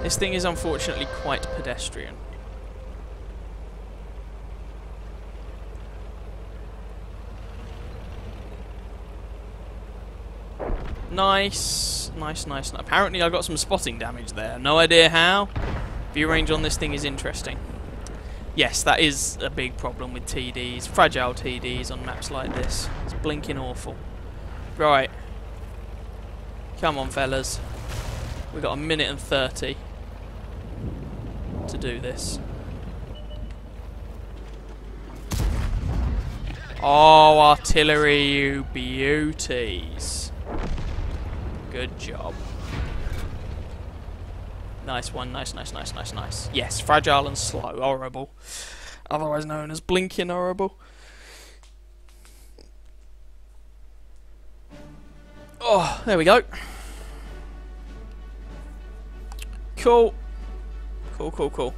This thing is unfortunately quite pedestrian. Nice, nice, nice. Apparently I got some spotting damage there. No idea how. View range on this thing is interesting. Yes, that is a big problem with TDs, fragile TDs on maps like this. It's blinking awful. Right. Come on, fellas. We've got 1:30 to do this. Oh, artillery, you beauties. Good job. Nice one, nice, nice, nice, nice, nice. Yes, fragile and slow, horrible. Otherwise known as blinking horrible. Oh, there we go. Cool. Cool, cool, cool.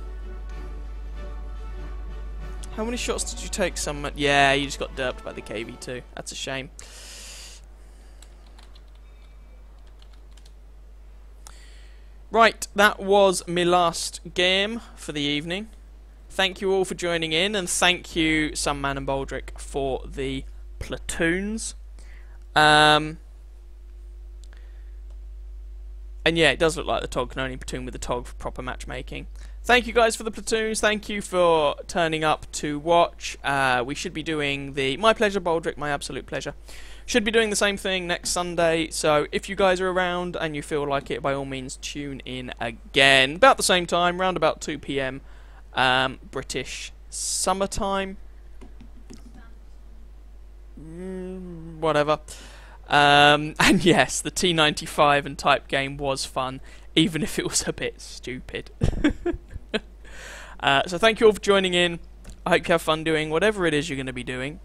How many shots did you take? Yeah, you just got derped by the KV2. That's a shame. Right, that was my last game for the evening. Thank you all for joining in, and thank you, Sunman and Baldric, for the platoons. And yeah, it does look like the Tog can only platoon with the Tog for proper matchmaking. Thank you guys for the platoons. Thank you for turning up to watch. We should be doing the... My pleasure, Baldric, my absolute pleasure. Should be doing the same thing next Sunday, so if you guys are around and you feel like it, by all means tune in again. About the same time, round about 2 PM, British summertime. Whatever. And yes, the T95 and type game was fun, even if it was a bit stupid. So thank you all for joining in. I hope you have fun doing whatever it is you're going to be doing.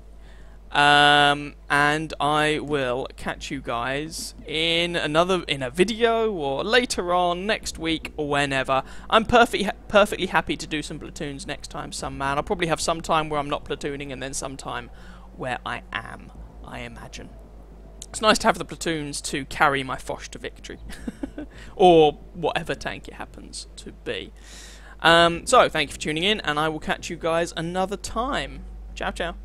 And I will catch you guys in a video or later on next week or whenever. I'm perfectly happy to do some platoons next time, I'll probably have some time where I'm not platooning and then some time where I am, I imagine. It's nice to have the platoons to carry my Foch to victory. Or whatever tank it happens to be. So, thank you for tuning in, and I will catch you guys another time. Ciao, ciao.